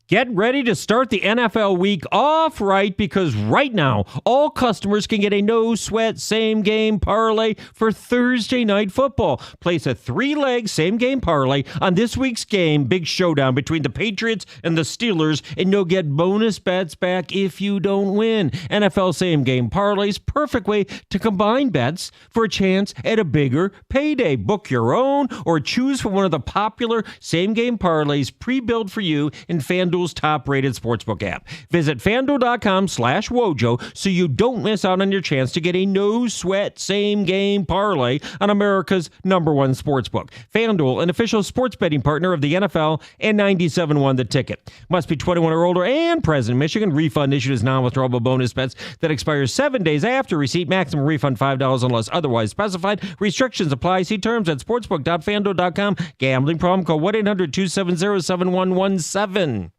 Get ready to start the NFL week off right, because right now, all customers can get a no-sweat same-game parlay for Thursday Night Football. Place a 3-leg same-game parlay on this week's game, big showdown between the Patriots and the Steelers, and you'll get bonus bets back if you don't win. NFL same-game parlays, perfect way to combine bets for a chance at a bigger payday. Book your own or choose from one of the popular same-game parlays pre-built for you in FanDuel's top-rated sportsbook app. Visit FanDuel.com/Wojo so you don't miss out on your chance to get a no-sweat same-game parlay on America's #1 sportsbook. FanDuel, an official sports betting partner of the NFL, and 97.1 The Ticket. Must be 21 or older and present in Michigan. Refund issued as non-withdrawable bonus bets that expires 7 days after receipt. Maximum refund $5 unless otherwise specified. Restrictions apply. See terms at sportsbook.fanduel.com. Gambling problem? Call 1-800-270-7117.